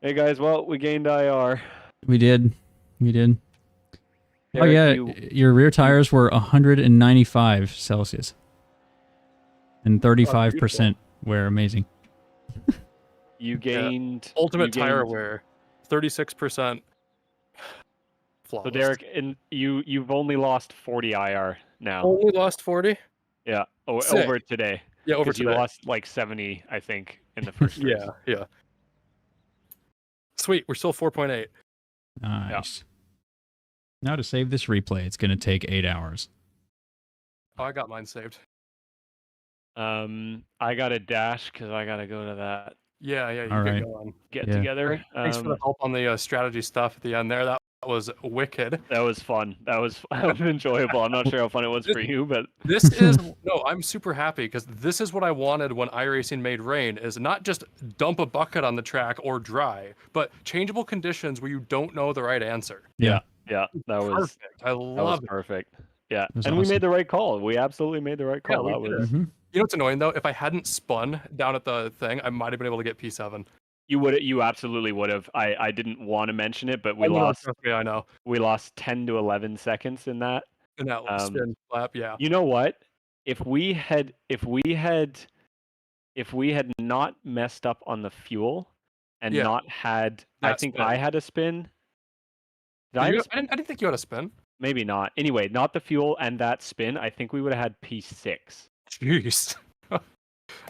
Speaker 5: Hey guys, well, we gained IR.
Speaker 1: We did. We did. Oh
Speaker 5: Derek,
Speaker 1: yeah, your rear tires were 195 Celsius. And 35% wear. Amazing.
Speaker 5: You gained
Speaker 3: Ultimate tire wear, 36%. Flawless.
Speaker 5: So Derek, you've only lost 40 IR now.
Speaker 3: Only lost 40.
Speaker 5: Yeah,
Speaker 3: Sick.
Speaker 5: over today.
Speaker 3: Yeah, over
Speaker 5: 'Cause
Speaker 3: today.
Speaker 5: You lost like 70, I think, in the first race.
Speaker 3: Yeah. Sweet, we're still 4.8.
Speaker 1: Nice. Now to save this replay, it's going to take 8 hours.
Speaker 3: Oh, I got mine saved.
Speaker 5: I got a dash because I got to go to that
Speaker 3: Yeah, you
Speaker 1: All
Speaker 3: get
Speaker 1: right.
Speaker 3: going.
Speaker 5: get
Speaker 1: Yeah.
Speaker 5: together.
Speaker 3: Thanks for the help on the strategy stuff at the end there. That was wicked.
Speaker 5: That was fun. That was enjoyable. I'm not sure how fun it was for you, but
Speaker 3: This is no, I'm super happy because this is what I wanted when iRacing made rain is not just dump a bucket on the track or dry, but changeable conditions where you don't know the right answer.
Speaker 1: Yeah.
Speaker 5: yeah, that was
Speaker 3: Perfect. I love it.
Speaker 5: perfect. Yeah,
Speaker 1: was
Speaker 5: and we
Speaker 1: awesome.
Speaker 5: made the right call. We absolutely made the right
Speaker 3: Yeah,
Speaker 5: call.
Speaker 3: we
Speaker 5: That
Speaker 3: did.
Speaker 5: was
Speaker 1: Mhm.
Speaker 3: You know what's annoying though? If I hadn't spun down at the thing, I might have been able to get P7.
Speaker 5: you absolutely would have. I didn't want to mention it, but we
Speaker 3: I know,
Speaker 5: lost
Speaker 3: trust me, I know.
Speaker 5: we lost 10 to 11 seconds in that.
Speaker 3: In that spin lap, yeah.
Speaker 5: You know what? If we had not messed up on the fuel and
Speaker 3: Yeah.
Speaker 5: not had I
Speaker 3: That
Speaker 5: think
Speaker 3: spin.
Speaker 5: I had a spin. Did I
Speaker 3: I
Speaker 5: have a
Speaker 3: didn't think you had a spin.
Speaker 5: Maybe not. Anyway, not the fuel and that spin. I think we would have had P6.
Speaker 3: Jeez.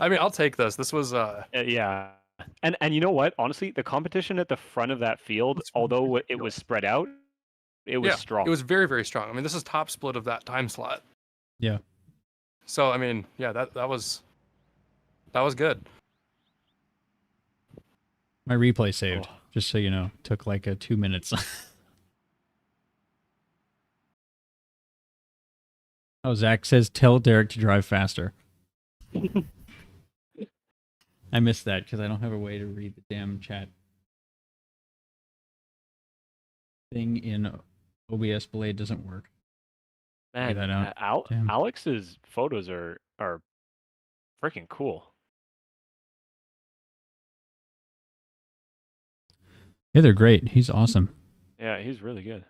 Speaker 3: I mean, I'll take this. This was
Speaker 5: Yeah. And you know what? Honestly, the competition at the front of that field, although it was spread out, it was strong.
Speaker 3: It was very, very strong. I mean, this is top split of that time slot.
Speaker 1: Yeah.
Speaker 3: So I mean, yeah, that was good.
Speaker 1: My replay saved, just so you know. Took like 2 minutes. Oh, Zach says, tell Derek to drive faster. I missed that because I don't have a way to read the damn chat thing in OBS Blade doesn't work.
Speaker 5: Man,
Speaker 1: that out. Damn.
Speaker 5: Alex's photos are freaking cool.
Speaker 1: Yeah, they're great. He's awesome.
Speaker 5: Yeah, he's really good.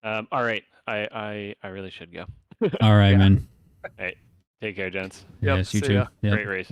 Speaker 5: All right, I really should go.
Speaker 1: All right, man.
Speaker 5: Hey, take care, gents.
Speaker 3: Yep,
Speaker 1: Yes, you
Speaker 3: see
Speaker 1: too.
Speaker 3: ya.
Speaker 1: Yep.
Speaker 5: Great race.